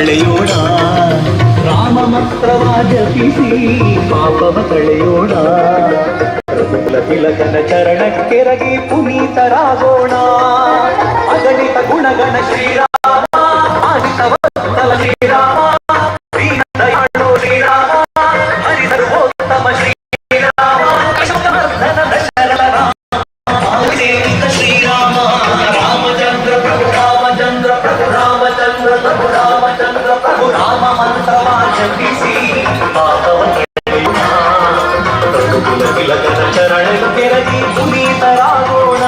ಕಳೆಯೋಣ, ರಾಮ ಮಂತ್ರವ ಜಪಿಸಿ ಪಾಪವ ಕಳೆಯೋಣ. ರಘುಕುಲ ತಿಲಕನ ಚರಣಕ್ಕೆರಗಿ ಪುನೀತರಾಗೋಣ. ಅಗಣಿತ ಗುಣಗಣ ಶ್ರೀರಾಮ, ಆದಿತ ವತ್ಸಲ ಶ್ರೀರಾಮ, ದೀನದಯಾಳು ಶ್ರೀರಾಮ, ಹರಿಸರ್ವೋತ್ತಮ ಶ್ರೀರಾಮ, ಕೃಷ್ಣವರ್ಧನ ದಶರಥ ರಾಮ, ಸೇವಿತ ಶ್ರೀರಾಮ. ರಾಮಚಂದ್ರ ಪ್ರಭು ರಾಮಚಂದ್ರ ಪ್ರಭು ರಾಮಚಂದ್ರ ಪ್ರಭು ರಾಮಚಂದ್ರ ಪ್ರಭು ರಾಮ ಮಂತ್ರವ ಜಪಿಸಿ ಪಾಪವ ಕಳೆಯೋಣ. ರಘುಕುಲ ತಿಲಕನ ಚರಣಕ್ಕೆರಗಿ ಪುನೀತರಾಗೋಣ.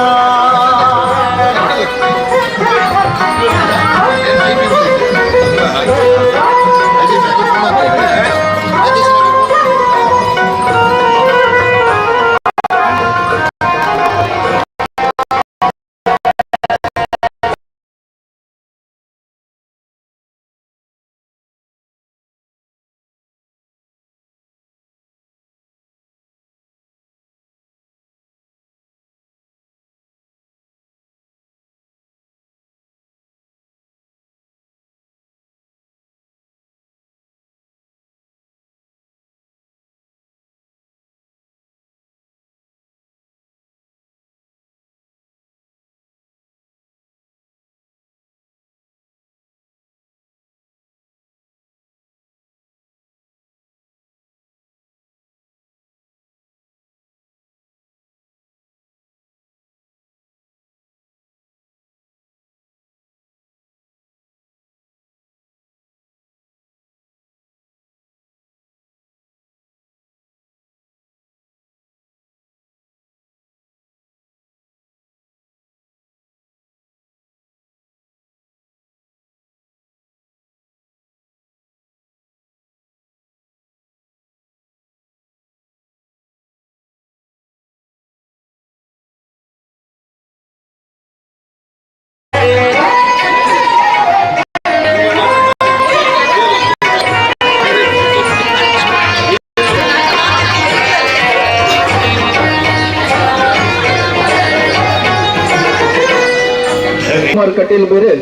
ಕಟೀಲ್ ಬೇರೆ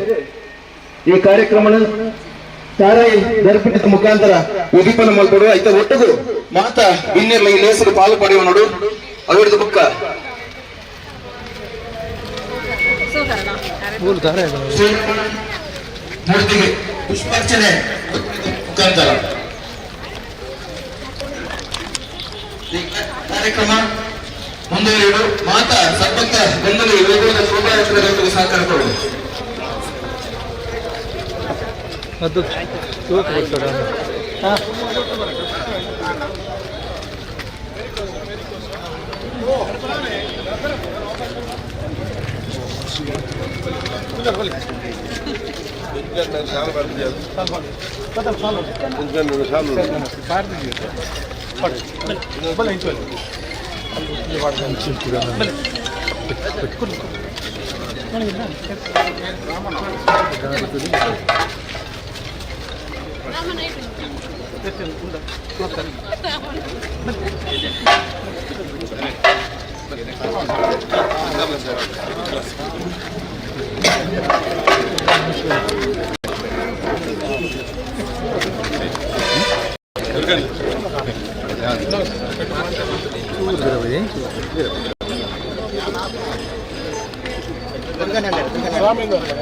ಈ ಕಾರ್ಯಕ್ರಮ ಸಾರಾಯಿ ದರ್ಪಿಟದ ಮುಖಾಂತರ ಉದೀಪನ ಮಲ್ಪಡುವ ಐತ ಒಟ್ಟದು ಮಾತ ಇನ್ನೆಲ್ಲ ಈ ಲೇಸರು ಪಾಲು ಪಡೆಯುವ ನೋಡು ಅವಿಡದ ಬುಕ್ಕ ಮೂರ್ತಿಗೆ ಪುಷ್ಪಾರ್ಚನೆ ಮುಖಾಂತರ ಕಾರ್ಯಕ್ರಮ ಮುಂದುವರಿಯುವುದು. ಮಾತಾ ಸರ್ಪಂಚ ಗೊಂದಲ ಯೋಗದ ಶೋಭಾಯಾತ್ರೆಗಳಿಗೆ ಸಹಕಾರ ಕೊಡುವುದು.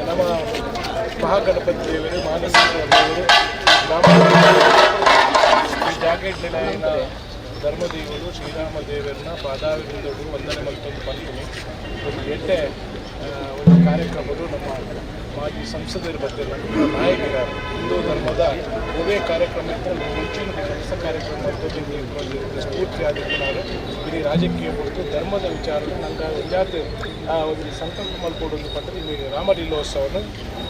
ನಮ್ಮ ಮಹಾಗಣಪತಿ ದೇವರು ಮಾನಸಿಕ ಜಾಕೆಟ್ ನಿಲಯನ ಧರ್ಮದೇವರು ಶ್ರೀರಾಮ ದೇವರನ್ನ ಪಾದಾವಿಂದೋಡು ವಂದನೆ ಮತ್ತೊಂದು ಪಂಚಮಿ ಒಂದು ಎಟ್ಟೆ ಒಂದು ಕಾರ್ಯಕ್ರಮಗಳು ನಮ್ಮ ಮಾಜಿ ಸಂಸದರು ಬರ್ತಿಲ್ಲ ನಾಯಕರು ಹಿಂದೂ ಧರ್ಮದ ಒಳ್ಳೆಯ ಕಾರ್ಯಕ್ರಮ ಇದ್ದರೆ ಹೆಚ್ಚಿನ ಕೆಲಸ ಕಾರ್ಯಕ್ರಮ ಸ್ಫೂರ್ತಿ ಆದಿತ್ಯನಾರು ಇಡೀ ರಾಜಕೀಯ ಕುರಿತು ಧರ್ಮದ ವಿಚಾರಗಳು ನಂಗೆ ಒಂದಾತು ಒಂದು ಸಂಕಲ್ಪ ಮಲ್ಕೊಡೋದು ಪಟ್ಟರೆ ಇಲ್ಲಿ ರಾಮಲೀಲೋತ್ಸವವನ್ನು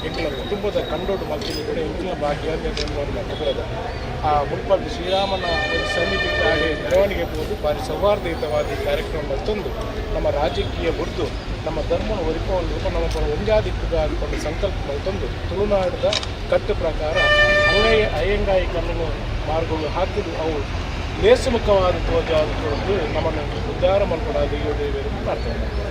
ಎಂಕಲ ಕುಟುಂಬದ ಕಂಡೋಡು ಮಲ್ಕೊಂಡು ಕೂಡ ಎಂಕಿನ ಭಾಗ್ಯಾದ ಮಕ್ಕಳದ ಆ ಮುನ್ಪಾಲ್ ಶ್ರೀರಾಮನ ಒಂದು ಸನ್ನಿಧಿಗೆ ಹಾಗೆ ಮೆರವಣಿಗೆ ಹೋದು ಭಾರಿ ಸೌಹಾರ್ದಯುತವಾದ ಕಾರ್ಯಕ್ರಮ ಮತ್ತೊಂದು ನಮ್ಮ ರಾಜಕೀಯ ಬುಡ್ದು ನಮ್ಮ ಧರ್ಮನ ಒರಿಕೊಂಡು ನಮ್ಮ ಒಂಜಾದಿಕ್ಕದ ಅಂದ್ಕೊಂಡು ಸಂಕಲ್ಪ ಮತ್ತೊಂದು ತುಳುನಾಡದ ಕಟ್ಟು ಪ್ರಕಾರ ಅಯ್ಯಂಗಾಯಿ ಕಣ್ಣನ್ನು ಮಾರ್ಗಗಳು ಹಾಕಿದ್ದು ಅವು ಲೇಸುಮುಖವಾದ ತೋಜಾದು ನಮ್ಮನ್ನು ಉದ್ಧಾರ ಮಾಡ್ಕೊಡೋದು ಈ ದೇವರು ಪ್ರಾರ್ಥನೆ ಮಾಡ್ತಾರೆ.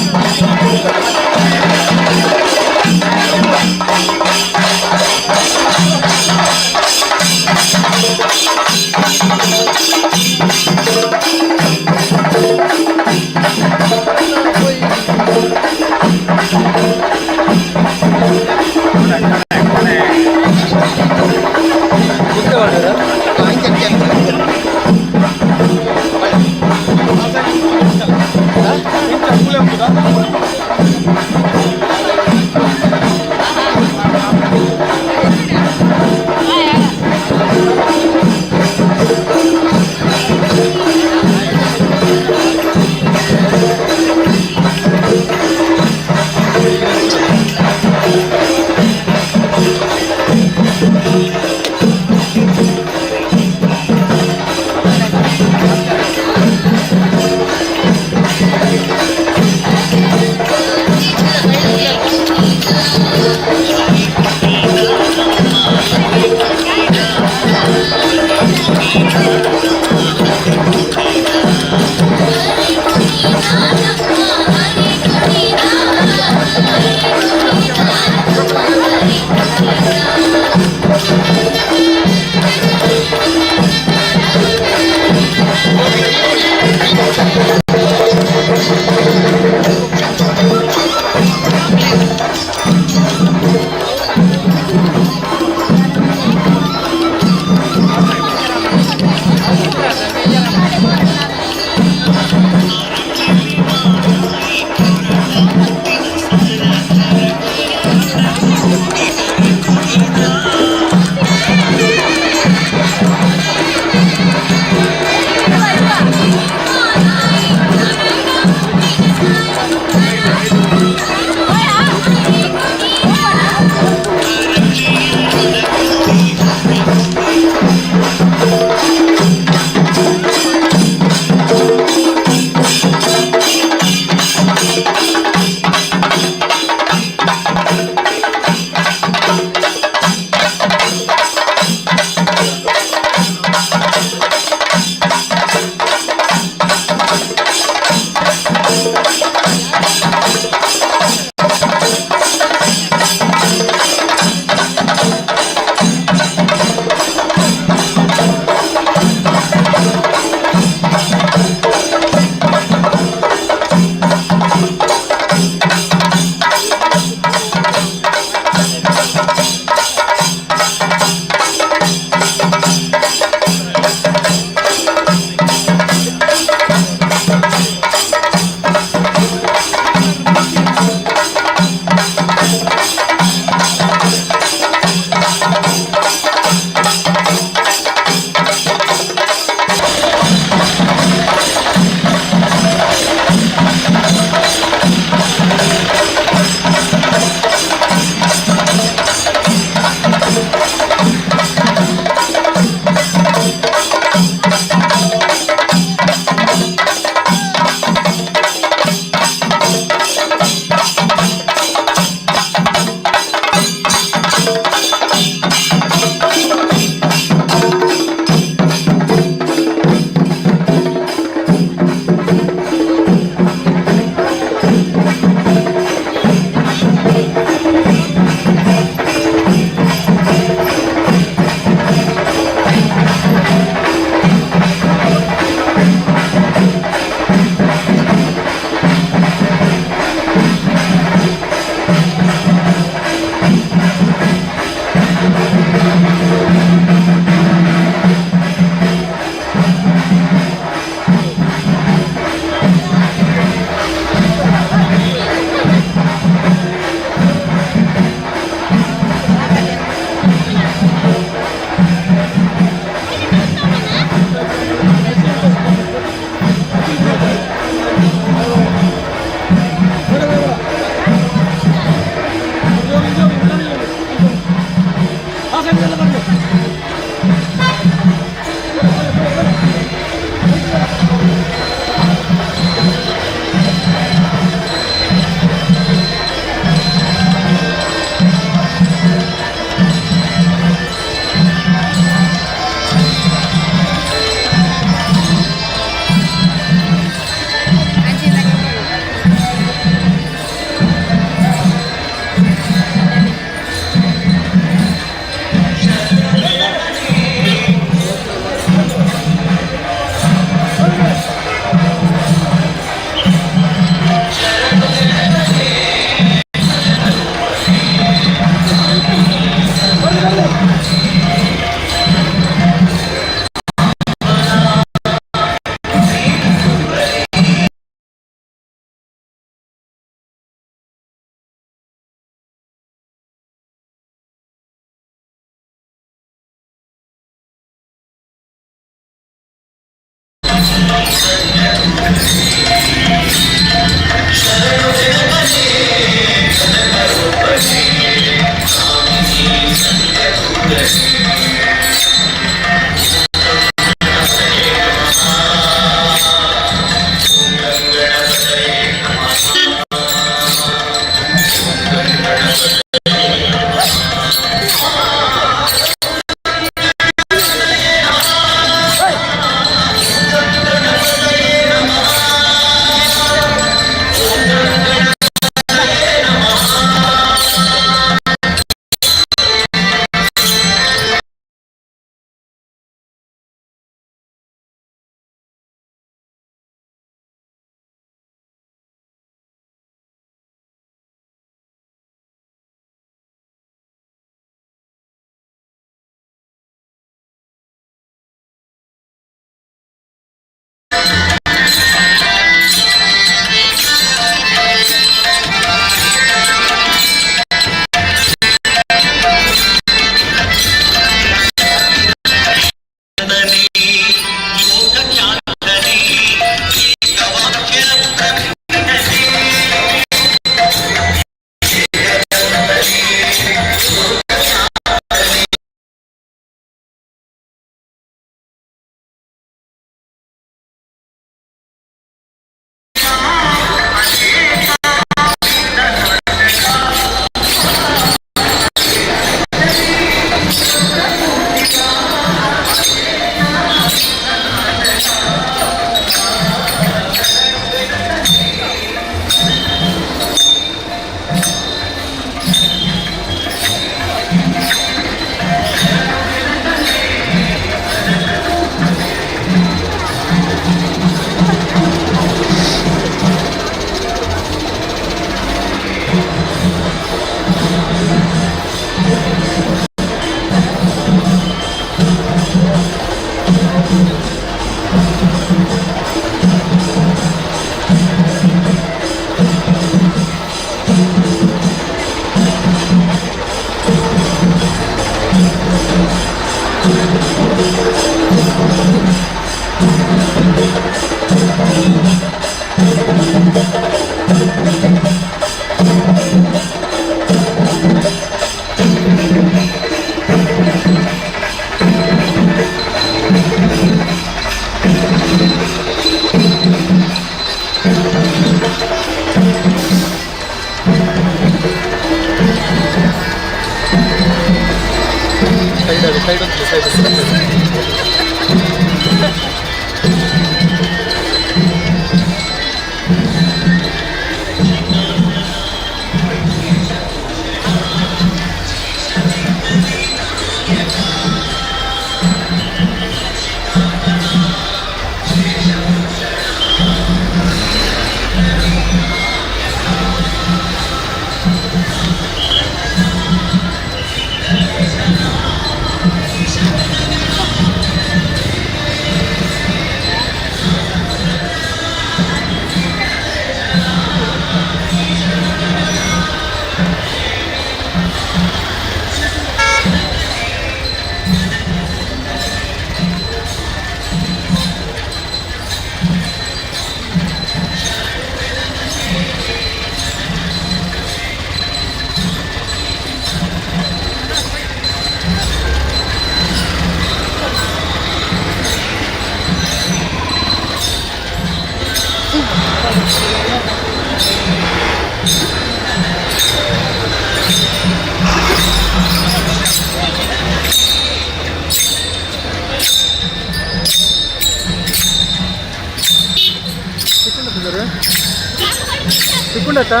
ಸಿಕ್ಕೊಂಡಾಯ್ತಾ?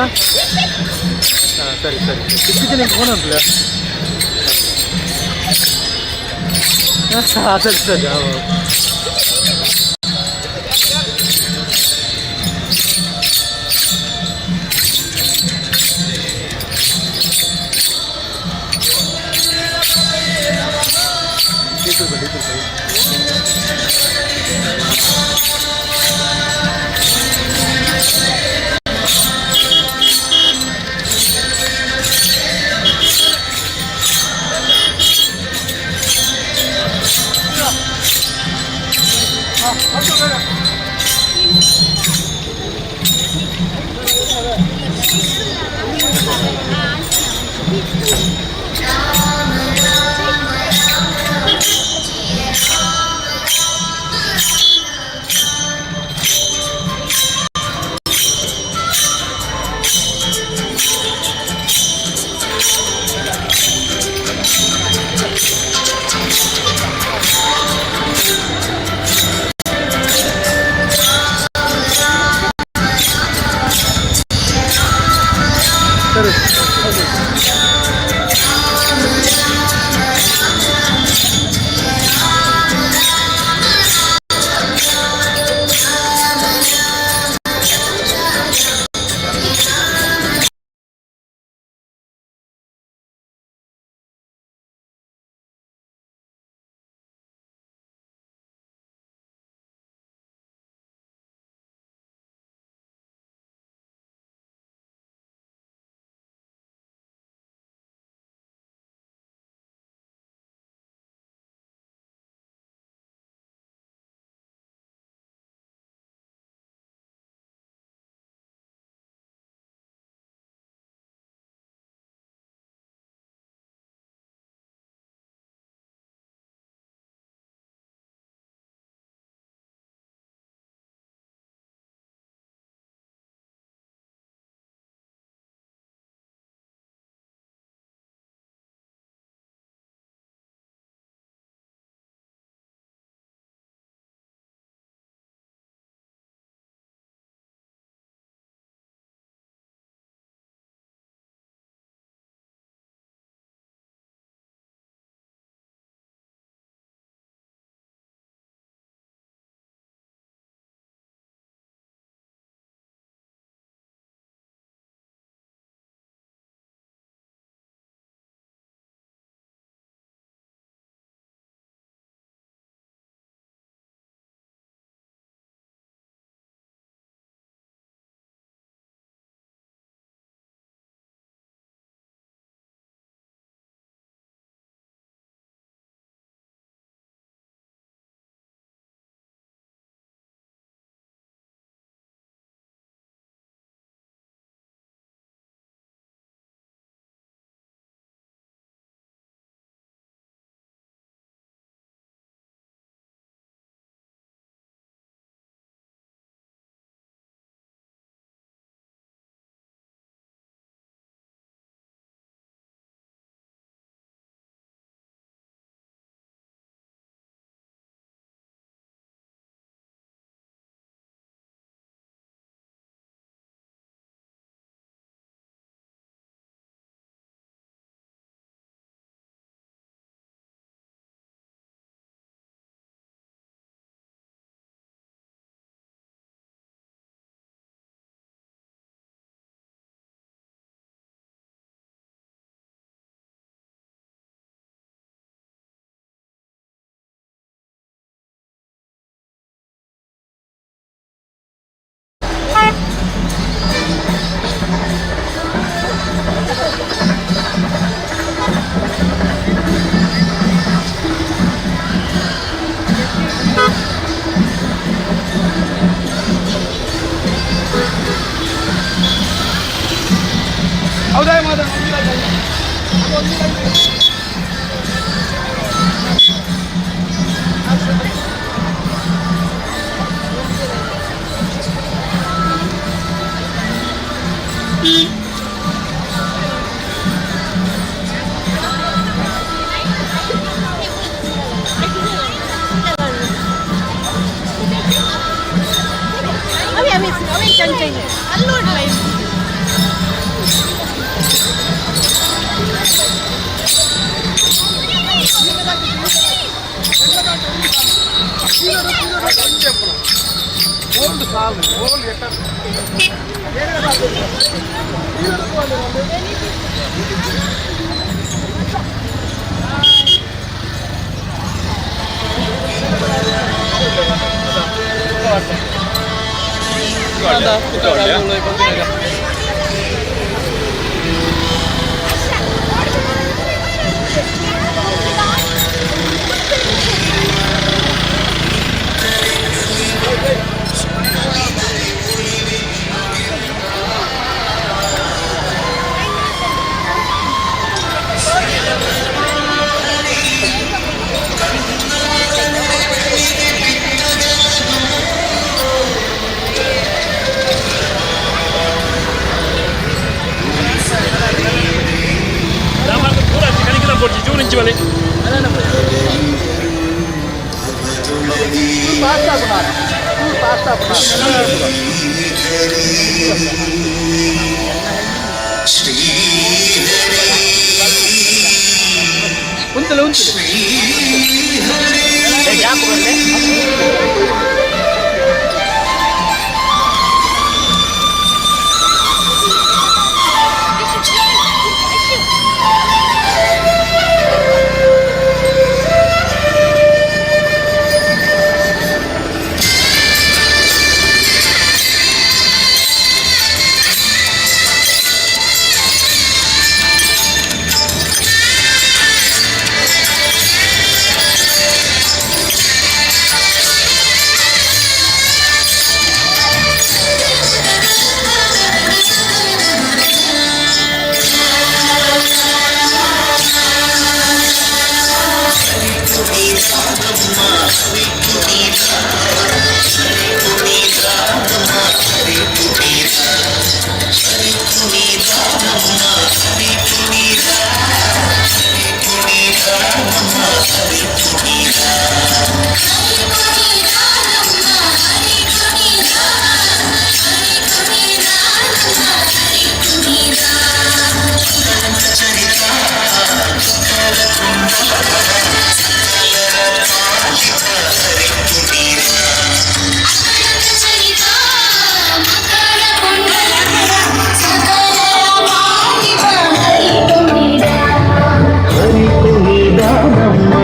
ಹಾಂ ಸರಿ ಸರಿ ಸಿಕ್ಕಿದ್ದು ನಿಮ್ಗೆ ಫೋನ್ ಅಂತಲ್ಲ ಹಾಂ ಸರಿ ಸರಿ ಹರಿಕುಣಿದಾನಮ್ಮ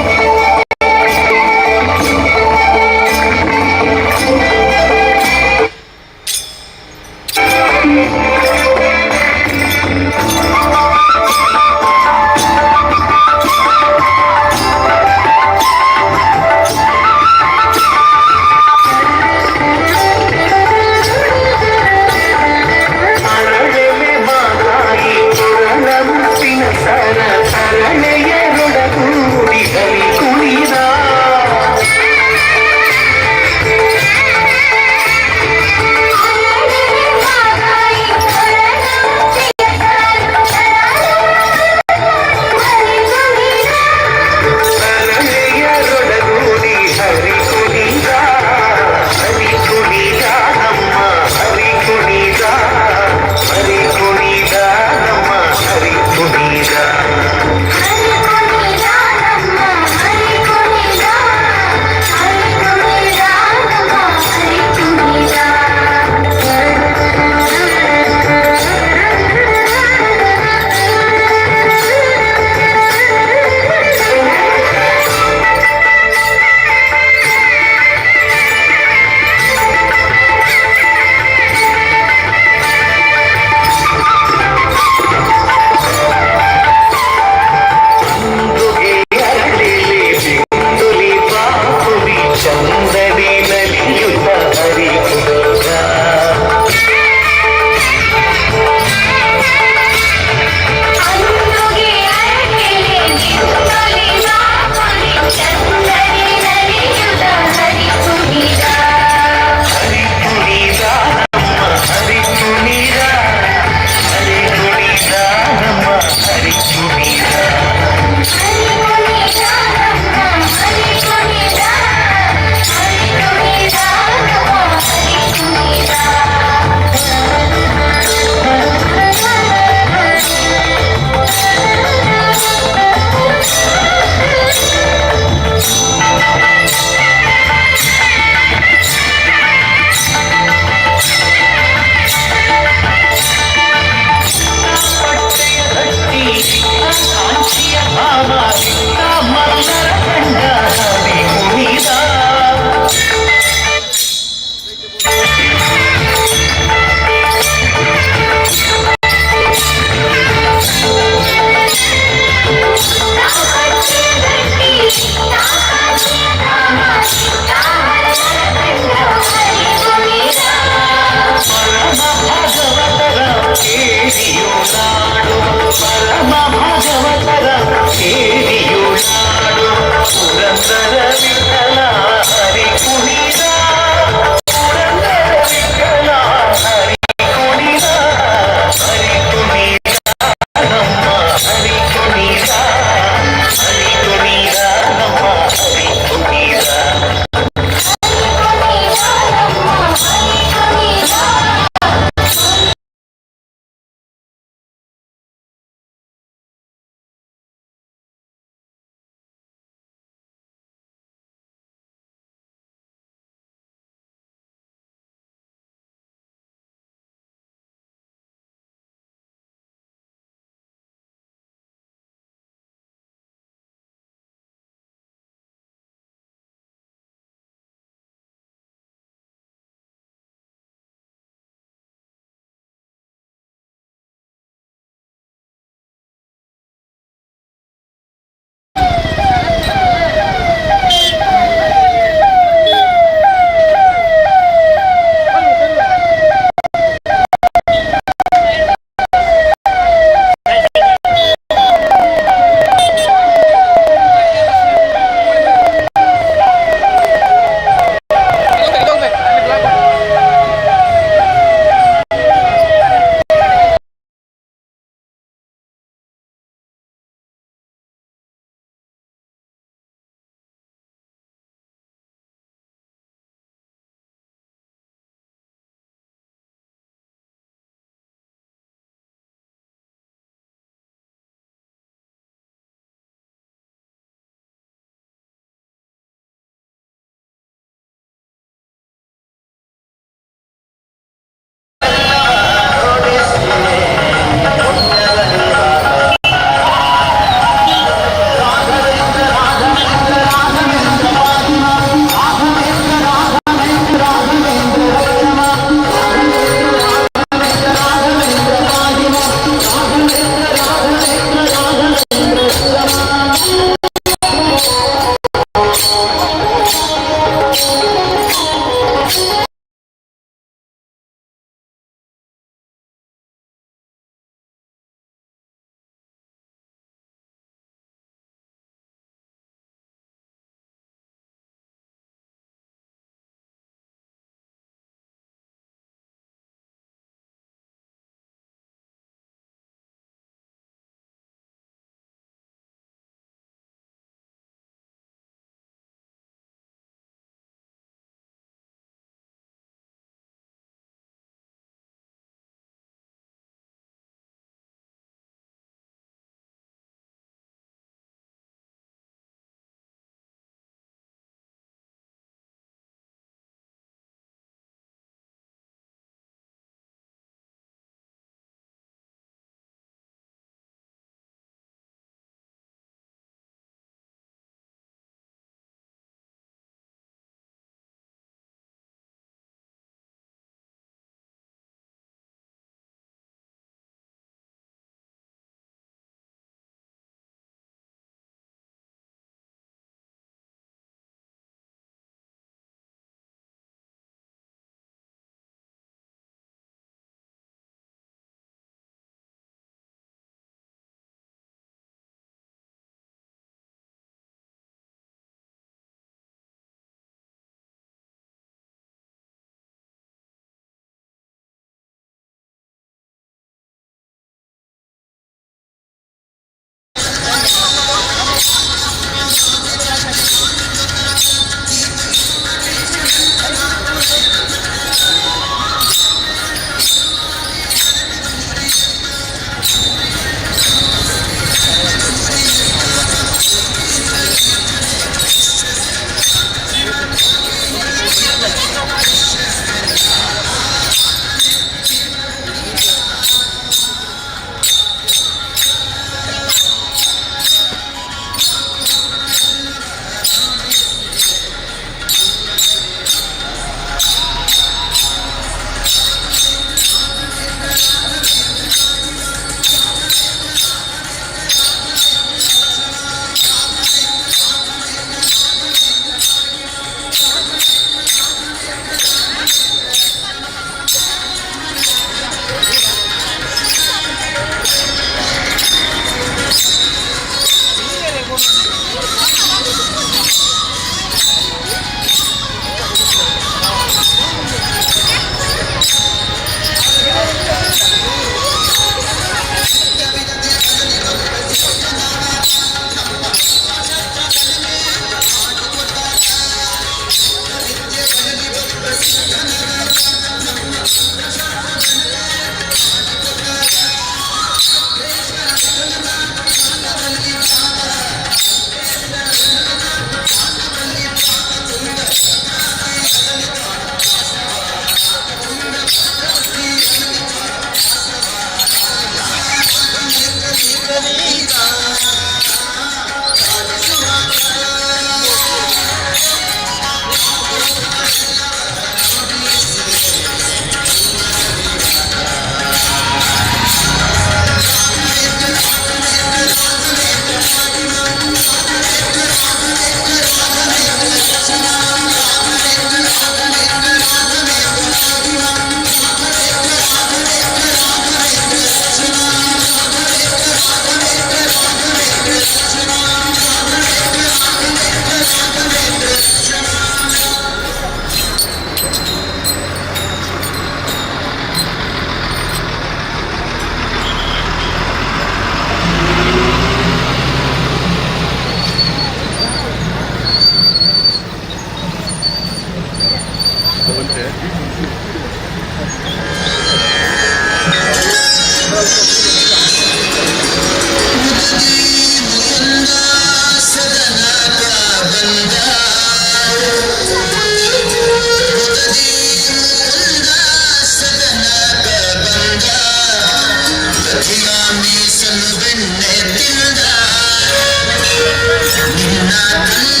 ಭಾರಿ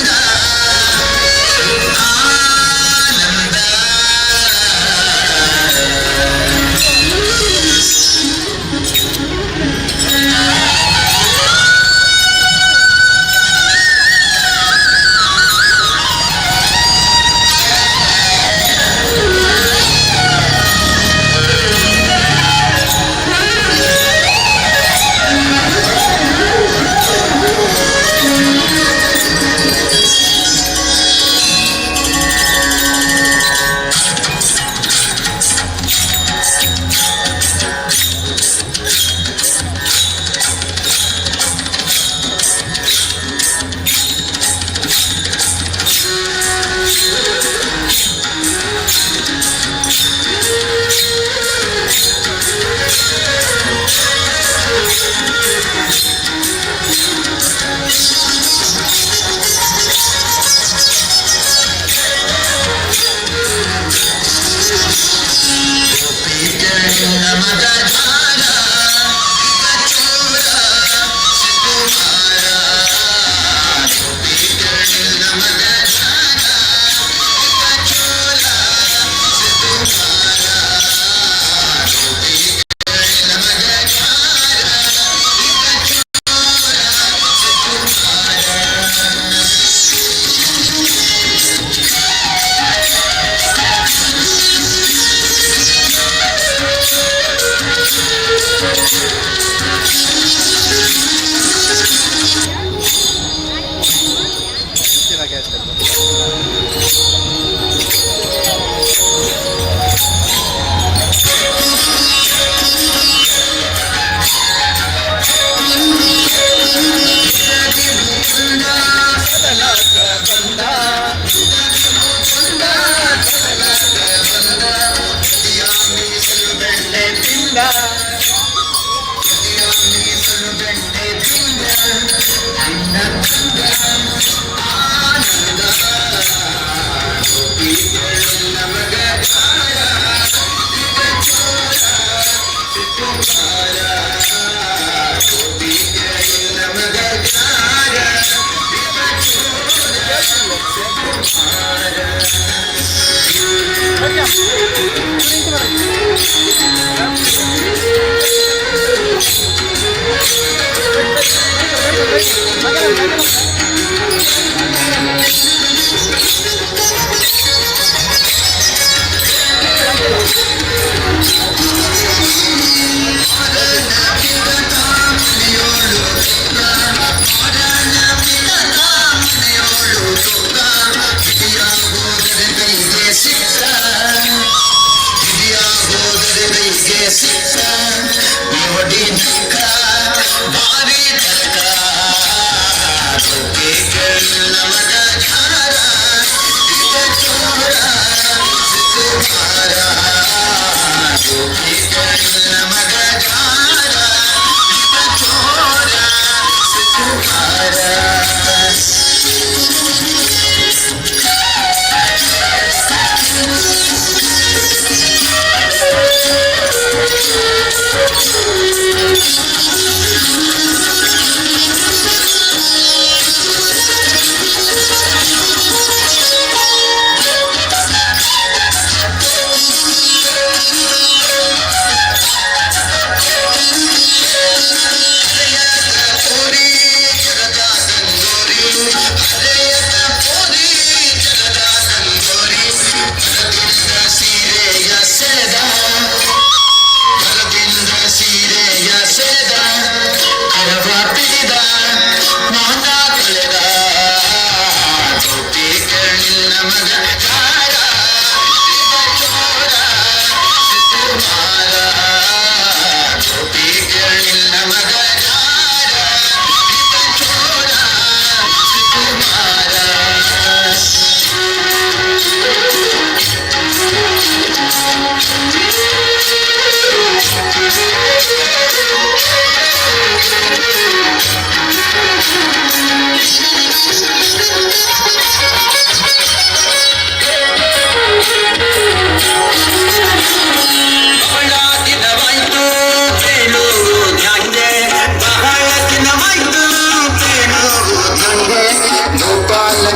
ತಕ್ಕ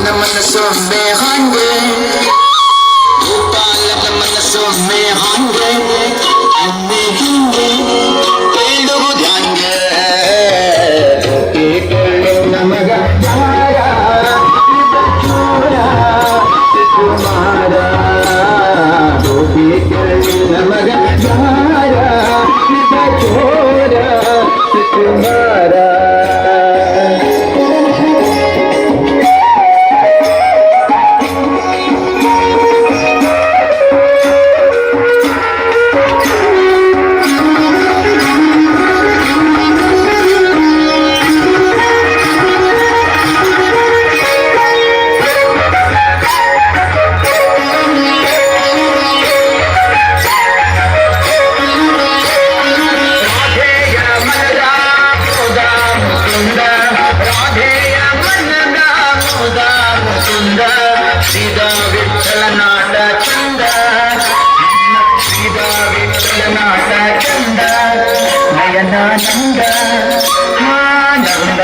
ಗೋಪಾಲನ ಮನಸ್ಸೊಮ್ಮೆ ಹಾಂಗೆ ಗೋಪಾಲನ ಮನಸ್ಸೊಮ್ಮೆ ಹಾಂಗೆ ಒಮ್ಮೆ ಹಿಂಗೆ ಕೇಳುವುದ್ಯಾಂಗೆ ಕೇಳು ನಮಗ ಯಾರ ಚೂರ ಕುಮಾರ ಗೋಪಿ ಕೇಳು ನಮಗ ಯಾರ ಚೋರ ಕುಮಾರ ನಯನಾನಂದ ಆನಂದ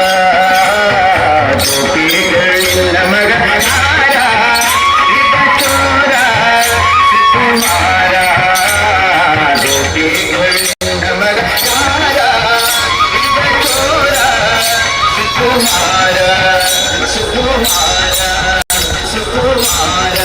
ಗೋಪಿಗಳು ನಮಗ ಹಾರ ಚೋರ ಕುಮಾರ ಗೋಪಿಗಳು ನಮಗ ಹಾರ ಚೋರ ಸುಕುಮಾರ ಸುಕುಮಾರ ಸುಕುಮಾರ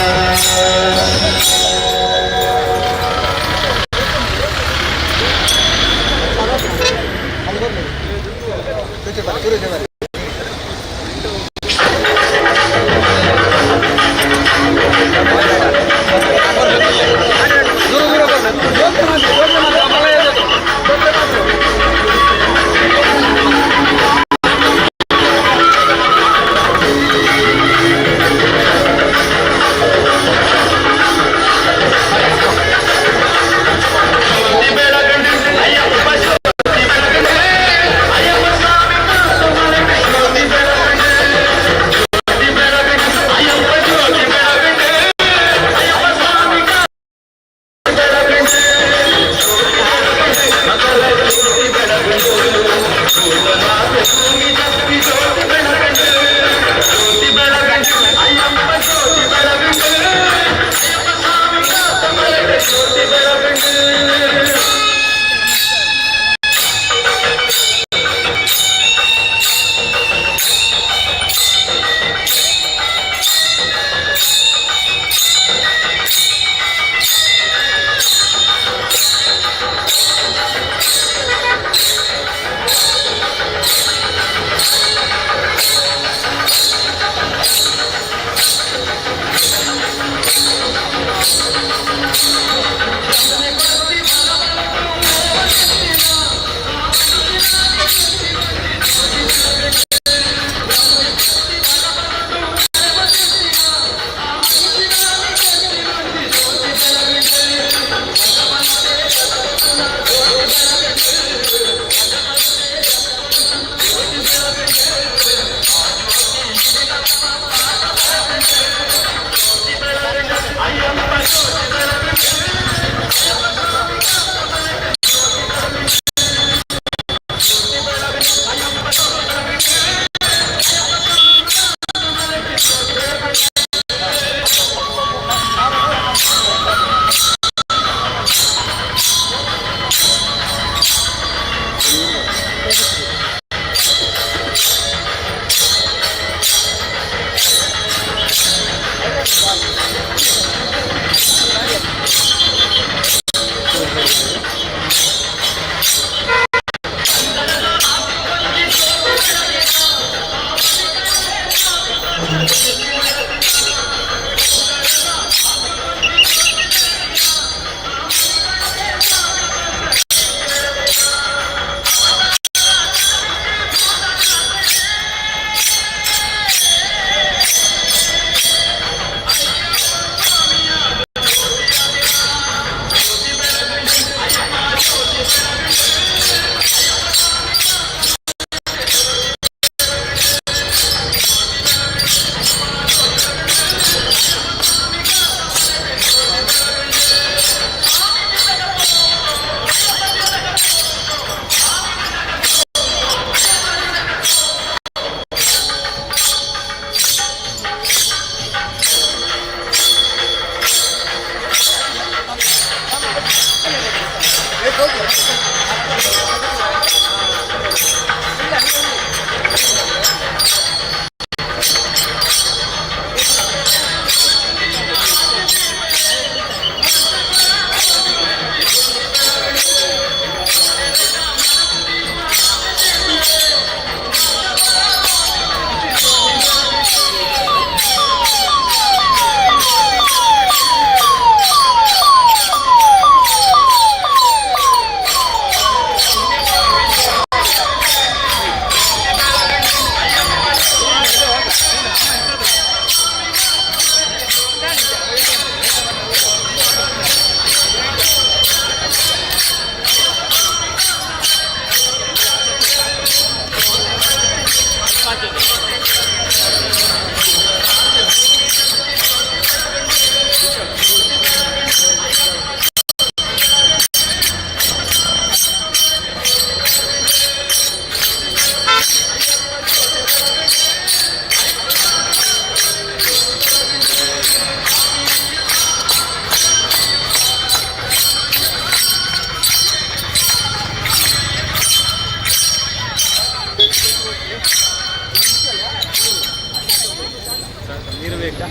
ನೀರು ಬೇಕಾ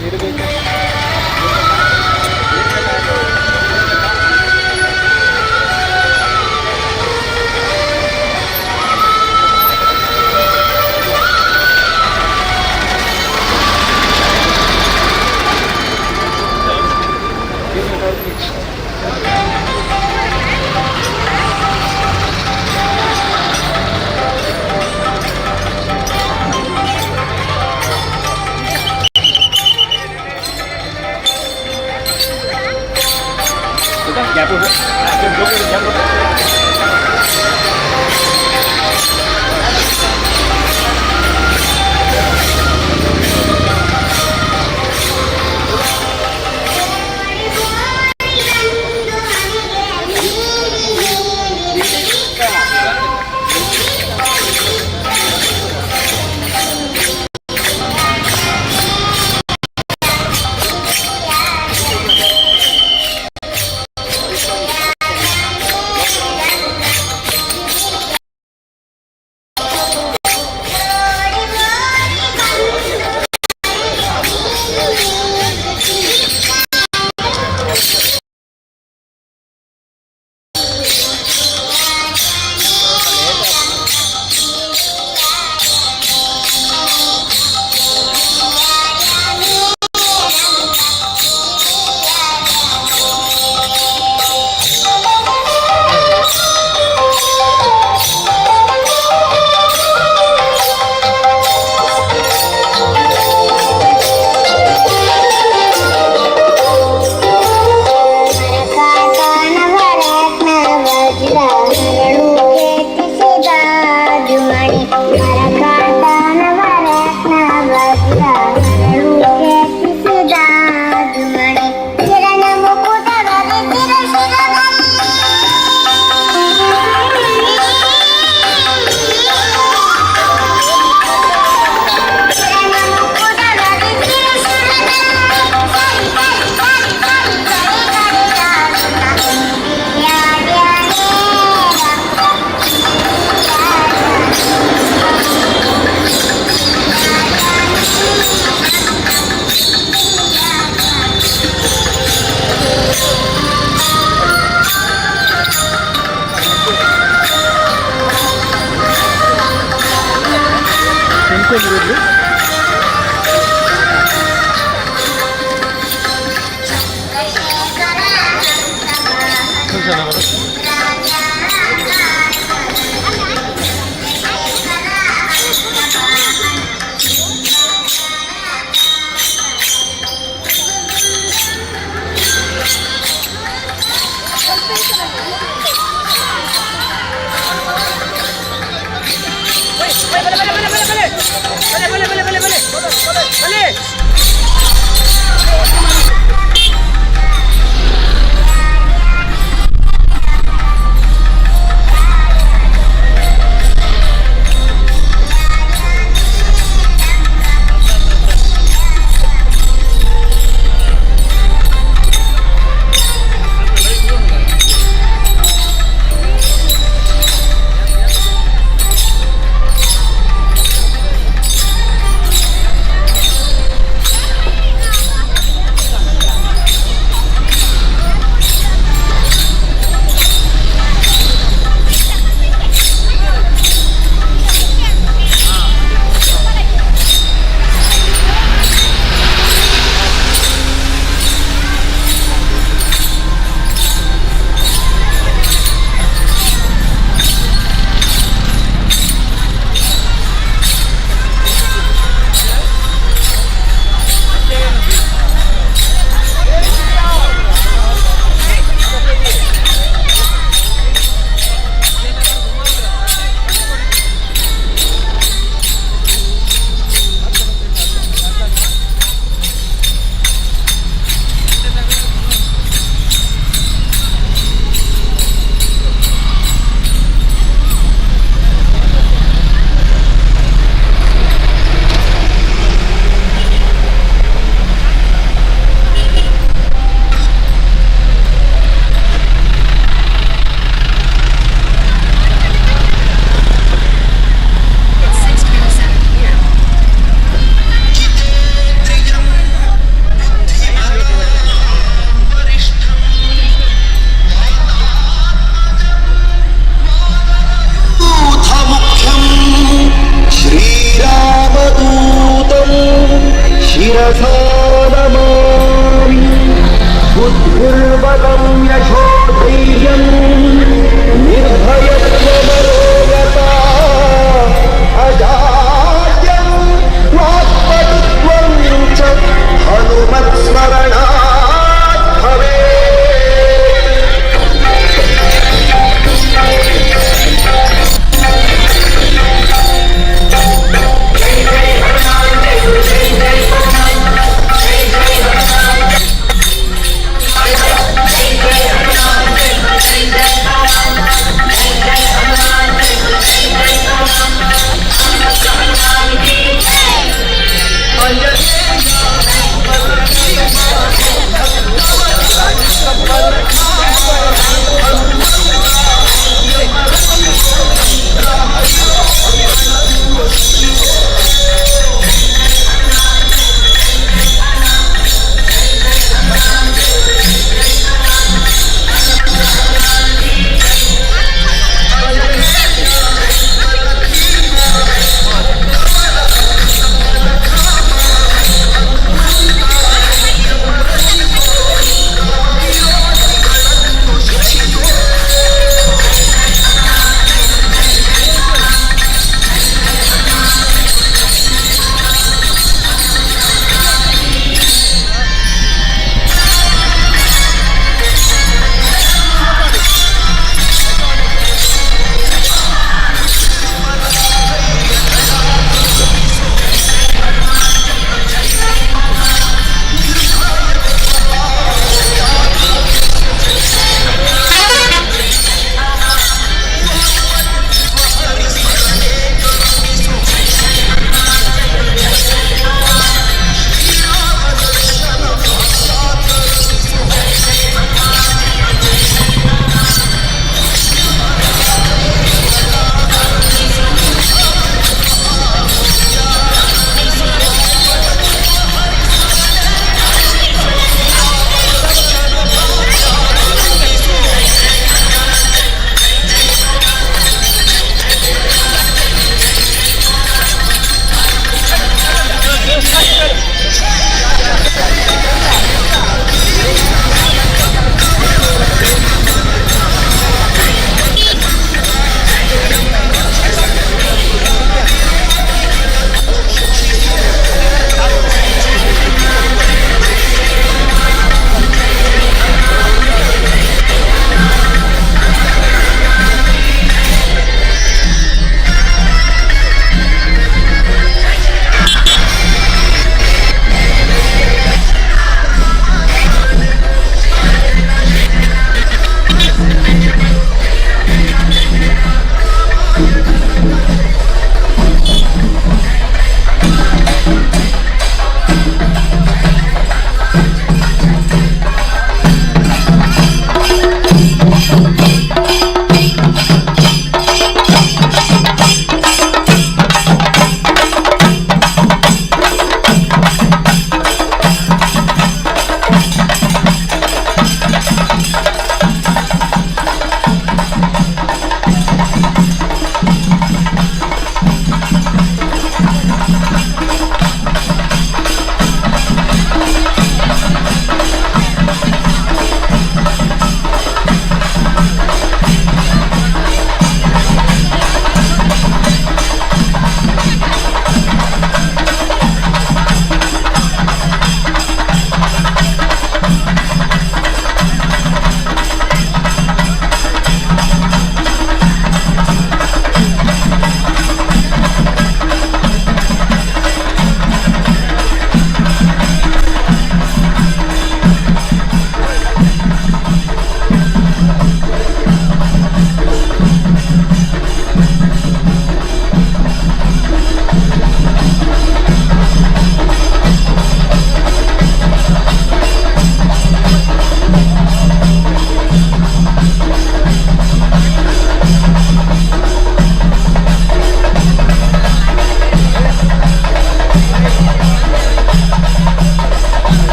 ನೀರು ಬೇಕಾ शिरसा नमामि बुद्धिर्बलं यशोधैर्यं निर्भयत्वमरोगता अजाड्यं वाक्पटुत्वं च हनुमत्स्मरणात् भवेत्। Jai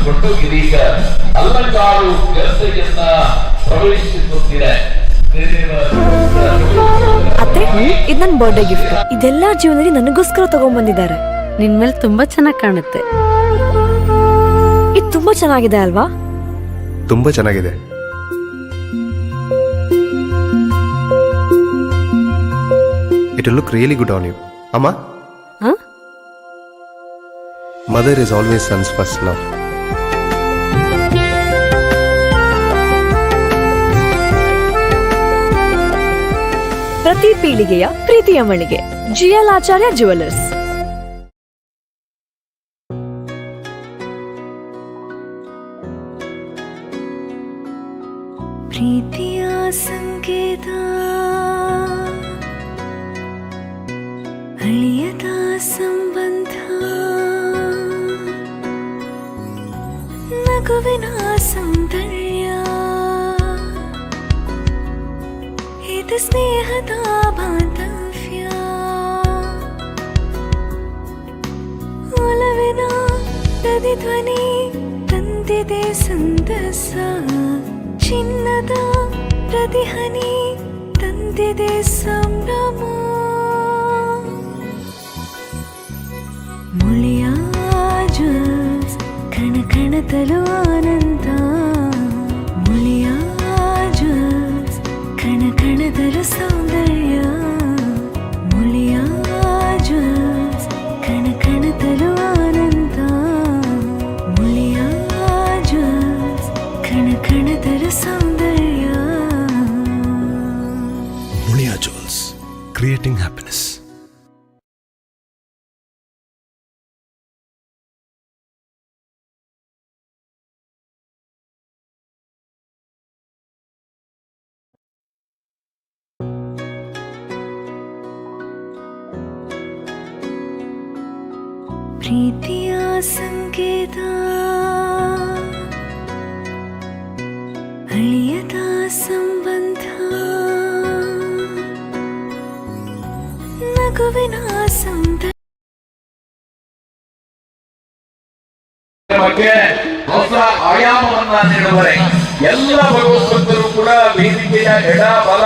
ಮಾಡಿಸಿಕೊಂಡು ಇದೀಗ ಅಲ್ಲಂಗಾರು ಗದ್ದೆಯನ್ನ ಪ್ರವೇಶಿಸುತ್ತಿದೆ. ಅತ್ತೆ, ಇದು ನನ್ನ ಬರ್ಡೇ ಗಿಫ್ಟ್. ಇದೆಲ್ಲ ಜೀವನದಲ್ಲಿ ನನಗೋಸ್ಕರ ತಗೊಂಡ್ಬಂದಿದ್ದಾರೆ. ನಿನ್ ಮೇಲೆ ತುಂಬಾ ಚೆನ್ನಾಗಿ ಕಾಣುತ್ತೆ. ಇದು ತುಂಬಾ ಚೆನ್ನಾಗಿದೆ ಅಲ್ವಾ? ತುಂಬಾ ಚೆನ್ನಾಗಿದೆ. It will look really good on you. Amma? Huh? Mother is always son's first love. ಪ್ರತಿ ಪೀಳಿಗೆಯ ಪ್ರೀತಿಯ ಮಳಿಗೆ ಜಿಎಲ್ ಆಚಾರ್ಯ ಜ್ಯುವೆಲರ್ಸ್. ಪ್ರೀತಿಯ ಸಂಕೇತ ಅಳಿಯದ ಸಂಬಂಧ, ನಗುವಿನ ಸೌಂದರ್ಯ, ಇದು ಸ್ನೇಹದ ಬಾಂಧವ್ಯ, ಒಲವಿನ ಪ್ರತಿಧ್ವನಿ ತಂದಿದೆ ಸಂತಸ, ಚಿನ್ನದ ಪ್ರತಿಹನಿ ತಂದಿದೆ ಸಂಭ್ರಮ. ಮುಳಿಯ ಜ್ಯೂಸ್ ಕಣ ಕಣದಲು ಆನಂದ, ಮುಳಿಯ ಜ್ಯೂಸ್ ಕಣ ಕಣದಲು ಸೌಂದರ್ಯ, ಮುಳಿಯ ಜ್ಯೂಸ್ ಕಣ ಕಣದಲು ಆನಂದ, ಮುಳಿಯ ಜ್ಯೂಸ್ ಕಣ ಕಣದಲು ಸೌಂದರ್ಯ. ಮುಳಿಯಾ ಜ್ಯೂಸ್, ಕ್ರಿಯೇಟಿಂಗ್ ಹ್ಯಾಪಿನೆಸ್. ಪ್ರೀತಿಯ ಸಂಕೇತ ಅಳಿಯದ ಸಂಬಂಧ, ನಗುವಿನ ಸೌಂದರ್ಯ. ಬಗ್ಗೆ ಹೊಸ ಆಯಾಮವನ್ನ ನೀಡುವರೆ ಎಲ್ಲ ಭಗವದ್ಭಕ್ತರು ಕೂಡ ವೇದಿಕೆಯ ಎಡ ಬಲ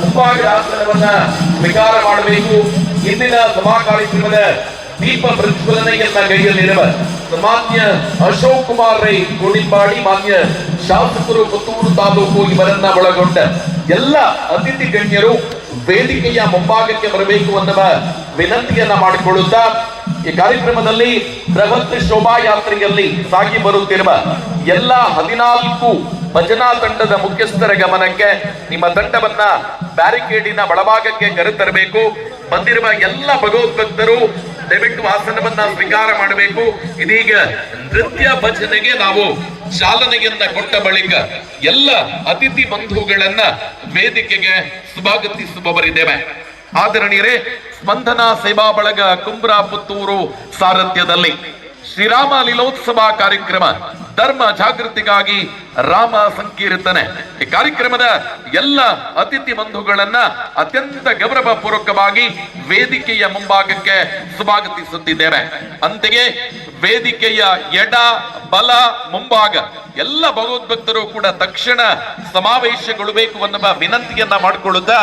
ಮುಂಭಾಗದ ಆಸನವನ್ನ ಸ್ವೀಕಾರ ಮಾಡಬೇಕು. ಇಂದಿನ ಸಭಾ ಕಾರ್ಯಕ್ರಮದ ದೀಪ ಪ್ರಜ್ವಲನೆಯನ್ನ ಕೈಯಲ್ಲಿರುವ ಮಾನ್ಯ ಅಶೋಕ್ ಕುಮಾರ್ ರೈ ಕೋಡಿಂಬಾಡಿ, ಮಾನ್ಯ ಶಾಸಕರು ಪುತ್ತೂರು ತಾಲೂಕು ಇವರನ್ನ ಒಳಗೊಂಡ ಎಲ್ಲ ಅತಿಥಿ ಗಣ್ಯರು ವೇದಿಕೆಯ ಮುಂಭಾಗಕ್ಕೆ ಬರಬೇಕು ಅನ್ನುವ ವಿನಂತಿಯನ್ನ ಮಾಡಿಕೊಳ್ಳುತ್ತಾ, ಈ ಕಾರ್ಯಕ್ರಮದಲ್ಲಿ ಬೃಹತ್ ಶೋಭಾಯಾತ್ರೆಯಲ್ಲಿ ಸಾಗಿ ಬರುತ್ತಿರುವ ಎಲ್ಲ 14 ಭಜನಾ ತಂಡದ ಮುಖ್ಯಸ್ಥರ ಗಮನಕ್ಕೆ ನಿಮ್ಮ ತಂಡವನ್ನ ಬ್ಯಾರಿಕೇಡಿನ ಒಳಭಾಗಕ್ಕೆ ಕರೆತರಬೇಕು. ಬಂದಿರುವ ಎಲ್ಲ ಭಗವದ್ಭಕ್ತರು ದಯವಿಟ್ಟು ಆಸನವನ್ನ ಸ್ವೀಕಾರ ಮಾಡಬೇಕು. ಇದೀಗ ನೃತ್ಯ ಭಜನೆಗೆ ನಾವು ಚಾಲನೆಯನ್ನ ಕೊಟ್ಟ ಬಳಿಕ ಎಲ್ಲ ಅತಿಥಿ ಬಂಧುಗಳನ್ನ ವೇದಿಕೆಗೆ ಸ್ವಾಗತಿಸುವವರಿದ್ದೇವೆ. ಆದರಣೀಯರೇ, ಸ್ಪಂದನ ಸೇವಾ ಬಳಗ ಕುಂಬ್ರಾ ಪುತ್ತೂರು ಸಾರಥ್ಯದಲ್ಲಿ ಶ್ರೀರಾಮ ಲೀಲೋತ್ಸವ ಕಾರ್ಯಕ್ರಮ, ಧರ್ಮ ಜಾಗೃತಿಗಾಗಿ ರಾಮ ಸಂಕೀರ್ತನೆ, ಈ ಕಾರ್ಯಕ್ರಮದ ಎಲ್ಲ ಅತಿಥಿ ಬಂಧುಗಳನ್ನ ಅತ್ಯಂತ ಗೌರವ ಪೂರ್ವಕವಾಗಿ ವೇದಿಕೆಯ ಮುಂಭಾಗಕ್ಕೆ ಸ್ವಾಗತಿಸುತ್ತಿದ್ದೇವೆ. ಅಂತೆಯೇ ವೇದಿಕೆಯ ಎಡ ಬಲ ಮುಂಭಾಗ ಎಲ್ಲ ಭಗವದ್ಭಕ್ತರು ಕೂಡ ತಕ್ಷಣ ಸಮಾವೇಶಗೊಳ್ಳಬೇಕು ಅನ್ನುವ ವಿನಂತಿಯನ್ನ ಮಾಡಿಕೊಳ್ಳುತ್ತಾ,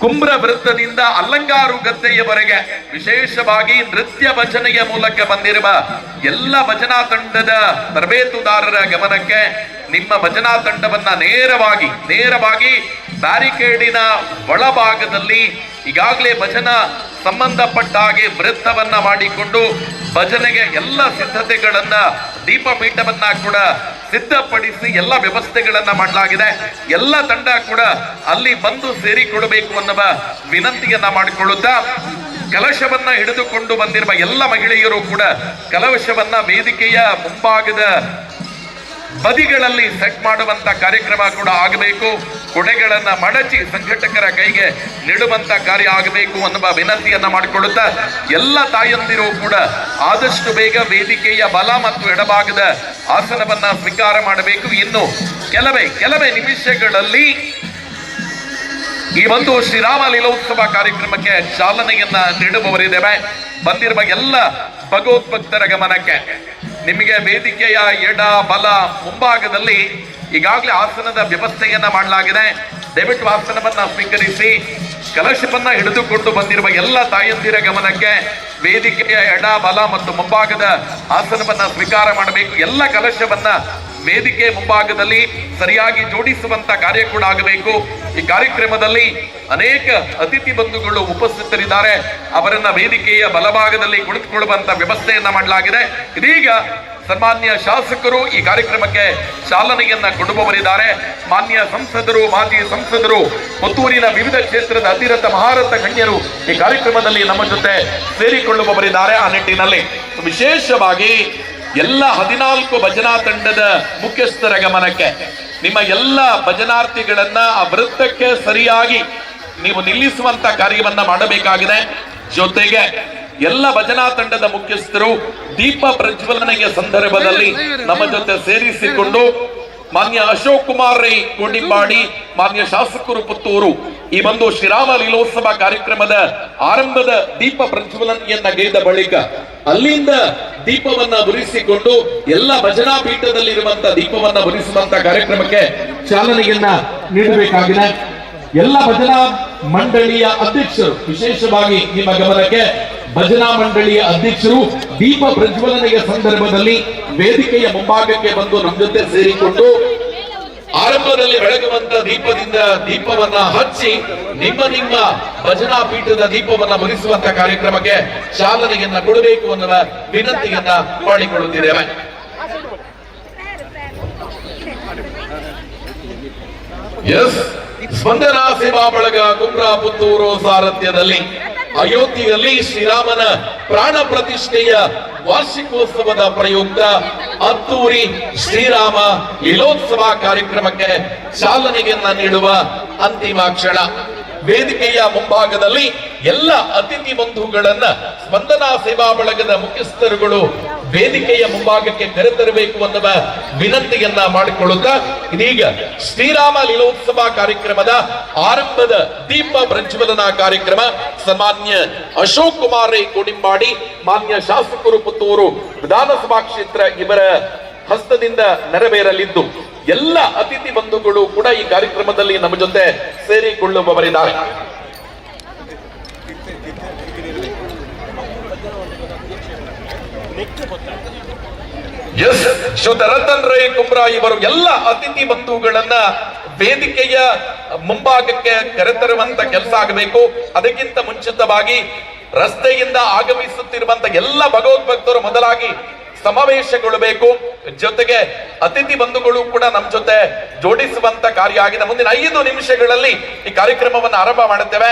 ಕುಂಬ್ರ ವೃತ್ತದಿಂದ ಅಲ್ಲಂಗಾರು ಗದ್ದೆಯವರೆಗೆ ವಿಶೇಷವಾಗಿ ನೃತ್ಯ ಭಜನೆಯ ಮೂಲಕ ಬಂದಿರುವ ಎಲ್ಲ ಭಜನಾ ತಂಡದ ತರಬೇತುದಾರರ ಗಮನಕ್ಕೆ ನಿಮ್ಮ ಭಜನಾ ತಂಡವನ್ನ ನೇರವಾಗಿ ಬ್ಯಾರಿಕೇಡಿನ ಒಳಭಾಗದಲ್ಲಿ ಈಗಾಗಲೇ ಭಜನಾ ಸಂಬಂಧಪಟ್ಟ ಹಾಗೆ ವೃತ್ತವನ್ನ ಮಾಡಿಕೊಂಡು ಭಜನೆಗೆ ಎಲ್ಲ ಸಿದ್ಧತೆಗಳನ್ನ, ದೀಪಪೀಠವನ್ನ ಕೂಡ ಸಿದ್ಧಪಡಿಸಿ ಎಲ್ಲ ವ್ಯವಸ್ಥೆಗಳನ್ನ ಮಾಡಲಾಗಿದೆ. ಎಲ್ಲ ತಂಡ ಕೂಡ ಅಲ್ಲಿ ಬಂದು ಸೇರಿಕೊಳ್ಳಬೇಕು ಅನ್ನುವ ವಿನಂತಿಯನ್ನ ಮಾಡಿಕೊಳ್ಳುತ್ತಾ, ಕಲಶವನ್ನ ಹಿಡಿದುಕೊಂಡು ಬಂದಿರುವ ಎಲ್ಲ ಮಹಿಳೆಯರು ಕೂಡ ಕಲಶವನ್ನ ವೇದಿಕೆಯ ಮುಂಭಾಗದ ಬದಿಗಳಲ್ಲಿ ಸೆಟ್ ಮಾಡುವಂತ ಕಾರ್ಯಕ್ರಮ ಕೂಡ ಆಗಬೇಕು. ಕೊಡೆಗಳನ್ನ ಮಡಚಿ ಸಂಘಟಕರ ಕೈಗೆ ನೀಡುವಂತ ಕಾರ್ಯ ಆಗಬೇಕು ಅನ್ನುವ ವಿನಂತಿಯನ್ನ ಮಾಡಿಕೊಳ್ಳುತ್ತಾ, ಎಲ್ಲ ತಾಯಂದಿರು ಕೂಡ ಆದಷ್ಟು ಬೇಗ ವೇದಿಕೆಯ ಬಲ ಮತ್ತು ಎಡಭಾಗದ ಆಸನವನ್ನ ಸ್ವೀಕಾರ ಮಾಡಬೇಕು. ಇನ್ನು ಕೆಲವೇ ನಿಮಿಷಗಳಲ್ಲಿ ಈ ಒಂದು ಶ್ರೀರಾಮ ಲೀಲೋತ್ಸವ ಕಾರ್ಯಕ್ರಮಕ್ಕೆ ಚಾಲನೆಯನ್ನ ನೀಡುವವರಿದ್ದೇವೆ. ಬಂದಿರುವ ಎಲ್ಲ ಭಗವದ್ಭಕ್ತರ ಗಮನಕ್ಕೆ ನಿಮಗೆ ವೇದಿಕೆಯ ಎಡ ಬಲ ಮುಂಭಾಗದಲ್ಲಿ ಈಗಾಗಲೇ ಆಸನದ ವ್ಯವಸ್ಥೆಯನ್ನ ಮಾಡಲಾಗಿದೆ. ದಯವಿಟ್ಟು ಆಸನವನ್ನ ಸ್ವೀಕರಿಸಿ. ಕಲಶವನ್ನ ಹಿಡಿದುಕೊಂಡು ಬಂದಿರುವ ಎಲ್ಲ ತಾಯಂದಿರ ಗಮನಕ್ಕೆ, ವೇದಿಕೆಯ ಎಡ ಬಲ ಮತ್ತು ಮುಂಭಾಗದ ಆಸನವನ್ನ ಸ್ವೀಕಾರ ಮಾಡಬೇಕು. ಎಲ್ಲ ಕಲಶವನ್ನ ವೇದಿಕೆ ಮುಂಭಾಗದಲ್ಲಿ ಸರಿಯಾಗಿ ಜೋಡಿಸುವಂತ ಕಾರ್ಯ ಕೂಡ ಆಗಬೇಕು. ಈ ಕಾರ್ಯಕ್ರಮದಲ್ಲಿ ಅನೇಕ ಅತಿಥಿ ಬಂಧುಗಳು ಉಪಸ್ಥಿತರಿದ್ದಾರೆ. ಅವರನ್ನ ವೇದಿಕೆಯ ಬಲಭಾಗದಲ್ಲಿ ಕುಳಿತುಕೊಳ್ಳುವಂತ ವ್ಯವಸ್ಥೆಯನ್ನ ಮಾಡಲಾಗಿದೆ. ಇದೀಗ ಸನ್ಮಾನ್ಯ ಶಾಸಕರು ಈ ಕಾರ್ಯಕ್ರಮಕ್ಕೆ ಚಾಲನೆಯನ್ನ ಕೊಡುವವರಿದ್ದಾರೆ. ಮಾನ್ಯ ಸಂಸದರು, ಮಾಜಿ ಸಂಸದರು, ಪುತ್ತೂರಿನ ವಿವಿಧ ಕ್ಷೇತ್ರದ ಅತಿರಥ ಮಹಾರಥ ಗಣ್ಯರು ಈ ಕಾರ್ಯಕ್ರಮದಲ್ಲಿ ನಮ್ಮ ಜೊತೆ ಸೇರಿಕೊಳ್ಳುವವರಿದ್ದಾರೆ. ಆ ನಿಟ್ಟಿನಲ್ಲಿ ವಿಶೇಷವಾಗಿ ಎಲ್ಲ 14 ಭಜನಾ ತಂಡದ ಮುಖ್ಯಸ್ಥರ ಗಮನಕ್ಕೆ, ನಿಮ್ಮ ಎಲ್ಲ ಭಜನಾರ್ಥಿಗಳನ್ನ ಆ ವೃತ್ತಕ್ಕೆ ಸರಿಯಾಗಿ ನೀವು ನಿಲ್ಲಿಸುವಂತ ಕಾರ್ಯವನ್ನ ಮಾಡಬೇಕಾಗಿದೆ. ಜೊತೆಗೆ ಎಲ್ಲ ಭಜನಾ ತಂಡದ ಮುಖ್ಯಸ್ಥರು ದೀಪ ಪ್ರಜ್ವಲನೆಯ ಸಂದರ್ಭದಲ್ಲಿ ನಮ್ಮ ಜೊತೆ ಸೇರಿಸಿಕೊಂಡು ಮಾನ್ಯ ಅಶೋಕ್ ಕುಮಾರ್ ರೈ ಕೋಡಿಂಬಾಡಿ, ಮಾನ್ಯ ಶಾಸಕರು ಪುತ್ತೂರು ಈ ಒಂದು ಶ್ರೀರಾಮ ಲೀಲೋತ್ಸವ ಕಾರ್ಯಕ್ರಮದ ಆರಂಭದ ದೀಪ ಪ್ರಜ್ವಲನೆಯನ್ನ ಗೈದ ಬಳಿಕ ಅಲ್ಲಿಂದ ದೀಪವನ್ನ ಉರಿಸಿಕೊಂಡು ಎಲ್ಲ ಭಜನಾ ಪೀಠದಲ್ಲಿರುವಂತ ದೀಪವನ್ನ ಉರಿಸುವಂತ ಕಾರ್ಯಕ್ರಮಕ್ಕೆ ಚಾಲನೆಯನ್ನ ನೀಡಬೇಕಾಗಿದೆ. ಎಲ್ಲ ಭಜನಾ ಮಂಡಳಿಯ ಅಧ್ಯಕ್ಷರು, ವಿಶೇಷವಾಗಿ ನಿಮ್ಮ ಗಮನಕ್ಕೆ, ಭಜನಾ ಮಂಡಳಿಯ ಅಧ್ಯಕ್ಷರು ದೀಪ ಪ್ರಜ್ವಲನೆಯ ಸಂದರ್ಭದಲ್ಲಿ ವೇದಿಕೆಯ ಮುಂಭಾಗಕ್ಕೆ ಬಂದು ನಮ್ಮ ಜೊತೆ ಸೇರಿಕೊಂಡು ಆರಂಭದಲ್ಲಿ ಬೆಳಗುವಂತ ದೀಪದಿಂದ ದೀಪವನ್ನ ಹಚ್ಚಿ ನಿಮ್ಮ ನಿಮ್ಮ ಭಜನಾ ಪೀಠದ ದೀಪವನ್ನ ಮುಗಿಸುವಂತ ಕಾರ್ಯಕ್ರಮಕ್ಕೆ ಚಾಲನೆಯನ್ನ ಕೊಡಬೇಕು ಅನ್ನುವ ವಿನಂತಿಯನ್ನ ಮಾಡಿಕೊಳ್ಳುತ್ತಿದ್ದೇವೆ. ಎಸ್, ಸ್ಪಂದನಾ ಸೇವಾ ಬಳಗ ಕುಮ್ರಾ ಪುತ್ತೂರು ಸಾರಥ್ಯದಲ್ಲಿ ಅಯೋಧ್ಯೆಯಲ್ಲಿ ಶ್ರೀರಾಮನ ಪ್ರಾಣ ಪ್ರತಿಷ್ಠೆಯ ವಾರ್ಷಿಕೋತ್ಸವದ ಪ್ರಯುಕ್ತ ಅತ್ತೂರಿ ಶ್ರೀರಾಮ ಲೀಲೋತ್ಸವ ಕಾರ್ಯಕ್ರಮಕ್ಕೆ ಚಾಲನೆಯನ್ನ ನೀಡುವ ಅಂತಿಮ ಕ್ಷಣ. ವೇದಿಕೆಯ ಮುಂಭಾಗದಲ್ಲಿ ಎಲ್ಲ ಅತಿಥಿ ಬಂಧುಗಳನ್ನ ಸ್ಪಂದನಾ ಸೇವಾ ಬಳಗದ ಮುಖ್ಯಸ್ಥರುಗಳು ವೇದಿಕೆಯ ಮುಂಭಾಗಕ್ಕೆ ಕರೆತರಬೇಕು ಅನ್ನುವ ವಿನಂತಿಯನ್ನ ಮಾಡಿಕೊಳ್ಳುತ್ತಾ ಇದೀಗ ಶ್ರೀರಾಮ ಲೀಲೋತ್ಸವ ಕಾರ್ಯಕ್ರಮದ ಆರಂಭದ ದೀಪ ಪ್ರಜ್ವಲನಾ ಕಾರ್ಯಕ್ರಮ ಸನ್ಮಾನ್ಯ ಅಶೋಕ್ ಕುಮಾರ್ ರೈ ಕೋಡಿಂಬಾಡಿ, ಮಾನ್ಯ ಶಾಸಕರು ಪುತ್ತೂರು ವಿಧಾನಸಭಾ ಕ್ಷೇತ್ರ ಇವರ ಹಸ್ತದಿಂದ ನೆರವೇರಲಿದ್ದು ಎಲ್ಲ ಅತಿಥಿ ಬಂಧುಗಳು ಕೂಡ ಈ ಕಾರ್ಯಕ್ರಮದಲ್ಲಿ ನಮ್ಮ ಜೊತೆ ಸೇರಿಕೊಳ್ಳುವವರಿದ್ದಾರೆ. ಎಸ್, ಶ್ರೀಯುತ ರತನ್ ರೈ ಕುಮ್ರಾ ಇವರು ಎಲ್ಲ ಅತಿಥಿ ಬಂಧುಗಳನ್ನ ವೇದಿಕೆಯ ಮುಂಭಾಗಕ್ಕೆ ಕರೆತರುವಂತ ಕೆಲಸ ಆಗಬೇಕು. ಅದಕ್ಕಿಂತ ಮುಂಚಿತವಾಗಿ ರಸ್ತೆಯಿಂದ ಆಗಮಿಸುತ್ತಿರುವಂತ ಎಲ್ಲ ಭಗವದ್ಭಕ್ತರು ಮೊದಲಾಗಿ ಸಮಾವೇಶಗೊಳ್ಳಬೇಕು. ಜೊತೆಗೆ ಅತಿಥಿ ಬಂಧುಗಳು ಕೂಡ ನಮ್ಮ ಜೊತೆ ಜೋಡಿಸುವಂತ ಕಾರ್ಯ ಆಗಿದೆ. ಮುಂದಿನ 5 ನಿಮಿಷಗಳಲ್ಲಿ ಈ ಕಾರ್ಯಕ್ರಮವನ್ನು ಆರಂಭ ಮಾಡುತ್ತೇವೆ.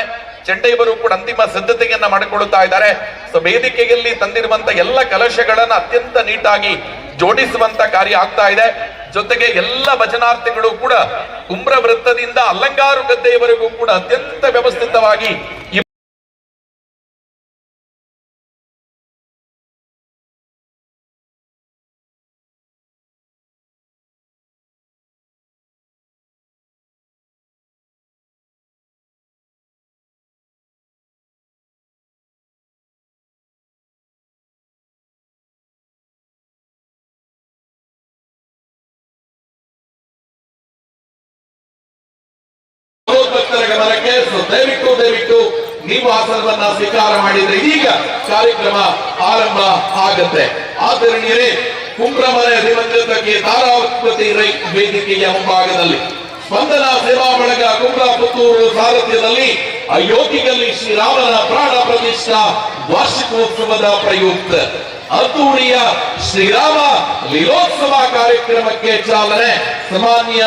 ಚೆಂಡೆಯವರು ಕೂಡ ಅಂತಿಮ ಸಿದ್ಧತೆಯನ್ನ ಮಾಡಿಕೊಳ್ಳುತ್ತಾ ಇದ್ದಾರೆ. ಸೊ ವೇದಿಕೆಯಲ್ಲಿ ತಂದಿರುವಂತ ಎಲ್ಲ ಕಲಶಗಳನ್ನ ಅತ್ಯಂತ ನೀಟಾಗಿ ಜೋಡಿಸುವಂತ ಕಾರ್ಯ ಆಗ್ತಾ ಇದೆ. ಜೊತೆಗೆ ಎಲ್ಲ ಭಜನಾರ್ಥಿಗಳು ಕೂಡ ಕುಂಬ್ರ ವೃತ್ತದಿಂದ ಅಲ್ಲಂಗಾರು ಗದ್ದೆಯವರೆಗೂ ಕೂಡ ಅತ್ಯಂತ ವ್ಯವಸ್ಥಿತವಾಗಿ ಭಕ್ತರ ಗಮನಕ್ಕೆ. ದಯವಿಟ್ಟು ನೀವು ಆಸನವನ್ನ ಸ್ವೀಕಾರ ಮಾಡಿದ್ರೆ ಇದೀಗ ಕಾರ್ಯಕ್ರಮ ಆರಂಭ ಆಗತ್ತೆ. ಆದರಣೀಯರೇ, ಕುಂಬ್ರಮನೆ ದಿವಂಗತ ಕೆ ತಾರಾವತಿ ರೈ ವೇದಿಕೆಯ ಮುಂಭಾಗದಲ್ಲಿ ಸ್ಪಂದನಾ ಸೇವಾ ಬಳಗ ಕುಂಬ್ರ ಪುತ್ತೂರು ಸಾರಥ್ಯದಲ್ಲಿ ಅಯೋಧ್ಯೆಯಲ್ಲಿ ಶ್ರೀರಾಮನ ಪ್ರಾಣ ಪ್ರತಿಷ್ಠಾ ವಾರ್ಷಿಕೋತ್ಸವದ ಪ್ರಯುಕ್ತ ಅದ್ದೂರಿಯ ಶ್ರೀರಾಮ ಲೀಲೋತ್ಸವ ಕಾರ್ಯಕ್ರಮಕ್ಕೆ ಚಾಲನೆ ಸನ್ಮಾನ್ಯ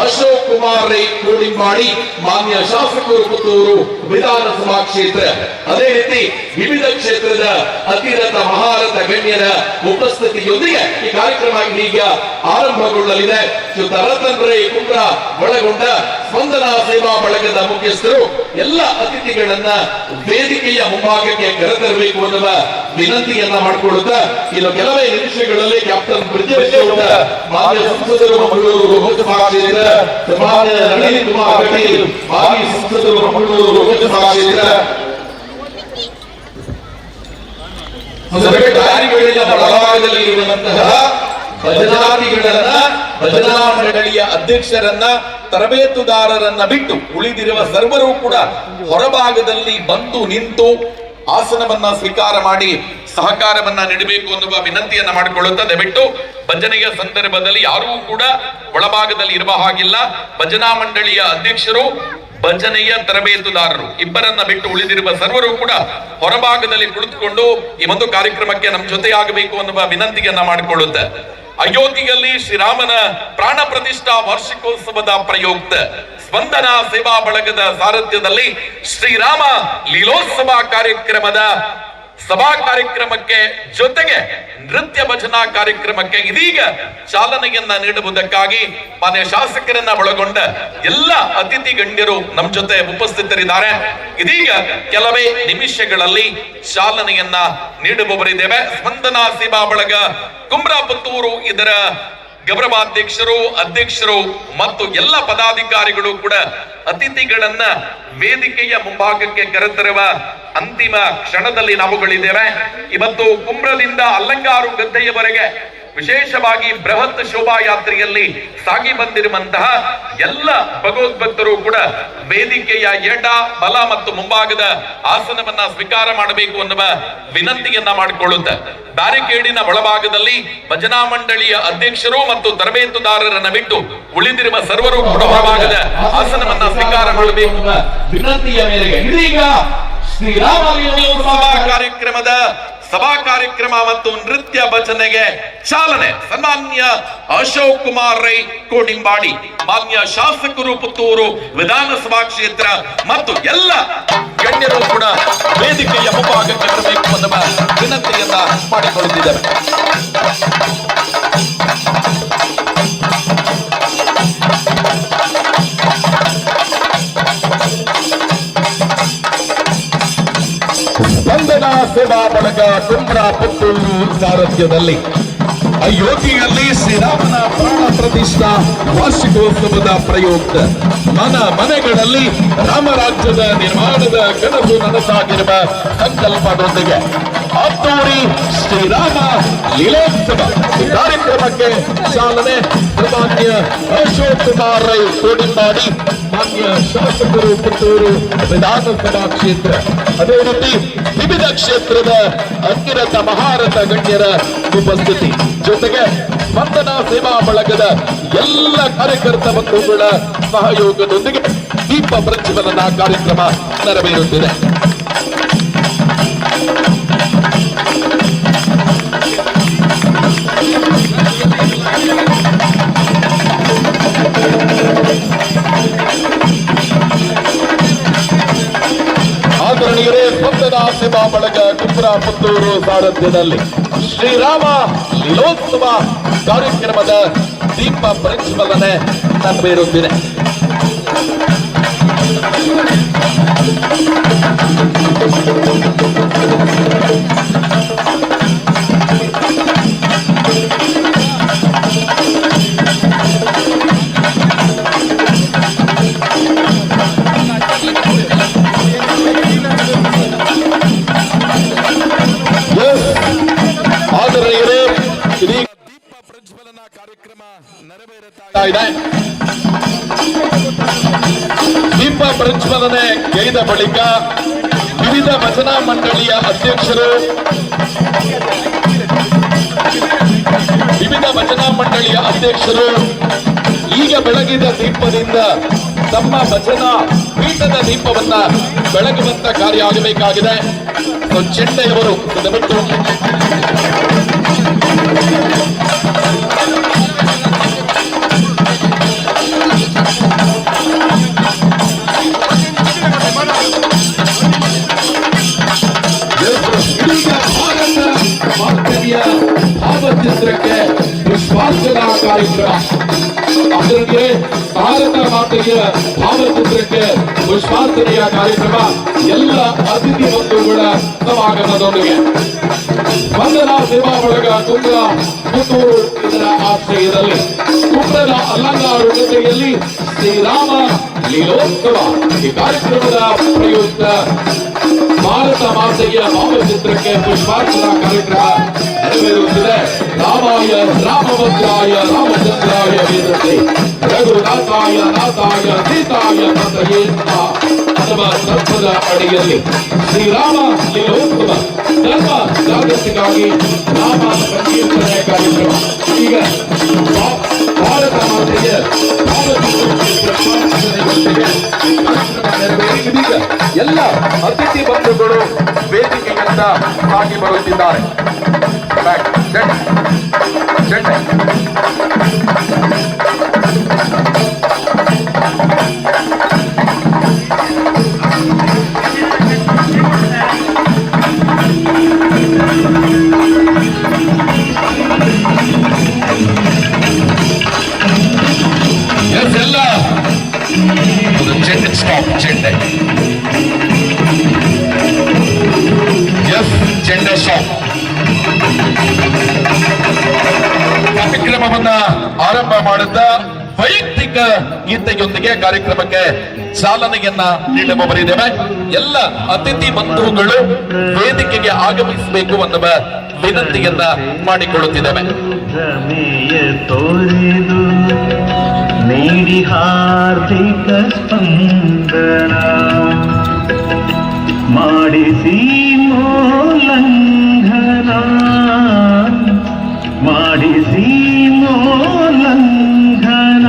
ಅಶೋಕ್ ಕುಮಾರ್ ರೈ ಕೋಡಿಂಬಾಡಿ, ಮಾನ್ಯ ಶಾಸಕರು ಪುತ್ತೂರು ವಿಧಾನಸಭಾ ಕ್ಷೇತ್ರ, ಅದೇ ರೀತಿ ವಿವಿಧ ಕ್ಷೇತ್ರದ ಅತಿರಥ ಮಹಾರಥ ಗಣ್ಯರ ಉಪಸ್ಥಿತಿಯೊಂದಿಗೆ ಈ ಕಾರ್ಯಕ್ರಮ ಇದೀಗ ಆರಂಭಗೊಳ್ಳಲಿದೆ. ಶ್ರೀಯುತ ರತನ್ ರೈ ಕುಮ್ರ ಒಳಗೊಂಡ ಸ್ಪಂದನಾ ಸೇವಾ ಬಳಗದ ಮುಖ್ಯಸ್ಥರು ಎಲ್ಲ ಅತಿಥಿಗಳನ್ನ ವೇದಿಕೆಯ ಮುಂಭಾಗಕ್ಕೆ ಕರೆತರಬೇಕು ಅನ್ನುವ ವಿನಂತಿಯನ್ನ ಮಾಡಿಕೊಳ್ಳುತ್ತಾ ಇನ್ನು ಕೆಲವೇ ನಿಮಿಷಗಳಲ್ಲಿ ಕ್ಯಾಪ್ಟನ್ ಬ್ರಿಜೇಶ್ವರ ಮಾನ್ಯ ಸಂಸದರು ಮಂಗಳೂರು ಲೋಕಸಭಾ ಕ್ಷೇತ್ರ, ಮಾನ್ಯ ನಳಿನ್ ಕುಮಾರ್ ಕಟೀಲ್ ಮಾಜಿ ಸಂಸದರು ಮಂಗಳೂರು ಲೋಕಸಭಾ ಕ್ಷೇತ್ರ, ದಾರಿಗಳಿನ ಒಳಭಾಗದಲ್ಲಿ ಇರುವಂತಹ ಭಜನಾರ್ಥಿಗಳನ್ನ, ಭಜನಾ ಮಂಡಳಿಯ ಅಧ್ಯಕ್ಷರನ್ನ, ತರಬೇತುದಾರರನ್ನ ಬಿಟ್ಟು ಉಳಿದಿರುವ ಸರ್ವರೂ ಕೂಡ ಹೊರಭಾಗದಲ್ಲಿ ಬಂದು ನಿಂತು ಆಸನವನ್ನ ಸ್ವೀಕಾರ ಮಾಡಿ ಸಹಕಾರವನ್ನ ನೀಡಬೇಕು ಅನ್ನುವ ವಿನಂತಿಯನ್ನ ಮಾಡಿಕೊಳ್ಳುತ್ತದೆ. ಬಿಟ್ಟು ಭಜನೆಯ ಸಂದರ್ಭದಲ್ಲಿ ಯಾರೂ ಕೂಡ ಒಳಭಾಗದಲ್ಲಿ ಇರುವ ಹಾಗಿಲ್ಲ. ಭಜನಾ ಮಂಡಳಿಯ ಅಧ್ಯಕ್ಷರು, ಭಜನೆಯ ತರಬೇತುದಾರರು ಇಬ್ಬರನ್ನ ಬಿಟ್ಟು ಉಳಿದಿರುವ ಸರ್ವರು ಕೂಡ ಹೊರಭಾಗದಲ್ಲಿ ಕುಳಿತುಕೊಂಡು ಈ ಒಂದು ಕಾರ್ಯಕ್ರಮಕ್ಕೆ ನಮ್ಮ ಜೊತೆಯಾಗಬೇಕು ಅನ್ನುವ ವಿನಂತಿಯನ್ನ ಮಾಡಿಕೊಳ್ಳುತ್ತೆ. ಅಯೋಧ್ಯೆಯಲ್ಲಿ ಶ್ರೀರಾಮನ ಪ್ರಾಣ ಪ್ರತಿಷ್ಠಾ ವಾರ್ಷಿಕೋತ್ಸವದ ಪ್ರಯುಕ್ತ ಸ್ಪಂದನ ಸೇವಾ ಬಳಗದ ಸಾರಥ್ಯದಲ್ಲಿ ಶ್ರೀರಾಮ ಲೀಲೋತ್ಸವ ಕಾರ್ಯಕ್ರಮದ ಸಭಾ ಕಾರ್ಯಕ್ರಮಕ್ಕೆ ಜೊತೆಗೆ ನೃತ್ಯ ಭಜನಾ ಕಾರ್ಯಕ್ರಮಕ್ಕೆ ಇದೀಗ ಚಾಲನೆಯನ್ನ ನೀಡುವುದಕ್ಕಾಗಿ ಮಾನ್ಯ ಶಾಸಕರನ್ನ ಒಳಗೊಂಡ ಎಲ್ಲ ಅತಿಥಿ ಗಣ್ಯರು ನಮ್ಮ ಜೊತೆ ಉಪಸ್ಥಿತರಿದ್ದಾರೆ. ಇದೀಗ ಕೆಲವೇ ನಿಮಿಷಗಳಲ್ಲಿ ಚಾಲನೆಯನ್ನ ನೀಡುವವರಿದ್ದೇವೆ. ಸ್ಪಂದನಾ ಸೇವಾ ಬಳಗ ಕುಮ್ರಾಪುತ್ತೂರು ಇದರ ಗೌರವಾಧ್ಯಕ್ಷರು, ಅಧ್ಯಕ್ಷರು ಮತ್ತು ಎಲ್ಲ ಪದಾಧಿಕಾರಿಗಳು ಕೂಡ ಅತಿಥಿಗಳನ್ನ ವೇದಿಕೆಯ ಮುಂಭಾಗಕ್ಕೆ ಕರೆತರುವ ಅಂತಿಮ ಕ್ಷಣದಲ್ಲಿ ನಾವುಗಳಿದ್ದೇವೆ. ಇವತ್ತು ಕುಂಬ್ರದಿಂದ ಅಲ್ಲಂಗಾರು ಗದ್ದೆಯವರೆಗೆ ವಿಶೇಷವಾಗಿ ಬೃಹತ್ ಶೋಭಾಯಾತ್ರೆಯಲ್ಲಿ ಸಾಗಿ ಬಂದಿರುವಂತಹ ಎಲ್ಲ ಭಗವದ್ಭಕ್ತರು ಕೂಡ ವೇದಿಕೆಯ ಎಡ, ಬಲ ಮತ್ತು ಮುಂಭಾಗದ ಆಸನವನ್ನ ಸ್ವೀಕಾರ ಮಾಡಬೇಕು ಅನ್ನುವ ವಿನಂತಿಯನ್ನ ಮಾಡಿಕೊಳ್ಳುತ್ತೆ. ಬ್ಯಾರಿಕೇಡಿನ ಒಳಭಾಗದಲ್ಲಿ ಭಜನಾ ಮಂಡಳಿಯ ಅಧ್ಯಕ್ಷರು ಮತ್ತು ತರಬೇತುದಾರರನ್ನ ಬಿಟ್ಟು ಉಳಿದಿರುವ ಸರ್ವರು ಕೂಡ ಹೊರಭಾಗದ ಆಸನವನ್ನ ಸ್ವೀಕಾರ ಮಾಡಬೇಕು ಅನ್ನುವ ವಿನಂತಿಯ ಮೇರೆಗೆ ಇದೀಗ ಶ್ರೀರಾಮ ಲೀಲೋತ್ಸವ ಕಾರ್ಯಕ್ರಮದ ಸಭಾ ಕಾರ್ಯಕ್ರಮ ಮತ್ತು ನೃತ್ಯ ಭಜನೆಗೆ ಚಾಲನೆ. ಸನ್ಮಾನ್ಯ ಅಶೋಕ್ ಕುಮಾರ್ ರೈ ಕೋಡಿಂಬಾಡಿ, ಮಾನ್ಯ ಶಾಸಕರು ಪುತ್ತೂರು ವಿಧಾನಸಭಾ ಕ್ಷೇತ್ರ ಮತ್ತು ಎಲ್ಲ ಗಣ್ಯರು ಕೂಡ ವೇದಿಕೆಯ ಮುಂಭಾಗಕ್ಕೆ ಬರಬೇಕು ಅನ್ನುವ ವಿನಂತಿಯನ್ನ ಮಾಡಿಕೊಳ್ಳುತ್ತಿದ್ದಾರೆ. ಸ್ಪಂದನಾ ಸೇವಾ ಬಳಗ ಕುಮ್ರಾಪುತ್ತೂರು ಸಾರಥ್ಯದಲ್ಲಿ ಅಯೋಧ್ಯೆಯಲ್ಲಿ ಶ್ರೀರಾಮನ ಪ್ರಾಣ ಪ್ರತಿಷ್ಠಾ ವಾರ್ಷಿಕೋತ್ಸವದ ಪ್ರಯುಕ್ತ ಮನೆಗಳಲ್ಲಿ ರಾಮರಾಜ್ಯದ ನಿರ್ಮಾಣದ ಕನಸು ನನಸಾಗಿರುವ ಸಂಕಲ್ಪದೊಂದಿಗೆ ಅದ್ದೂರಿ ಶ್ರೀರಾಮ ಲೀಲೋತ್ಸವ ಕಾರ್ಯಕ್ರಮಕ್ಕೆ ಚಾಲನೆ. ಸನ್ಮಾನ್ಯ ಅಶೋಕ್ ಕುಮಾರ್ ರೈ ಕೋಡಿಂಬಾಡಿ, ಮಾನ್ಯ ಶಾಸಕರು ಪುತ್ತೂರು ವಿಧಾನಸಭಾ ಕ್ಷೇತ್ರ, ಅದೇ ರೀತಿ ವಿವಿಧ ಕ್ಷೇತ್ರದ ಅತ್ಯುನ್ನತ ಮಹಾರಥ ಗಣ್ಯರ ಉಪಸ್ಥಿತಿ ಜೊತೆಗೆ ಸ್ಪಂದನಾ ಸೇವಾ ಬಳಗದ ಎಲ್ಲ ಕಾರ್ಯಕರ್ತ ಬಂಧುಗಳ ಸಹಯೋಗದೊಂದಿಗೆ ದೀಪ ಪ್ರಜ್ವಲನ ಕಾರ್ಯಕ್ರಮ ನೆರವೇರುತ್ತಿದೆ. ಆದರಣೀಯರೇ, ಸ್ಪಂದನಾ ಸೇವಾ ಬಳಗ ಕುಮ್ರಾಪುತ್ತೂರು ಸಾರಥ್ಯದಲ್ಲಿ ಶ್ರೀರಾಮ ಲೀಲೋತ್ಸವ ಕಾರ್ಯಕ್ರಮದ ದೀಪ ಪ್ರಜ್ವಲನೆ ನೆರವೇರುತ್ತಿದೆ. ಆದರಣೀಯರೇ, ಇದೀಗ ದೀಪ ಪ್ರಜ್ವಲನ ಕಾರ್ಯಕ್ರಮ ನೆರವೇರುತ್ತಾ ಇದೆ. ದೀಪ ಪ್ರಜ್ವಲನೆ ಗೈದ ಬಳಿಕ ವಿವಿಧ ಭಜನಾ ಮಂಡಳಿಯ ಅಧ್ಯಕ್ಷರು, ಈಗ ಬೆಳಗಿದ ದೀಪದಿಂದ ತಮ್ಮ ಭಜನಾ ಪೀಠದ ದೀಪವನ್ನ ಬೆಳಗುವಂತ ಕಾರ್ಯ ಆಗಬೇಕಾಗಿದೆ. ಚೆಂಡೆಯವರು ದಯವಿಟ್ಟು ಭಾವಚಿತ್ರಕ್ಕೆ ಪುಷ್ಪಾರ್ಚನಾ ಕಾರ್ಯಕ್ರಮ. ಅದಕ್ಕೆ ಭಾರತ ಮಾತೆಯ ಭಾವಚಿತ್ರಕ್ಕೆ ಪುಷ್ಪಾರ್ಚನೆಯ ಕಾರ್ಯಕ್ರಮ ಎಲ್ಲ ಅತಿಥಿ ಬಂಧುಗಳ ಸಮಾಗಮದೊಂದಿಗೆ ಸ್ಪಂದನಾ ಸೇವಾ ಬಳಗ ಕುಂಬ್ರ ಪುತ್ತೂರು ಇದರ ಆಶ್ರಯದಲ್ಲಿ ಕುಂಬ್ರದ ಅಲ್ಲಂಗಾರು ಜೊತೆಯಲ್ಲಿ ಶ್ರೀರಾಮ ಲೀಲೋತ್ಸವ ಈ ಕಾರ್ಯಕ್ರಮದ ಪ್ರಯುಕ್ತ ಭಾರತ ಮಾತೆಯ ಭಾವಚಿತ್ರಕ್ಕೆ ಪುಷ್ಪಾರ್ಚನಾ ಕಾರ್ಯಕ್ರಮ ನೆರವೇರುತ್ತಿದೆ. ರಾಮಾಯ ರಾಮಭದ್ರಾಯ ರಾಮಚಂದ್ರಾಯ ವೇದತೆ ರಘುನಾಥಾಯ ನಾಥಾಯ ಸೀತಾಯ ಪತಯೇ ನಮಃ ತತ್ವದ ಅಡಿಯಲ್ಲಿ ಶ್ರೀರಾಮ ಲೀಲೋತ್ಸವ ಧರ್ಮ ಜಾಗೃತಿಗಾಗಿ ನಾಮ ಸಂಕೀರ್ತನೆ ಕಾರ್ಯಕ್ರಮ ಈಗ ಭಾರತ ಮಾತೆಯ ಇದೀಗ ಎಲ್ಲ ಅತಿಥಿ ಬಂಧುಗಳು ವೇದಿಕೆಯಿಂದ ಸಾಗಿ ಬರುತ್ತಿದ್ದಾರೆ. ಚೆಂಡೆ ಎಲ್ಲ ಚೆಂಡೆ ಸ್ಟಾಪ್ ಚೆಂಡೆ ಚೆಂಡೆ ಸ್ಟಾಪ್. ಕಾರ್ಯಕ್ರಮವನ್ನ ಆರಂಭ ಮಾಡಿದ್ದ ವೈಯಕ್ತಿಕ ಗೀತೆಯೊಂದಿಗೆ ಕಾರ್ಯಕ್ರಮಕ್ಕೆ ಚಾಲನೆಯನ್ನ ನೀಡಬಹುದಿದ್ದೇವೆ. ಎಲ್ಲ ಅತಿಥಿ ಬಂಧುಗಳು ವೇದಿಕೆಗೆ ಆಗಮಿಸಬೇಕು ಅನ್ನುವ ವಿನಂತಿಯನ್ನ ಮಾಡಿಕೊಳ್ಳುತ್ತಿದ್ದೇವೆ. ತೋರಿದು ನೀಡಿ ಹಾರ್ದಿಕ ಸ್ಪಂದನ ಮಾಡಿಸಿ ಮೋಲಂಘನ ಮಾಡಿಸಿ ಮೋಲಂಘನ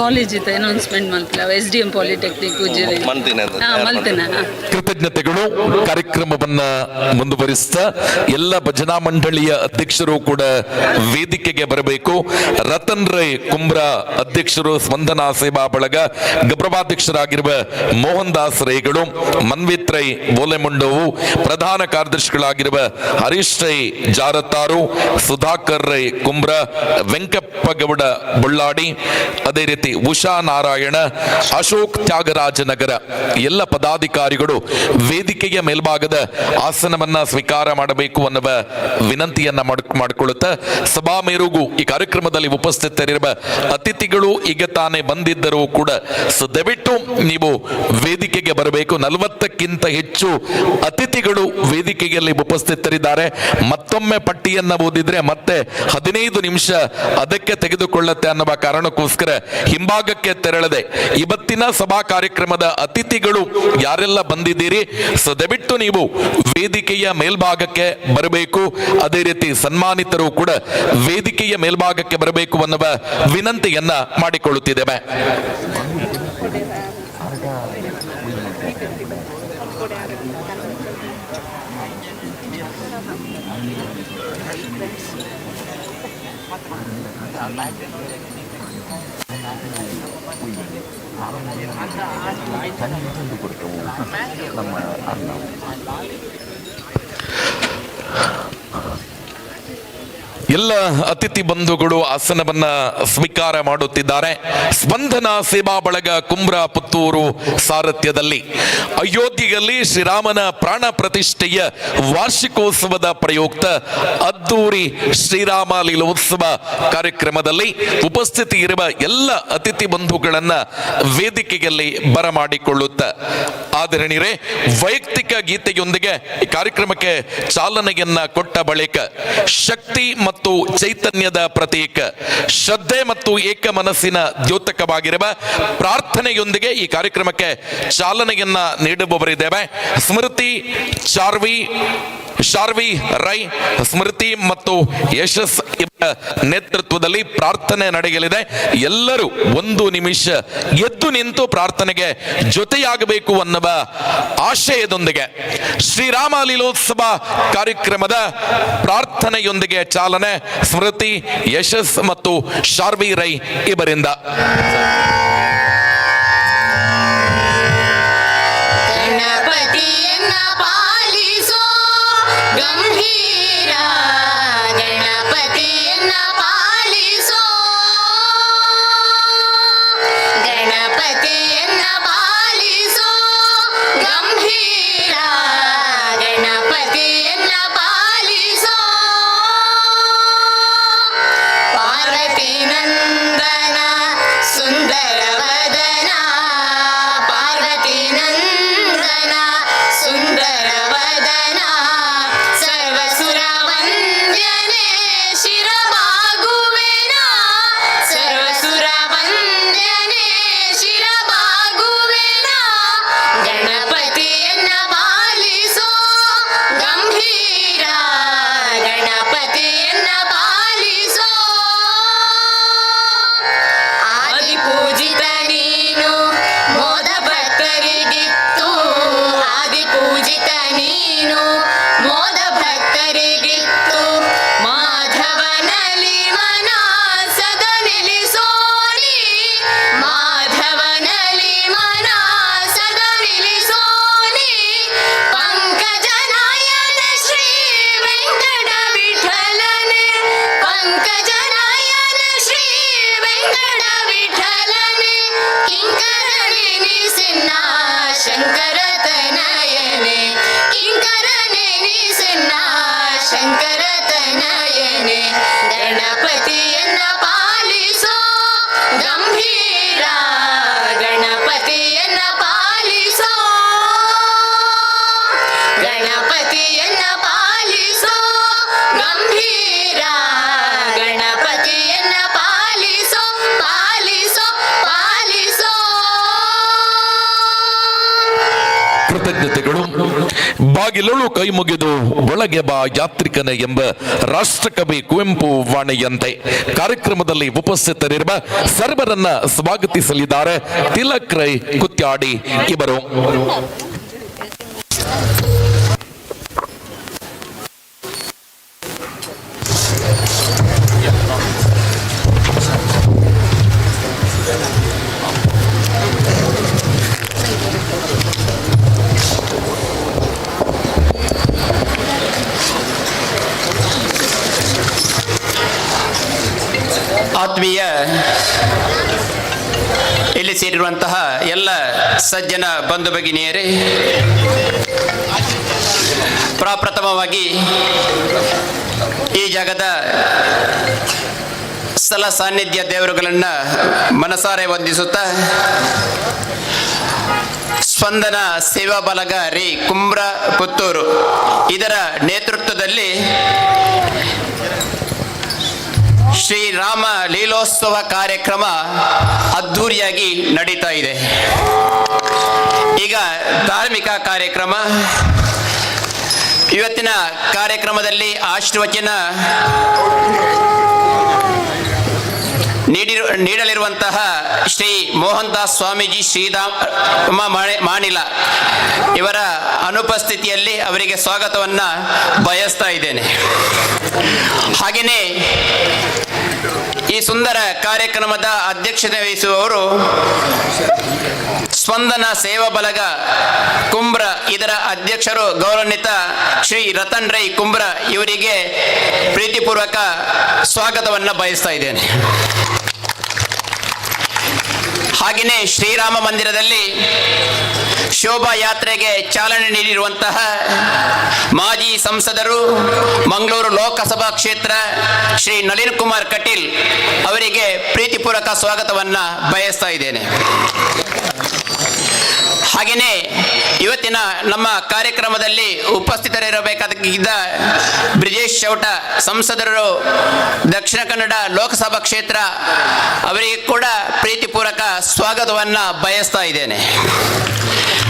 ಕಾಲೇಜ್ ಇತ್ತು ಅನೌನ್ಸ್ಮೆಂಟ್ ಮಲ್ಪಲ SDM ಪಾಲಿಟೆಕ್ನಿಕ್ ಉಜಿರೆ ಮಲ್ತಿನ ಕೃತಜ್ಞತೆಗಳು. ಕಾರ್ಯಕ್ರಮವನ್ನ ಮುಂದುವರಿಸ್ತಾ ಎಲ್ಲ ಭಜನಾ ಮಂಡಳಿಯ ಅಧ್ಯಕ್ಷರು ಕೂಡ ವೇದಿಕೆಗೆ ಬರಬೇಕು. ರತನ್ ರೈ ಕುಂಬ್ರಾ ಅಧ್ಯಕ್ಷರು, ಸ್ಪಂದನಾ ಸೇವಾ ಬಳಗ ಗೌರವಾಧ್ಯಕ್ಷರಾಗಿರುವ ಮೋಹನ್ ದಾಸ್ ರೈಗಳು, ಮನ್ವಿತ್ ರೈ ಬೋಲೆಮುಂಡವು, ಪ್ರಧಾನ ಕಾರ್ಯದರ್ಶಿಗಳಾಗಿರುವ ಹರೀಶ್ ರೈ ಜಾರತಾರು, ಸುಧಾಕರ್ ರೈ ಕುಂಬ್ರಾ, ವೆಂಕಪ್ಪಗೌಡ ಬುಳ್ಳಾಡಿ, ಅದೇ ರೀತಿ ಉಷಾ ನಾರಾಯಣ, ಅಶೋಕ್ ತ್ಯಾಗರಾಜನಗರ ಎಲ್ಲ ಪದಾಧಿಕಾರಿಗಳು ವೇದಿಕೆಯ ಮೇಲ್ಭಾಗದ ಆಸನವನ್ನ ಸ್ವೀಕಾರ ಮಾಡಬೇಕು ಅನ್ನುವ ವಿನಂತಿಯನ್ನ ಮಾಡಿಕೊಳ್ಳುತ್ತಾ, ಸಭಾ ಮೇರುಗೂ ಈ ಕಾರ್ಯಕ್ರಮದಲ್ಲಿ ಉಪಸ್ಥಿತರಿರುವ ಅತಿಥಿಗಳು ಈಗ ತಾನೇ ಬಂದಿದ್ದರೂ ಕೂಡ ದಯವಿಟ್ಟು ನೀವು ವೇದಿಕೆಗೆ ಬರಬೇಕು. 40ಕ್ಕಿಂತ ಹೆಚ್ಚು ಅತಿಥಿಗಳು ವೇದಿಕೆಯಲ್ಲಿ ಉಪಸ್ಥಿತರಿದ್ದಾರೆ. ಮತ್ತೊಮ್ಮೆ ಪಟ್ಟಿಯನ್ನ ಓದಿದ್ರೆ ಮತ್ತೆ 15 ನಿಮಿಷ ಅದಕ್ಕೆ ತೆಗೆದುಕೊಳ್ಳುತ್ತೆ ಅನ್ನುವ ಕಾರಣಕ್ಕೋಸ್ಕರ ಹಿಂಭಾಗಕ್ಕೆ ತೆರಳದೆ ಇವತ್ತಿನ ಸಭಾ ಕಾರ್ಯಕ್ರಮದ ಅತಿಥಿಗಳು ಯಾರೆಲ್ಲ ಬಂದಿದ್ದೀರಿ ದಯವಿಟ್ಟು ನೀವು ವೇದಿಕೆಯ ಮೇಲ್ಭಾಗಕ್ಕೆ ಬರಬೇಕು. ಅದೇ ರೀತಿ ಸನ್ಮಾನಿತರು ಕೂಡ ವೇದಿಕೆಯ ಮೇಲ್ಭಾಗಕ್ಕೆ ಬರಬೇಕು ಅನ್ನುವ ವಿನಂತಿಯನ್ನ ಮಾಡಿಕೊಳ್ಳುತ್ತಿದ್ದೇವೆ. ಎಲ್ಲ ಅತಿಥಿ ಬಂಧುಗಳು ಆಸನವನ್ನ ಸ್ವೀಕಾರ ಮಾಡುತ್ತಿದ್ದಾರೆ. ಸ್ಪಂದನಾ ಸೇವಾ ಬಳಗ ಕುಂಬ್ರಾ ಪುತ್ತೂರು ಸಾರಥ್ಯದಲ್ಲಿ ಅಯೋಧ್ಯೆಯಲ್ಲಿ ಶ್ರೀರಾಮನ ಪ್ರಾಣ ಪ್ರತಿಷ್ಠೆಯ ವಾರ್ಷಿಕೋತ್ಸವದ ಪ್ರಯುಕ್ತ ಅದ್ದೂರಿ ಶ್ರೀರಾಮ ಲೀಲೋತ್ಸವ ಕಾರ್ಯಕ್ರಮದಲ್ಲಿ ಉಪಸ್ಥಿತಿ ಇರುವ ಎಲ್ಲ ಅತಿಥಿ ಬಂಧುಗಳನ್ನ ವೇದಿಕೆಯಲ್ಲಿ ಬರಮಾಡಿಕೊಳ್ಳುತ್ತ ಆದರಣೀಯರೇ, ವೈಯಕ್ತಿಕ ಗೀತೆಯೊಂದಿಗೆ ಈ ಕಾರ್ಯಕ್ರಮಕ್ಕೆ ಚಾಲನೆಯನ್ನ ಕೊಟ್ಟ ಬಳಿಕ ಶಕ್ತಿ ಮತ್ತು ಚೈತನ್ಯದ ಪ್ರತೀಕ, ಶ್ರದ್ಧೆ ಮತ್ತು ಏಕ ಮನಸ್ಸಿನ ದ್ಯೋತಕವಾಗಿರುವ ಪ್ರಾರ್ಥನೆಯೊಂದಿಗೆ ಈ ಕಾರ್ಯಕ್ರಮಕ್ಕೆ ಚಾಲನೆಯನ್ನ ನೀಡುವವರಿದ್ದೇವೆ. ಸ್ಮೃತಿ ಶಾರ್ವಿ ರೈ, ಸ್ಮೃತಿ ಮತ್ತು ಯಶಸ್ ನೇತೃತ್ವದಲ್ಲಿ ಪ್ರಾರ್ಥನೆ ನಡೆಯಲಿದೆ. ಎಲ್ಲರೂ 1 ನಿಮಿಷ ಎದ್ದು ನಿಂತು ಪ್ರಾರ್ಥನೆಗೆ ಜೊತೆಯಾಗಬೇಕು ಅನ್ನುವ ಆಶಯದೊಂದಿಗೆ ಶ್ರೀರಾಮ ಲೀಲೋತ್ಸವ ಕಾರ್ಯಕ್ರಮದ ಪ್ರಾರ್ಥನೆಯೊಂದಿಗೆ ಚಾಲನೆ. ಸ್ಮೃತಿ, ಯಶಸ್ ಮತ್ತು ಶಾರ್ವಿ ರೈ ಇವರಿಂದ. ಗಣಪತಿಯನ್ನ ಪಾಲಿಸೋ ಗಂಭೀರ, ಗಣಪತಿಯನ್ನ ಪಾಲಿಸೋ, ಗಣಪತಿಯನ್ನ ಪಾಲಿಸೋ ಗಂಭೀರ, ಗಣಪತಿಯನ್ನ ಪಾಲಿಸೋ. ಪಾರ್ವತಿ ನಂದನ ಸುಂದರ ವದನ, ಪಾರ್ವತಿ ನಂದನ ಸುಂದರ ವದನ, ಸರ್ವಸುರ ವಂದ್ಯನೆ ಶಿರಬಾಗುವೆನ, ಸರ್ವಸುರ ವಂದ್ಯನೆ ಶಿರಬಾಗುವೆನ. ಗಣಪತಿಯನ್ನ ಪಾಲಿಸೋ ಗಂಭೀರ, ಗಣಪತಿಯನ್ನ ಪಾಲಿಸೋ. ಆದಿ ಪೂಜಿತ ನೀನು ಮೋದ ಭಕ್ತರಿಗಿತ್ತು, ಆದಿ ಪೂಜಿತ ನೀನು ಮೋದ ಭಕ್ತರಿಗಿತ್ತು. ಮಾಧವನಲ್ಲಿ ಮನ ಸದ ನಿಲ್ಲಿಸೋನಿ, ಮಾಧವನಲ್ಲಿ ಮನ ಸದ ನಿಲ್ಲಿಸೋನಿ. ಪಂಕಜನಾಯನ ಶ್ರೀ ವೆಂಕಟ ವಿಠಲನೆ, ಪಂಕಜನಾಯನ ಶ್ರೀ ವೆಂಕಟ ವಿಠಲನೆ. ಕಿಂಕರನೆ ನಿಸಿನ್ನ ಶಂಕರ ತನಯನೆ, ಕಿಂಕರನೆ ನಿಸಿನ್ನ ಶಂಕರ ತನಯನೆ. ಗಣಪತಿಯನ್ನ ಪಾಲಿಸೋ ಗಂಭೀರ, ಗಣಪತಿಯನ್ನ ಪಾಲಿಸೋ, ಗಣಪತಿಯನ್ನ ಪಾಲಿಸೋ ಗಂಭೀರ, ಗಣಪತಿಯನ್ನ ಪಾಲಿಸೋ, ಪಾಲಿಸೋ, ಪಾಲಿಸೋ. ಕೃತಜ್ಞತೆಗಳು. ಬಾಗಿಲೊಳು ಕೈ ಮುಗಿದು ಒಳಗೆ ಬಾ ಯಾತ್ರಿಕನೇ ಎಂಬ ರಾಷ್ಟ್ರಕವಿ ಕುವೆಂಪು ವಾಣಿಯಂತೆ ಕಾರ್ಯಕ್ರಮದಲ್ಲಿ ಉಪಸ್ಥಿತರಿರುವ ಸರ್ವರನ್ನ ಸ್ವಾಗತಿಸಲಿದ್ದಾರೆ ತಿಲಕ್ ರೈ ಕುತ್ಯಾಡಿ ಇವರು. ಆತ್ಮೀಯ ಇಲ್ಲಿ ಸೇರಿರುವಂತಹ ಎಲ್ಲ ಸಜ್ಜನ ಬಂಧು ಭಗಿನಿಯರೇ, ಪ್ರಪ್ರಥಮವಾಗಿ ಈ ಜಾಗದ ಸ್ಥಳ ಸಾನ್ನಿಧ್ಯ ದೇವರುಗಳನ್ನ ಮನಸಾರೆ ವಂದಿಸುತ್ತಾ, ಸ್ಪಂದನ ಸೇವಾ ಬಲಗ ರೀ ಕುಂಬ್ರ ಪುತ್ತೂರು ಇದರ ನೇತೃತ್ವದಲ್ಲಿ ಶ್ರೀರಾಮ ಲೀಲೋತ್ಸವ ಕಾರ್ಯಕ್ರಮ ಅದ್ಧೂರಿಯಾಗಿ ನಡೀತಾ ಇದೆ. ಈಗ ಧಾರ್ಮಿಕ ಕಾರ್ಯಕ್ರಮ. ಇವತ್ತಿನ ಕಾರ್ಯಕ್ರಮದಲ್ಲಿ ಆಶೀರ್ವಚನ ನೀಡಲಿರುವಂತಹ ಶ್ರೀ ಮೋಹನ್ ದಾಸ್ ಸ್ವಾಮೀಜಿ ಶ್ರೀರಾಮ ಮಾಣಿಲ ಇವರ ಅನುಪಸ್ಥಿತಿಯಲ್ಲಿ ಅವರಿಗೆ ಸ್ವಾಗತವನ್ನ ಬಯಸ್ತಾ ಇದ್ದೇನೆ. ಹಾಗೆಯೇ ಈ ಸುಂದರ ಕಾರ್ಯಕ್ರಮದ ಅಧ್ಯಕ್ಷತೆ ವಹಿಸುವವರು ಸ್ಪಂದನ ಸೇವಾ ಬಲಗ ಕುಂಬ್ರ ಇದರ ಅಧ್ಯಕ್ಷರು ಗೌರವಾನ್ವಿತ ಶ್ರೀ ರತನ್ ರೈ ಕುಂಬ್ರ ಇವರಿಗೆ ಪ್ರೀತಿಪೂರ್ವಕ ಸ್ವಾಗತವನ್ನ ಬಯಸ್ತಾ ಇದ್ದೇನೆ. ಹಾಗೆಯೇ ಶ್ರೀರಾಮ ಮಂದಿರದಲ್ಲಿ ಶೋಭಾ ಯಾತ್ರೆಗೆ ಚಾಲನೆ ನೀಡಿರುವಂತಹ ಮಾಜಿ ಸಂಸದರು, ಮಂಗಳೂರು ಲೋಕಸಭಾ ಕ್ಷೇತ್ರ ಶ್ರೀ ನಳಿನ್ ಕುಮಾರ್ ಕಟೀಲ್ ಅವರಿಗೆ ಪ್ರೀತಿಪೂರ್ವಕ ಸ್ವಾಗತವನ್ನ ಬಯಸ್ತಾ ಇದ್ದೇನೆ. ಹಾಗೆಯೇ ಇವತ್ತಿನ ನಮ್ಮ ಕಾರ್ಯಕ್ರಮದಲ್ಲಿ ಉಪಸ್ಥಿತರಿರಬೇಕಾಗಿದ್ದ ಬ್ರಿಜೇಶ್ ಚೌಟ ಸಂಸದರು, ದಕ್ಷಿಣ ಕನ್ನಡ ಲೋಕಸಭಾ ಕ್ಷೇತ್ರ ಅವರಿಗೆ ಕೂಡ ಪ್ರೀತಿಪೂರ್ವಕ ಸ್ವಾಗತವನ್ನ ಬಯಸ್ತಾ ಇದ್ದೇನೆ.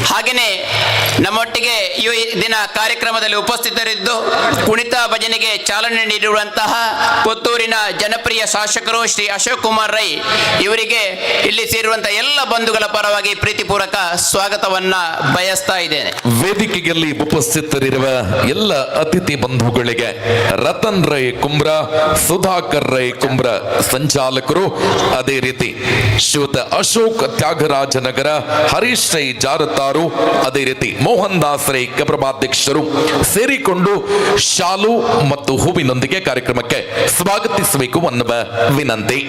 ಹಾಗೆಯೇ ನಮ್ಮೊಟ್ಟಿಗೆ ಈ ದಿನ ಕಾರ್ಯಕ್ರಮದಲ್ಲಿ ಉಪಸ್ಥಿತರಿದ್ದು ಕುಣಿತ ಭಜನೆಗೆ ಚಾಲನೆ ನೀಡಿರುವಂತಹ ಪುತ್ತೂರಿನ ಜನಪ್ರಿಯ ಶಾಸಕರು ಶ್ರೀ ಅಶೋಕ್ ಕುಮಾರ್ ರೈ ಇವರಿಗೆ ಇಲ್ಲಿ ಸೇರಿರುವಂತಹ ಎಲ್ಲ ಬಂಧುಗಳ ಪರವಾಗಿ ಪ್ರೀತಿಪೂರ್ವಕ ಸ್ವಾಗತವನ್ನ ಬಯಸ್ತಾ ಇದ್ದೇನೆ. ವೇದಿಕೆಯಲ್ಲಿ ಉಪಸ್ಥಿತರಿರುವ ಎಲ್ಲ ಅತಿಥಿ ಬಂಧುಗಳಿಗೆ ರತನ್ ರೈ ಕುಂಬ್ರ, ಸುಧಾಕರ್ ರೈ ಕುಂಬ್ರ ಸಂಚಾಲಕರು, ಅದೇ ರೀತಿ ಶ್ರೀಯುತ ಅಶೋಕ್ ತ್ಯಾಗರಾಜನಗರ, ಹರೀಶ್ ರೈ ಜಾರತಾರು, ಅದೇ ರೀತಿ ಮೋಹನ್ ದಾಸ್ ರೈ ಕಪ್ರಭಾಧ್ಯಕ್ಷರು ಸೇರಿಕೊಂಡು ಶಾಲು ಮತ್ತು ಹೂವಿನೊಂದಿಗೆ ಕಾರ್ಯಕ್ರಮಕ್ಕೆ ಸ್ವಾಗತಿಸಬೇಕು ಅನ್ನುವ ವಿನಂತಿ.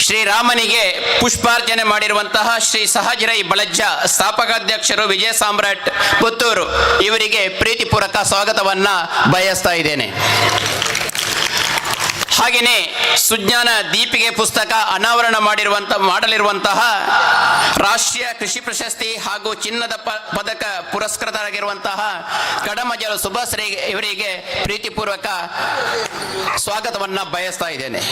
ಶ್ರೀರಾಮನಿಗೆ ಪುಷ್ಪಾರ್ಚನೆ ಮಾಡಿರುವಂತಹ ಶ್ರೀ ಸಹಜರೈ ಬಳಜ್ಜ ಸ್ಥಾಪಕಾಧ್ಯಕ್ಷರು ವಿಜಯ ಸಾಮ್ರಾಟ್ ಪುತ್ತೂರು ಇವರಿಗೆ ಪ್ರೀತಿಪೂರ್ವಕ ಸ್ವಾಗತವನ್ನ ಬಯಸ್ತಾ ಇದ್ದೇನೆ. ಹಾಗೆಯೇ ಸುಜ್ಞಾನ ದೀಪಿಗೆ ಪುಸ್ತಕ ಅನಾವರಣ ಮಾಡಲಿರುವಂತಹ ರಾಷ್ಟ್ರೀಯ ಕೃಷಿ ಪ್ರಶಸ್ತಿ ಹಾಗೂ ಚಿನ್ನದ ಪದಕ ಪುರಸ್ಕೃತರಾಗಿರುವಂತಹ ಕಡಮಜಲು ಸುಭಾಶ್ರೀ ಇವರಿಗೆ ಪ್ರೀತಿಪೂರ್ವಕ ಸ್ವಾಗತವನ್ನ ಬಯಸ್ತಾ ಇದ್ದೇನೆ.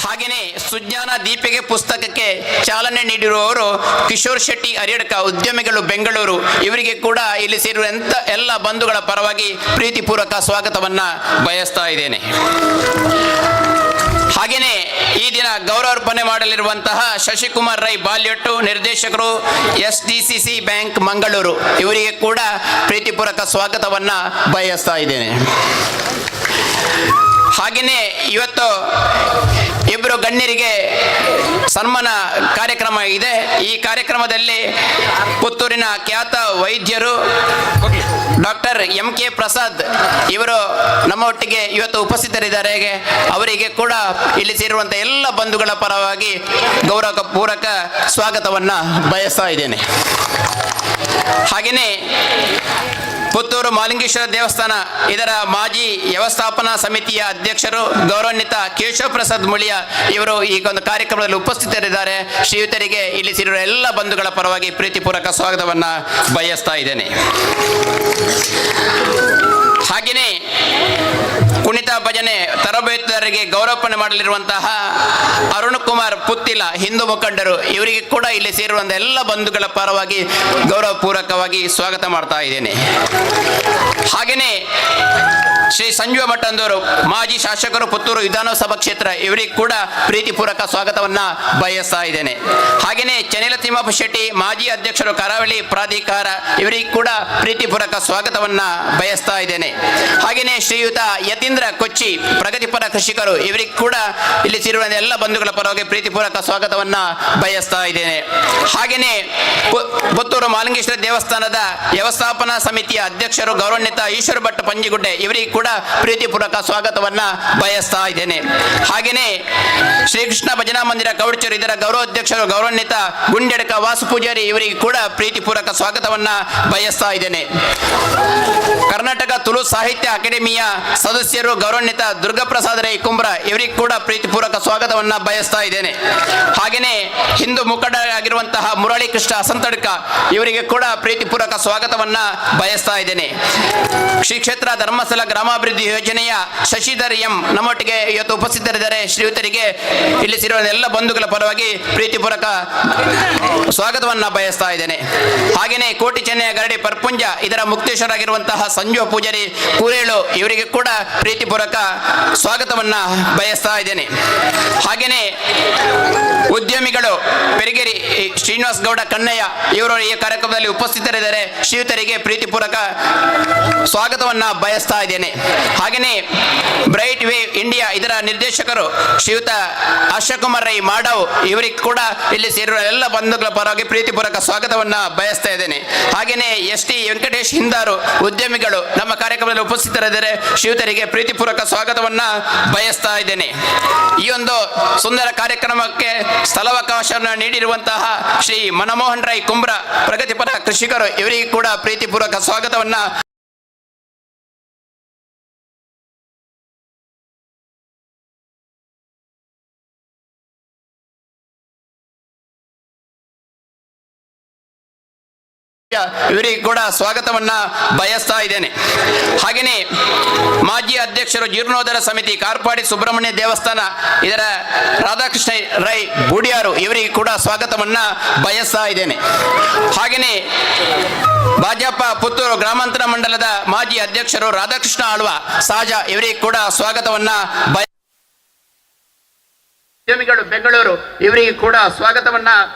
ಹಾಗೆಯೇ ಸುಜ್ಞಾನ ದೀಪಿಗೆ ಪುಸ್ತಕಕ್ಕೆ ಚಾಲನೆ ನೀಡಿರುವವರು ಕಿಶೋರ್ ಶೆಟ್ಟಿ ಅರಿಯಡ್ಕ, ಉದ್ಯಮಿಗಳು ಬೆಂಗಳೂರು ಇವರಿಗೆ ಕೂಡ ಇಲ್ಲಿ ಸೇರಿರುವಂತ ಎಲ್ಲ ಬಂಧುಗಳ ಪರವಾಗಿ ಪ್ರೀತಿಪೂರ್ವಕ ಸ್ವಾಗತವನ್ನ ಬಯಸ್ತಾ ಇದ್ದೇನೆ. ಹಾಗೆಯೇ ಈ ದಿನ ಗೌರವಾರ್ಪಣೆ ಮಾಡಲಿರುವಂತಹ ಶಶಿಕುಮಾರ್ ರೈ ಬಾಲ್ಯಟ್ಟು, ನಿರ್ದೇಶಕರು SDCC ಬ್ಯಾಂಕ್ ಮಂಗಳೂರು ಇವರಿಗೆ ಕೂಡ ಪ್ರೀತಿಪೂರ್ವಕ ಸ್ವಾಗತವನ್ನ ಬಯಸ್ತಾ ಇದ್ದೇನೆ. ಹಾಗೆಯೇ ಇವತ್ತು ಇಬ್ಬರು ಗಣ್ಯರಿಗೆ ಸನ್ಮಾನ ಕಾರ್ಯಕ್ರಮ ಇದೆ. ಈ ಕಾರ್ಯಕ್ರಮದಲ್ಲಿ ಪುತ್ತೂರಿನ ಖ್ಯಾತ ವೈದ್ಯರು ಡಾಕ್ಟರ್ MK ಪ್ರಸಾದ್ ಇವರು ನಮ್ಮ ಒಟ್ಟಿಗೆ ಇವತ್ತು ಉಪಸ್ಥಿತರಿದ್ದಾರೆ. ಅವರಿಗೆ ಕೂಡ ಇಲ್ಲಿ ಸೇರಿರುವಂತಹ ಎಲ್ಲ ಬಂಧುಗಳ ಪರವಾಗಿ ಗೌರವಪೂರ್ವಕ ಸ್ವಾಗತವನ್ನ ಬಯಸ್ತಾ ಇದ್ದೇನೆ. ಹಾಗೆಯೇ ಪುತ್ತೂರು ಮಾಲಿಂಗೇಶ್ವರ ದೇವಸ್ಥಾನ ಇದರ ಮಾಜಿ ವ್ಯವಸ್ಥಾಪನಾ ಸಮಿತಿಯ ಅಧ್ಯಕ್ಷರು ಗೌರವಾನ್ವಿತ ಕೇಶವ ಪ್ರಸಾದ್ ಮುಳಿಯ ಇವರು ಈ ಒಂದು ಕಾರ್ಯಕ್ರಮದಲ್ಲಿ ಉಪಸ್ಥಿತರಿದ್ದಾರೆ. ಶ್ರೀಯುತರಿಗೆ ಇಲ್ಲಿ ಸೇರಿರುವ ಎಲ್ಲ ಬಂಧುಗಳ ಪರವಾಗಿ ಪ್ರೀತಿಪೂರ್ವಕ ಸ್ವಾಗತವನ್ನ ಬಯಸ್ತಾ ಇದ್ದೇನೆ. ಹಾಗೆಯೇ ಕುಣಿತ ಭಜನೆ ತರಬೇತುದಾರರಿಗೆ ಗೌರವಪಣೆ ಮಾಡಲಿರುವಂತಹ ಅರುಣ್ ಕುಮಾರ್ ಪುತ್ತಿಲ ಹಿಂದೂ ಮುಖಂಡರು, ಇವರಿಗೆ ಕೂಡ ಇಲ್ಲಿ ಸೇರುವಂತಹ ಎಲ್ಲ ಬಂಧುಗಳ ಪರವಾಗಿ ಗೌರವಪೂರ್ವಕವಾಗಿ ಸ್ವಾಗತ ಮಾಡ್ತಾ ಇದ್ದೇನೆ. ಹಾಗೆಯೇ ಶ್ರೀ ಸಂಜೀವ ಮಠಂದವರು ಮಾಜಿ ಶಾಸಕರು ಪುತ್ತೂರು ವಿಧಾನಸಭಾ ಕ್ಷೇತ್ರ, ಇವರಿಗೆ ಕೂಡ ಪ್ರೀತಿಪೂರ್ವಕ ಸ್ವಾಗತವನ್ನ ಬಯಸ್ತಾ ಇದ್ದೇನೆ. ಹಾಗೆಯೇ ಚನಿಲ ತಿಮ್ಮಪ್ಪ ಶೆಟ್ಟಿ ಮಾಜಿ ಅಧ್ಯಕ್ಷರು ಕರಾವಳಿ ಪ್ರಾಧಿಕಾರ, ಇವರಿಗೆ ಕೂಡ ಪ್ರೀತಿಪೂರ್ವಕ ಸ್ವಾಗತವನ್ನ ಬಯಸ್ತಾ ಇದ್ದೇನೆ. ಹಾಗೆಯೇ ಶ್ರೀಯುತ ಯತೀಂದ್ರ ಕೊಚ್ಚಿ ಪ್ರಗತಿಪರ ಕೃಷಿಕರು, ಇವರಿಗೆ ಕೂಡ ಇಲ್ಲಿ ಸೇರುವ ಎಲ್ಲ ಬಂಧುಗಳ ಪರವಾಗಿ ಪ್ರೀತಿಪೂರ್ವಕ ಸ್ವಾಗತವನ್ನ ಬಯಸ್ತಾ ಇದ್ದೇನೆ. ಹಾಗೆಯೇ ಪುತ್ತೂರು ಮಾಲಿಂಗೇಶ್ವರ ದೇವಸ್ಥಾನದ ವ್ಯವಸ್ಥಾಪನಾ ಸಮಿತಿಯ ಅಧ್ಯಕ್ಷರು ಗೌರವಾನ್ವಿತ ಈಶ್ವರ ಭಟ್ ಪಂಜಿಗುಡ್ಡೆ, ಇವರಿಗೆ ಕೂಡ ಪ್ರೀತಿಪೂರ್ವಕ ಸ್ವಾಗತವನ್ನ ಬಯಸ್ತಾ ಇದ್ದೇನೆ. ಹಾಗೆಯೇ ಶ್ರೀಕೃಷ್ಣ ಭಜನಾ ಮಂದಿರ ಕೌಡ್ಚೂರು, ಇದರ ಗೌರವಾಧ್ಯಕ್ಷರು ಗೌರವಾನ್ವಿತ ಗುಂಡೆಡಕ ವಾಸು ಪೂಜಾರಿ, ಇವರಿಗೆ ಕೂಡ ಪ್ರೀತಿಪೂರ್ವಕ ಸ್ವಾಗತವನ್ನ ಬಯಸ್ತಾ ಇದ್ದೇನೆ. ಕರ್ನಾಟಕ ತುಳು ಸಾಹಿತ್ಯ ಅಕಾಡೆಮಿಯ ಸದಸ್ಯರು ಗೌರವಾನ್ವಿತ ದುರ್ಗಾಪ್ರಸಾದ್ ರೈ ಕುಂಬ್ರ, ಇವರಿಗೆ ಕೂಡ ಪ್ರೀತಿಪೂರ್ವಕ ಸ್ವಾಗತವನ್ನ ಬಯಸ್ತಾ ಇದ್ದೇನೆ. ಹಾಗೆಯೇ ಹಿಂದೂ ಮುಖಂಡರಾಗಿರುವಂತಹ ಮುರಳಿ ಕೃಷ್ಣ ಅಸಂತಡ್ಕ, ಇವರಿಗೆ ಕೂಡ ಪ್ರೀತಿಪೂರ್ವಕ ಸ್ವಾಗತವನ್ನ ಬಯಸ್ತಾ ಇದ್ದೇನೆ. ಶ್ರೀ ಕ್ಷೇತ್ರ ಧರ್ಮಸ್ಥಳ ಗ್ರಾಮಾಭಿವೃದ್ಧಿ ಯೋಜನೆಯ ಶಶಿಧರ್ ಎಂ ನಮ್ಮೊಟ್ಟಿಗೆ ಇವತ್ತು ಉಪಸ್ಥಿತರಿದ್ದಾರೆ. ಶ್ರೀಯುತರಿಗೆ ಇಲ್ಲಿ ಸೇರುವ ಎಲ್ಲ ಬಂಧುಗಳ ಪರವಾಗಿ ಪ್ರೀತಿಪೂರ್ವಕ ಸ್ವಾಗತವನ್ನ ಬಯಸ್ತಾ ಇದ್ದೇನೆ. ಹಾಗೆಯೇ ಕೋಟಿ ಚೆನ್ನಯ ಗರಡಿ ಪರ್ಪುಂಜ, ಇದರ ಮುಕ್ತೇಶ್ವರಾಗಿರುವಂತಹ ಸಂಜೀವ ಪೂಜಾರಿ ಕೂರೇಳು, ಇವರಿಗೆ ಕೂಡ ಪ್ರೀತಿಪೂರ್ವಕ ಸ್ವಾಗತವನ್ನ ಬಯಸ್ತಾ ಇದ್ದೇನೆ. ಹಾಗೆಯೇ ಉದ್ಯಮಿಗಳು ಪೆರಿಗೆರಿ ಶ್ರೀನಿವಾಸ್ ಗೌಡ ಕನ್ನಯ್ಯ, ಇವರು ಈ ಕಾರ್ಯಕ್ರಮದಲ್ಲಿ ಉಪಸ್ಥಿತರಿದ್ದಾರೆ. ಶ್ರೀಯುತರಿಗೆ ಪ್ರೀತಿಪೂರ್ವಕ ಸ್ವಾಗತವನ್ನ ಬಯಸ್ತಾ ಇದ್ದೇನೆ. ಹಾಗೆಯೇ ಬ್ರೈಟ್ ವೇವ್ ಇಂಡಿಯಾ, ಇದರ ನಿರ್ದೇಶಕರು ಶ್ರೀಯುತ ಅಶೋಕುಮಾರ್ ರೈ ಮಾಡವ್, ಇವರಿಗೆ ಕೂಡ ಇಲ್ಲಿ ಸೇರಿರುವ ಎಲ್ಲ ಬಂಧುಗಳ ಪರವಾಗಿ ಪ್ರೀತಿಪೂರ್ವಕ ಸ್ವಾಗತವನ್ನ ಬಯಸ್ತಾ ಇದ್ದೇನೆ. ಹಾಗೆಯೇ ಎಸ್ ಟಿ ವೆಂಕಟೇಶ್ ಹಿಂದಾರು ಉದ್ಯಮಿಗಳು ನಮ್ಮ ಕಾರ್ಯಕ್ರಮದಲ್ಲಿ ಉಪಸ್ಥಿತರಿದ್ದಾರೆ. ಶ್ರೀಯುತರಿಗೆ ಪ್ರೀತಿಪೂರ್ವಕ ಸ್ವಾಗತವನ್ನ ಬಯಸ್ತಾ ಇದ್ದೇನೆ. ಈ ಒಂದು ಸುಂದರ ಕಾರ್ಯಕ್ರಮಕ್ಕೆ ಸ್ಥಳಾವಕಾಶವನ್ನು ನೀಡಿರುವಂತಹ ಶ್ರೀ ಮನಮೋಹನ್ ರೈ ಕುಂಬ್ರ ಪ್ರಗತಿಪರ ಕೃಷಿಕರು, ಇವರಿಗೆ ಕೂಡ ಪ್ರೀತಿಪೂರ್ವಕ ಸ್ವಾಗತವನ್ನ ಇವರಿಗೆ ಕೂಡ ಸ್ವಾಗತವನ್ನ ಬಯಸ್ತಾ ಇದ್ದೇನೆ. ಹಾಗೆಯೇ ಮಾಜಿ ಅಧ್ಯಕ್ಷರು ಜೀರ್ಣೋದ್ಧಾರ ಸಮಿತಿ ಕಾರ್ಪಾಡಿ ಸುಬ್ರಹ್ಮಣ್ಯ ದೇವಸ್ಥಾನ, ಇದರ ರಾಧಾಕೃಷ್ಣ ರೈ ಬೂಡಿಯಾರು, ಇವರಿಗೆ ಕೂಡ ಸ್ವಾಗತವನ್ನ ಬಯಸ್ತಾ ಇದ್ದೇನೆ. ಹಾಗೆಯೇ ಭಾಜಪ ಪುತ್ತೂರು ಗ್ರಾಮಾಂತರ ಮಂಡಲದ ಮಾಜಿ ಅಧ್ಯಕ್ಷರು ರಾಧಾಕೃಷ್ಣ ಆಳ್ವ ಸಹಜ, ಇವರಿಗೆ ಕೂಡ ಸ್ವಾಗತವನ್ನ ಉದ್ಯಮಿಗಳು ಬೆಂಗಳೂರು, ಇವರಿಗೆ ಕೂಡ ಸ್ವಾಗತವನ್ನ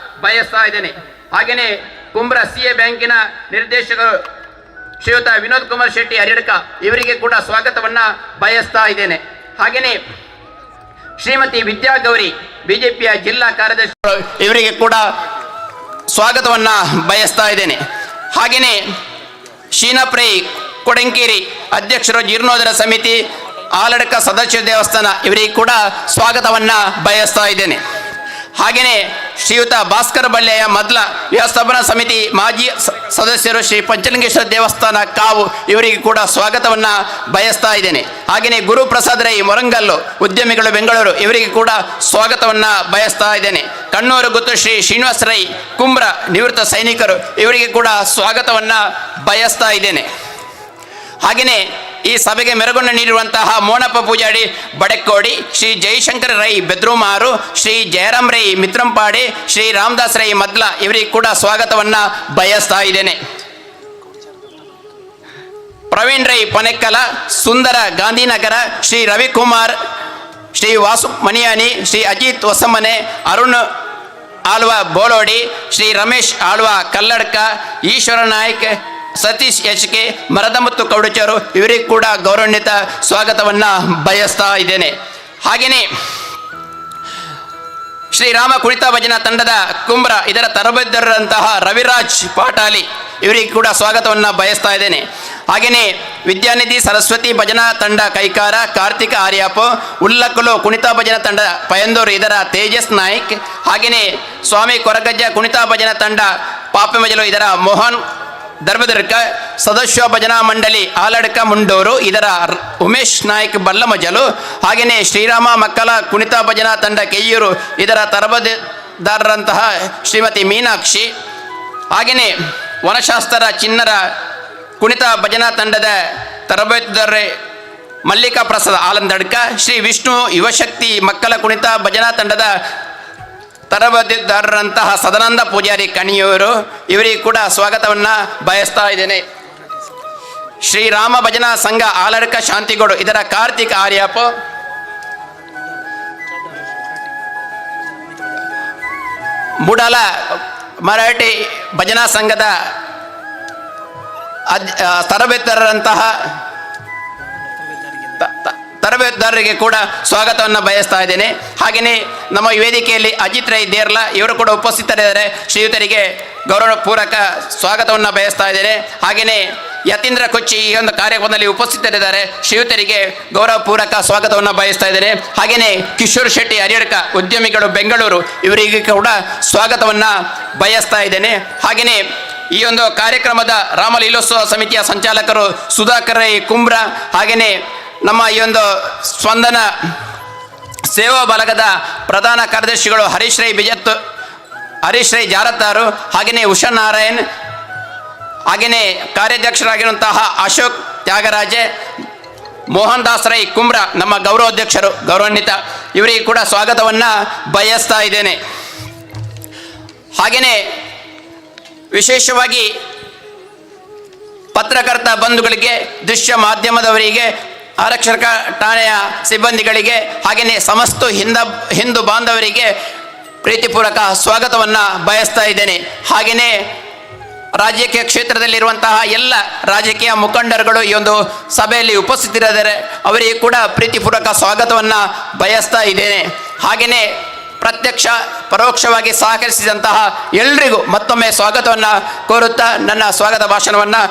ಬಯಸ್ತಾ ಇದ್ದೇನೆ. ಹಾಗೆಯೇ ಕುಂಬ್ರ ಸಿಎ ಬ್ಯಾಂಕಿನ ನಿರ್ದೇಶಕರು ಶ್ರೀಯುತ ವಿನೋದ್ ಕುಮಾರ್ ಶೆಟ್ಟಿ ಹರಿಯಡ್ಕ, ಇವರಿಗೆ ಕೂಡ ಸ್ವಾಗತವನ್ನ ಬಯಸ್ತಾ ಇದ್ದೇನೆ. ಹಾಗೆಯೇ ಶ್ರೀಮತಿ ವಿದ್ಯಾ ಗೌರಿ ಬಿಜೆಪಿಯ ಜಿಲ್ಲಾ ಕಾರ್ಯದರ್ಶಿ, ಇವರಿಗೆ ಕೂಡ ಸ್ವಾಗತವನ್ನ ಬಯಸ್ತಾ ಇದ್ದೇನೆ. ಹಾಗೆಯೇ ಶೀನಾಪ್ರೈ ಕೊಡಂಕೇರಿ ಅಧ್ಯಕ್ಷರು ಜೀರ್ಣೋದ್ಧಾರ ಸಮಿತಿ ಆಲಡ್ಕ ಸದಸ್ಯ ದೇವಸ್ಥಾನ, ಇವರಿಗೆ ಕೂಡ ಸ್ವಾಗತವನ್ನ ಬಯಸ್ತಾ ಇದ್ದೇನೆ. ಹಾಗೆಯೇ ಶ್ರೀಯುತ ಭಾಸ್ಕರ ಬಳ್ಳೆಯ ಮೊದಲ ವ್ಯವಸ್ಥಾಪನಾ ಸಮಿತಿ ಮಾಜಿ ಸದಸ್ಯರು ಶ್ರೀ ಪಂಚಲಿಂಗೇಶ್ವರ ದೇವಸ್ಥಾನ ಕಾವು, ಇವರಿಗೆ ಕೂಡ ಸ್ವಾಗತವನ್ನ ಬಯಸ್ತಾ ಇದ್ದೇನೆ. ಹಾಗೆಯೇ ಗುರುಪ್ರಸಾದ್ ರೈ ಮೊರಂಗಲ್ಲು ಉದ್ಯಮಿಗಳು ಬೆಂಗಳೂರು, ಇವರಿಗೆ ಕೂಡ ಸ್ವಾಗತವನ್ನ ಬಯಸ್ತಾ ಇದ್ದೇನೆ. ಕಣ್ಣೂರು ಗುತ್ತು ಶ್ರೀ ಶ್ರೀನಿವಾಸ ರೈ ಕುಂಬ್ರ ನಿವೃತ್ತ ಸೈನಿಕರು, ಇವರಿಗೆ ಕೂಡ ಸ್ವಾಗತವನ್ನ ಬಯಸ್ತಾ ಇದ್ದೇನೆ. ಹಾಗೆಯೇ ಈ ಸಭೆಗೆ ಮೆರಗನ್ನು ನೀಡಿರುವಂತಹ ಮೋನಪ್ಪ ಪೂಜಾಡಿ ಬಡೆಕೋಡಿ, ಶ್ರೀ ಜಯಶಂಕರ ರೈ ಬೆದ್ರುಮಾರು, ಶ್ರೀ ಜಯರಾಮ್ ರೈ ಮಿತ್ರಂಪಾಡಿ, ಶ್ರೀ ರಾಮದಾಸ್ ರೈ ಮದ್ಲ, ಇವರಿಗೆ ಕೂಡ ಸ್ವಾಗತವನ್ನ ಬಯಸ್ತಾ ಇದ್ದೇನೆ. ಪ್ರವೀಣ್ ರೈ ಪನೆಕ್ಕಲ, ಸುಂದರ ಗಾಂಧಿನಗರ, ಶ್ರೀ ರವಿಕುಮಾರ್, ಶ್ರೀ ವಾಸು ಮಣಿಯಾನಿ, ಶ್ರೀ ಅಜಿತ್ ಹೊಸಮನೆ, ಅರುಣ್ ಆಳ್ವ ಬೋಳೋಡಿ, ಶ್ರೀ ರಮೇಶ್ ಆಳ್ವ ಕಲ್ಲಡ್ಕ, ಈಶ್ವರ ನಾಯ್ಕ್, ಸತೀಶ್ ಎಚ್ ಕೆ ಮರದಮತ್ತು ಕೌಡಚರು, ಇವರಿಗೆ ಕೂಡ ಗೌರವಾನ್ವಿತ ಸ್ವಾಗತವನ್ನ ಬಯಸ್ತಾ ಇದ್ದೇನೆ. ಹಾಗೆಯೇ ಶ್ರೀರಾಮ ಕುಣಿತ ಭಜನಾ ತಂಡದ ಕುಂಬ್ರ, ಇದರ ತರಬೇತುದಾರರಂತಹ ರವಿರಾಜ್ ಪಾಟಾಲಿ, ಇವರಿಗೆ ಕೂಡ ಸ್ವಾಗತವನ್ನ ಬಯಸ್ತಾ ಇದ್ದೇನೆ. ಹಾಗೆಯೇ ವಿದ್ಯಾನಿಧಿ ಸರಸ್ವತಿ ಭಜನಾ ತಂಡ ಕೈಕಾರ ಕಾರ್ತಿಕ ಆರ್ಯಾಪು, ಉಲ್ಲಕ್ಕಲು ಕುಣಿತ ಭಜನಾ ತಂಡ ಪಯಂದೂರು, ಇದರ ತೇಜಸ್ ನಾಯ್ಕ್. ಹಾಗೆಯೇ ಸ್ವಾಮಿ ಕೊರಗಜ್ಜ ಕುಣಿತ ಭಜನಾ ತಂಡ ಪಾಪೆಮಜಲು, ಇದರ ಮೋಹನ್ ಧರ್ಮದುರ್ಗ. ಸದಸ್ಯ ಭಜನಾ ಮಂಡಳಿ ಆಲಡ್ಕ ಮುಂಡೂರು, ಇದರ ಉಮೇಶ್ ನಾಯ್ಕ್ ಬಲ್ಲಮಜಲು. ಹಾಗೆಯೇ ಶ್ರೀರಾಮ ಮಕ್ಕಳ ಕುಣಿತ ಭಜನಾ ತಂಡ ಕೆಯ್ಯೂರು, ಇದರ ತರಬೇತುದಾರರಂತಹ ಶ್ರೀಮತಿ ಮೀನಾಕ್ಷಿ. ಹಾಗೆಯೇ ವನಶಾಸ್ತ್ರ ಚಿನ್ನರ ಕುಣಿತ ಭಜನಾ ತಂಡದ ತರಬೇತುದಾರರೇ ಮಲ್ಲಿಕಾ ಪ್ರಸಾದ್ ಆಲಂದಡ್ಕ, ಶ್ರೀ ವಿಷ್ಣು ಯುವಶಕ್ತಿ ಮಕ್ಕಳ ಕುಣಿತ ಭಜನಾ ತಂಡದ ತರಬೇತುದಾರರಂತಹ ಸದಾನಂದ ಪೂಜಾರಿ ಕಣಿಯವರು, ಇವರಿಗೆ ಕೂಡ ಸ್ವಾಗತವನ್ನು ಬಯಸ್ತಾ ಇದ್ದೇನೆ. ಶ್ರೀರಾಮ ಭಜನಾ ಸಂಘ ಆಲಡ್ಕ ಶಾಂತಿಗೋಡು, ಇದರ ಕಾರ್ತಿಕ್ ಆರ್ಯಪ್ಪ. ಮೂಡಲ ಮರಾಠಿ ಭಜನಾ ಸಂಘದ ತರಬೇತುದಾರರಂತಹ ತರಬೇತುದಾರರಿಗೆ ಕೂಡ ಸ್ವಾಗತವನ್ನು ಬಯಸ್ತಾ ಇದ್ದೇನೆ. ಹಾಗೆಯೇ ನಮ್ಮ ವೇದಿಕೆಯಲ್ಲಿ ಅಜಿತ್ ರೈ ದೇರ್ಲಾ ಇವರು ಕೂಡ ಉಪಸ್ಥಿತರಿದ್ದಾರೆ. ಶ್ರೀಯುತರಿಗೆ ಗೌರವಪೂರ್ವಕ ಸ್ವಾಗತವನ್ನು ಬಯಸ್ತಾ ಇದ್ದೇನೆ. ಹಾಗೆಯೇ ಯತೀಂದ್ರ ಕೊಚ್ಚಿ ಈ ಒಂದು ಕಾರ್ಯಕ್ರಮದಲ್ಲಿ ಉಪಸ್ಥಿತರಿದ್ದಾರೆ. ಶ್ರೀಯುತರಿಗೆ ಗೌರವಪೂರ್ವಕ ಸ್ವಾಗತವನ್ನು ಬಯಸ್ತಾ ಇದ್ದೇನೆ. ಹಾಗೆಯೇ ಕಿಶೋರ್ ಶೆಟ್ಟಿ ಹರಿಯಡ್ಕ ಉದ್ಯಮಿಗಳು ಬೆಂಗಳೂರು, ಇವರಿಗೆ ಕೂಡ ಸ್ವಾಗತವನ್ನು ಬಯಸ್ತಾ ಇದ್ದೇನೆ. ಹಾಗೆಯೇ ಈ ಒಂದು ಕಾರ್ಯಕ್ರಮದ ರಾಮಲೀಲೋತ್ಸವ ಸಮಿತಿಯ ಸಂಚಾಲಕರು ಸುಧಾಕರ್ ರೈ ಕುಂಬ್ರ, ಹಾಗೆಯೇ ನಮ್ಮ ಈ ಒಂದು ಸ್ಪಂದನ ಸೇವಾ ಬಲಗದ ಪ್ರಧಾನ ಕಾರ್ಯದರ್ಶಿಗಳು ಹರೀಶ್ ರೈ ಜಾರತ್ತಾರು, ಹಾಗೆಯೇ ಉಷಾ ನಾರಾಯಣ್, ಹಾಗೆಯೇ ಕಾರ್ಯಾಧ್ಯಕ್ಷರಾಗಿರುವಂತಹ ಅಶೋಕ್ ತ್ಯಾಗರಾಜೆ, ಮೋಹನ್ ದಾಸ್ ರೈ ಕುಂಬ್ರ ನಮ್ಮ ಗೌರವಾಧ್ಯಕ್ಷರು, ಗೌರವಾನ್ವಿತ, ಇವರಿಗೆ ಕೂಡ ಸ್ವಾಗತವನ್ನು ಬಯಸ್ತಾ ಇದ್ದೇನೆ. ಹಾಗೆಯೇ ವಿಶೇಷವಾಗಿ ಪತ್ರಕರ್ತ ಬಂಧುಗಳಿಗೆ, ದೃಶ್ಯ ಮಾಧ್ಯಮದವರಿಗೆ, ಆರಕ್ಷಕ ಠಾಣೆಯ ಸಿಬ್ಬಂದಿಗಳಿಗೆ, ಹಾಗೆಯೇ ಸಮಸ್ತ ಹಿಂದೂ ಬಾಂಧವರಿಗೆ ಪ್ರೀತಿಪೂರ್ವಕ ಸ್ವಾಗತವನ್ನು ಬಯಸ್ತಾ ಇದ್ದೇನೆ. ಹಾಗೆಯೇ ರಾಜಕೀಯ ಕ್ಷೇತ್ರದಲ್ಲಿರುವಂತಹ ಎಲ್ಲ ರಾಜಕೀಯ ಮುಖಂಡರುಗಳು ಈ ಒಂದು ಸಭೆಯಲ್ಲಿ ಉಪಸ್ಥಿತರಿದ್ದಾರೆ. ಅವರಿಗೆ ಕೂಡ ಪ್ರೀತಿಪೂರ್ವಕ ಸ್ವಾಗತವನ್ನು ಬಯಸ್ತಾ ಇದ್ದೇನೆ. ಹಾಗೆಯೇ ಪ್ರತ್ಯಕ್ಷ ಪರೋಕ್ಷವಾಗಿ ಸಹಕರಿಸಿದಂತಹ ಎಲ್ರಿಗೂ ಮತ್ತೊಮ್ಮೆ ಸ್ವಾಗತವನ್ನು ಕೋರುತ್ತಾ ನನ್ನ ಸ್ವಾಗತ ಭಾಷಣವನ್ನು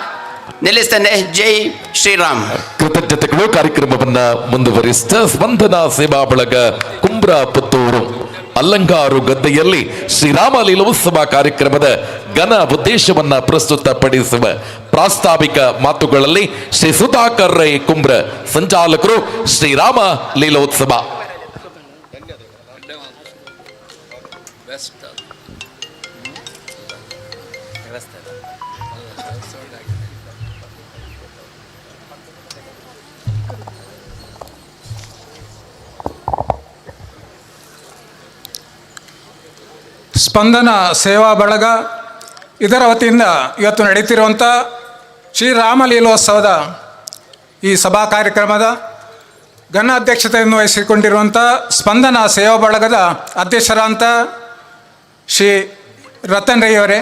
ನಿಲ್ಲಿಸ್ತೇನೆ. ಜೈ ಶ್ರೀರಾಮ್. ಕೃತಜ್ಞತೆಗಳು. ಕಾರ್ಯಕ್ರಮವನ್ನ ಮುಂದುವರಿಸಿದ ಸ್ಪಂದನ ಸೇವಾ ಬಳಗ ಕುಂಬ್ರ ಪುತ್ತೂರು ಅಲ್ಲಂಗಾರು ಗದ್ದೆಯಲ್ಲಿ ಶ್ರೀರಾಮ ಲೀಲೋತ್ಸವ ಕಾರ್ಯಕ್ರಮದ ಘನ ಉದ್ದೇಶವನ್ನ ಪ್ರಸ್ತುತಪಡಿಸುವ ಪ್ರಾಸ್ತಾವಿಕ ಮಾತುಗಳಲ್ಲಿ ಶ್ರೀ ಸುಧಾಕರ್ ರೈ ಕುಂಬ್ರ, ಸಂಚಾಲಕರು ಶ್ರೀರಾಮ ಲೀಲೋತ್ಸವ. ಸ್ಪಂದನ ಸೇವಾ ಬಳಗ ಇದರ ವತಿಯಿಂದ ಇವತ್ತು ನಡೀತಿರುವಂಥ ಶ್ರೀರಾಮ ಲೀಲೋತ್ಸವದ ಈ ಸಭಾ ಕಾರ್ಯಕ್ರಮದ ಘನ ಅಧ್ಯಕ್ಷತೆಯನ್ನು ವಹಿಸಿಕೊಂಡಿರುವಂಥ ಸ್ಪಂದನ ಸೇವಾ ಬಳಗದ ಅಧ್ಯಕ್ಷರಾದಂಥ ಶ್ರೀ ರತನ್ ರೈ ಅವರೇ,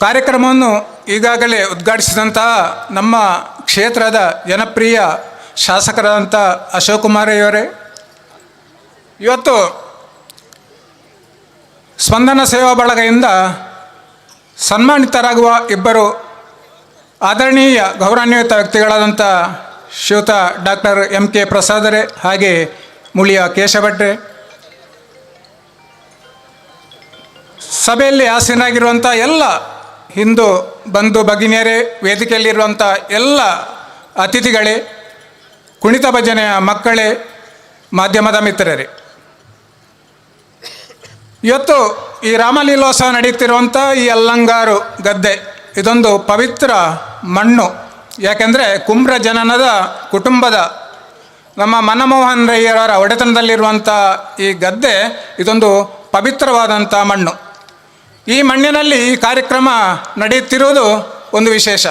ಕಾರ್ಯಕ್ರಮವನ್ನು ಈಗಾಗಲೇ ಉದ್ಘಾಟಿಸಿದಂತಹ ನಮ್ಮ ಕ್ಷೇತ್ರದ ಜನಪ್ರಿಯ ಶಾಸಕರಾದಂಥ ಅಶೋಕ್ ಕುಮಾರ್ ಅವರೇ, ಇವತ್ತು ಸ್ಪಂದನ ಸೇವಾ ಬಳಗದಿಂದ ಸನ್ಮಾನಿತರಾಗುವ ಇಬ್ಬರು ಆದರಣೀಯ ಗೌರವಾನ್ವಿತ ವ್ಯಕ್ತಿಗಳಾದಂಥ ಶ್ರೀಯುತ ಡಾಕ್ಟರ್ MK ಪ್ರಸಾದರೇ ಹಾಗೆ ಮುಳಿಯ ಕೇಶಭಟ್ರೆ, ಸಭೆಯಲ್ಲಿ ಆಸೀನರಾಗಿರುವಂಥ ಎಲ್ಲ ಹಿಂದೂ ಬಂಧು ಭಗಿನಿಯರೇ, ವೇದಿಕೆಯಲ್ಲಿರುವಂಥ ಎಲ್ಲ ಅತಿಥಿಗಳೇ, ಕುಣಿತ ಭಜನೆಯ ಮಕ್ಕಳೇ, ಮಾಧ್ಯಮದ ಮಿತ್ರರೇ, ಇವತ್ತು ಈ ರಾಮಲೀಲೋತ್ಸವ ನಡೆಯುತ್ತಿರುವಂಥ ಈ ಅಲ್ಲಂಗಾರು ಗದ್ದೆ ಇದೊಂದು ಪವಿತ್ರ ಮಣ್ಣು. ಯಾಕೆಂದರೆ ಕುಂಬ್ರ ಜನನದ ಕುಟುಂಬದ ನಮ್ಮ ಮನಮೋಹನ್ ರೈಯವರ ಒಡೆತನದಲ್ಲಿರುವಂಥ ಈ ಗದ್ದೆ ಇದೊಂದು ಪವಿತ್ರವಾದಂಥ ಮಣ್ಣು. ಈ ಮಣ್ಣಿನಲ್ಲಿ ಈ ಕಾರ್ಯಕ್ರಮ ನಡೆಯುತ್ತಿರುವುದು ಒಂದು ವಿಶೇಷ.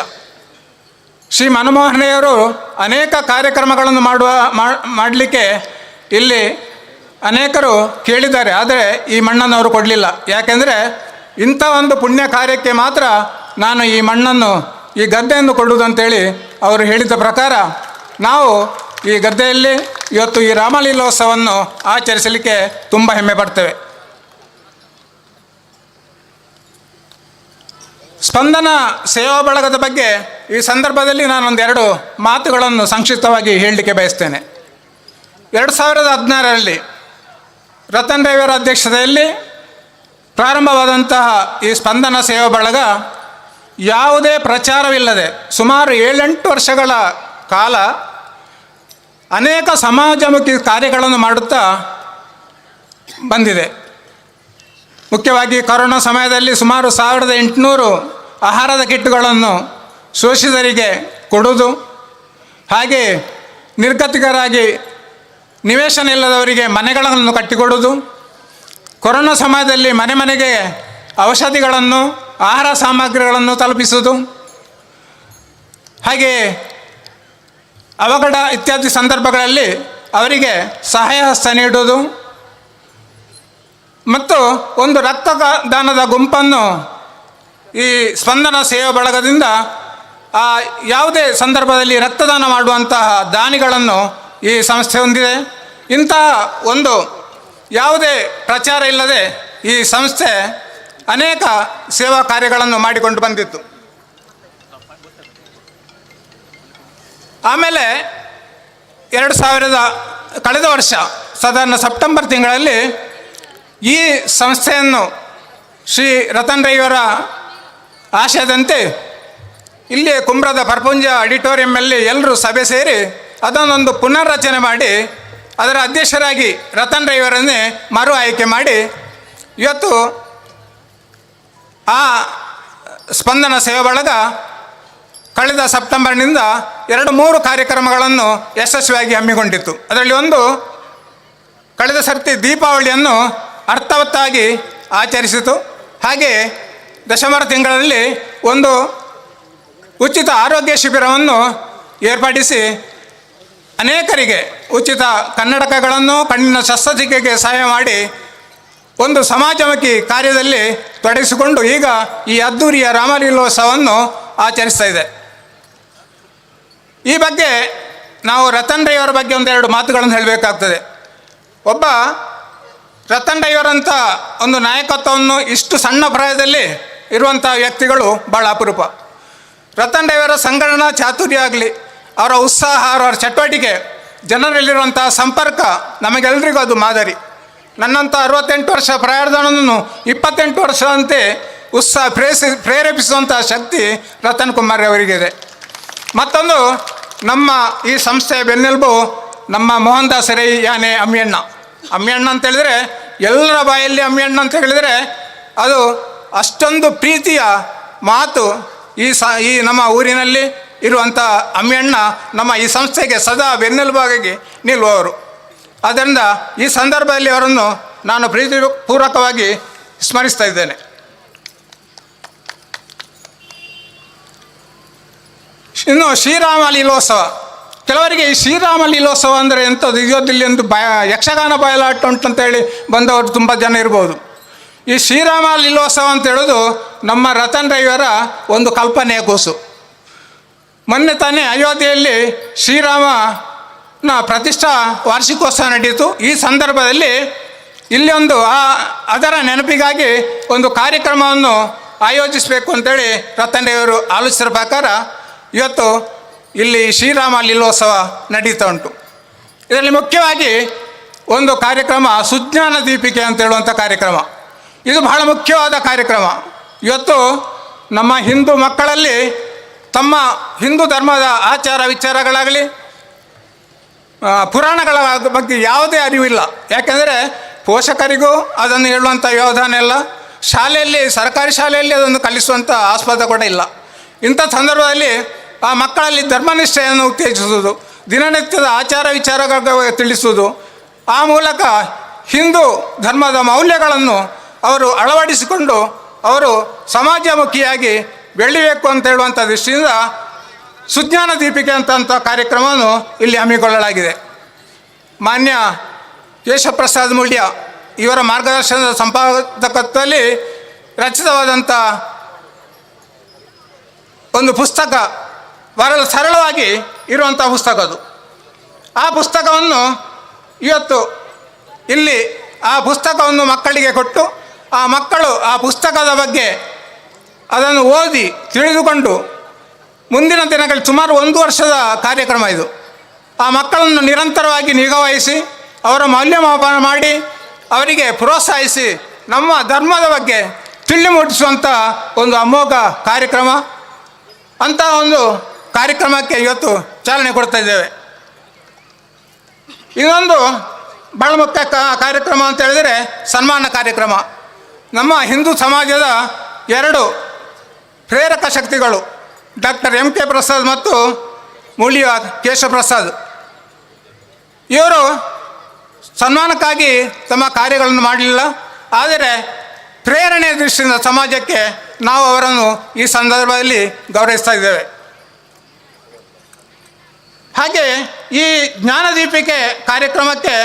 ಶ್ರೀ ಮನಮೋಹನ್ ರೈಯವರು ಅನೇಕ ಕಾರ್ಯಕ್ರಮಗಳನ್ನು ಮಾಡಲಿಕ್ಕೆ ಇಲ್ಲಿ ಅನೇಕರು ಕೇಳಿದ್ದಾರೆ, ಆದರೆ ಈ ಮಣ್ಣನ್ನು ಅವರು ಕೊಡಲಿಲ್ಲ. ಯಾಕೆಂದರೆ ಇಂಥ ಒಂದು ಪುಣ್ಯ ಕಾರ್ಯಕ್ಕೆ ಮಾತ್ರ ನಾನು ಈ ಮಣ್ಣನ್ನು, ಈ ಗದ್ದೆಯನ್ನು ಕೊಡುವುದು ಅಂತೇಳಿ ಅವರು ಹೇಳಿದ ಪ್ರಕಾರ ನಾವು ಈ ಗದ್ದೆಯಲ್ಲಿ ಇವತ್ತು ಈ ರಾಮಲೀಲೋತ್ಸವವನ್ನು ಆಚರಿಸಲಿಕ್ಕೆ ತುಂಬ ಹೆಮ್ಮೆ ಪಡ್ತೇವೆ. ಸ್ಪಂದನ ಸೇವಾ ಬಳಗದ ಬಗ್ಗೆ ಈ ಸಂದರ್ಭದಲ್ಲಿ ನಾನೊಂದೆರಡು ಮಾತುಗಳನ್ನು ಸಂಕ್ಷಿಪ್ತವಾಗಿ ಹೇಳಲಿಕ್ಕೆ ಬಯಸ್ತೇನೆ. 2016ರಲ್ಲಿ ರತನ್ ರೈಯವರ ಅಧ್ಯಕ್ಷತೆಯಲ್ಲಿ ಪ್ರಾರಂಭವಾದಂತಹ ಈ ಸ್ಪಂದನ ಸೇವಾ ಬಳಗ ಯಾವುದೇ ಪ್ರಚಾರವಿಲ್ಲದೆ ಸುಮಾರು 7-8 ವರ್ಷಗಳ ಕಾಲ ಅನೇಕ ಸಮಾಜಮುಖಿ ಕಾರ್ಯಗಳನ್ನು ಮಾಡುತ್ತಾ ಬಂದಿದೆ. ಮುಖ್ಯವಾಗಿ ಕೊರೋನಾ ಸಮಯದಲ್ಲಿ ಸುಮಾರು 1800 ಆಹಾರದ ಕಿಟ್ಗಳನ್ನು ಶೋಷಿತರಿಗೆ ಕೊಡುವುದು, ಹಾಗೆ ನಿರ್ಗತಿಕರಾಗಿ ನಿವೇಶನ ಇಲ್ಲದವರಿಗೆ ಮನೆಗಳನ್ನು ಕಟ್ಟಿಕೊಡುವುದು, ಕೊರೋನಾ ಸಮಯದಲ್ಲಿ ಮನೆ ಮನೆಗೆ ಔಷಧಿಗಳನ್ನು, ಆಹಾರ ಸಾಮಗ್ರಿಗಳನ್ನು ತಲುಪಿಸುವುದು, ಹಾಗೆ ಅವಘಡ ಇತ್ಯಾದಿ ಸಂದರ್ಭಗಳಲ್ಲಿ ಅವರಿಗೆ ಸಹಾಯ ಹಸ್ತ ನೀಡುವುದು ಮತ್ತು ಒಂದು ರಕ್ತದಾನದ ಗುಂಪನ್ನು ಈ ಸ್ಪಂದನ ಸೇವಾ ಬಳಗದಿಂದ ಯಾವುದೇ ಸಂದರ್ಭದಲ್ಲಿ ರಕ್ತದಾನ ಮಾಡುವಂತಹ ದಾನಿಗಳನ್ನು ಈ ಸಂಸ್ಥೆ ಹೊಂದಿದೆ. ಇಂತಹ ಒಂದು ಯಾವುದೇ ಪ್ರಚಾರ ಇಲ್ಲದೆ ಈ ಸಂಸ್ಥೆ ಅನೇಕ ಸೇವಾ ಕಾರ್ಯಗಳನ್ನು ಮಾಡಿಕೊಂಡು ಬಂದಿತ್ತು. ಆಮೇಲೆ ಕಳೆದ ವರ್ಷ ಸಾಧಾರಣ ಸೆಪ್ಟೆಂಬರ್ ತಿಂಗಳಲ್ಲಿ ಈ ಸಂಸ್ಥೆಯನ್ನು ಶ್ರೀ ರತನ್ ರೈಯವರ ಆಶಯದಂತೆ ಇಲ್ಲಿ ಕುಂಬ್ರದ ಪರ್ಪುಂಜ ಆಡಿಟೋರಿಯಂನಲ್ಲಿ ಎಲ್ಲರೂ ಸಭೆ ಸೇರಿ ಅದನ್ನೊಂದು ಪುನರ್ರಚನೆ ಮಾಡಿ ಅದರ ಅಧ್ಯಕ್ಷರಾಗಿ ರತನ್ ರೈಯವರನ್ನೇ ಮರು ಆಯ್ಕೆ ಮಾಡಿ ಇವತ್ತು ಆ ಸ್ಪಂದನ ಸೇವಾ ಬಳಗ ಕಳೆದ ಸೆಪ್ಟೆಂಬರ್ನಿಂದ 2-3 ಕಾರ್ಯಕ್ರಮಗಳನ್ನು ಯಶಸ್ವಿಯಾಗಿ ಹಮ್ಮಿಕೊಂಡಿತ್ತು. ಅದರಲ್ಲಿ ಒಂದು ಕಳೆದ ಸರ್ತಿ ದೀಪಾವಳಿಯನ್ನು ಅರ್ಥವತ್ತಾಗಿ ಆಚರಿಸಿತು. ಹಾಗೆ ಡಿಸೆಂಬರ್ ತಿಂಗಳಲ್ಲಿ ಒಂದು ಉಚಿತ ಆರೋಗ್ಯ ಶಿಬಿರವನ್ನು ಏರ್ಪಡಿಸಿ ಅನೇಕರಿಗೆ ಉಚಿತ ಕನ್ನಡಕಗಳನ್ನು, ಕಣ್ಣಿನ ಶಸ್ತ್ರಚಿಕಿತ್ಸೆಗೆ ಸಹಾಯ ಮಾಡಿ ಒಂದು ಸಮಾಜಮುಖಿ ಕಾರ್ಯದಲ್ಲಿ ತೊಡಗಿಸಿಕೊಂಡು ಈಗ ಈ ಅದ್ದೂರಿಯ ರಾಮಲೀಲೋತ್ಸವವನ್ನು ಆಚರಿಸ್ತಾ ಇದೆ. ಈ ಬಗ್ಗೆ ನಾವು ರತನ್ ರೈಯವರ ಬಗ್ಗೆ ಒಂದೆರಡು ಮಾತುಗಳನ್ನು ಹೇಳಬೇಕಾಗ್ತದೆ. ಒಬ್ಬ ರತನ್ ರೈಯವರಂಥ ಒಂದು ನಾಯಕತ್ವವನ್ನು ಇಷ್ಟು ಸಣ್ಣ ಪ್ರಾಯದಲ್ಲಿ ಇರುವಂಥ ವ್ಯಕ್ತಿಗಳು ಭಾಳ ಅಪರೂಪ. ರತನ್ ರೈಯವರ ಸಂಘಟನಾ ಚಾತುರ್ಯ ಆಗಲಿ, ಅವರ ಉತ್ಸಾಹ, ಅವರ ಚಟುವಟಿಕೆ, ಜನರಲ್ಲಿರುವಂಥ ಸಂಪರ್ಕ ನಮಗೆಲ್ಲರಿಗೂ ಅದು ಮಾದರಿ. ನನ್ನಂಥ 68 ವರ್ಷ ಪ್ರಾಯದವನನ್ನು 28 ವರ್ಷದಂತೆ ಉತ್ಸಾಹ ಪ್ರೇರೇಪಿಸುವಂಥ ಶಕ್ತಿ ರತನ್ ಕುಮಾರ್ ಅವರಿಗಿದೆ. ಮತ್ತೊಂದು, ನಮ್ಮ ಈ ಸಂಸ್ಥೆಯ ಬೆನ್ನೆಲುಬು ನಮ್ಮ ಮೋಹನ್ ದಾಸ್ ರೈ ಯಾನೆ ಅಮ್ಮಿಯಣ್ಣ. ಅಮ್ಮಿಯಣ್ಣ ಅಂತ ಹೇಳಿದರೆ ಎಲ್ಲರ ಬಾಯಲ್ಲಿ ಅಮ್ಮಿಯಣ್ಣ ಅಂತ ಹೇಳಿದರೆ ಅದು ಅಷ್ಟೊಂದು ಪ್ರೀತಿಯ ಮಾತು. ಈ ನಮ್ಮ ಊರಿನಲ್ಲಿ ಇರುವಂಥ ಅಮ್ಮಿಯಣ್ಣ ನಮ್ಮ ಈ ಸಂಸ್ಥೆಗೆ ಸದಾ ಬೆನ್ನೆಲುಬಾಗಿ ನಿಲ್ಲುವವರು. ಆದ್ದರಿಂದ ಈ ಸಂದರ್ಭದಲ್ಲಿ ಅವರನ್ನು ನಾನು ಪ್ರೀತಿಪೂರ್ವಕವಾಗಿ ಸ್ಮರಿಸ್ತಾ ಇದ್ದೇನೆ. ಇನ್ನು ಶ್ರೀರಾಮ ಲೀಲೋತ್ಸವ, ಕೆಲವರಿಗೆ ಈ ಶ್ರೀರಾಮ ಲೀಲೋತ್ಸವ ಅಂದರೆ ಎಂಥದ್ದು, ಇದರಲ್ಲಿ ಒಂದು ಯಕ್ಷಗಾನ ಬಯಲಾಟ ಉಂಟಂತೇಳಿ ಬಂದವರು ತುಂಬ ಜನ ಇರ್ಬೋದು. ಈ ಶ್ರೀರಾಮ ಲೀಲೋತ್ಸವ ಅಂತ ಹೇಳೋದು ನಮ್ಮ ರತನ್ ರೈಯವರ ಒಂದು ಕಲ್ಪನೆಯ ಕೂಸು. ಮೊನ್ನೆ ತಾನೇ ಅಯೋಧ್ಯೆಯಲ್ಲಿ ಶ್ರೀರಾಮನ ಪ್ರತಿಷ್ಠಾ ವಾರ್ಷಿಕೋತ್ಸವ ನಡೆಯಿತು. ಈ ಸಂದರ್ಭದಲ್ಲಿ ಇಲ್ಲಿ ಅದರ ನೆನಪಿಗಾಗಿ ಒಂದು ಕಾರ್ಯಕ್ರಮವನ್ನು ಆಯೋಜಿಸಬೇಕು ಅಂತೇಳಿ ರತನ್ ರೈಯವರು ಆಲೋಚಿಸಿದ ಪ್ರಕಾರ ಇವತ್ತು ಇಲ್ಲಿ ಶ್ರೀರಾಮ ಲೀಲೋತ್ಸವ ನಡೀತಾ ಉಂಟು. ಇದರಲ್ಲಿ ಮುಖ್ಯವಾಗಿ ಒಂದು ಕಾರ್ಯಕ್ರಮ ಸುಜ್ಞಾನ ದೀಪಿಕೆ ಅಂತ ಹೇಳುವಂಥ ಕಾರ್ಯಕ್ರಮ. ಇದು ಬಹಳ ಮುಖ್ಯವಾದ ಕಾರ್ಯಕ್ರಮ. ಇವತ್ತು ನಮ್ಮ ಹಿಂದೂ ಮಕ್ಕಳಲ್ಲಿ ತಮ್ಮ ಹಿಂದೂ ಧರ್ಮದ ಆಚಾರ ವಿಚಾರಗಳಾಗಲಿ, ಪುರಾಣಗಳ ಬಗ್ಗೆ ಯಾವುದೇ ಅರಿವಿಲ್ಲ. ಯಾಕೆಂದರೆ ಪೋಷಕರಿಗೂ ಅದನ್ನು ಹೇಳುವಂಥ ವ್ಯವಧಾನ ಇಲ್ಲ, ಶಾಲೆಯಲ್ಲಿ, ಸರ್ಕಾರಿ ಶಾಲೆಯಲ್ಲಿ ಅದನ್ನು ಕಲಿಸುವಂಥ ಆಸ್ಪದ ಕೂಡ ಇಲ್ಲ. ಇಂಥ ಸಂದರ್ಭದಲ್ಲಿ ಆ ಮಕ್ಕಳಲ್ಲಿ ಧರ್ಮನಿಷ್ಠೆಯನ್ನು ಉತ್ತೇಜಿಸುವುದು, ದಿನನಿತ್ಯದ ಆಚಾರ ವಿಚಾರಗಳ ತಿಳಿಸುವುದು, ಆ ಮೂಲಕ ಹಿಂದೂ ಧರ್ಮದ ಮೌಲ್ಯಗಳನ್ನು ಅವರು ಅಳವಡಿಸಿಕೊಂಡು ಅವರು ಸಮಾಜಮುಖಿಯಾಗಿ ಬೆಳಿಬೇಕು ಅಂತ ಹೇಳುವಂಥ ದೃಷ್ಟಿಯಿಂದ ಸುಜ್ಞಾನ ದೀಪಿಕೆ ಅಂತ ಕಾರ್ಯಕ್ರಮವನ್ನು ಇಲ್ಲಿ ಹಮ್ಮಿಕೊಳ್ಳಲಾಗಿದೆ. ಮಾನ್ಯ ಕೇಶವಪ್ರಸಾದ್ ಮುಳ್ಯ ಇವರ ಮಾರ್ಗದರ್ಶನದ ಸಂಪಾದಕತ್ವದಲ್ಲಿ ರಚಿತವಾದಂಥ ಒಂದು ಪುಸ್ತಕ, ಬಹಳ ಸರಳವಾಗಿ ಇರುವಂಥ ಪುಸ್ತಕ ಅದು. ಆ ಪುಸ್ತಕವನ್ನು ಇವತ್ತು ಇಲ್ಲಿ ಆ ಪುಸ್ತಕವನ್ನು ಮಕ್ಕಳಿಗೆ ಕೊಟ್ಟು ಆ ಮಕ್ಕಳು ಆ ಪುಸ್ತಕದ ಬಗ್ಗೆ ಅದನ್ನು ಓದಿ ತಿಳಿದುಕೊಂಡು ಮುಂದಿನ ದಿನಗಳಲ್ಲಿ ಸುಮಾರು 1 ವರ್ಷದ ಕಾರ್ಯಕ್ರಮ ಇದು. ಆ ಮಕ್ಕಳನ್ನು ನಿರಂತರವಾಗಿ ನಿಗಾವಹಿಸಿ ಅವರ ಮೌಲ್ಯಮಾಪನ ಮಾಡಿ ಅವರಿಗೆ ಪ್ರೋತ್ಸಾಹಿಸಿ ನಮ್ಮ ಧರ್ಮದ ಬಗ್ಗೆ ತಿಳಿ ಮೂಡಿಸುವಂಥ ಒಂದು ಅಮೋಘ ಕಾರ್ಯಕ್ರಮ. ಅಂಥ ಒಂದು ಕಾರ್ಯಕ್ರಮಕ್ಕೆ ಇವತ್ತು ಚಾಲನೆ ಕೊಡ್ತಾ ಇದ್ದೇವೆ. ಇನ್ನೊಂದು ಬಹಳ ಮುಖ್ಯ ಕಾರ್ಯಕ್ರಮ ಅಂತ ಹೇಳಿದರೆ ಸನ್ಮಾನ ಕಾರ್ಯಕ್ರಮ. ನಮ್ಮ ಹಿಂದೂ ಸಮಾಜದ 2 ಪ್ರೇರಕ ಶಕ್ತಿಗಳು ಡಾಕ್ಟರ್ M.K. ಪ್ರಸಾದ್ ಮತ್ತು ಮೂಲ್ಯ ಕೇಶವಪ್ರಸಾದ್ ಇವರು ಸನ್ಮಾನಕ್ಕಾಗಿ ತಮ್ಮ ಕಾರ್ಯಗಳನ್ನು ಮಾಡಲಿಲ್ಲ. ಆದರೆ ಪ್ರೇರಣೆ ದೃಷ್ಟಿಯಿಂದ ಸಮಾಜಕ್ಕೆ ನಾವು ಅವರನ್ನು ಈ ಸಂದರ್ಭದಲ್ಲಿ ಗೌರವಿಸ್ತಾ ಇದ್ದೇವೆ. ಹಾಗೆ ಈ ಜ್ಞಾನದೀಪಿಕೆ ಕಾರ್ಯಕ್ರಮಕ್ಕೆ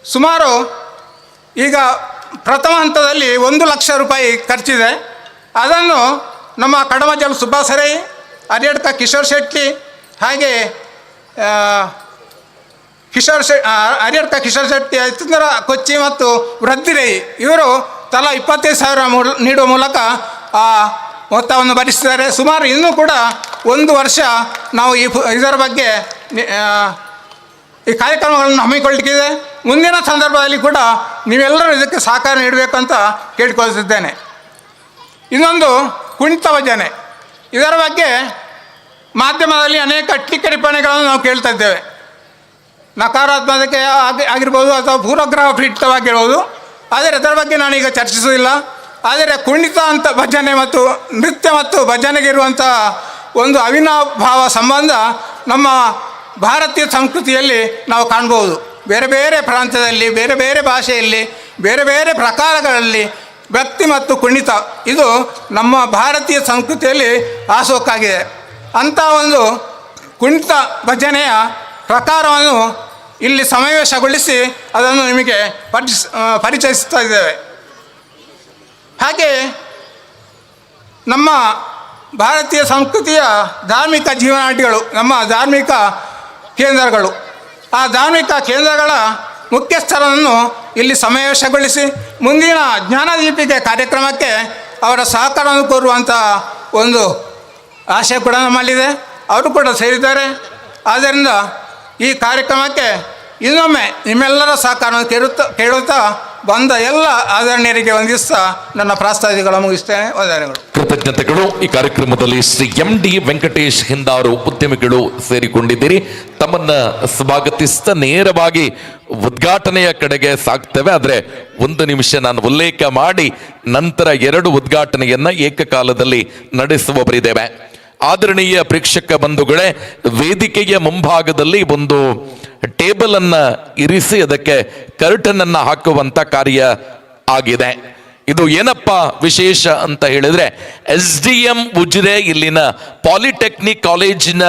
ಸುಮಾರು ಈಗ ಪ್ರಥಮ ಹಂತದಲ್ಲಿ 1 ಲಕ್ಷ ರೂಪಾಯಿ ಖರ್ಚಿದೆ. ಅದನ್ನು ನಮ್ಮ ಕಡಮಜಲ್ ಸುಬ್ಬಾಸರೈ, ಅರಿಯಡ್ಕ ಕಿಶೋರ್ ಶೆಟ್ಟಿ, ಹಾಗೆ ಅರಿಯಡ್ಕ ಕಿಶೋರ್ ಶೆಟ್ಟಿ, ಯತೀಂದ್ರ ಕೊಚ್ಚಿ ಮತ್ತು ವೃದ್ಧಿರೈ ಇವರು ತಲಾ 25,000 ನೀಡುವ ಮೂಲಕ ಆ ಮೊತ್ತವನ್ನು ಭರಿಸಿದ್ದಾರೆ. ಸುಮಾರು ಇನ್ನೂ ಕೂಡ 1 ವರ್ಷ ನಾವು ಇದರ ಬಗ್ಗೆ ಈ ಕಾರ್ಯಕ್ರಮಗಳನ್ನು ಹಮ್ಮಿಕೊಳ್ಳಲಿಕ್ಕಿದೆ. ಮುಂದಿನ ಸಂದರ್ಭದಲ್ಲಿ ಕೂಡ ನೀವೆಲ್ಲರೂ ಇದಕ್ಕೆ ಸಹಕಾರ ನೀಡಬೇಕಂತ ಕೇಳಿಕೊಳ್ತಿದ್ದೇನೆ. ಇನ್ನೊಂದು ಕುಣಿತ ಭಜನೆ, ಇದರ ಬಗ್ಗೆ ಮಾಧ್ಯಮದಲ್ಲಿ ಅನೇಕ ಟೀಕೆ ಟಿಪ್ಪಣಿಗಳನ್ನು ನಾವು ಕೇಳ್ತಾ ಇದ್ದೇವೆ. ನಕಾರಾತ್ಮಕ ಆಗಿರ್ಬೋದು ಅಥವಾ ಪೂರ್ವಗ್ರಹಪೀಡಿತವಾಗಿರ್ಬೋದು. ಆದರೆ ಅದರ ಬಗ್ಗೆ ನಾನೀಗ ಚರ್ಚಿಸುವುದಿಲ್ಲ. ಆದರೆ ಕುಣಿತ ಅಂತ ಭಜನೆ ಮತ್ತು ನೃತ್ಯ ಮತ್ತು ಭಜನೆಗಿರುವಂಥ ಒಂದು ಅವಿನಾಭಾವ ಸಂಬಂಧ ನಮ್ಮ ಭಾರತೀಯ ಸಂಸ್ಕೃತಿಯಲ್ಲಿ ನಾವು ಕಾಣ್ಬೋದು. ಬೇರೆ ಬೇರೆ ಪ್ರಾಂತ್ಯದಲ್ಲಿ, ಬೇರೆ ಬೇರೆ ಭಾಷೆಯಲ್ಲಿ, ಬೇರೆ ಬೇರೆ ಪ್ರಕಾರಗಳಲ್ಲಿ ಭಕ್ತಿ ಮತ್ತು ಕುಣಿತ ಇದು ನಮ್ಮ ಭಾರತೀಯ ಸಂಸ್ಕೃತಿಯಲ್ಲಿ ಹಾಸೋಕ್ಕಾಗಿದೆ. ಅಂಥ ಒಂದು ಕುಣಿತ ಭಜನೆಯ ಪ್ರಕಾರವನ್ನು ಇಲ್ಲಿ ಸಮಾವೇಶಗೊಳಿಸಿ ಅದನ್ನು ನಿಮಗೆ ಪರಿಚಯಿಸ್ತಾ ಇದ್ದೇವೆ. ಹಾಗೆ ನಮ್ಮ ಭಾರತೀಯ ಸಂಸ್ಕೃತಿಯ ಧಾರ್ಮಿಕ ಜೀವನಾಡಿಗಳು, ನಮ್ಮ ಧಾರ್ಮಿಕ ಕೇಂದ್ರಗಳು, ಆ ಧಾರ್ಮಿಕ ಕೇಂದ್ರಗಳ ಮುಖ್ಯಸ್ಥರನ್ನು ಇಲ್ಲಿ ಸಮಾವೇಶಗೊಳಿಸಿ ಮುಂದಿನ ಜ್ಞಾನದೀಪಿಕೆ ಕಾರ್ಯಕ್ರಮಕ್ಕೆ ಅವರ ಸಹಕಾರವನ್ನು ಕೋರುವಂಥ ಒಂದು ಆಶಯ ಕೂಡ ನಮ್ಮಲ್ಲಿದೆ. ಅವರು ಕೂಡ ಸೇರಿದ್ದಾರೆ. ಆದ್ದರಿಂದ ಈ ಕಾರ್ಯಕ್ರಮಕ್ಕೆ ಇನ್ನೊಮ್ಮೆ ನಿಮ್ಮೆಲ್ಲರ ಸಹಕಾರವನ್ನು ಕೇಳುತ್ತಾ ಬಂದ ಎಲ್ಲ ಆದರಣೀಯರಿಗೆ ವಂದಿಸ್ತಾ ನನ್ನ ಪ್ರಾಸ್ತಾವಿಕಗಳು ಮುಗಿಸ್ತೇನೆ. ವಂದನೆಗಳು, ಕೃತಜ್ಞತೆಗಳು. ಈ ಕಾರ್ಯಕ್ರಮದಲ್ಲಿ ಶ್ರೀ MD ವೆಂಕಟೇಶ್ ಹಿಂದಾರು ಉದ್ಯಮಿಗಳು ಸೇರಿಕೊಂಡಿದ್ದೀರಿ. ತಮ್ಮನ್ನ ಸ್ವಾಗತಿಸ್ತಾ ನೇರವಾಗಿ ಉದ್ಘಾಟನೆಯ ಕಡೆಗೆ ಸಾಕ್ತೇವೆ. ಆದರೆ 1 ನಿಮಿಷ ನಾನು ಉಲ್ಲೇಖ ಮಾಡಿ ನಂತರ 2 ಉದ್ಘಾಟನೆಯನ್ನ ಏಕಕಾಲದಲ್ಲಿ ನಡೆಸುವವರಿದ್ದೇವೆ. ಆದರಣೀಯ ಪ್ರೇಕ್ಷಕ ಬಂಧುಗಳೇ, ವೇದಿಕೆಯ ಮುಂಭಾಗದಲ್ಲಿ ಒಂದು ಟೇಬಲ್ ಅನ್ನ ಇರಿಸಿ ಅದಕ್ಕೆ ಕರ್ಟನ್ ಅನ್ನ ಹಾಕುವಂತ ಕಾರ್ಯ ಆಗಿದೆ. ಇದು ಏನಪ್ಪ ವಿಶೇಷ ಅಂತ ಹೇಳಿದ್ರೆ, SDM ಉಜಿರೆ ಇಲ್ಲಿನ ಪಾಲಿಟೆಕ್ನಿಕ್ ಕಾಲೇಜಿನ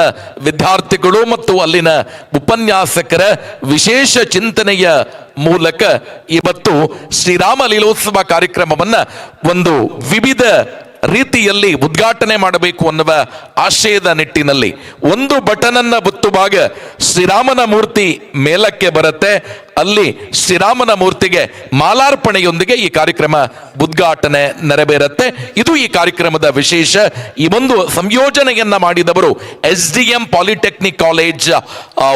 ವಿದ್ಯಾರ್ಥಿಗಳು ಮತ್ತು ಅಲ್ಲಿನ ಉಪನ್ಯಾಸಕರ ವಿಶೇಷ ಚಿಂತನೆಯ ಮೂಲಕ ಇವತ್ತು ಶ್ರೀರಾಮ ಲೀಲೋತ್ಸವ ಕಾರ್ಯಕ್ರಮವನ್ನ ಒಂದು ವಿವಿಧ ರೀತಿಯಲ್ಲಿ ಉದ್ಘಾಟನೆ ಮಾಡಬೇಕು ಅನ್ನುವ ಆಶಯದ ನಿಟ್ಟಿನಲ್ಲಿ ಒಂದು ಬಟನ್ ಅನ್ನ ಒತ್ತುವಾಗ ಶ್ರೀರಾಮನ ಮೂರ್ತಿ ಮೇಲಕ್ಕೆ ಬರುತ್ತೆ. ಅಲ್ಲಿ ಶ್ರೀರಾಮನ ಮೂರ್ತಿಗೆ ಮಾಲಾರ್ಪಣೆಯೊಂದಿಗೆ ಈ ಕಾರ್ಯಕ್ರಮ ಉದ್ಘಾಟನೆ ನೆರವೇರುತ್ತೆ. ಇದು ಈ ಕಾರ್ಯಕ್ರಮದ ವಿಶೇಷ. ಈ ಒಂದು ಸಂಯೋಜನೆಯನ್ನ ಮಾಡಿದವರು SDM ಪಾಲಿಟೆಕ್ನಿಕ್ ಕಾಲೇಜ್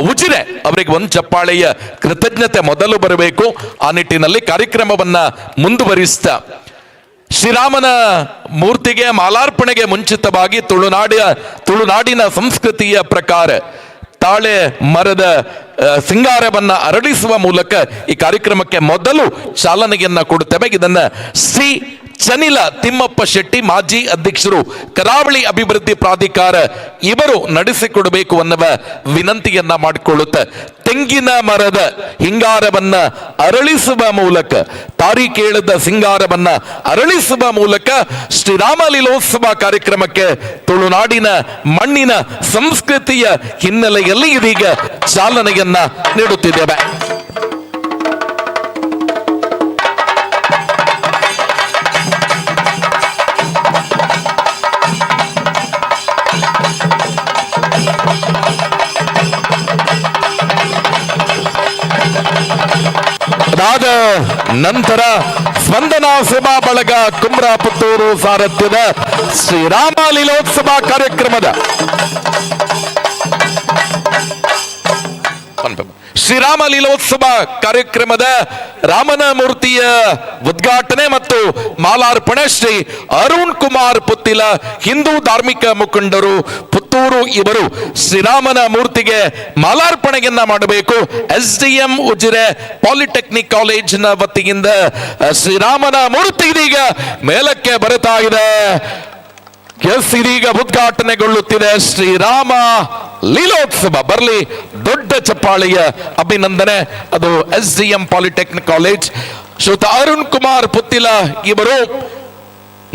ಉಜಿರೆ, ಅವರಿಗೆ ಒಂದು ಚಪ್ಪಾಳೆಯ ಕೃತಜ್ಞತೆ ಮೊದಲು ಬರಬೇಕು. ಆ ನಿಟ್ಟಿನಲ್ಲಿ ಕಾರ್ಯಕ್ರಮವನ್ನ ಮುಂದುವರಿಸ್ತಾ ಶ್ರೀರಾಮನ ಮೂರ್ತಿಗೆ ಮಾಲಾರ್ಪಣೆಗೆ ಮುಂಚಿತವಾಗಿ ತುಳುನಾಡಿನ ಸಂಸ್ಕೃತಿಯ ಪ್ರಕಾರ ತಾಳೆ ಮರದ ಸಿಂಗಾರವನ್ನ ಅರಳಿಸುವ ಮೂಲಕ ಈ ಕಾರ್ಯಕ್ರಮಕ್ಕೆ ಮೊದಲು ಚಾಲನೆಯನ್ನ ಕೊಡುತ್ತೇವೆ. ಇದನ್ನ ಶ್ರೀ ಚನಿಲ ತಿಮ್ಮಪ್ಪ ಶೆಟ್ಟಿ, ಮಾಜಿ ಅಧ್ಯಕ್ಷರು, ಕರಾವಳಿ ಅಭಿವೃದ್ಧಿ ಪ್ರಾಧಿಕಾರ, ಇವರು ನಡೆಸಿಕೊಡಬೇಕು ಅನ್ನುವ ವಿನಂತಿಯನ್ನ ಮಾಡಿಕೊಳ್ಳುತ್ತೆ. ತೆಂಗಿನ ಮರದ ಹಿಂಗಾರವನ್ನ ಅರಳಿಸುವ ಮೂಲಕ, ತಾರೀಕೇಳದ ಸಿಂಗಾರವನ್ನ ಅರಳಿಸುವ ಮೂಲಕ ಶ್ರೀರಾಮ ಲೀಲೋತ್ಸವ ಕಾರ್ಯಕ್ರಮಕ್ಕೆ ತುಳುನಾಡಿನ ಮಣ್ಣಿನ ಸಂಸ್ಕೃತಿಯ ಹಿನ್ನೆಲೆಯಲ್ಲಿ ಇದೀಗ ಚಾಲನೆಯನ್ನ ನೀಡುತ್ತಿದ್ದೇವೆ. ಅದಾದ ನಂತರ ಸ್ಪಂದನಾ ಸೇವಾ ಬಳಗ ಕುಮ್ರ ಪುತ್ತೂರು ಸಾರಥ್ಯದ ಶ್ರೀರಾಮ ಲೀಲೋತ್ಸವ ಕಾರ್ಯಕ್ರಮದ ಶ್ರೀರಾಮ ಲೀಲೋತ್ಸವ ಕಾರ್ಯಕ್ರಮದ ರಾಮನ ಮೂರ್ತಿಯ ಉದ್ಘಾಟನೆ ಮತ್ತು ಮಾಲಾರ್ಪಣೆ ಶ್ರೀ ಅರುಣ್ ಕುಮಾರ್ ಪುತ್ತಿಲ, ಹಿಂದೂ ಧಾರ್ಮಿಕ ಮುಖಂಡರು, ಪುತ್ತೂರು, ಇವರು ಶ್ರೀರಾಮನ ಮೂರ್ತಿಗೆ ಮಾಲಾರ್ಪಣೆಯನ್ನ ಮಾಡಬೇಕು. SDM ಉಜಿರೆ ಪಾಲಿಟೆಕ್ನಿಕ್ ಕಾಲೇಜಿನ ವತಿಯಿಂದ ಶ್ರೀರಾಮನ ಮೂರ್ತಿ ಇದೀಗ ಮೇಲಕ್ಕೆ ಬರುತ್ತಾ ಇದೆ. ಎಸ್, ಇದೀಗ ಉದ್ಘಾಟನೆಗೊಳ್ಳುತ್ತಿದೆ ಶ್ರೀರಾಮ ಲೀಲೋತ್ಸವ. ಬರಲಿ ದೊಡ್ಡ ಚಪ್ಪಾಳೆಯ ಅಭಿನಂದನೆ. ಅದು SDM ಪಾಲಿಟೆಕ್ನಿಕ್ ಕಾಲೇಜ್. ಶ್ರೀಯುತ ಅರುಣ್ ಕುಮಾರ್ ಪುತ್ತಿಲ ಇವರು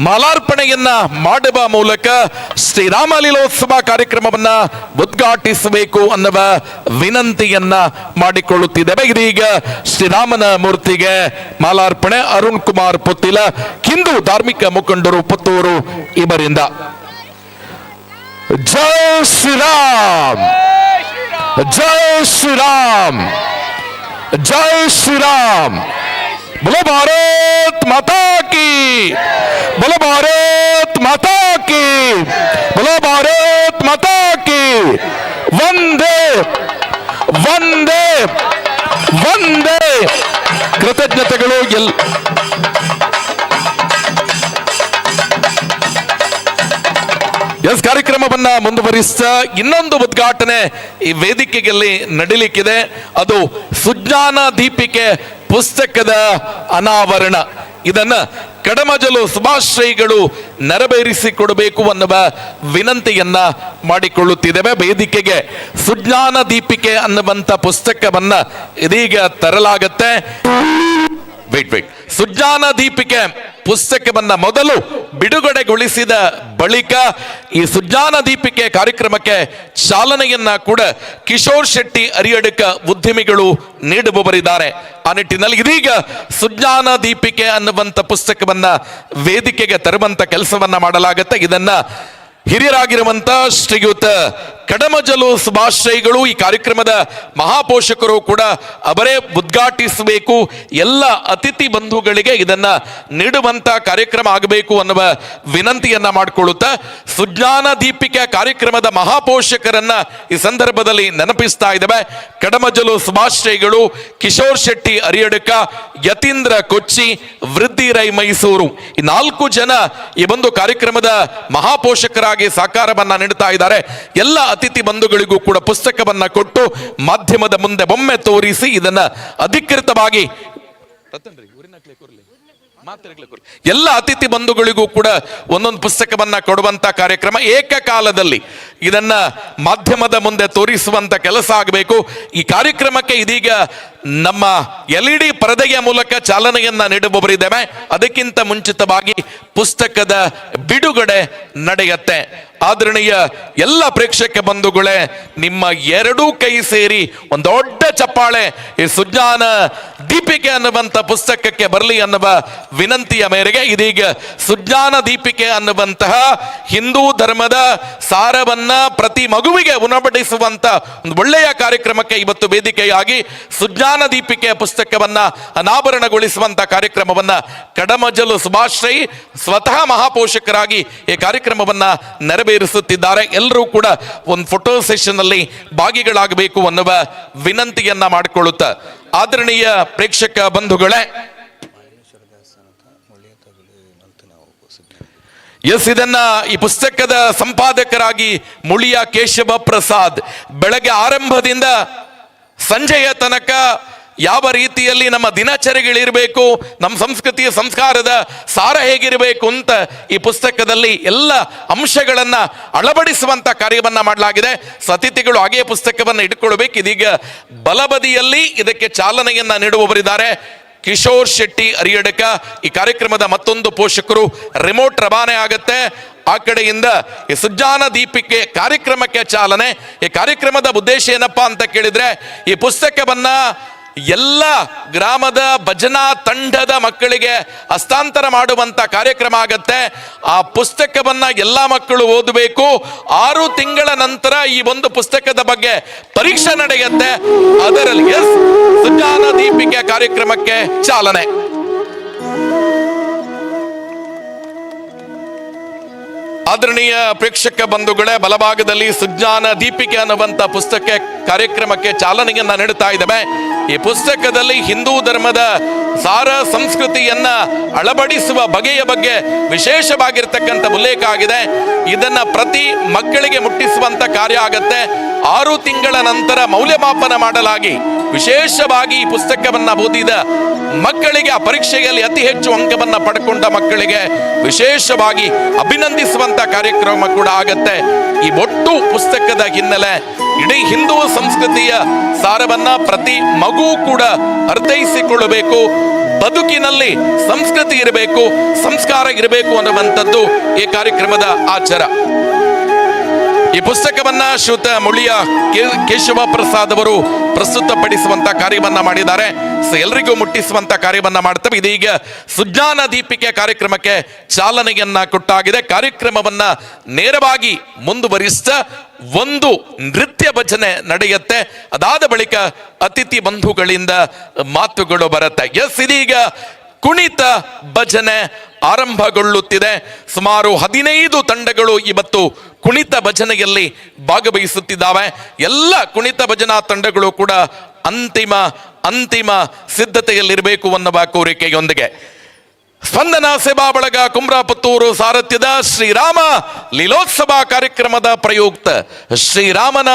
ಮಾಲಾರ್ಪಣೆಯನ್ನ ಮಾಡುವ ಮೂಲಕ ಶ್ರೀರಾಮ ಲೀಲೋತ್ಸವ ಕಾರ್ಯಕ್ರಮವನ್ನ ಉದ್ಘಾಟಿಸಬೇಕು ಅನ್ನುವ ವಿನಂತಿಯನ್ನ ಮಾಡಿಕೊಳ್ಳುತ್ತಿದ್ದೇವೆ. ಇದೀಗ ಶ್ರೀರಾಮನ ಮೂರ್ತಿಗೆ ಮಾಲಾರ್ಪಣೆ. ಅರುಣ್ ಕುಮಾರ್ ಪುತ್ತಿಲ, ಹಿಂದೂ ಧಾರ್ಮಿಕ ಮುಖಂಡರು, ಪುತ್ತೂರು ಇವರಿಂದ. ಜೈ ಶ್ರೀರಾಮ್, ಜೈ ಶ್ರೀರಾಮ್, ಜೈ ಶ್ರೀರಾಮ್. बोलो भारत माता की, बोलो भारत माता की, बोलो भारत माता की. वंदे वंदे वंदे. ಕೃತಜ್ಞತೆಗಳು. ಎಸ್, ಕಾರ್ಯಕ್ರಮವನ್ನ ಮುಂದುವರಿಸ್ತಾ ಇನ್ನೊಂದು ಉದ್ಘಾಟನೆ ಈ ವೇದಿಕೆಯಲ್ಲಿ ನಡೀಲಿಕ್ಕಿದೆ. ಅದು ಸುಜ್ಞಾನ ದೀಪಿಕೆ ಪುಸ್ತಕದ ಅನಾವರಣ. ಇದನ್ನ ಕಡಮಜಲು ಸುಭಾಶ್ರಯಿಗಳು ನೆರವೇರಿಸಿಕೊಡಬೇಕು ಅನ್ನುವ ವಿನಂತಿಯನ್ನ ಮಾಡಿಕೊಳ್ಳುತ್ತಿದ್ದೇವೆ. ವೇದಿಕೆಗೆ ಸುಜ್ಞಾನ ದೀಪಿಕೆ ಅನ್ನುವಂತ ಪುಸ್ತಕವನ್ನ ಇದೀಗ ತರಲಾಗತ್ತೆ. ಸುಜ್ಞಾನ ದೀಪಿಕೆ ಪುಸ್ತಕವನ್ನ ಮೊದಲು ಬಿಡುಗಡೆಗೊಳಿಸಿದ ಬಳಿಕ ಈ ಸುಜ್ಞಾನ ದೀಪಿಕೆ ಕಾರ್ಯಕ್ರಮಕ್ಕೆ ಚಾಲನೆಯನ್ನ ಕೂಡ ಕಿಶೋರ್ ಶೆಟ್ಟಿ ಅರಿಯಡ್ಕ ಉದ್ಯಮಿಗಳು ನೀಡುವವರಿದ್ದಾರೆ. ಆ ನಿಟ್ಟಿನಲ್ಲಿ ಇದೀಗ ಸುಜ್ಞಾನ ದೀಪಿಕೆ ಅನ್ನುವಂಥ ಪುಸ್ತಕವನ್ನ ವೇದಿಕೆಗೆ ತರುವಂತ ಕೆಲಸವನ್ನ ಮಾಡಲಾಗತ್ತೆ. ಇದನ್ನ ಹಿರಿಯರಾಗಿರುವಂತ ಶ್ರೀಯುತ ಕಡಮಜಲು ಸುಭಾಶ್ರಯಿಗಳು, ಈ ಕಾರ್ಯಕ್ರಮದ ಮಹಾಪೋಷಕರು ಕೂಡ ಅವರೇ ಉದ್ಘಾಟಿಸಬೇಕು. ಎಲ್ಲ ಅತಿಥಿ ಬಂಧುಗಳಿಗೆ ಇದನ್ನ ನೀಡುವಂತ ಕಾರ್ಯಕ್ರಮ ಆಗಬೇಕು ಅನ್ನುವ ವಿನಂತಿಯನ್ನ ಮಾಡಿಕೊಳ್ಳುತ್ತಾ ಸುಜ್ಞಾನ ದೀಪಿಕೆ ಕಾರ್ಯಕ್ರಮದ ಮಹಾಪೋಷಕರನ್ನ ಈ ಸಂದರ್ಭದಲ್ಲಿ ನೆನಪಿಸ್ತಾ ಇದ್ದೇವೆ. ಕಡಮಜಲು ಸುಭಾಶ್ರಯಿಗಳು, ಕಿಶೋರ್ ಶೆಟ್ಟಿ ಅರಿಯಡ್ಕ, ಯತೀಂದ್ರ ಕೊಚ್ಚಿ, ವೃದ್ಧಿ ರೈ ಮೈಸೂರು, ಈ 4 ಜನ ಈ ಒಂದು ಕಾರ್ಯಕ್ರಮದ ಮಹಾಪೋಷಕರಾಗಿ ಸಹಕಾರವನ್ನ ನೀಡುತ್ತಾ ಇದ್ದಾರೆ. ಎಲ್ಲ ಅತಿಥಿ ಬಂಧುಗಳಿಗೂ ಕೂಡ ಪುಸ್ತಕವನ್ನ ಕೊಟ್ಟು ಮಾಧ್ಯಮದ ಮುಂದೆ ಒಮ್ಮೆ ತೋರಿಸಿ ಇದನ್ನ ಅಧಿಕೃತವಾಗಿ ಎಲ್ಲ ಅತಿಥಿ ಬಂಧುಗಳಿಗೂ ಕೂಡ ಒಂದೊಂದು ಪುಸ್ತಕವನ್ನ ಕೊಡುವಂತ ಕಾರ್ಯಕ್ರಮ ಏಕಕಾಲದಲ್ಲಿ ಇದನ್ನ ಮಾಧ್ಯಮದ ಮುಂದೆ ತೋರಿಸುವಂತ ಕೆಲಸ ಆಗಬೇಕು. ಈ ಕಾರ್ಯಕ್ರಮಕ್ಕೆ ಇದೀಗ ನಮ್ಮ LED ಪರದೆಯ ಮೂಲಕ ಚಾಲನೆಯನ್ನ ನೀಡುವವರಿದ್ದೇವೆ. ಅದಕ್ಕಿಂತ ಮುಂಚಿತವಾಗಿ ಪುಸ್ತಕದ ಬಿಡುಗಡೆ ನಡೆಯುತ್ತೆ. ಆದರಣೀಯ ಎಲ್ಲ ಪ್ರೇಕ್ಷಕ ಬಂಧುಗಳೇ, ನಿಮ್ಮ ಎರಡೂ ಕೈ ಸೇರಿ ಒಂದು ದೊಡ್ಡ ಚಪ್ಪಾಳೆ ಈ ಸುಜ್ಞಾನ ದೀಪಿಕೆ ಅನ್ನುವಂಥ ಪುಸ್ತಕಕ್ಕೆ ಬರಲಿ ಅನ್ನುವ ವಿನಂತಿಯ ಮೇರೆಗೆ ಇದೀಗ ಸುಜ್ಞಾನ ದೀಪಿಕೆ ಅನ್ನುವಂತಹ ಹಿಂದೂ ಧರ್ಮದ ಸಾರವನ್ನ ಪ್ರತಿ ಮಗುವಿಗೆ ಉಣಬಡಿಸುವಂತ ಒಂದು ಒಳ್ಳೆಯ ಕಾರ್ಯಕ್ರಮಕ್ಕೆ ಇವತ್ತು ವೇದಿಕೆಯಾಗಿ ಸುಜ್ಞಾನ ದೀಪಿಕೆ ಪುಸ್ತಕವನ್ನ ಅನಾವರಣಗೊಳಿಸುವಂತ ಕಾರ್ಯಕ್ರಮವನ್ನ ಕಡಮಜಲು ಸುಭಾಶ್ರಯಿ ಸ್ವತಃ ಮಹಾಪೋಷಕರಾಗಿ ಈ ಕಾರ್ಯಕ್ರಮವನ್ನ ನೆರವೇರಿಸುತ್ತಿದ್ದಾರೆ. ಎಲ್ಲರೂ ಕೂಡ ಒಂದು ಫೋಟೋ ಸೆಷನ್ ಅಲ್ಲಿ ಭಾಗಿಗಳಾಗಬೇಕು ಅನ್ನುವ ವಿನಂತಿಯನ್ನ ಮಾಡಿಕೊಳ್ಳುತ್ತಾ ಆದರಣೀಯ ಪ್ರೇಕ್ಷಕ ಬಂಧುಗಳೇ, ಎಸ್, ಇದನ್ನ ಈ ಪುಸ್ತಕದ ಸಂಪಾದಕರಾಗಿ ಮುಳಿಯ ಕೇಶವ ಪ್ರಸಾದ್ ಬೆಳಗ್ಗೆ ಆರಂಭದಿಂದ ಸಂಜೆಯ ತನಕ ಯಾವ ರೀತಿಯಲ್ಲಿ ನಮ್ಮ ದಿನಚರಿಗಳಿರಬೇಕು, ನಮ್ಮ ಸಂಸ್ಕೃತಿಯ ಸಂಸ್ಕಾರದ ಸಾರ ಹೇಗಿರಬೇಕು ಅಂತ ಈ ಪುಸ್ತಕದಲ್ಲಿ ಎಲ್ಲ ಅಂಶಗಳನ್ನ ಅಳವಡಿಸುವಂತ ಕಾರ್ಯವನ್ನ ಮಾಡಲಾಗಿದೆ. ಅತಿಥಿಗಳು ಹಾಗೆ ಪುಸ್ತಕವನ್ನು ಇಟ್ಕೊಳ್ಬೇಕು. ಇದೀಗ ಬಲಬದಿಯಲ್ಲಿ ಇದಕ್ಕೆ ಚಾಲನೆಯನ್ನ ನೀಡುವವರಿದ್ದಾರೆ ಕಿಶೋರ್ ಶೆಟ್ಟಿ ಅರಿಯಡ್ಕ. ಈ ಕಾರ್ಯಕ್ರಮದ ಮತ್ತೊಂದು ಪೋಷಕರು. ರಿಮೋಟ್ ರವಾನೆ ಆಗತ್ತೆ. ಆ ಕಡೆಯಿಂದ ಈ ಸುಜ್ಞಾನ ದೀಪಿಕೆ ಕಾರ್ಯಕ್ರಮಕ್ಕೆ ಚಾಲನೆ. ಈ ಕಾರ್ಯಕ್ರಮದ ಉದ್ದೇಶ ಏನಪ್ಪಾ ಅಂತ ಕೇಳಿದ್ರೆ, ಈ ಪುಸ್ತಕವನ್ನ ಎಲ್ಲ ಗ್ರಾಮದ ಭಜನಾ ತಂಡದ ಮಕ್ಕಳಿಗೆ ಹಸ್ತಾಂತರ ಮಾಡುವಂತ ಕಾರ್ಯಕ್ರಮ ಆಗತ್ತೆ. ಆ ಪುಸ್ತಕವನ್ನ ಎಲ್ಲ ಮಕ್ಕಳು ಓದಬೇಕು. 6 ತಿಂಗಳ ನಂತರ ಈ ಒಂದು ಪುಸ್ತಕದ ಬಗ್ಗೆ ಪರೀಕ್ಷೆ ನಡೆಯುತ್ತೆ. ಅದರಲ್ಲಿ ಎಸ್, ಸುಜ್ಞಾನ ದೀಪಿಕೆ ಕಾರ್ಯಕ್ರಮಕ್ಕೆ ಚಾಲನೆ. ಆದರಣೀಯ ಪ್ರೇಕ್ಷಕ ಬಂಧುಗಳೇ, ಬಲಭಾಗದಲ್ಲಿ ಸುಜ್ಞಾನ ದೀಪಿಕೆ ಅನ್ನುವಂತ ಪುಸ್ತಕ ಕಾರ್ಯಕ್ರಮಕ್ಕೆ ಚಾಲನೆಯನ್ನ ನೀಡುತ್ತಾ ಇದ್ದೇವೆ. ಈ ಪುಸ್ತಕದಲ್ಲಿ ಹಿಂದೂ ಧರ್ಮದ ಸಾರ ಸಂಸ್ಕೃತಿಯನ್ನ ಅಳವಡಿಸುವ ಬಗೆಯ ಬಗ್ಗೆ ವಿಶೇಷವಾಗಿರ್ತಕ್ಕಂಥ ಉಲ್ಲೇಖ ಆಗಿದೆ. ಇದನ್ನ ಪ್ರತಿ ಮಕ್ಕಳಿಗೆ ಮುಟ್ಟಿಸುವಂತ ಕಾರ್ಯ ಆಗತ್ತೆ. 6 ತಿಂಗಳ ನಂತರ ಮೌಲ್ಯಮಾಪನ ಮಾಡಲಾಗಿ ವಿಶೇಷವಾಗಿ ಈ ಪುಸ್ತಕವನ್ನ ಓದಿದ ಮಕ್ಕಳಿಗೆ ಆ ಪರೀಕ್ಷೆಯಲ್ಲಿ ಅತಿ ಹೆಚ್ಚು ಅಂಕವನ್ನ ಪಡ್ಕೊಂಡ ಮಕ್ಕಳಿಗೆ ವಿಶೇಷವಾಗಿ ಅಭಿನಂದಿಸುವಂತ ಕಾರ್ಯಕ್ರಮ ಕೂಡ ಆಗತ್ತೆ. ಈ ಒಟ್ಟು ಪುಸ್ತಕದ ಹಿನ್ನೆಲೆ ಇಡೀ ಹಿಂದೂ ಸಂಸ್ಕೃತಿಯ ಸಾರವನ್ನ ಪ್ರತಿ ಮಗು ಕೂಡ ಅರ್ಥೈಸಿಕೊಳ್ಳಬೇಕು. ಬದುಕಿನಲ್ಲಿ ಸಂಸ್ಕೃತಿ ಇರಬೇಕು, ಸಂಸ್ಕಾರ ಇರಬೇಕು ಅನ್ನುವಂಥದ್ದು ಈ ಕಾರ್ಯಕ್ರಮದ ಆಚಾರ. ಈ ಪುಸ್ತಕವನ್ನ ಶ್ರೀಯುತ ಮುಳಿಯ ಕೇಶವ ಪ್ರಸಾದ್ ಅವರು ಪ್ರಸ್ತುತಪಡಿಸುವಂತ ಕಾರ್ಯವನ್ನ ಮಾಡಿದ್ದಾರೆ. ಎಲ್ರಿಗೂ ಮುಟ್ಟಿಸುವಂತ ಕಾರ್ಯವನ್ನ ಮಾಡ್ತವೆ. ಇದೀಗ ಸುಜ್ಞಾನ ದೀಪಿಕೆ ಕಾರ್ಯಕ್ರಮಕ್ಕೆ ಚಾಲನೆಯನ್ನ ಕೊಟ್ಟಾಗಿದೆ. ಕಾರ್ಯಕ್ರಮವನ್ನ ನೇರವಾಗಿ ಮುಂದುವರಿಸ್ತಾ ಒಂದು ನೃತ್ಯ ಭಜನೆ ನಡೆಯುತ್ತೆ. ಅದಾದ ಬಳಿಕ ಅತಿಥಿ ಬಂಧುಗಳಿಂದ ಮಾತುಗಳು ಬರುತ್ತೆ. ಇದೀಗ ಕುಣಿತ ಭಜನೆ ಆರಂಭಗೊಳ್ಳುತ್ತಿದೆ. ಸುಮಾರು 15 ತಂಡಗಳು ಇವತ್ತು ಕುಣಿತ ಭಜನೆಯಲ್ಲಿ ಭಾಗವಹಿಸುತ್ತಿದ್ದಾವೆ. ಎಲ್ಲ ಕುಣಿತ ಭಜನಾ ತಂಡಗಳು ಕೂಡ ಅಂತಿಮ ಸಿದ್ಧತೆಯಲ್ಲಿರಬೇಕು ಅನ್ನುವ ಕೋರಿಕೆಯೊಂದಿಗೆ ಸ್ಪಂದನ ಸೇವಾ ಬಳಗ ಕುಮ್ರ ಪುತ್ತೂರು ಸಾರಥ್ಯದ ಶ್ರೀರಾಮ ಲೀಲೋತ್ಸವ ಕಾರ್ಯಕ್ರಮದ ಪ್ರಯುಕ್ತ ಶ್ರೀರಾಮನ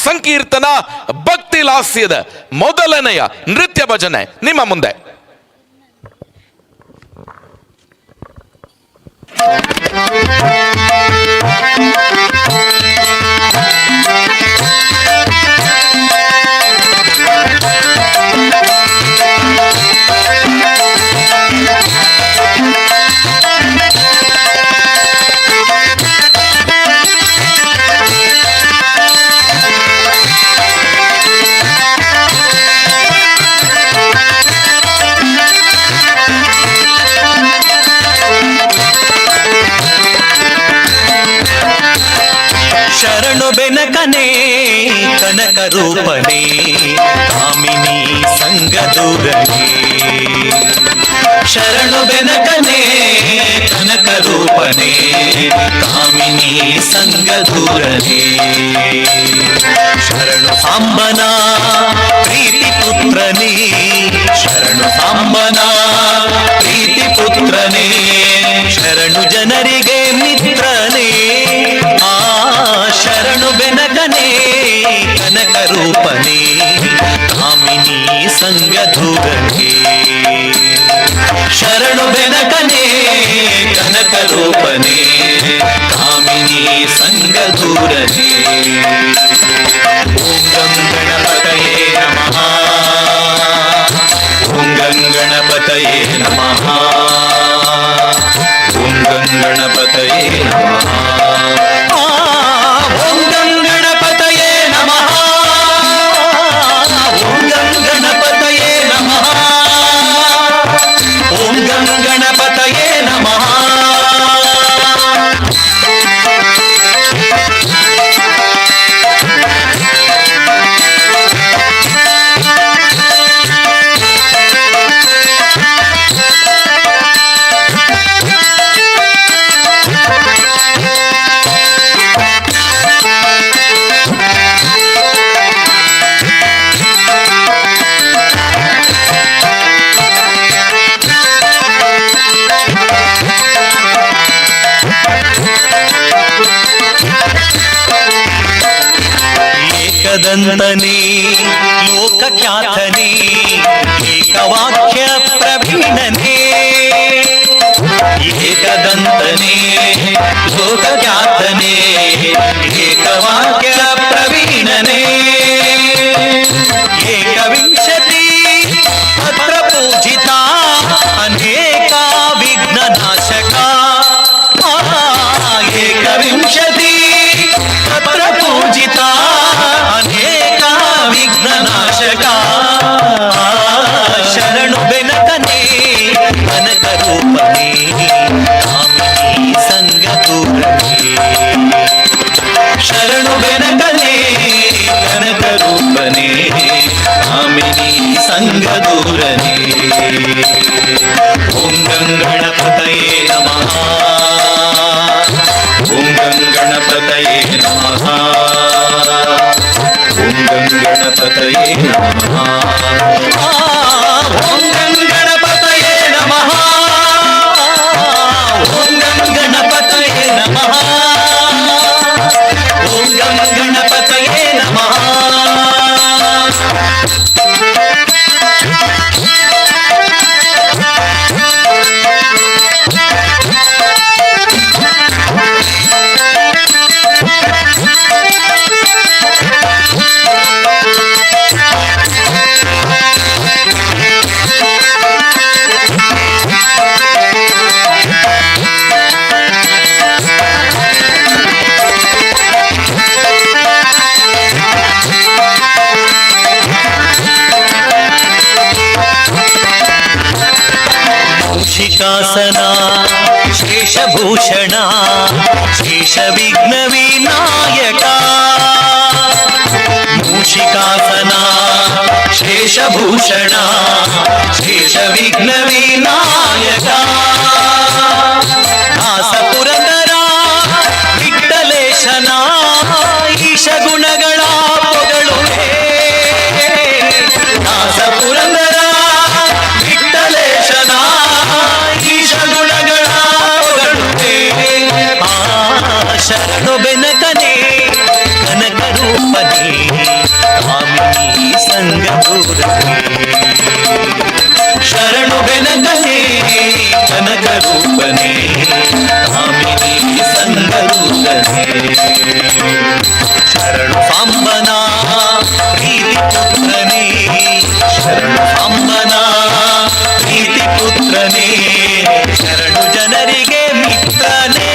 ಸಂಕೀರ್ತನ ಭಕ್ತಿ ಲಾಸ್ಯದ ಮೊದಲನೆಯ ನೃತ್ಯ ಭಜನೆ ನಿಮ್ಮ ಮುಂದೆ. ಶರಣು ಬೆನಕನೆ ಕನಕ ರೂಪನೆ ಕಾಮಿನಿ ಸಂಗದೂರನೆ. ಶರಣು ಬೆನಕನೆ ಕನಕ ರೂಪನೆ ಕಾಮಿನಿ ಸಂಗದೂರನೆ. ಶರಣು ಸಾಂಬನ ಪ್ರೀತಿ ಪುತ್ರನೇ, ಶರಣು ಸಾಂಬನ ಪ್ರೀತಿ ಪುತ್ರನೇ. ಶರಣು ಜನರಿಗೆ ಮಿತ್ರನೇ, ಶರಣು ಬೆನಕನೆ ಕನಕ ರೂಪನೆ ಕಾಮಿನಿ ಸಂಗಧೂರನೆ. ಶರಣು ಬೆನಕನೆ ಕನಕ ರೂಪನೆ ಕಾಮಿನಿ ಸಂಗಧೂರನೆ. ಓಂ ಗಂ ಗಣಪತಯೇ ನಮಃ, ಓಂ ಗಂ ಗಣಪತಯೇ ನಮಃ, ಓಂ ಗಂ ಗಣಪತಯೇ ನಮಃ. ಓಂ ಗಂ ಗಣಪತಯೇ ನಮಃ, ಓಂ ಗಂ ಗಣಪತಯೇ ನಮಃ, ಓಂ ಗಂ ಗಣಪತಯೇ ನಮಃ. ಏಕದಂತನೇ ಲೋಕಖ್ಯಾತನೇ ಏಕವಾಕ್ಯ ಪ್ರವೀಣನೇ. ಏಕದಂತನೇ ಲೋಕಖ್ಯಾತನೇ ಏಕವಾಕ್ಯ ಪ್ರವೀಣನೇ. ಏಕವಿಂಶತಿ ಪತ್ರ ಪೂಜಿತ ಅನೇಕ ವಿಘ್ನ ನಾಶಕ. ಏಕವಿಂಶತಿ ಪತ್ರ ಪೂಜಿತ ಅನೇಕ ವಿಘ್ನ ನಾಶಕ. ಶರಣು ಬೆನಕನೆ ಕನಕ ರೂಪನೆ ಕಾಮಿನಿ ಸಂಗದೂರನೆ. ಶರಣು ಬೆನಕನೆ ಕನಕ ರೂಪನೆ ಕಾಮಿನಿ ಸಂಗದೂರನೆ. ಓಂ ಗಂ ಗಣಪತಯೇ ನಮಃ, ಓಂ ಗಂ ಗಣಪತಯೇ ನಮಃ, ಓಂ ಗಂ ಗಣಪತಯೇ ನಮಃ. ಓಂ ಗಂ ಗಣಪತಯೇ ನಮಃ, ಓಂ ಗಂ ಗಣಪತಯೇ ನಮಃ, ಓಂ ಗಂ ಗಣಪತಯೇ ನಮಃ. ಮೂಷಿಕಾಸನ ಶೇಷಭೂಷಣ ಶೇಷವಿಘ್ನ ವಿನಾಯಕ ಮೂಷಿಕಾಸನ ಶೇಷಭೂಷಣ ಶೇಷವಿಘ್ನ ವಿನಾಯಕ ದಾಸ ಪುರಂದರ ವಿಠಲೇಶನ ಈಶ ಗುಣಗಳ ಪೊಗಳುವೆ ದಾಸ ಪುರಂದರ ವಿಠಲೇಶನ ಈಶ ಗುಣಗಳ ಪೊಗಳುವೆ ಶರಣು ಬೆನಕನೇ ಕನಕ ರೂಪನೇ ಕಾಮಿನಿ ಸಂಗ ಶರಣು ಬೆನಕನೇ ಕನಕ ರೂಪನೇ ಕಾಮಿನಿ ಸಂಗ ಶರಣು ಸಾಂಬನ ಪ್ರೀತಿ ಪುತ್ರನೇ ಶರಣು ಸಾಂಬನ ಪ್ರೀತಿ ಪುತ್ರನೇ ಶರಣು ಜನರಿಗೆ ಮಿತ್ರನೇ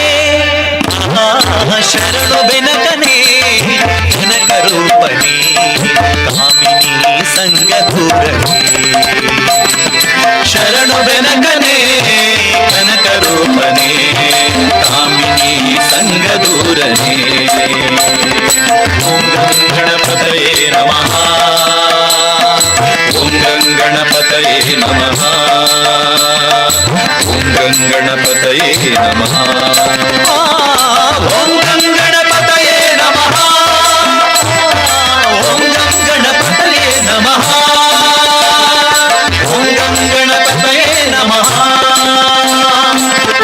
ಶರಣು ಬೆನಕನೇ ಕನಕ ರೂಪನೇ ಕಾಮಿನಿ ಸಂಗ ಶರಣು ಬೆನಕನೇ ಕನಕ ರೂಪನೇ ಕಾಮಿನಿ ಸಂಗ ದೂರನೇ ಓಂ ಗಣಪತಯೇ ನಮಃ ಓಂ ಗಣಪತಯೇ ನಮಃ ಓಂ ಗಣಪತಯೇ ನಮಃ ಓಂ ಗಣಪತಯೇ ನಮಃ ಓಂ ಗಣಪತಯೇ ನಮಃ ಓಂ ಗಣಪತಯೇ ನಮಃ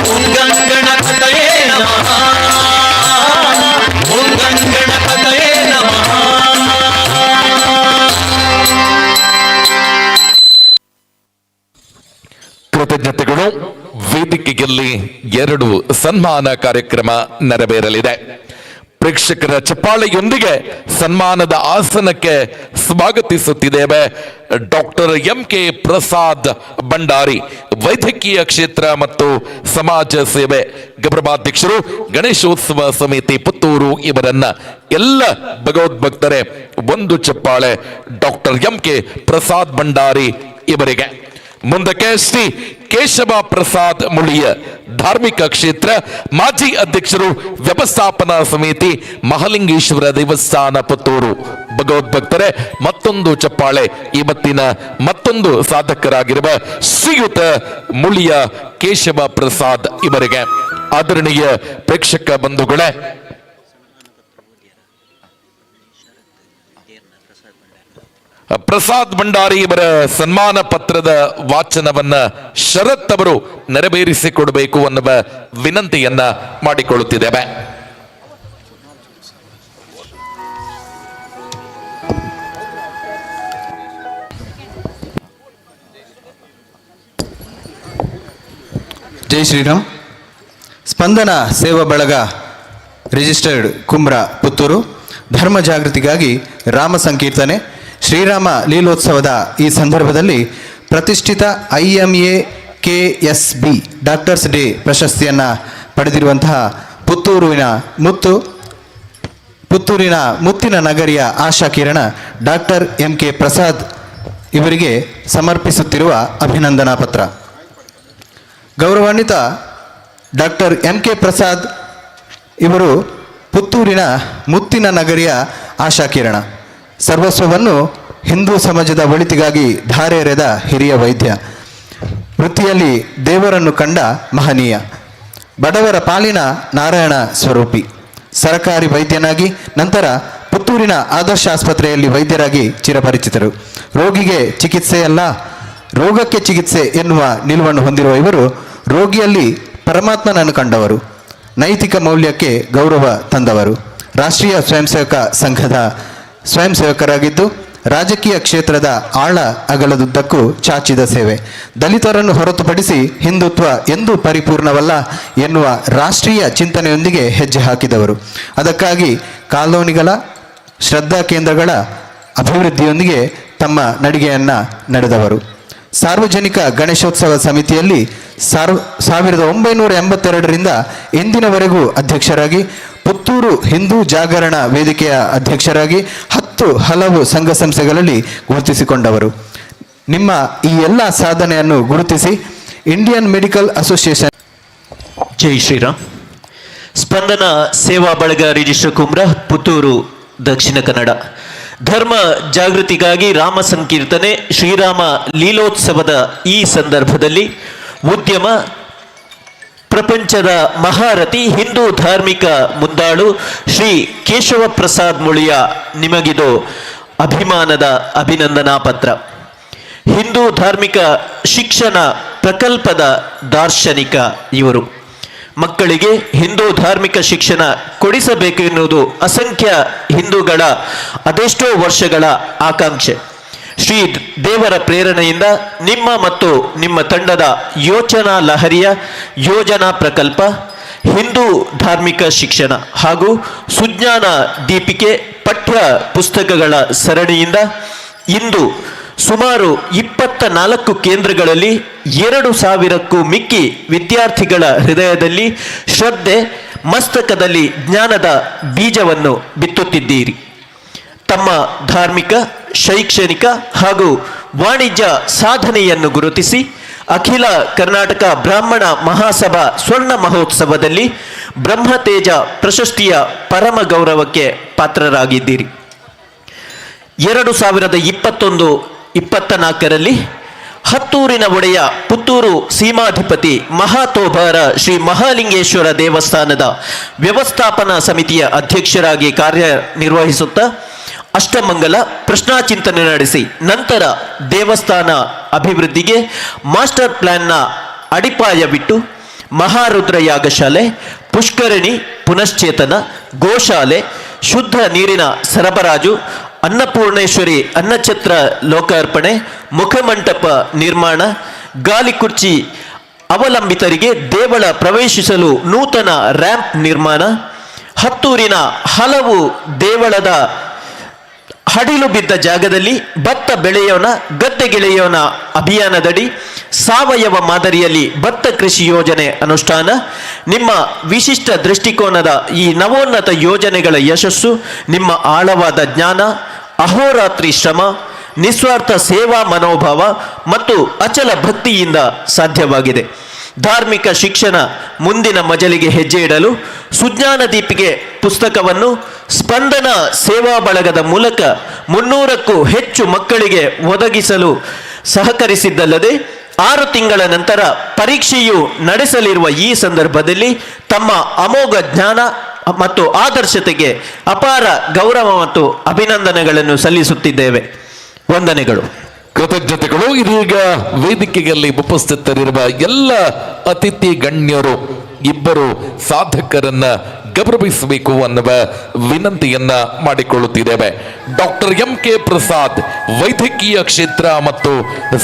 ಓಂ ಗಣಪತಯೇ ನಮಃ ಓಂ ಗಣಪತಯೇ ನಮಃ ಕೃತಜ್ಞತೆಗಳು. ವೇದಿಕೆಯಲ್ಲಿ 2 ಸನ್ಮಾನ ಕಾರ್ಯಕ್ರಮ ನೆರವೇರಲಿದೆ. ಪ್ರೇಕ್ಷಕರ ಚಪ್ಪಾಳೆಯೊಂದಿಗೆ ಸನ್ಮಾನದ ಆಸನಕ್ಕೆ ಸ್ವಾಗತಿಸುತ್ತಿದ್ದೇವೆ ಡಾಕ್ಟರ್ MK ಪ್ರಸಾದ್ ಭಂಡಾರಿ, ವೈದ್ಯಕೀಯ ಕ್ಷೇತ್ರ ಮತ್ತು ಸಮಾಜ ಸೇವೆ ಗೌರವಾಧ್ಯಕ್ಷರು, ಗಣೇಶೋತ್ಸವ ಸಮಿತಿ ಪುತ್ತೂರು. ಇವರನ್ನ ಎಲ್ಲ ಭಗವದ್ಭಕ್ತರೇ ಒಂದು ಚಪ್ಪಾಳೆ ಡಾಕ್ಟರ್ MK ಪ್ರಸಾದ್ ಭಂಡಾರಿ ಇವರಿಗೆ. ಮುಂದಕ್ಕೆ ಶ್ರೀ ಕೇಶವ ಪ್ರಸಾದ್ ಮುಳಿಯ, ಧಾರ್ಮಿಕ ಕ್ಷೇತ್ರ ಮಾಜಿ ಅಧ್ಯಕ್ಷರು, ವ್ಯವಸ್ಥಾಪನಾ ಸಮಿತಿ ಮಹಾಲಿಂಗೇಶ್ವರ ದೇವಸ್ಥಾನ ಪುತ್ತೂರು. ಭಗವದ್ಭಕ್ತರೇ ಮತ್ತೊಂದು ಚಪ್ಪಾಳೆ ಇವತ್ತಿನ ಮತ್ತೊಂದು ಸಾಧಕರಾಗಿರುವ ಶ್ರೀಯುತ ಮುಳಿಯ ಕೇಶವ ಪ್ರಸಾದ್ ಇವರಿಗೆ. ಆದರಣೀಯ ಪ್ರೇಕ್ಷಕ ಬಂಧುಗಳೇ, ಪ್ರಸಾದ್ ಭಂಡಾರಿ ಇವರ ಸನ್ಮಾನ ಪತ್ರದ ವಾಚನವನ್ನ ಶರತ್ ಅವರು ನೆರವೇರಿಸಿಕೊಡಬೇಕು ಅನ್ನುವ ವಿನಂತಿಯನ್ನ ಮಾಡಿಕೊಳ್ಳುತ್ತಿದ್ದೇವೆ. ಜೈ ಶ್ರೀರಾಮ್. ಸ್ಪಂದನ ಸೇವಾ ಬಳಗ ರಿಜಿಸ್ಟರ್ಡ್ ಕುಮ್ರ ಪುತ್ತೂರು ಧರ್ಮ ಜಾಗೃತಿಗಾಗಿ ರಾಮ ಸಂಕೀರ್ತನೆ ಶ್ರೀರಾಮ ಲೀಲೋತ್ಸವದ ಈ ಸಂದರ್ಭದಲ್ಲಿ ಪ್ರತಿಷ್ಠಿತ IMA KSB ಡಾಕ್ಟರ್ಸ್ ಡೇ ಪ್ರಶಸ್ತಿಯನ್ನು ಪಡೆದಿರುವಂತಹ ಪುತ್ತೂರಿನ ಮುತ್ತಿನ ನಗರಿಯ ಆಶಾ ಕಿರಣ ಡಾಕ್ಟರ್ MK ಪ್ರಸಾದ್ ಇವರಿಗೆ ಸಮರ್ಪಿಸುತ್ತಿರುವ ಅಭಿನಂದನಾ ಪತ್ರ. ಗೌರವಾನ್ವಿತ ಡಾಕ್ಟರ್ MK ಪ್ರಸಾದ್ ಇವರು ಪುತ್ತೂರಿನ ಮುತ್ತಿನ ನಗರಿಯ ಆಶಾ ಕಿರಣ, ಸರ್ವಸ್ವವನ್ನು ಹಿಂದೂ ಸಮಾಜದ ಒಳಿತಿಗಾಗಿ ಧಾರೆ ಎರೆದ ಹಿರಿಯ ವೈದ್ಯ, ವೃತ್ತಿಯಲ್ಲಿ ದೇವರನ್ನು ಕಂಡ ಮಹನೀಯ, ಬಡವರ ಪಾಲಿನ ನಾರಾಯಣ ಸ್ವರೂಪಿ, ಸರಕಾರಿ ವೈದ್ಯನಾಗಿ ನಂತರ ಪುತ್ತೂರಿನ ಆದರ್ಶ ಆಸ್ಪತ್ರೆಯಲ್ಲಿ ವೈದ್ಯರಾಗಿ ಚಿರಪರಿಚಿತರು. ರೋಗಿಗೆ ಚಿಕಿತ್ಸೆಯಲ್ಲ ರೋಗಕ್ಕೆ ಚಿಕಿತ್ಸೆ ಎನ್ನುವ ನಿಲುವನ್ನು ಹೊಂದಿರುವ ಇವರು ರೋಗಿಯಲ್ಲಿ ಪರಮಾತ್ಮನನ್ನು ಕಂಡವರು, ನೈತಿಕ ಮೌಲ್ಯಕ್ಕೆ ಗೌರವ ತಂದವರು, ರಾಷ್ಟ್ರೀಯ ಸ್ವಯಂ ಸೇವಕ ಸಂಘದ ಸ್ವಯಂ ಸೇವಕರಾಗಿದ್ದು ರಾಜಕೀಯ ಕ್ಷೇತ್ರದ ಆಳ ಅಗಲದುದ್ದಕ್ಕೂ ಚಾಚಿದ ಸೇವೆ, ದಲಿತರನ್ನು ಹೊರತುಪಡಿಸಿ ಹಿಂದುತ್ವ ಎಂದೂ ಪರಿಪೂರ್ಣವಲ್ಲ ಎನ್ನುವ ರಾಷ್ಟ್ರೀಯ ಚಿಂತನೆಯೊಂದಿಗೆ ಹೆಜ್ಜೆ ಹಾಕಿದವರು. ಅದಕ್ಕಾಗಿ ಕಾಲೋನಿಗಳ ಶ್ರದ್ಧಾ ಕೇಂದ್ರಗಳ ಅಭಿವೃದ್ಧಿಯೊಂದಿಗೆ ತಮ್ಮ ನಡಿಗೆಯನ್ನು ನಡೆದವರು. ಸಾರ್ವಜನಿಕ ಗಣೇಶೋತ್ಸವ ಸಮಿತಿಯಲ್ಲಿ 1982ರಿಂದ ಇಂದಿನವರೆಗೂ ಅಧ್ಯಕ್ಷರಾಗಿ, ಪುತ್ತೂರು ಹಿಂದೂ ಜಾಗರಣ ವೇದಿಕೆಯ ಅಧ್ಯಕ್ಷರಾಗಿ 10 ಹಲವು ಸಂಘ ಸಂಸ್ಥೆಗಳಲ್ಲಿ ಗುರುತಿಸಿಕೊಂಡವರು. ನಿಮ್ಮ ಈ ಎಲ್ಲ ಸಾಧನೆಯನ್ನು ಗುರುತಿಸಿ ಇಂಡಿಯನ್ ಮೆಡಿಕಲ್ ಅಸೋಸಿಯೇಷನ್. ಜೈ ಶ್ರೀರಾಮ್. ಸ್ಪಂದನ ಸೇವಾ ಬಳಗ ರಿಜಿಸ್ಟರ್ ಕುಮ್ರ, ಪುತ್ತೂರು, ದಕ್ಷಿಣ ಕನ್ನಡ. ಧರ್ಮ ಜಾಗೃತಿಗಾಗಿ ರಾಮ ಸಂಕೀರ್ತನೆ ಶ್ರೀರಾಮ ಲೀಲೋತ್ಸವದ ಈ ಸಂದರ್ಭದಲ್ಲಿ ಉದ್ಯಮ ಪ್ರಪಂಚದ ಮಹಾರಥಿ ಹಿಂದೂ ಧಾರ್ಮಿಕ ಮುಂದಾಳು ಶ್ರೀ ಕೇಶವ ಪ್ರಸಾದ್ ಮುಳಿಯ ನಿಮಗಿದು ಅಭಿಮಾನದ ಅಭಿನಂದನಾ ಪತ್ರ. ಹಿಂದೂ ಧಾರ್ಮಿಕ ಶಿಕ್ಷಣ ಪ್ರಕಲ್ಪದ ದಾರ್ಶನಿಕ ಇವರು. ಮಕ್ಕಳಿಗೆ ಹಿಂದೂ ಧಾರ್ಮಿಕ ಶಿಕ್ಷಣ ಕೊಡಿಸಬೇಕು ಎನ್ನುವುದು ಅಸಂಖ್ಯ ಹಿಂದೂಗಳ ಅದೆಷ್ಟೋ ವರ್ಷಗಳ ಆಕಾಂಕ್ಷೆ. ಶ್ರೀ ದೇವರ ಪ್ರೇರಣೆಯಿಂದ ನಿಮ್ಮ ಮತ್ತು ನಿಮ್ಮ ತಂಡದ ಯೋಚನಾ ಲಹರಿಯ ಯೋಜನಾ ಪ್ರಕಲ್ಪ ಹಿಂದೂ ಧಾರ್ಮಿಕ ಶಿಕ್ಷಣ ಹಾಗೂ ಸುಜ್ಞಾನ ದೀಪಿಕೆ ಪಠ್ಯ ಪುಸ್ತಕಗಳ ಸರಣಿಯಿಂದ ಇಂದು ಸುಮಾರು 24 ಕೇಂದ್ರಗಳಲ್ಲಿ 2000ಕ್ಕೂ ಮಿಕ್ಕಿ ವಿದ್ಯಾರ್ಥಿಗಳ ಹೃದಯದಲ್ಲಿ ಶ್ರದ್ಧೆ, ಮಸ್ತಕದಲ್ಲಿ ಜ್ಞಾನದ ಬೀಜವನ್ನು ಬಿತ್ತುತ್ತಿದ್ದೀರಿ. ತಮ್ಮ ಧಾರ್ಮಿಕ, ಶೈಕ್ಷಣಿಕ ಹಾಗೂ ವಾಣಿಜ್ಯ ಸಾಧನೆಯನ್ನು ಗುರುತಿಸಿ ಅಖಿಲ ಕರ್ನಾಟಕ ಬ್ರಾಹ್ಮಣ ಮಹಾಸಭಾ ಸ್ವರ್ಣ ಮಹೋತ್ಸವದಲ್ಲಿ ಬ್ರಹ್ಮತೇಜ ಪ್ರಶಸ್ತಿಯ ಪರಮ ಗೌರವಕ್ಕೆ ಪಾತ್ರರಾಗಿದ್ದೀರಿ. 2021-24ರಲ್ಲಿ ಹತ್ತೂರಿನ ಒಡೆಯ ಪುತ್ತೂರು ಸೀಮಾಧಿಪತಿ ಮಹಾತೋಬಾರ ಶ್ರೀ ಮಹಾಲಿಂಗೇಶ್ವರ ದೇವಸ್ಥಾನದ ವ್ಯವಸ್ಥಾಪನಾ ಸಮಿತಿಯ ಅಧ್ಯಕ್ಷರಾಗಿ ಕಾರ್ಯನಿರ್ವಹಿಸುತ್ತಾ ಅಷ್ಟಮಂಗಲ ಪ್ರಶ್ನಾಚಿಂತನೆ ನಡೆಸಿ ನಂತರ ದೇವಸ್ಥಾನ ಅಭಿವೃದ್ಧಿಗೆ ಮಾಸ್ಟರ್ ಪ್ಲಾನ್ನ ಅಡಿಪಾಯವಿಟ್ಟು ಮಹಾರುದ್ರ ಯಾಗಶಾಲೆ, ಪುಷ್ಕರಣಿ ಪುನಶ್ಚೇತನ, ಗೋಶಾಲೆ, ಶುದ್ಧ ನೀರಿನ ಸರಬರಾಜು, ಅನ್ನಪೂರ್ಣೇಶ್ವರಿ ಅನ್ನಛತ್ರ ಲೋಕಾರ್ಪಣೆ, ಮುಖಮಂಟಪ ನಿರ್ಮಾಣ, ಗಾಲಿಕುರ್ಚಿ ಅವಲಂಬಿತರಿಗೆ ದೇವಳ ಪ್ರವೇಶಿಸಲು ನೂತನ ರ್ಯಾಂಪ್ ನಿರ್ಮಾಣ, ಹತ್ತೂರಿನ ಹಲವು ದೇವಳದ ಹಡಿಲು ಬಿದ್ದ ಜಾಗದಲ್ಲಿ ಭತ್ತ ಬೆಳೆಯೋಣ ಗದ್ದೆಗೆಳೆಯೋಣ ಅಭಿಯಾನದಡಿ ಸಾವಯವ ಮಾದರಿಯಲ್ಲಿ ಭತ್ತ ಕೃಷಿ ಯೋಜನೆ ಅನುಷ್ಠಾನ. ನಿಮ್ಮ ವಿಶಿಷ್ಟ ದೃಷ್ಟಿಕೋನದ ಈ ನವೋನ್ನತ ಯೋಜನೆಗಳ ಯಶಸ್ಸು ನಿಮ್ಮ ಆಳವಾದ ಜ್ಞಾನ, ಅಹೋರಾತ್ರಿ ಶ್ರಮ, ನಿಸ್ವಾರ್ಥ ಸೇವಾ ಮನೋಭಾವ ಮತ್ತು ಅಚಲ ಭಕ್ತಿಯಿಂದ ಸಾಧ್ಯವಾಗಿದೆ. ಧಾರ್ಮಿಕ ಶಿಕ್ಷಣ ಮುಂದಿನ ಮಜಲಿಗೆ ಹೆಜ್ಜೆ ಇಡಲು ಸುಜ್ಞಾನ ದೀಪಿಕೆ ಪುಸ್ತಕವನ್ನು ಸ್ಪಂದನ ಸೇವಾ ಬಳಗದ ಮೂಲಕ 300ಕ್ಕೂ ಹೆಚ್ಚು ಮಕ್ಕಳಿಗೆ ಒದಗಿಸಲು ಸಹಕರಿಸಿದ್ದಲ್ಲದೆ 6 ತಿಂಗಳ ನಂತರ ಪರೀಕ್ಷೆಯು ನಡೆಸಲಿರುವ ಈ ಸಂದರ್ಭದಲ್ಲಿ ತಮ್ಮ ಅಮೋಘ ಜ್ಞಾನ ಮತ್ತು ಆದರ್ಶತೆಗೆ ಅಪಾರ ಗೌರವ ಮತ್ತು ಅಭಿನಂದನೆಗಳನ್ನು ಸಲ್ಲಿಸುತ್ತಿದ್ದೇವೆ. ವಂದನೆಗಳು. ಕೃತಜ್ಞತೆಗಳು. ಇದೀಗ ವೇದಿಕೆಯಲ್ಲಿ ಉಪಸ್ಥಿತರಿರುವ ಎಲ್ಲ ಅತಿಥಿ ಗಣ್ಯರು ಇಬ್ಬರು ಸಾಧಕರನ್ನ ಗೌರವಿಸಬೇಕು ಅನ್ನುವ ವಿನಂತಿಯನ್ನ ಮಾಡಿಕೊಳ್ಳುತ್ತಿದ್ದೇವೆ. ಡಾಕ್ಟರ್ MK ಪ್ರಸಾದ್ ವೈದ್ಯಕೀಯ ಕ್ಷೇತ್ರ ಮತ್ತು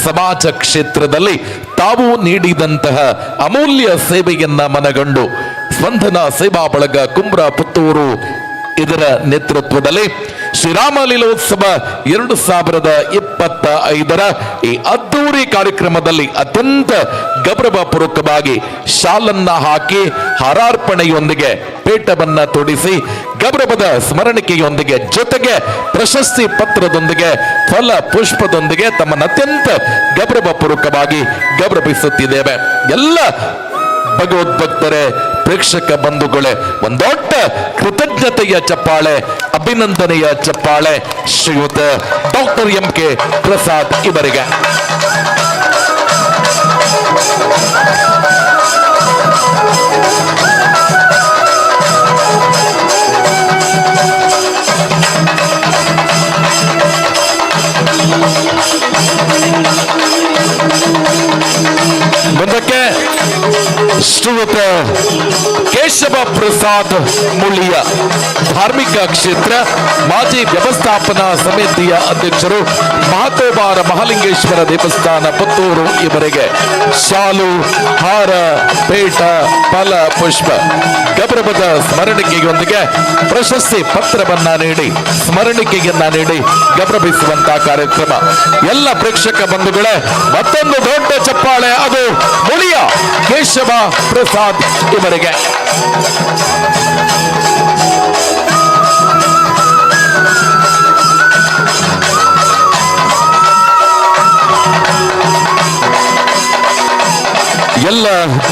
ಸಮಾಜ ಕ್ಷೇತ್ರದಲ್ಲಿ ತಾವು ನೀಡಿದಂತಹ ಅಮೂಲ್ಯ ಸೇವೆಯನ್ನ ಮನಗಂಡು ಸ್ಪಂದನ ಸೇವಾ ಬಳಗ ಕುಮ್ರ ಪುತ್ತೂರು ಇದರ ನೇತೃತ್ವದಲ್ಲಿ ಶ್ರೀರಾಮ ಲೀಲೋತ್ಸವ 2025ರ ಈ ಅದ್ದೂರಿ ಕಾರ್ಯಕ್ರಮದಲ್ಲಿ ಅತ್ಯಂತ ಗೌರವಪೂರ್ವಕವಾಗಿ ಶಾಲನ್ನ ಹಾಕಿ ಹಾರಾರ್ಪಣೆಯೊಂದಿಗೆ ಪೇಟವನ್ನ ತೊಡಿಸಿ ಗೌರವದ ಸ್ಮರಣಿಕೆಯೊಂದಿಗೆ ಜೊತೆಗೆ ಪ್ರಶಸ್ತಿ ಪತ್ರದೊಂದಿಗೆ ಫಲ ಪುಷ್ಪದೊಂದಿಗೆ ತಮ್ಮನ್ನು ಅತ್ಯಂತ ಗೌರವಪೂರ್ವಕವಾಗಿ ಗೌರವಿಸುತ್ತಿದ್ದೇವೆ. ಎಲ್ಲ ಭಗವದ್ಭಕ್ತರೇ, ಪ್ರೇಕ್ಷಕ ಬಂಧುಗಳೇ, ಒಂದೊಡ್ಡ ಕೃತಜ್ಞತೆಯ ಚಪ್ಪಾಳೆ, ಅಭಿನಂದನೆಯ ಚಪ್ಪಾಳೆ ಶ್ರೀಯುತ ಡಾಕ್ಟರ್ MK ಪ್ರಸಾದ್ ಇವರಿಗೆ. ಮುಂದಕ್ಕೆ ಶ್ರೀಯುತ ಕೇಶವ ಪ್ರಸಾದ್ ಮುಳಿಯ ಧಾರ್ಮಿಕ ಕ್ಷೇತ್ರ ಮಾಜಿ ವ್ಯವಸ್ಥಾಪನಾ ಸಮಿತಿಯ ಅಧ್ಯಕ್ಷರು, ಮಹಾತೋಬಾರ ಮಹಾಲಿಂಗೇಶ್ವರ ದೇವಸ್ಥಾನ ಪುತ್ತೂರು ಇವರಿಗೆ ಶಾಲು, ಹಾರ, ಪೇಟ, ಫಲ ಪುಷ್ಪ ಗೌರವದ ಸ್ಮರಣಿಕೆಯೊಂದಿಗೆ ಪ್ರಶಸ್ತಿ ಪತ್ರವನ್ನ ನೀಡಿ ಸ್ಮರಣಿಕೆಯನ್ನ ನೀಡಿ ಗೌರವಿಸುವಂತಹ ಕಾರ್ಯಕ್ರಮ. ಎಲ್ಲ ಪ್ರೇಕ್ಷಕ ಬಂಧುಗಳೇ, ಮತ್ತೊಂದು ದೊಡ್ಡ ಚಪ್ಪಾಳೆ, ಅದು ಮುಳಿಯ ಕೇಶವ ಪ್ರಸಾದ್ ಇವರಿಗೆ.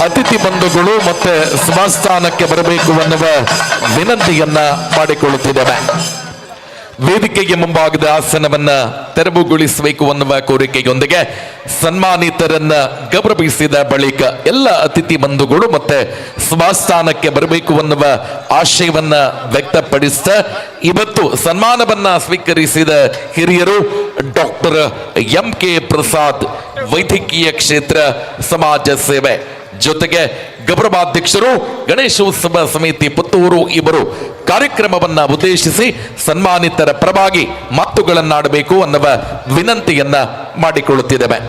ಅತಿಥಿ ಬಂಧುಗಳು ಮತ್ತೆ ಸ್ವಸ್ಥಾನಕ್ಕೆ ಬರಬೇಕು ಅನ್ನುವ ವಿನಂತಿಯನ್ನ ಮಾಡಿಕೊಳ್ಳುತ್ತಿದ್ದೇವೆ. ವೇದಿಕೆಗೆ ಮುಂಭಾಗದ ಆಸನವನ್ನ ತೆರವುಗೊಳಿಸಬೇಕು ಅನ್ನುವ ಕೋರಿಕೆಯೊಂದಿಗೆ ಸನ್ಮಾನಿತರನ್ನ ಗೌರವಿಸಿದ ಬಳಿಕ ಎಲ್ಲ ಅತಿಥಿ ಬಂಧುಗಳು ಮತ್ತೆ ಸ್ವಸ್ಥಾನಕ್ಕೆ ಬರಬೇಕು ಅನ್ನುವ ಆಶಯವನ್ನ ವ್ಯಕ್ತಪಡಿಸ್ತಾ ಇವತ್ತು ಸನ್ಮಾನವನ್ನ ಸ್ವೀಕರಿಸಿದ ಹಿರಿಯರು ಡಾಕ್ಟರ್ MK ಪ್ರಸಾದ್, ವೈದ್ಯಕೀಯ ಕ್ಷೇತ್ರ ಸಮಾಜ ಸೇವೆ, ಜೊತೆಗೆ ಗೌರವಾಧ್ಯಕ್ಷರು ಗಣೇಶೋತ್ಸವ ಸಮಿತಿ ಪುತ್ತೂರು ಇವರು ಕಾರ್ಯಕ್ರಮವನ್ನ ಉದ್ದೇಶಿಸಿ ಸನ್ಮಾನಿತರ ಪರವಾಗಿ ಮಾತುಗಳನ್ನಾಡಬೇಕು ಅನ್ನುವ ವಿನಂತಿಯನ್ನ ಮಾಡಿಕೊಳ್ಳುತ್ತಿದ್ದೇವೆ.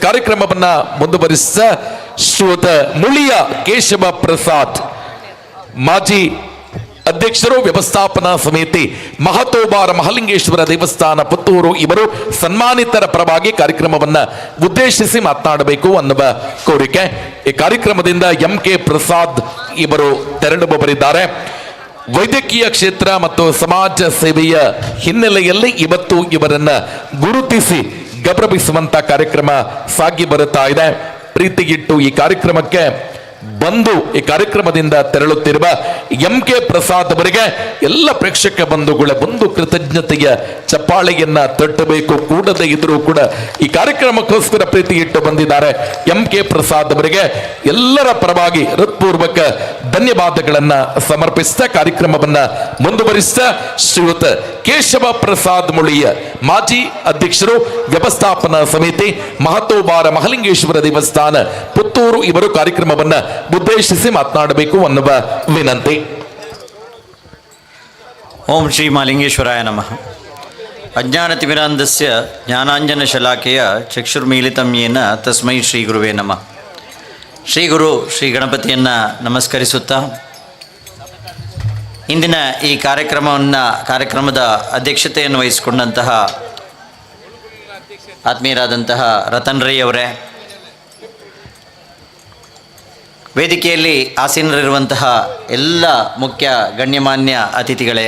ಕಾರ್ಯಕ್ರಮವನ್ನ ಮುಂದುವರಿಸಿದ ಶ್ರೀಯುತ ಮುಳಿಯ ಕೇಶವ ಪ್ರಸಾದ್, ಮಾಜಿ ಅಧ್ಯಕ್ಷರು, ವ್ಯವಸ್ಥಾಪನಾ ಸಮಿತಿ, ಮಹತೋಬಾರ ಮಹಾಲಿಂಗೇಶ್ವರ ದೇವಸ್ಥಾನ ಪುತ್ತೂರು ಇವರು ಸನ್ಮಾನಿತರ ಪರವಾಗಿ ಕಾರ್ಯಕ್ರಮವನ್ನ ಉದ್ದೇಶಿಸಿ ಮಾತನಾಡಬೇಕು ಅನ್ನುವ ಕೋರಿಕೆ. ಈ ಕಾರ್ಯಕ್ರಮದಿಂದ MK ಪ್ರಸಾದ್ ಇವರು ತೆರಳುವವರಿದ್ದಾರೆ. ವೈದ್ಯಕೀಯ ಕ್ಷೇತ್ರ ಮತ್ತು ಸಮಾಜ ಸೇವೆಯ ಹಿನ್ನೆಲೆಯಲ್ಲಿ ಇವತ್ತು ಇವರನ್ನ ಗುರುತಿಸಿ ಗೌರವಿಸುವಂತ ಕಾರ್ಯಕ್ರಮ ಸಾಗಿ ಬರುತ್ತಾ ಇದೆ. ಪ್ರೀತಿಗಿಟ್ಟು ಈ ಕಾರ್ಯಕ್ರಮಕ್ಕೆ ಬಂದು ಈ ಕಾರ್ಯಕ್ರಮದಿಂದ ತೆರಳುತ್ತಿರುವ MK ಪ್ರಸಾದ್ ಅವರಿಗೆ ಎಲ್ಲ ಪ್ರೇಕ್ಷಕ ಬಂಧುಗಳ ಒಂದು ಕೃತಜ್ಞತೆಯ ಚಪ್ಪಾಳೆಯನ್ನ ತಟ್ಟಬೇಕು. ಕೂಡದೇ ಇದ್ರೂ ಕೂಡ ಈ ಕಾರ್ಯಕ್ರಮಕ್ಕೋಸ್ಕರ ಪ್ರೀತಿ ಇಟ್ಟು ಬಂದಿದ್ದಾರೆ MK ಪ್ರಸಾದ್ ಅವರಿಗೆ ಎಲ್ಲರ ಪರವಾಗಿ ಹೃತ್ಪೂರ್ವಕ ಧನ್ಯವಾದಗಳನ್ನ ಸಮರ್ಪಿಸಿದ ಕಾರ್ಯಕ್ರಮವನ್ನ ಮುಂದುವರಿಸಿದ ಶ್ರೀಯುತ ಕೇಶವ ಪ್ರಸಾದ್ ಮುಳಿಯ, ಮಾಜಿ ಅಧ್ಯಕ್ಷರು, ವ್ಯವಸ್ಥಾಪನಾ ಸಮಿತಿ, ಮಹತೋಬಾರ ಮಹಾಲಿಂಗೇಶ್ವರ ದೇವಸ್ಥಾನ ಪುತ್ತೂರು ಇವರು ಕಾರ್ಯಕ್ರಮವನ್ನ ಉದ್ದೇಶಿಸಿ ಮಾತನಾಡಬೇಕು ಅನ್ನುವ ವಿನಂತಿ. ಓಂ ಶ್ರೀ ಮಹಾಲಿಂಗೇಶ್ವರಾಯ ನಮಃ. ಅಜ್ಞಾನತಿಮಿರಾಂಧಸ್ಯ ಜ್ಞಾನಾಂಜನ ಶಲಾಕೆಯ ಚಕ್ಷುರ್ಮೀಲಿತಂ ಯೇನ ತಸ್ಮೈ ಶ್ರೀ ಗುರುವೇ ನಮಃ. ಶ್ರೀ ಗುರು ಶ್ರೀ ಗಣಪತಿಯನ್ನು ನಮಸ್ಕರಿಸುತ್ತಾ ಇಂದಿನ ಈ ಕಾರ್ಯಕ್ರಮದ ಅಧ್ಯಕ್ಷತೆಯನ್ನು ವಹಿಸಿಕೊಂಡಂತಹ ಆತ್ಮೀಯರಾದಂತಹ ರತನ್ ರೈ ಅವರೇ, ವೇದಿಕೆಯಲ್ಲಿ ಆಸೀನರಿರುವಂತಹ ಎಲ್ಲ ಮುಖ್ಯ ಗಣ್ಯಮಾನ್ಯ ಅತಿಥಿಗಳೇ,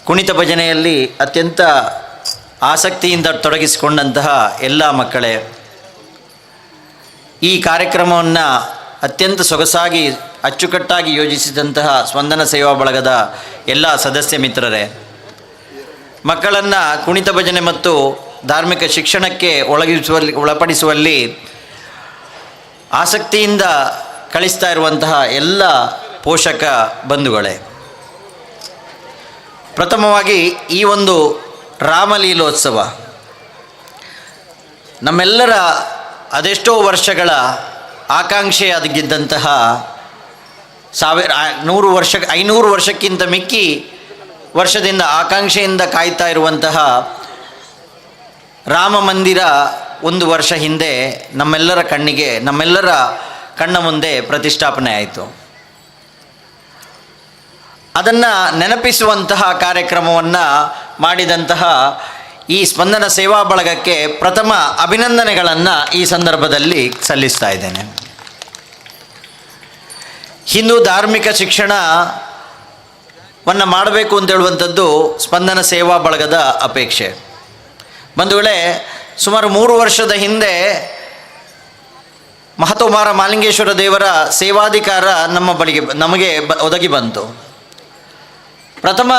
ಕುಣಿತ ಭಜನೆಯಲ್ಲಿ ಅತ್ಯಂತ ಆಸಕ್ತಿಯಿಂದ ತೊಡಗಿಸಿಕೊಂಡಂತಹ ಎಲ್ಲ ಮಕ್ಕಳೇ, ಈ ಕಾರ್ಯಕ್ರಮವನ್ನು ಅತ್ಯಂತ ಸೊಗಸಾಗಿ ಅಚ್ಚುಕಟ್ಟಾಗಿ ಯೋಜಿಸಿದಂತಹ ಸ್ಪಂದನ ಸೇವಾ ಬಳಗದ ಎಲ್ಲ ಸದಸ್ಯ ಮಿತ್ರರೇ, ಮಕ್ಕಳನ್ನು ಕುಣಿತ ಭಜನೆ ಮತ್ತು ಧಾರ್ಮಿಕ ಶಿಕ್ಷಣಕ್ಕೆ ಒಳಪಡಿಸುವಲ್ಲಿ ಆಸಕ್ತಿಯಿಂದ ಕಳಿಸ್ತಾ ಇರುವಂತಹ ಎಲ್ಲ ಪೋಷಕ ಬಂಧುಗಳೇ, ಪ್ರಥಮವಾಗಿ ಈ ಒಂದು ರಾಮಲೀಲೋತ್ಸವ ನಮ್ಮೆಲ್ಲರ ಅದೆಷ್ಟೋ ವರ್ಷಗಳ ಆಕಾಂಕ್ಷೆಯಾಗಿದ್ದಂತಹ 500 ವರ್ಷಕ್ಕಿಂತ ಮಿಕ್ಕಿ ವರ್ಷದಿಂದ ಆಕಾಂಕ್ಷೆಯಿಂದ ಕಾಯ್ತಾ ಇರುವಂತಹ ರಾಮ ಮಂದಿರ ಒಂದು ವರ್ಷ ಹಿಂದೆ ನಮ್ಮೆಲ್ಲರ ಕಣ್ಣ ಮುಂದೆ ಪ್ರತಿಷ್ಠಾಪನೆ ಆಯಿತು. ಅದನ್ನು ನೆನಪಿಸುವಂತಹ ಕಾರ್ಯಕ್ರಮವನ್ನು ಮಾಡಿದಂತಹ ಈ ಸ್ಪಂದನ ಸೇವಾ ಬಳಗಕ್ಕೆ ಪ್ರಥಮ ಅಭಿನಂದನೆಗಳನ್ನು ಈ ಸಂದರ್ಭದಲ್ಲಿ ಸಲ್ಲಿಸ್ತಾ ಇದ್ದೇನೆ. ಹಿಂದೂ ಧಾರ್ಮಿಕ ಶಿಕ್ಷಣವನ್ನು ಮಾಡಬೇಕು ಅಂತ ಹೇಳುವಂಥದ್ದು ಸ್ಪಂದನ ಸೇವಾ ಬಳಗದ ಅಪೇಕ್ಷೆ. ಬಂಧುಗಳೇ, ಸುಮಾರು 3 ವರ್ಷದ ಹಿಂದೆ ಮಹತೋಬಾರ ಮಹಾಲಿಂಗೇಶ್ವರ ದೇವರ ಸೇವಾಧಿಕಾರ ನಮಗೆ ಒದಗಿ ಬಂತು. ಪ್ರಥಮ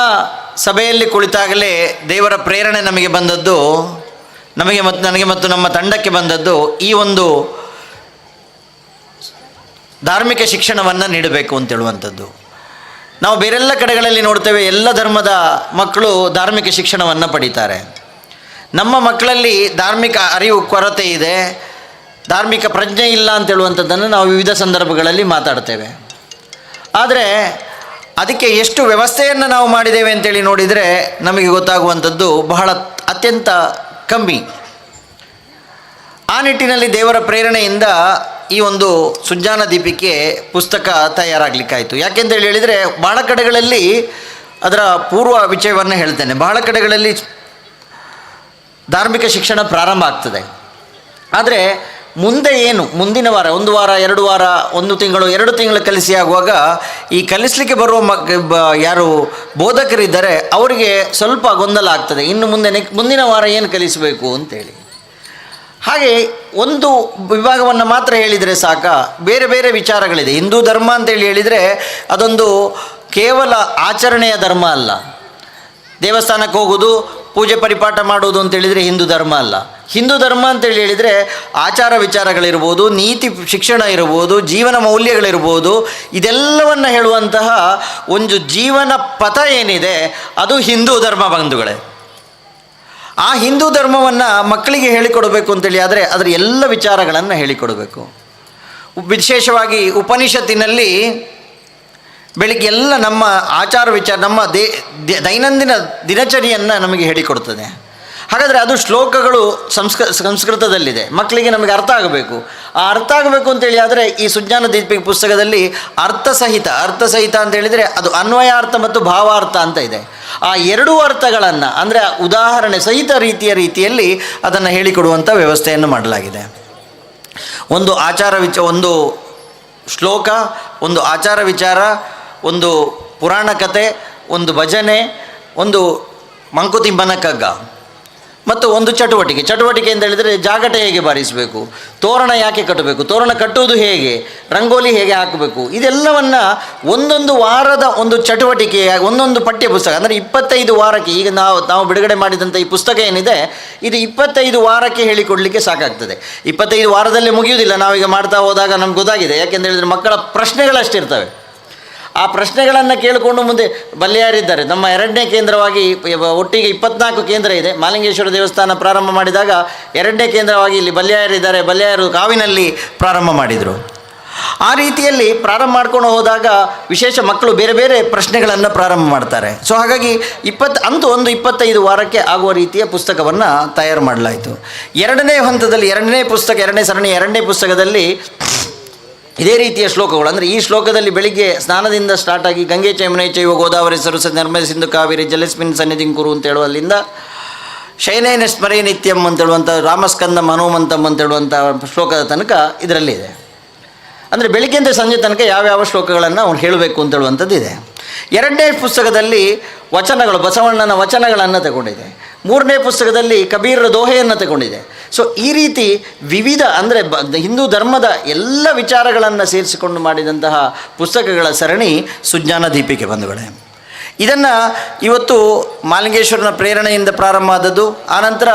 ಸಭೆಯಲ್ಲಿ ಕುಳಿತಾಗಲೇ ದೇವರ ಪ್ರೇರಣೆ ನಮಗೆ ಬಂದದ್ದು, ನನಗೆ ಮತ್ತು ನಮ್ಮ ತಂಡಕ್ಕೆ ಬಂದದ್ದು ಈ ಒಂದು ಧಾರ್ಮಿಕ ಶಿಕ್ಷಣವನ್ನು ನೀಡಬೇಕು ಅಂತೇಳುವಂಥದ್ದು. ನಾವು ಬೇರೆಲ್ಲ ಕಡೆಗಳಲ್ಲಿ ನೋಡ್ತೇವೆ, ಎಲ್ಲ ಧರ್ಮದ ಮಕ್ಕಳು ಧಾರ್ಮಿಕ ಶಿಕ್ಷಣವನ್ನು ಪಡೀತಾರೆ. ನಮ್ಮ ಮಕ್ಕಳಲ್ಲಿ ಧಾರ್ಮಿಕ ಅರಿವು ಕೊರತೆ ಇದೆ, ಧಾರ್ಮಿಕ ಪ್ರಜ್ಞೆ ಇಲ್ಲ ಅಂತೇಳುವಂಥದ್ದನ್ನು ನಾವು ವಿವಿಧ ಸಂದರ್ಭಗಳಲ್ಲಿ ಮಾತಾಡ್ತೇವೆ. ಆದರೆ ಅದಕ್ಕೆ ಎಷ್ಟು ವ್ಯವಸ್ಥೆಯನ್ನು ನಾವು ಮಾಡಿದ್ದೇವೆ ಅಂತೇಳಿ ನೋಡಿದರೆ ನಮಗೆ ಗೊತ್ತಾಗುವಂಥದ್ದು ಅತ್ಯಂತ ಕಮ್ಮಿ. ಆ ನಿಟ್ಟಿನಲ್ಲಿ ದೇವರ ಪ್ರೇರಣೆಯಿಂದ ಈ ಒಂದು ಸುಜ್ಞಾನ ದೀಪಿಕೆ ಪುಸ್ತಕ ತಯಾರಾಗಲಿಕ್ಕಾಯಿತು. ಯಾಕೆಂತೇಳಿ ಹೇಳಿದರೆ ಬಹಳ ಕಡೆಗಳಲ್ಲಿ ಅದರ ಪೂರ್ವ ವಿಷಯವನ್ನು ಹೇಳ್ತೇನೆ. ಬಹಳ ಕಡೆಗಳಲ್ಲಿ ಧಾರ್ಮಿಕ ಶಿಕ್ಷಣ ಪ್ರಾರಂಭ ಆಗ್ತದೆ, ಆದರೆ ಮುಂದೆ ಏನು, ಮುಂದಿನ ವಾರ, 1 ವಾರ 2 ವಾರ 1 ತಿಂಗಳು 2 ತಿಂಗಳು ಕಲಿಸಿ ಆಗುವಾಗ ಈ ಕಲಿಸಲಿಕ್ಕೆ ಬರುವ ಯಾರು ಬೋಧಕರಿದ್ದಾರೆ ಅವರಿಗೆ ಸ್ವಲ್ಪ ಗೊಂದಲ ಆಗ್ತದೆ. ಇನ್ನು ಮುಂದಿನ ವಾರ ಏನು ಕಲಿಸಬೇಕು ಅಂತೇಳಿ. ಹಾಗೆ ಒಂದು ವಿಭಾಗವನ್ನು ಮಾತ್ರ ಹೇಳಿದರೆ ಸಾಕ, ಬೇರೆ ಬೇರೆ ವಿಚಾರಗಳಿದೆ. ಹಿಂದೂ ಧರ್ಮ ಅಂತೇಳಿ ಹೇಳಿದರೆ ಅದೊಂದು ಕೇವಲ ಆಚರಣೆಯ ಧರ್ಮ ಅಲ್ಲ. ದೇವಸ್ಥಾನಕ್ಕೆ ಹೋಗೋದು, ಪೂಜೆ ಪರಿಪಾಠ ಮಾಡುವುದು ಅಂತೇಳಿದರೆ ಹಿಂದೂ ಧರ್ಮ ಅಲ್ಲ. ಹಿಂದೂ ಧರ್ಮ ಅಂತೇಳಿ ಹೇಳಿದರೆ ಆಚಾರ ವಿಚಾರಗಳಿರ್ಬೋದು, ನೀತಿ ಶಿಕ್ಷಣ ಇರ್ಬೋದು, ಜೀವನ ಮೌಲ್ಯಗಳಿರ್ಬೋದು, ಇದೆಲ್ಲವನ್ನು ಹೇಳುವಂತಹ ಒಂದು ಜೀವನ ಪಥ ಏನಿದೆ ಅದು ಹಿಂದೂ ಧರ್ಮ ಬಂಧುಗಳೇ. ಆ ಹಿಂದೂ ಧರ್ಮವನ್ನು ಮಕ್ಕಳಿಗೆ ಹೇಳಿಕೊಡಬೇಕು ಅಂತೇಳಿ ಆದರೆ ಅದರ ಎಲ್ಲ ವಿಚಾರಗಳನ್ನು ಹೇಳಿಕೊಡಬೇಕು. ವಿಶೇಷವಾಗಿ ಉಪನಿಷತ್ತಿನಲ್ಲಿ ಬೆಳಿಗ್ಗೆ ಎಲ್ಲ ನಮ್ಮ ಆಚಾರ ವಿಚಾರ, ನಮ್ಮ ದೈನಂದಿನ ದಿನಚರಿಯನ್ನು ನಮಗೆ ಹೇಳಿಕೊಡ್ತದೆ. ಹಾಗಾದರೆ ಅದು ಶ್ಲೋಕಗಳು ಸಂಸ್ಕೃತದಲ್ಲಿದೆ, ಮಕ್ಕಳಿಗೆ ನಮಗೆ ಅರ್ಥ ಆಗಬೇಕು. ಆ ಅರ್ಥ ಆಗಬೇಕು ಅಂತೇಳಿ ಆದರೆ ಈ ಸುಜ್ಞಾನ ದೀಪಿಕೆ ಪುಸ್ತಕದಲ್ಲಿ ಅರ್ಥಸಹಿತ ಅಂತ ಹೇಳಿದರೆ ಅದು ಅನ್ವಯಾರ್ಥ ಮತ್ತು ಭಾವಾರ್ಥ ಅಂತ ಇದೆ. ಆ ಎರಡೂ ಅರ್ಥಗಳನ್ನು ಅಂದರೆ ಉದಾಹರಣೆ ಸಹಿತ ರೀತಿಯಲ್ಲಿ ಅದನ್ನು ಹೇಳಿಕೊಡುವಂಥ ವ್ಯವಸ್ಥೆಯನ್ನು ಮಾಡಲಾಗಿದೆ. ಒಂದು ಒಂದು ಶ್ಲೋಕ, ಒಂದು ಆಚಾರ ವಿಚಾರ, ಒಂದು ಪುರಾಣ ಕಥೆ, ಒಂದು ಭಜನೆ, ಒಂದು ಮಂಕುತಿಮ್ಮನ ಕಗ್ಗ ಮತ್ತು ಒಂದು ಚಟುವಟಿಕೆ ಅಂತ ಹೇಳಿದರೆ ಜಾಗಟೆ ಹೇಗೆ ಬಾರಿಸಬೇಕು, ತೋರಣ ಯಾಕೆ ಕಟ್ಟಬೇಕು, ತೋರಣ ಕಟ್ಟುವುದು ಹೇಗೆ, ರಂಗೋಲಿ ಹೇಗೆ ಹಾಕಬೇಕು, ಇದೆಲ್ಲವನ್ನು ಒಂದೊಂದು ವಾರದ ಒಂದು ಚಟುವಟಿಕೆಯ ಒಂದೊಂದು ಪಠ್ಯ ಪುಸ್ತಕ ಅಂದರೆ 25 ವಾರಕ್ಕೆ. ಈಗ ನಾವು ಬಿಡುಗಡೆ ಮಾಡಿದಂಥ ಈ ಪುಸ್ತಕ ಏನಿದೆ ಇದು 25 ವಾರಕ್ಕೆ ಹೇಳಿಕೊಡಲಿಕ್ಕೆ ಸಾಕಾಗ್ತದೆ. 25 ವಾರದಲ್ಲೇ ಮುಗಿಯುವುದಿಲ್ಲ. ನಾವೀಗ ಮಾಡ್ತಾ ಹೋದಾಗ ನಮ್ಗೆ ಗೊತ್ತಾಗಿದೆ. ಯಾಕೆಂತ ಹೇಳಿದರೆ ಮಕ್ಕಳ ಪ್ರಶ್ನೆಗಳಷ್ಟಿರ್ತವೆ. ಆ ಪ್ರಶ್ನೆಗಳನ್ನು ಕೇಳಿಕೊಂಡು ಮುಂದೆ ಬಲ್ಯಾರಿದ್ದಾರೆ. ನಮ್ಮ 2ನೇ ಕೇಂದ್ರವಾಗಿ ಒಟ್ಟಿಗೆ 24 ಕೇಂದ್ರ ಇದೆ. ಮಹಾಲಿಂಗೇಶ್ವರ ದೇವಸ್ಥಾನ ಪ್ರಾರಂಭ ಮಾಡಿದಾಗ 2ನೇ ಕೇಂದ್ರವಾಗಿ ಇಲ್ಲಿ ಬಲ್ಯಾರಿದ್ದಾರೆ. ಬಲ್ಯಾರು ಕಾವಿನಲ್ಲಿ ಪ್ರಾರಂಭ ಮಾಡಿದರು. ಆ ರೀತಿಯಲ್ಲಿ ಪ್ರಾರಂಭ ಮಾಡ್ಕೊಂಡು ಹೋದಾಗ ವಿಶೇಷ ಮಕ್ಕಳು ಬೇರೆ ಬೇರೆ ಪ್ರಶ್ನೆಗಳನ್ನು ಪ್ರಾರಂಭ ಮಾಡ್ತಾರೆ. ಸೊ ಹಾಗಾಗಿ ಒಂದು 25 ವಾರಕ್ಕೆ ಆಗುವ ರೀತಿಯ ಪುಸ್ತಕವನ್ನು ತಯಾರು ಮಾಡಲಾಯಿತು. 2ನೇ ಹಂತದಲ್ಲಿ 2ನೇ ಪುಸ್ತಕ, 2ನೇ ಸರಣಿ 2ನೇ ಪುಸ್ತಕದಲ್ಲಿ ಇದೇ ರೀತಿಯ ಶ್ಲೋಕಗಳು. ಅಂದರೆ ಈ ಶ್ಲೋಕದಲ್ಲಿ ಬೆಳಿಗ್ಗೆ ಸ್ನಾನದಿಂದ ಸ್ಟಾರ್ಟ್ ಆಗಿ ಗಂಗೆ ಚೈಮನೆ ಚೈವ ಗೋದಾವರಿ ಸರಸ್ವತಿ ನರ್ಮದೆ ಸಿಂಧು ಕಾವೇರಿ ಜಲಸ್ಮಿನ್ ಸನ್ನಿಧಿಂ ಕುರು ಅಂತ ಹೇಳುವಲ್ಲಿಂದ ಶಯನೇನ ಸ್ಮರೇ ನಿತ್ಯಂ ಅಂತೇಳುವಂಥ ರಾಮಸ್ಕಂದಂ ಹನುಮಂತಂ ಅಂತೇಳುವಂಥ ಶ್ಲೋಕದ ತನಕ ಇದರಲ್ಲಿದೆ. ಅಂದರೆ ಬೆಳಿಗ್ಗೆಯಿಂದ ಸಂಜೆ ತನಕ ಯಾವ್ಯಾವ ಶ್ಲೋಕಗಳನ್ನು ಅವ್ನು ಹೇಳಬೇಕು ಅಂತೇಳುವಂಥದ್ದು ಇದೆ. 2ನೇ ಪುಸ್ತಕದಲ್ಲಿ ವಚನಗಳು, ಬಸವಣ್ಣನ ವಚನಗಳನ್ನು ತಗೊಂಡಿದೆ. 3ನೇ ಪುಸ್ತಕದಲ್ಲಿ ಕಬೀರರ ದೋಹೆಯನ್ನು ತಗೊಂಡಿದೆ. ಸೊ ಈ ರೀತಿ ವಿವಿಧ ಅಂದರೆ ಹಿಂದೂ ಧರ್ಮದ ಎಲ್ಲ ವಿಚಾರಗಳನ್ನು ಸೇರಿಸಿಕೊಂಡು ಮಾಡಿದಂತಹ ಪುಸ್ತಕಗಳ ಸರಣಿ ಸುಜ್ಞಾನ ದೀಪಿಕೆ ಬಂಧುಗಳೇ. ಇದನ್ನು ಇವತ್ತು ಮಹಾಲಿಂಗೇಶ್ವರನ ಪ್ರೇರಣೆಯಿಂದ ಪ್ರಾರಂಭ ಆದದ್ದು. ಆನಂತರ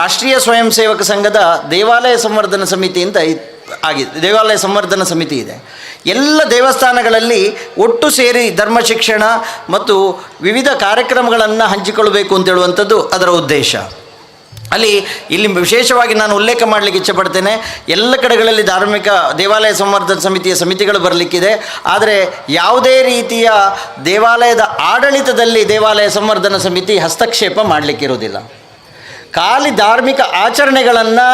ರಾಷ್ಟ್ರೀಯ ಸ್ವಯಂ ಸೇವಕ ಸಂಘದ ದೇವಾಲಯ ಸಂವರ್ಧನ ಸಮಿತಿ ಅಂತ ಆಗಿದೆ. ದೇವಾಲಯ ಸಂವರ್ಧನ ಸಮಿತಿ ಇದೆ. ಎಲ್ಲ ದೇವಸ್ಥಾನಗಳಲ್ಲಿ ಒಟ್ಟು ಸೇರಿ ಧರ್ಮ ಶಿಕ್ಷಣ ಮತ್ತು ವಿವಿಧ ಕಾರ್ಯಕ್ರಮಗಳನ್ನು ಹಂಚಿಕೊಳ್ಳಬೇಕು ಅಂತೇಳುವಂಥದ್ದು ಅದರ ಉದ್ದೇಶ. ಇಲ್ಲಿ ವಿಶೇಷವಾಗಿ ನಾನು ಉಲ್ಲೇಖ ಮಾಡಲಿಕ್ಕೆ ಇಚ್ಛೆಪಡ್ತೇನೆ. ಎಲ್ಲ ಕಡೆಗಳಲ್ಲಿ ಧಾರ್ಮಿಕ ದೇವಾಲಯ ಸಂವರ್ಧನ ಸಮಿತಿಗಳು ಬರಲಿಕ್ಕಿದೆ. ಆದರೆ ಯಾವುದೇ ರೀತಿಯ ದೇವಾಲಯದ ಆಡಳಿತದಲ್ಲಿ ದೇವಾಲಯ ಸಂವರ್ಧನ ಸಮಿತಿ ಹಸ್ತಕ್ಷೇಪ ಮಾಡಲಿಕ್ಕಿರುವುದಿಲ್ಲ. ಖಾಲಿ ಧಾರ್ಮಿಕ ಆಚರಣೆಗಳನ್ನು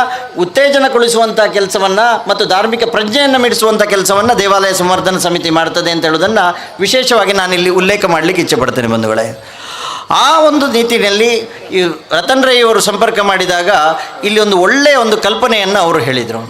ಉತ್ತೇಜನಗೊಳಿಸುವಂಥ ಕೆಲಸವನ್ನು ಮತ್ತು ಧಾರ್ಮಿಕ ಪ್ರಜ್ಞೆಯನ್ನು ಮಿಡಿಸುವಂಥ ಕೆಲಸವನ್ನು ದೇವಾಲಯ ಸಂವರ್ಧನ ಸಮಿತಿ ಮಾಡ್ತದೆ ಅಂತ ಹೇಳೋದನ್ನು ವಿಶೇಷವಾಗಿ ನಾನಿಲ್ಲಿ ಉಲ್ಲೇಖ ಮಾಡಲಿಕ್ಕೆ ಇಚ್ಛೆಪಡ್ತೇನೆ ಬಂಧುಗಳೇ. ಆ ಒಂದು ನಿಟ್ಟಿನಲ್ಲಿ ಈ ರತನ್ ರೈ ಅವರು ಸಂಪರ್ಕ ಮಾಡಿದಾಗ ಇಲ್ಲಿ ಒಂದು ಒಳ್ಳೆಯ ಒಂದು ಕಲ್ಪನೆಯನ್ನು ಅವರು ಹೇಳಿದರು.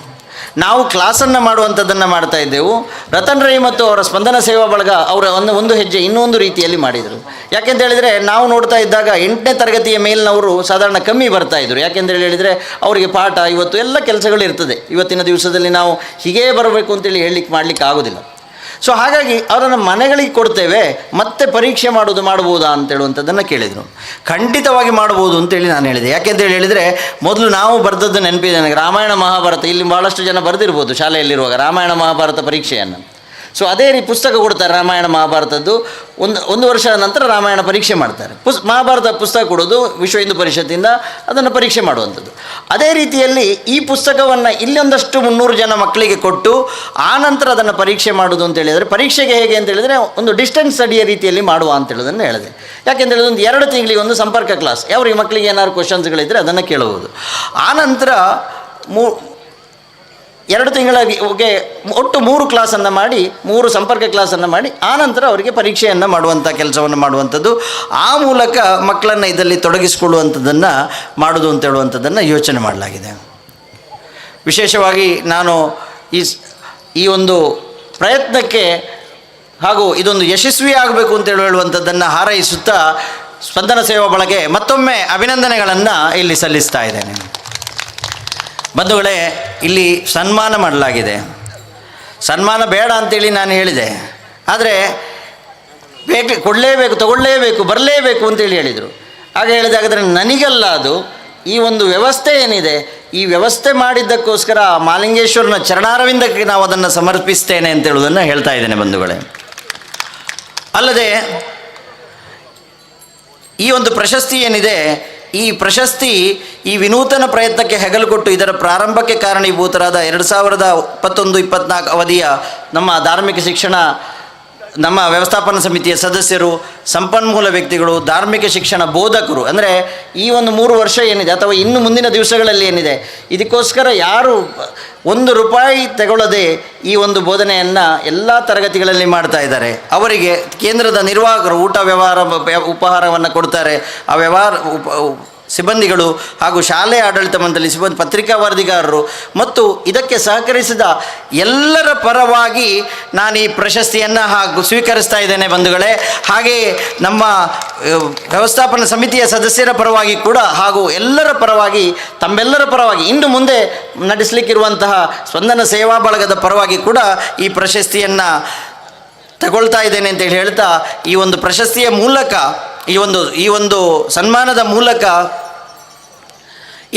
ನಾವು ಕ್ಲಾಸನ್ನು ಮಾಡುವಂಥದ್ದನ್ನು ಮಾಡ್ತಾ ಇದ್ದೆವು. ರತನ್ ರೈ ಮತ್ತು ಅವರ ಸ್ಪಂದನ ಸೇವಾ ಬಳಗ ಅವರ ಒಂದು ಹೆಜ್ಜೆ ಇನ್ನೊಂದು ರೀತಿಯಲ್ಲಿ ಮಾಡಿದರು. ಯಾಕೆಂತ ಹೇಳಿದರೆ ನಾವು ನೋಡ್ತಾ ಇದ್ದಾಗ 8ನೇ ತರಗತಿಯ ಮೇಲಿನವರು ಸಾಧಾರಣ ಕಮ್ಮಿ ಬರ್ತಾಯಿದ್ರು. ಯಾಕೆಂತ ಹೇಳಿದರೆ ಅವರಿಗೆ ಪಾಠ ಇವತ್ತು ಎಲ್ಲ ಕೆಲಸಗಳು ಇರ್ತದೆ. ಇವತ್ತಿನ ದಿವಸದಲ್ಲಿ ನಾವು ಹೀಗೇ ಬರಬೇಕು ಅಂತೇಳಿ ಮಾಡಲಿಕ್ಕೆ ಆಗೋದಿಲ್ಲ. ಸೊ ಹಾಗಾಗಿ ಅವರನ್ನು ಮನೆಗಳಿಗೆ ಕೊಡ್ತೇವೆ, ಮತ್ತೆ ಪರೀಕ್ಷೆ ಮಾಡ್ಬೋದಾ ಅಂತೇಳುವಂಥದ್ದನ್ನು ಕೇಳಿದರು. ಖಂಡಿತವಾಗಿ ಮಾಡ್ಬೋದು ಅಂತೇಳಿ ನಾನು ಹೇಳಿದೆ. ಯಾಕೆಂತೇಳಿ ಹೇಳಿದರೆ ಮೊದಲು ನಾವು ಬರೆದದ್ದು ನೆನಪಿದೆ ನನಗೆ. ರಾಮಾಯಣ ಮಹಾಭಾರತ ಇಲ್ಲಿ ಭಾಳಷ್ಟು ಜನ ಬರೆದಿರ್ಬೋದು ಶಾಲೆಯಲ್ಲಿರುವಾಗ ರಾಮಾಯಣ ಮಹಾಭಾರತ ಪರೀಕ್ಷೆಯನ್ನು. ಸೊ ಅದೇ ರೀತಿ ಪುಸ್ತಕ ಕೊಡ್ತಾರೆ ರಾಮಾಯಣ ಮಹಾಭಾರತದ್ದು. ಒಂದು ವರ್ಷದ ನಂತರ ರಾಮಾಯಣ ಪರೀಕ್ಷೆ ಮಾಡ್ತಾರೆ. ಮಹಾಭಾರತ ಪುಸ್ತಕ ಕೊಡೋದು ವಿಶ್ವ ಹಿಂದೂ ಪರಿಷತ್ತಿಂದ ಅದನ್ನು ಪರೀಕ್ಷೆ ಮಾಡುವಂಥದ್ದು. ಅದೇ ರೀತಿಯಲ್ಲಿ ಈ ಪುಸ್ತಕವನ್ನು ಇಲ್ಲೊಂದಷ್ಟು 300 ಜನ ಮಕ್ಕಳಿಗೆ ಕೊಟ್ಟು ಆ ನಂತರ ಅದನ್ನು ಪರೀಕ್ಷೆ ಮಾಡೋದು ಅಂತ ಹೇಳಿದರೆ, ಪರೀಕ್ಷೆಗೆ ಹೇಗೆ ಅಂತ ಹೇಳಿದರೆ ಒಂದು ಡಿಸ್ಟೆನ್ಸ್ ಸ್ಟಡಿಯ ರೀತಿಯಲ್ಲಿ ಮಾಡುವ ಅಂತ ಹೇಳೋದನ್ನು ಹೇಳಿದೆ. ಯಾಕೆಂತೇಳಿದ್ರೆ ಒಂದು 2 ತಿಂಗಳಿಗೆ ಒಂದು ಸಂಪರ್ಕ ಕ್ಲಾಸ್, ಯಾವ್ರಿಗೆ ಮಕ್ಕಳಿಗೆ ಏನಾದ್ರು ಕ್ವಶನ್ಸ್ಗಳಿದ್ದರೆ ಅದನ್ನು ಕೇಳಬಹುದು. ಆನಂತರ 2 ತಿಂಗಳಿಗೆ ಒಟ್ಟು 3 ಕ್ಲಾಸನ್ನು ಮಾಡಿ 3 ಸಂಪರ್ಕ ಕ್ಲಾಸನ್ನು ಮಾಡಿ ಆನಂತರ ಅವರಿಗೆ ಪರೀಕ್ಷೆಯನ್ನು ಮಾಡುವಂಥ ಕೆಲಸವನ್ನು ಮಾಡುವಂಥದ್ದು. ಆ ಮೂಲಕ ಮಕ್ಕಳನ್ನು ಇದರಲ್ಲಿ ತೊಡಗಿಸಿಕೊಳ್ಳುವಂಥದ್ದನ್ನು ಮಾಡೋದು ಅಂತ ಹೇಳುವಂಥದ್ದನ್ನು ಯೋಚನೆ ಮಾಡಲಾಗಿದೆ. ವಿಶೇಷವಾಗಿ ನಾನು ಈ ಒಂದು ಪ್ರಯತ್ನಕ್ಕೆ ಹಾಗೂ ಇದೊಂದು ಯಶಸ್ವಿ ಆಗಬೇಕು ಅಂತ ಹೇಳುವಂಥದ್ದನ್ನು ಹಾರೈಸುತ್ತಾ ಸ್ಪಂದನ ಸೇವಾ ಬಳಗೆ ಮತ್ತೊಮ್ಮೆ ಅಭಿನಂದನೆಗಳನ್ನು ಇಲ್ಲಿ ಸಲ್ಲಿಸ್ತಾ ಇದ್ದೇನೆ. ಬಂಧುಗಳೇ, ಇಲ್ಲಿ ಸನ್ಮಾನ ಮಾಡಲಾಗಿದೆ. ಸನ್ಮಾನ ಬೇಡ ಅಂತೇಳಿ ನಾನು ಹೇಳಿದೆ, ಆದರೆ ಕೊಡಲೇಬೇಕು, ತಗೊಳ್ಳೇಬೇಕು, ಬರಲೇಬೇಕು ಅಂತೇಳಿ ಹೇಳಿದರು. ಆಗ ಹೇಳಿದೆ, ಹಾಗಾದರೆ ನನಗಲ್ಲ, ಅದು ಈ ಒಂದು ವ್ಯವಸ್ಥೆ ಏನಿದೆ, ಈ ವ್ಯವಸ್ಥೆ ಮಾಡಿದ್ದಕ್ಕೋಸ್ಕರ ಮಹಾಲಿಂಗೇಶ್ವರನ ಚರಣಾರವಿಂದಕ್ಕೆ ನಾವು ಅದನ್ನು ಸಮರ್ಪಿಸ್ತೇನೆ ಅಂತ ಹೇಳುವುದನ್ನು ಹೇಳ್ತಾ ಇದ್ದೇನೆ ಬಂಧುಗಳೇ. ಅಲ್ಲದೆ ಈ ಒಂದು ಪ್ರಶಸ್ತಿ ಏನಿದೆ, ಈ ಪ್ರಶಸ್ತಿ ಈ ವಿನೂತನ ಪ್ರಯತ್ನಕ್ಕೆ ಹೆಗಲು ಕೊಟ್ಟು ಇದರ ಪ್ರಾರಂಭಕ್ಕೆ ಕಾರಣೀಭೂತರಾದ 2021-24 ಅವಧಿಯ ನಮ್ಮ ಧಾರ್ಮಿಕ ಶಿಕ್ಷಣ ನಮ್ಮ ವ್ಯವಸ್ಥಾಪನಾ ಸಮಿತಿಯ ಸದಸ್ಯರು, ಸಂಪನ್ಮೂಲ ವ್ಯಕ್ತಿಗಳು, ಧಾರ್ಮಿಕ ಶಿಕ್ಷಣ ಬೋಧಕರು, ಅಂದರೆ ಈ ಒಂದು 3 ವರ್ಷ ಏನಿದೆ ಅಥವಾ ಇನ್ನು ಮುಂದಿನ ದಿವಸಗಳಲ್ಲಿ ಏನಿದೆ, ಇದಕ್ಕೋಸ್ಕರ ಯಾರು 1 ರೂಪಾಯಿ ತಗೊಳ್ಳದೆ ಈ ಒಂದು ಬೋಧನೆಯನ್ನು ಎಲ್ಲ ತರಗತಿಗಳಲ್ಲಿ ಮಾಡ್ತಾ ಇದ್ದಾರೆ. ಅವರಿಗೆ ಕೇಂದ್ರದ ನಿರ್ವಾಹಕರು ಊಟ ಉಪಹಾರವನ್ನು ಕೊಡ್ತಾರೆ. ಆ ಸಿಬ್ಬಂದಿಗಳು ಹಾಗೂ ಶಾಲೆಯ ಆಡಳಿತ ಮಂಡಳಿ ಸಿಬ್ಬಂದಿ, ಪತ್ರಿಕಾ ವರದಿಗಾರರು ಮತ್ತು ಇದಕ್ಕೆ ಸಹಕರಿಸಿದ ಎಲ್ಲರ ಪರವಾಗಿ ನಾನು ಈ ಪ್ರಶಸ್ತಿಯನ್ನು ಸ್ವೀಕರಿಸ್ತಾ ಇದ್ದೇನೆ ಬಂಧುಗಳೇ. ಹಾಗೆಯೇ ನಮ್ಮ ವ್ಯವಸ್ಥಾಪನಾ ಸಮಿತಿಯ ಸದಸ್ಯರ ಪರವಾಗಿ ಕೂಡ ಹಾಗೂ ಎಲ್ಲರ ಪರವಾಗಿ, ತಮ್ಮೆಲ್ಲರ ಪರವಾಗಿ, ಇನ್ನು ಮುಂದೆ ನಡೆಸಲಿಕ್ಕಿರುವಂತಹ ಸ್ಪಂದನ ಸೇವಾ ಬಳಗದ ಪರವಾಗಿ ಕೂಡ ಈ ಪ್ರಶಸ್ತಿಯನ್ನು ತಗೊಳ್ತಾ ಇದ್ದೇನೆ ಅಂತೇಳಿ ಹೇಳ್ತಾ, ಈ ಒಂದು ಪ್ರಶಸ್ತಿಯ ಮೂಲಕ, ಈ ಒಂದು ಸನ್ಮಾನದ ಮೂಲಕ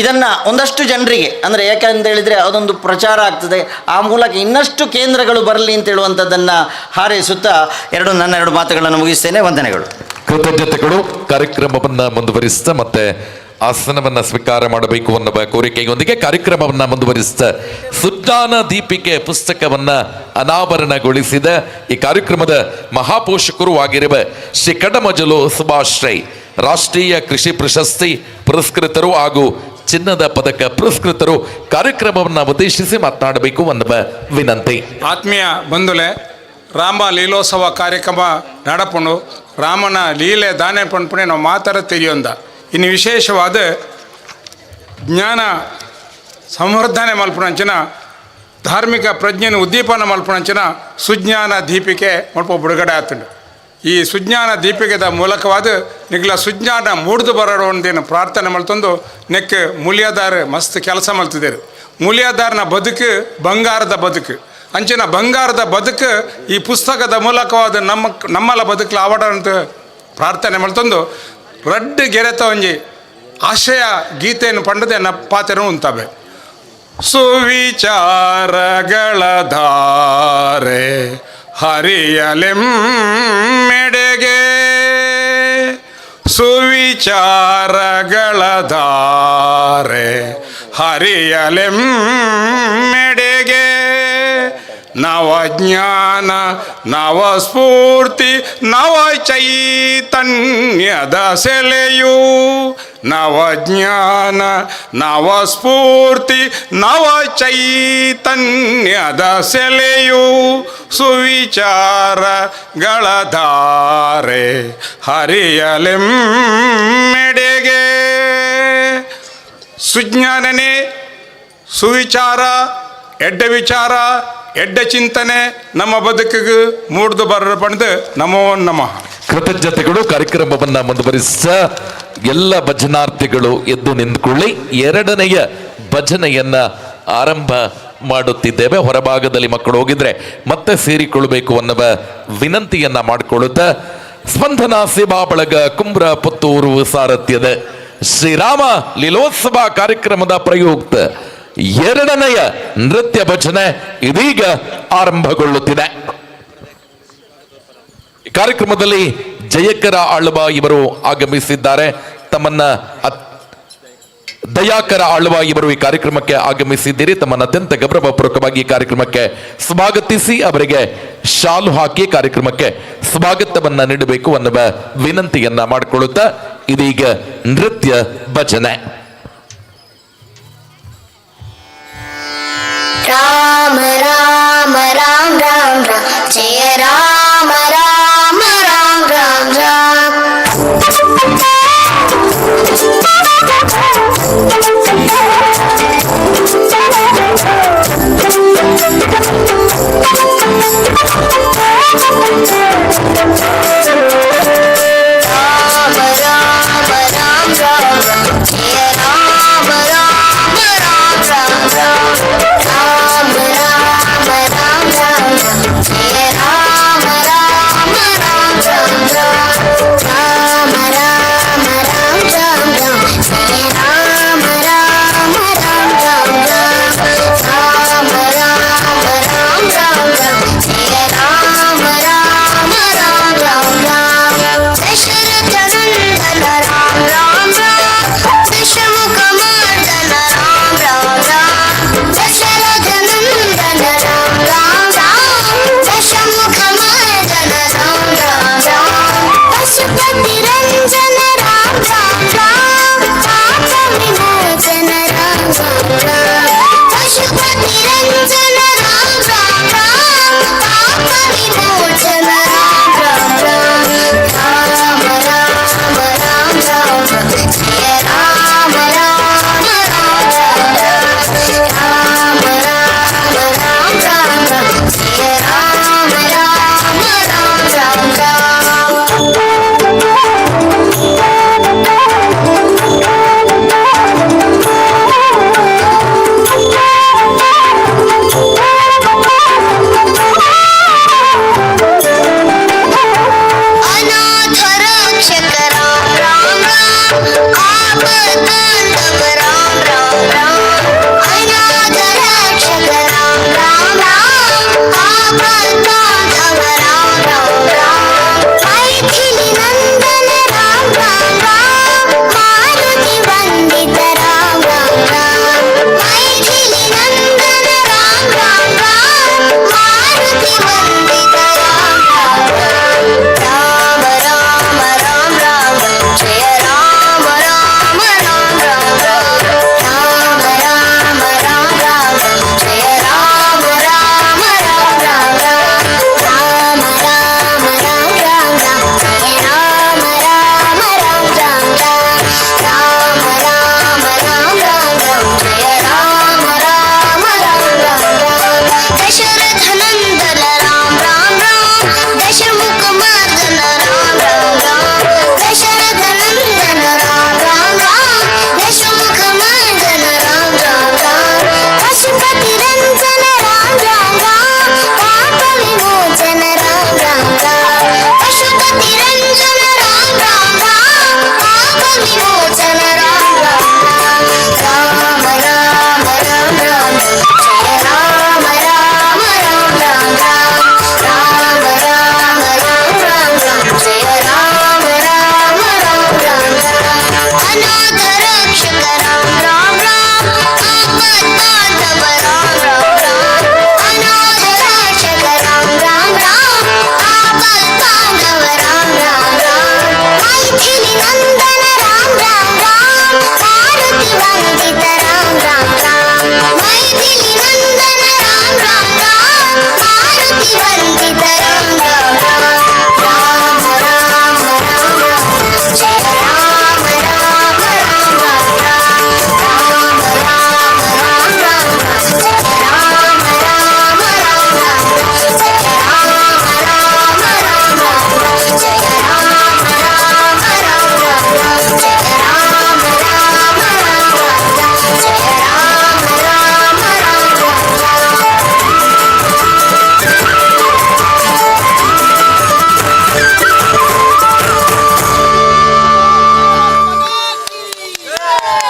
ಇದನ್ನು ಒಂದಷ್ಟು ಜನರಿಗೆ, ಅಂದರೆ ಯಾಕಂತ ಹೇಳಿದರೆ ಅದೊಂದು ಪ್ರಚಾರ ಆಗ್ತದೆ, ಆ ಮೂಲಕ ಇನ್ನಷ್ಟು ಕೇಂದ್ರಗಳು ಬರಲಿ ಅಂತ ಹೇಳುವಂಥದ್ದನ್ನು ಹಾರೈಸುತ್ತಾ ನನ್ನ 2 ಮಾತುಗಳನ್ನು ಮುಗಿಸ್ತೇನೆ. ವಂದನೆಗಳು. ಕೃತಜ್ಞತೆಗಳು. ಕಾರ್ಯಕ್ರಮವನ್ನು ಮುಂದುವರಿಸ್ತಾ ಮತ್ತೆ ಆಸನವನ್ನು ಸ್ವೀಕಾರ ಮಾಡಬೇಕು ಅನ್ನುವ ಕೋರಿಕೆಯೊಂದಿಗೆ ಕಾರ್ಯಕ್ರಮವನ್ನು ಮುಂದುವರಿಸಿದ ಸುಜ್ಞಾನ ದೀಪಿಕೆ ಪುಸ್ತಕವನ್ನು ಅನಾವರಣಗೊಳಿಸಿದ ಈ ಕಾರ್ಯಕ್ರಮದ ಮಹಾಪೋಷಕರು ಆಗಿರುವ ಶ್ರೀ ಕಡಮಜಲು ಸುಭಾಶ್ರೈ ರಾಷ್ಟ್ರೀಯ ಕೃಷಿ ಪ್ರಶಸ್ತಿ ಪುರಸ್ಕೃತರು ಹಾಗೂ ಚಿನ್ನದ ಪದಕ ಪುರಸ್ಕೃತರು ಕಾರ್ಯಕ್ರಮವನ್ನು ಉದ್ದೇಶಿಸಿ ಮಾತನಾಡಬೇಕು ಅನ್ನುವ ವಿನಂತಿ. ಆತ್ಮೀಯ ಬಂಧುಲೆ, ರಾಮ ಲೀಲೋತ್ಸವ ಕಾರ್ಯಕ್ರಮ ನಡಪುಣು ರಾಮನ ಲೀಲೆ ದಾನೆ ಪಣ್ಪುಣೆ ನಾವು ಮಾತಾಡ ತೆರೆಯೊಂದ. ಇನ್ನು ವಿಶೇಷವಾದ ಜ್ಞಾನ ಸಂವರ್ಧನೆ ಮಲ್ಪುಣಂಚಿನ ಧಾರ್ಮಿಕ ಪ್ರಜ್ಞೆಯನ್ನು ಉದ್ದೀಪನ ಮಲ್ಪುಣಂಚಿನ ಸುಜ್ಞಾನ ದೀಪಿಕೆ ಮಲ್ಪ ಬಿಡುಗಡೆ ಆತುಂಡು. ಈ ಸುಜ್ಞಾನ ದೀಪಿಕೆದ ಮೂಲಕವಾದ ನಿಗ್ಲ ಸುಜ್ಞಾನ ಮೂಡ್ದು ಬರೋಣ ಅಂತೇನು ಪ್ರಾರ್ಥನೆ ಮಲ್ತಂದು ನೆಕ್ ಮೂಲ್ಯಾಧಾರ ಮಸ್ತ್ ಕೆಲಸ ಮಲ್ತಿದ್ದೇರು. ಮೂಲ್ಯಾಧಾರನ ಬದುಕು ಬಂಗಾರದ ಬದುಕು, ಅಂಚಿನ ಬಂಗಾರದ ಬದುಕು ಈ ಪುಸ್ತಕದ ಮೂಲಕವಾದ ನಮ್ಮಲ್ಲ ಬದುಕಲು ಆವಡ ಅಂತ ಪ್ರಾರ್ಥನೆ ಮಲ್ತಂದು ರಡ್ಡು ಗೆರೆತ ಒಂಜಿ ಆಶಯ ಗೀತೆಯನ್ನು ಪಂಡದೆ ಪಾತೆನೂ ಉಂತವೆ. ಸುವಿಚಾರಗಳ ಧಾರೆ ಹರಿಯಲೆಮ್ಮೆಡೆಗೆ, ಸುವಿಚಾರಗಳ ಧಾರೆ ಹರಿಯಲೆಮ್ಮೆಡೆಗೆ, ನವಜ್ಞಾನ ನವ ಸ್ಫೂರ್ತಿ ನವ ಚೈತನ್ಯದ ಸೆಲೆಯು, ನವಜ್ಞಾನ ನವ ಸ್ಫೂರ್ತಿ ನವ ಚೈತನ್ಯದ ಸೆಲೆಯು, ಸುವಿಚಾರಗಳ ಧಾರೆ ಹರಿಯಲೆಮ್ಮೆಡೆಗೆ. ಸುಜ್ಞಾನನೇ ಸುವಿಚಾರ, ಎಡ್ಡ ವಿಚಾರ, ಎಡ್ಡ ಚಿಂತನೆ ನಮ್ಮ ಬದುಕಿಗೆ ಮೂಡ್ದು ಬರ ಪಡೆದು ನಮೋ ನಮಃ. ಕೃತಜ್ಞತೆಗಳು. ಕಾರ್ಯಕ್ರಮವನ್ನ ಮುಂದುವರಿಸ ಎಲ್ಲ ಭಜನಾರ್ಥಿಗಳು ಎದ್ದು ನಿಂತ್ಕೊಳ್ಳಿ. 2ನೆಯ ಭಜನೆಯನ್ನ ಆರಂಭ ಮಾಡುತ್ತಿದ್ದೇವೆ. ಹೊರಭಾಗದಲ್ಲಿ ಮಕ್ಕಳು ಹೋಗಿದ್ರೆ ಮತ್ತೆ ಸೇರಿಕೊಳ್ಳಬೇಕು ಅನ್ನುವ ವಿನಂತಿಯನ್ನ ಮಾಡಿಕೊಳ್ಳುತ್ತಾ ಸ್ಪಂದನ ಸೇವಾ ಬಳಗ ಕುಂಬ್ರ ಪುತ್ತೂರು ಸಾರಥ್ಯದ ಶ್ರೀರಾಮ ಲೀಲೋತ್ಸವ ಕಾರ್ಯಕ್ರಮದ ಪ್ರಯುಕ್ತ 2ನೆಯ ನೃತ್ಯ ಭಜನೆ ಇದೀಗ ಆರಂಭಗೊಳ್ಳುತ್ತಿದೆ. ಕಾರ್ಯಕ್ರಮದಲ್ಲಿ ಜಯಕರ ಆಳ್ವ ಇವರು ಆಗಮಿಸಿದ್ದಾರೆ. ತಮ್ಮನ್ನ ದಯಾಕರ ಆಳ್ವ ಇವರು ಈ ಕಾರ್ಯಕ್ರಮಕ್ಕೆ ಆಗಮಿಸಿದ್ದೀರಿ. ತಮ್ಮನ್ನು ಅತ್ಯಂತ ಗೌರವಪೂರ್ವಕವಾಗಿ ಈ ಕಾರ್ಯಕ್ರಮಕ್ಕೆ ಸ್ವಾಗತಿಸಿ ಅವರಿಗೆ ಶಾಲು ಹಾಕಿ ಕಾರ್ಯಕ್ರಮಕ್ಕೆ ಸ್ವಾಗತವನ್ನ ನೀಡಬೇಕು ಅನ್ನುವ ವಿನಂತಿಯನ್ನ ಮಾಡಿಕೊಳ್ಳುತ್ತಾ ಇದೀಗ ನೃತ್ಯ ಭಜನೆ. ರಾಮ ರಾಮ ರಾಮ ರಾಮ ರಾಮ ಜಯ ರಾಮ ರಾಮ ರಾಮ ರಾಮ ರಾಮ. ರಾಮ ರಾಮ ರಾಮ ರಾಮ ಜಯ ರಾಮ ರಾಮ ರಾಮ ರಾಮ ರಾಮ.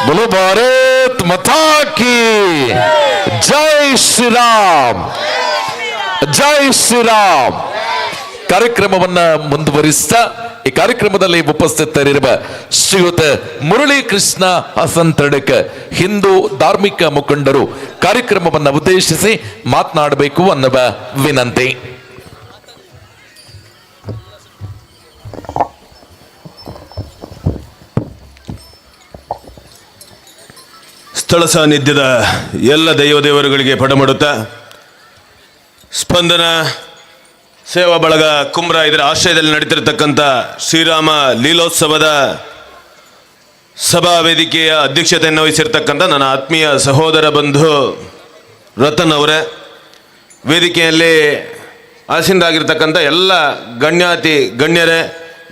बोलो भारत माता की जय श्री राम, ಜೈ ಶ್ರೀರಾಮ್. ಕಾರ್ಯಕ್ರಮವನ್ನ ಮುಂದುವರಿಸ್ತಾ ಈ ಕಾರ್ಯಕ್ರಮದಲ್ಲಿ ಉಪಸ್ಥಿತರಿರುವ ಶ್ರೀಯುತ ಮುರಳಿ ಕೃಷ್ಣ ಹಸಂತಡಕ ಹಿಂದೂ ಧಾರ್ಮಿಕ ಮುಖಂಡರು ಕಾರ್ಯಕ್ರಮವನ್ನು ಉದ್ದೇಶಿಸಿ ಮಾತನಾಡಬೇಕು ಅನ್ನುವ ವಿನಂತಿ. ಸ್ಥಳ ಸಾನ್ನಿಧ್ಯದ ಎಲ್ಲ ದೈವದೇವರುಗಳಿಗೆ ಪಡಮಾಡುತ್ತಾ ಸ್ಪಂದನ ಸೇವಾ ಬಳಗ ಕುಮ್ರ ಇದರ ಆಶ್ರಯದಲ್ಲಿ ನಡೀತಿರತಕ್ಕಂಥ ಶ್ರೀರಾಮ ಲೀಲೋತ್ಸವದ ಸಭಾ ವೇದಿಕೆಯ ಅಧ್ಯಕ್ಷತೆಯನ್ನು ವಹಿಸಿರ್ತಕ್ಕಂಥ ನನ್ನ ಆತ್ಮೀಯ ಸಹೋದರ ಬಂಧು ರತನ್ ಅವರೇ, ವೇದಿಕೆಯಲ್ಲಿ ಆಸೀನರಾಗಿರ್ತಕ್ಕಂಥ ಎಲ್ಲ ಗಣ್ಯಾತಿ ಗಣ್ಯರೇ,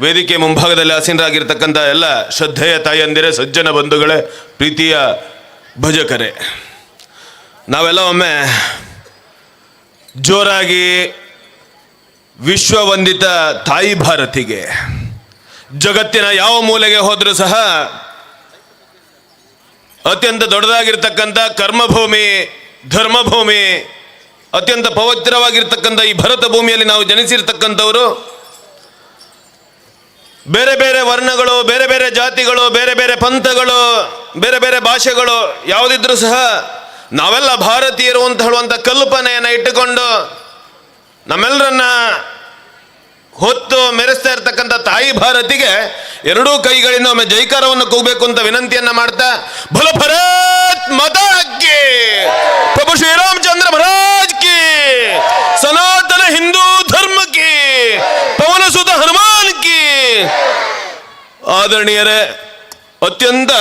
ವೇದಿಕೆ ಮುಂಭಾಗದಲ್ಲಿ ಆಸೀನರಾಗಿರ್ತಕ್ಕಂಥ ಎಲ್ಲ ಶ್ರದ್ಧೆಯ ತಾಯಂದಿರೇ, ಸಜ್ಜನ ಬಂಧುಗಳೇ, ಪ್ರೀತಿಯ ಭಜಕರೇ, ನಾವೆಲ್ಲ ಒಮ್ಮೆ ಜೋರಾಗಿ ವಿಶ್ವವಂದಿತ ತಾಯಿ ಭಾರತಿಗೆ, ಜಗತ್ತಿನ ಯಾವ ಮೂಲೆಗೆ ಹೋದರೂ ಸಹ ಅತ್ಯಂತ ದೊಡ್ಡದಾಗಿರ್ತಕ್ಕಂಥ ಕರ್ಮಭೂಮಿ, ಧರ್ಮಭೂಮಿ, ಅತ್ಯಂತ ಪವಿತ್ರವಾಗಿರ್ತಕ್ಕಂಥ ಈ ಭರತ ಭೂಮಿಯಲ್ಲಿ ನಾವು ಜನಿಸಿರ್ತಕ್ಕಂಥವರು, ಬೇರೆ ಬೇರೆ ವರ್ಣಗಳು, ಬೇರೆ ಬೇರೆ ಜಾತಿಗಳು, ಬೇರೆ ಬೇರೆ ಪಂಥಗಳು, ಬೇರೆ ಬೇರೆ ಭಾಷೆಗಳು ಯಾವುದಿದ್ರೂ ಸಹ ನಾವೆಲ್ಲ ಭಾರತೀಯರು ಅಂತ ಹೇಳುವಂಥ ಕಲ್ಪನೆಯನ್ನು ಇಟ್ಟುಕೊಂಡು ನಮ್ಮೆಲ್ಲರನ್ನ ಹೊತ್ತು ಮೆರೆಸ್ತಾ ಇರ್ತಕ್ಕಂಥ ತಾಯಿ ಭಾರತಿಗೆ ಎರಡೂ ಕೈಗಳಿಂದ ಒಮ್ಮೆ ಜೈಕಾರವನ್ನು ಕೂಗಬೇಕು ಅಂತ ವಿನಂತಿಯನ್ನ ಮಾಡ್ತಾ, ಭಲ ಭಾರತ್ ಮಾತಾ ಕಿ, ಪ್ರಭು ಶ್ರೀರಾಮಚಂದ್ರ ಮಹಾರಾಜ್ ಕಿ, ಸನಾತನ ಹಿಂದೂ ಧರ್ಮ ಕಿ, ಪವನ ಸುತ ಹನುಮಾನ್ ಕಿ. ಆದರಣೀಯರೇ, ಅತ್ಯಂತ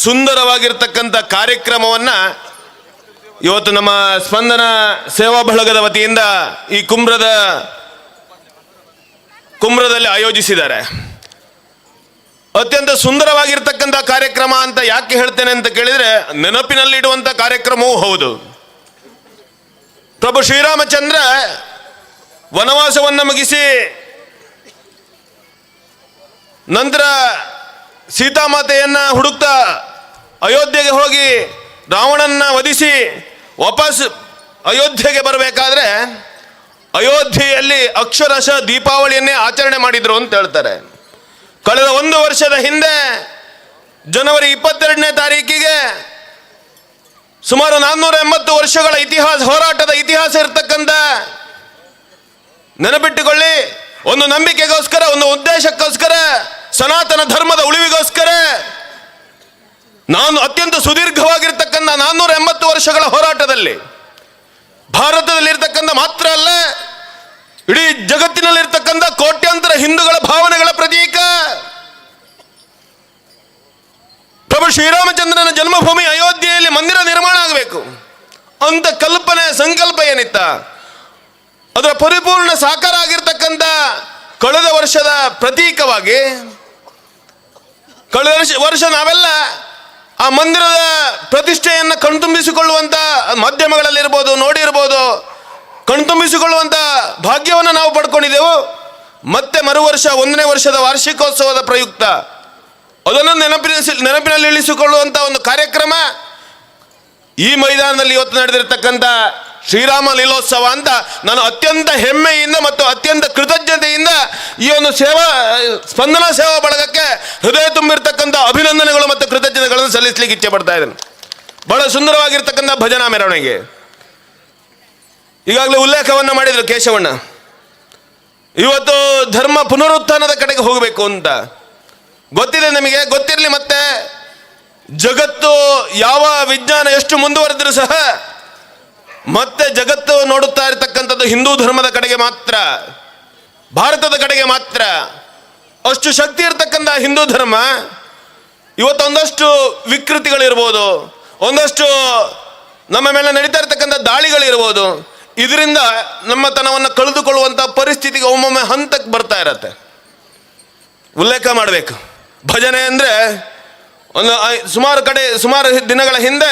ಸುಂದರವಾಗಿರ್ತಕ್ಕಂಥ ಕಾರ್ಯಕ್ರಮವನ್ನ ಇವತ್ತು ನಮ್ಮ ಸ್ಪಂದನ ಸೇವಾ ಬಳಗದ ವತಿಯಿಂದ ಈ ಕುಮ್ರದಲ್ಲಿ ಆಯೋಜಿಸಿದ್ದಾರೆ. ಅತ್ಯಂತ ಸುಂದರವಾಗಿರ್ತಕ್ಕಂಥ ಕಾರ್ಯಕ್ರಮ ಅಂತ ಯಾಕೆ ಹೇಳ್ತೇನೆ ಅಂತ ಕೇಳಿದ್ರೆ, ನೆನಪಿನಲ್ಲಿಡುವಂಥ ಕಾರ್ಯಕ್ರಮವೂ ಹೌದು. ಪ್ರಭು ಶ್ರೀರಾಮಚಂದ್ರ ವನವಾಸವನ್ನು ಮುಗಿಸಿ ನಂತರ ಸೀತಾಮಾತೆಯನ್ನ ಹುಡುಕ್ತಾ ಅಯೋಧ್ಯೆಗೆ ಹೋಗಿ ರಾವಣನ್ನ ವಧಿಸಿ ವಾಪಸ್ ಅಯೋಧ್ಯೆಗೆ ಬರಬೇಕಾದ್ರೆ ಅಯೋಧ್ಯೆಯಲ್ಲಿ ಅಕ್ಷರಶಃ ದೀಪಾವಳಿಯನ್ನೇ ಆಚರಣೆ ಮಾಡಿದ್ರು ಅಂತ ಹೇಳ್ತಾರೆ. ಕಳೆದ 1 ವರ್ಷದ ಹಿಂದೆ ಜನವರಿ 22ನೇ ತಾರೀಕಿಗೆ ಸುಮಾರು 480 ವರ್ಷಗಳ ಹೋರಾಟದ ಇತಿಹಾಸ ಇರತಕ್ಕಂಥ, ನೆನಪಿಟ್ಟುಕೊಳ್ಳಿ, ಒಂದು ನಂಬಿಕೆಗೋಸ್ಕರ, ಒಂದು ಉದ್ದೇಶಕ್ಕೋಸ್ಕರ, ಸನಾತನ ಧರ್ಮದ ಉಳಿವಿಗೋಸ್ಕರ ನಾನು ಅತ್ಯಂತ ಸುದೀರ್ಘವಾಗಿರ್ತಕ್ಕಂಥ 480 ವರ್ಷಗಳ ಹೋರಾಟದಲ್ಲಿ ಭಾರತದಲ್ಲಿರ್ತಕ್ಕಂಥ ಮಾತ್ರ ಅಲ್ಲ, ಇಡೀ ಜಗತ್ತಿನಲ್ಲಿರ್ತಕ್ಕಂಥ ಕೋಟ್ಯಾಂತರ ಹಿಂದೂಗಳ ಭಾವನೆಗಳ ಪ್ರತೀಕ ಪ್ರಭು ಶ್ರೀರಾಮಚಂದ್ರನ ಜನ್ಮಭೂಮಿ ಅಯೋಧ್ಯೆಯಲ್ಲಿ ಮಂದಿರ ನಿರ್ಮಾಣ ಆಗಬೇಕು ಅಂತ ಕಲ್ಪನೆ, ಸಂಕಲ್ಪ ಏನಿತ್ತ, ಅದರ ಪರಿಪೂರ್ಣ ಸಾಕಾರ ಆಗಿರ್ತಕ್ಕಂಥ ಕಳೆದ ವರ್ಷದ ಪ್ರತೀಕವಾಗಿ ಕಳೆದ ವರ್ಷ ನಾವೆಲ್ಲ ಆ ಮಂದಿರದ ಪ್ರತಿಷ್ಠೆಯನ್ನು ಕಣ್ತುಂಬಿಸಿಕೊಳ್ಳುವಂಥ ಮಾಧ್ಯಮಗಳಲ್ಲಿರ್ಬೋದು, ನೋಡಿರ್ಬೋದು, ಕಣ್ತುಂಬಿಸಿಕೊಳ್ಳುವಂಥ ಭಾಗ್ಯವನ್ನು ನಾವು ಪಡ್ಕೊಂಡಿದ್ದೆವು. ಮತ್ತೆ ಮರು ವರ್ಷ 1ನೇ ವರ್ಷದ ವಾರ್ಷಿಕೋತ್ಸವದ ಪ್ರಯುಕ್ತ ಅದನ್ನು ನೆನಪಿನಲ್ಲಿ ಇಳಿಸಿಕೊಳ್ಳುವಂಥ ಒಂದು ಕಾರ್ಯಕ್ರಮ ಈ ಮೈದಾನದಲ್ಲಿ ಇವತ್ತು ನಡೆದಿರ್ತಕ್ಕಂಥ ಶ್ರೀರಾಮ ಲೀಲೋತ್ಸವ ಅಂತ ನಾನು ಅತ್ಯಂತ ಹೆಮ್ಮೆಯಿಂದ ಮತ್ತು ಅತ್ಯಂತ ಕೃತಜ್ಞತೆಯಿಂದ ಈ ಒಂದು ಸ್ಪಂದನ ಸೇವಾ ಬಳಗಕ್ಕೆ ಹೃದಯ ತುಂಬಿರ್ತಕ್ಕಂಥ ಅಭಿನಂದನೆಗಳು ಮತ್ತು ಕೃತಜ್ಞತೆಗಳನ್ನು ಸಲ್ಲಿಸಲಿಕ್ಕೆ ಇಚ್ಛೆ ಪಡ್ತಾ ಇದ್ದೇನೆ. ಬಹಳ ಸುಂದರವಾಗಿರ್ತಕ್ಕಂಥ ಭಜನಾ ಮೆರವಣಿಗೆ ಈಗಾಗಲೇ ಉಲ್ಲೇಖವನ್ನು ಮಾಡಿದ್ರು ಕೇಶವಣ್ಣ. ಇವತ್ತು ಧರ್ಮ ಪುನರುತ್ಥಾನದ ಕಡೆಗೆ ಹೋಗಬೇಕು ಅಂತ ಗೊತ್ತಿದೆ ನಿಮಗೆ, ಗೊತ್ತಿರಲಿ. ಮತ್ತೆ ಜಗತ್ತು ಯಾವ ವಿಜ್ಞಾನ ಎಷ್ಟು ಮುಂದುವರೆದರೂ ಸಹ ಮತ್ತೆ ಜಗತ್ತು ನೋಡುತ್ತಾ ಇರತಕ್ಕಂಥದ್ದು ಹಿಂದೂ ಧರ್ಮದ ಕಡೆಗೆ ಮಾತ್ರ, ಭಾರತದ ಕಡೆಗೆ ಮಾತ್ರ. ಅಷ್ಟು ಶಕ್ತಿ ಇರತಕ್ಕಂಥ ಹಿಂದೂ ಧರ್ಮ ಇವತ್ತು ಒಂದಷ್ಟು ವಿಕೃತಿಗಳಿರ್ಬೋದು, ಒಂದಷ್ಟು ನಮ್ಮ ಮೇಲೆ ನಡೀತಾ ಇರತಕ್ಕಂಥ ದಾಳಿಗಳಿರ್ಬೋದು, ಇದರಿಂದ ನಮ್ಮ ತನವನ್ನು ಕಳೆದುಕೊಳ್ಳುವಂಥ ಪರಿಸ್ಥಿತಿಗೆ ಒಮ್ಮೊಮ್ಮೆ ಹಂತಕ್ಕೆ ಬರ್ತಾ ಇರತ್ತೆ. ಉಲ್ಲೇಖ ಮಾಡಬೇಕು, ಭಜನೆ ಅಂದರೆ ಒಂದು ಸುಮಾರು ದಿನಗಳ ಹಿಂದೆ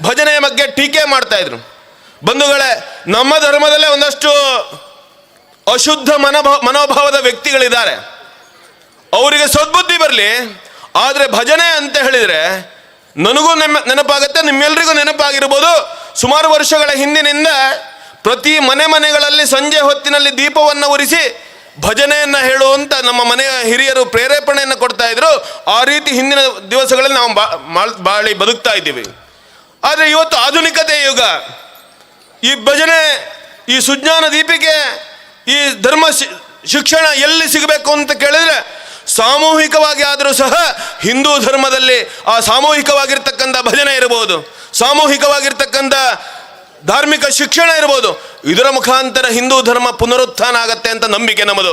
ಭಜನೆಯ ಬಗ್ಗೆ ಟೀಕೆ ಮಾಡ್ತಾ ಇದ್ರು. ಬಂಧುಗಳೇ, ನಮ್ಮ ಧರ್ಮದಲ್ಲೇ ಒಂದಷ್ಟು ಅಶುದ್ಧ ಮನೋಭಾವದ ವ್ಯಕ್ತಿಗಳಿದ್ದಾರೆ. ಅವರಿಗೆ ಸದ್ಬುದ್ಧಿ ಬರಲಿ. ಆದರೆ ಭಜನೆ ಅಂತ ಹೇಳಿದರೆ ನನಗೂ ನೆನಪಾಗುತ್ತೆ, ನಿಮ್ಮೆಲ್ಲರಿಗೂ ನೆನಪಾಗಿರ್ಬೋದು. ಸುಮಾರು ವರ್ಷಗಳ ಹಿಂದಿನಿಂದ ಪ್ರತಿ ಮನೆಗಳಲ್ಲಿ ಸಂಜೆ ಹೊತ್ತಿನಲ್ಲಿ ದೀಪವನ್ನು ಉರಿಸಿ ಭಜನೆಯನ್ನು ಹೇಳುವಂತ ನಮ್ಮ ಮನೆಯ ಹಿರಿಯರು ಪ್ರೇರೇಪಣೆಯನ್ನು ಕೊಡ್ತಾ ಇದ್ರು. ಆ ರೀತಿ ಹಿಂದಿನ ದಿವಸಗಳಲ್ಲಿ ನಾವು ಬಾಳಿ ಬದುಕ್ತಾ ಇದ್ದೀವಿ. ಆದರೆ ಇವತ್ತು ಆಧುನಿಕತೆ ಯುಗ. ಈ ಭಜನೆ, ಈ ಸುಜ್ಞಾನ ದೀಪಿಕೆ, ಈ ಧರ್ಮ ಶಿಕ್ಷಣ ಎಲ್ಲಿ ಸಿಗಬೇಕು ಅಂತ ಕೇಳಿದ್ರೆ ಸಾಮೂಹಿಕವಾಗಿ ಆದರೂ ಸಹ ಹಿಂದೂ ಧರ್ಮದಲ್ಲಿ ಆ ಸಾಮೂಹಿಕವಾಗಿರ್ತಕ್ಕಂಥ ಭಜನೆ ಇರಬಹುದು, ಸಾಮೂಹಿಕವಾಗಿರ್ತಕ್ಕಂಥ ಧಾರ್ಮಿಕ ಶಿಕ್ಷಣ ಇರ್ಬೋದು. ಇದರ ಮುಖಾಂತರ ಹಿಂದೂ ಧರ್ಮ ಪುನರುತ್ಥಾನ ಆಗತ್ತೆ ಅಂತ ನಂಬಿಕೆ ನಮ್ಮದು.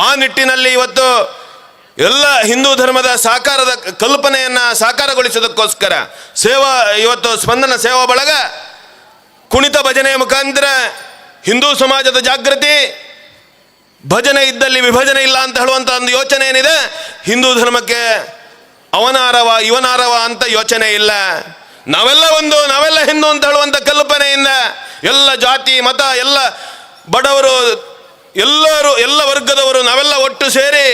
ಆ ನಿಟ್ಟಿನಲ್ಲಿ ಇವತ್ತು ಎಲ್ಲ ಹಿಂದೂ ಧರ್ಮದ ಸಾಕಾರದ ಕಲ್ಪನೆಯನ್ನು ಸಾಕಾರಗೊಳಿಸೋದಕ್ಕೋಸ್ಕರ ಇವತ್ತು ಸ್ಪಂದನ ಸೇವಾ ಬಳಗ ಕುಣಿತ ಭಜನೆಯ ಮುಖಾಂತರ ಹಿಂದೂ ಸಮಾಜದ ಜಾಗೃತಿ, ಭಜನೆ ಇದ್ದಲ್ಲಿ ವಿಭಜನೆ ಇಲ್ಲ ಅಂತ ಹೇಳುವಂಥ ಒಂದು ಯೋಚನೆ ಏನಿದೆ, ಹಿಂದೂ ಧರ್ಮಕ್ಕೆ ಅವನಾರವ ಇವನಾರವ ಅಂತ ಯೋಚನೆ ಇಲ್ಲ. ನಾವೆಲ್ಲ ಒಂದು, ನಾವೆಲ್ಲ ಹಿಂದೂ ಅಂತ ಹೇಳುವಂಥ ಕಲ್ಪನೆಯಿಂದ ಎಲ್ಲ ಜಾತಿ ಮತ ಎಲ್ಲ ಬಡವರು ಎಲ್ಲ ವರ್ಗದವರು ನಾವೆಲ್ಲ ಒಟ್ಟು ಸೇರಿ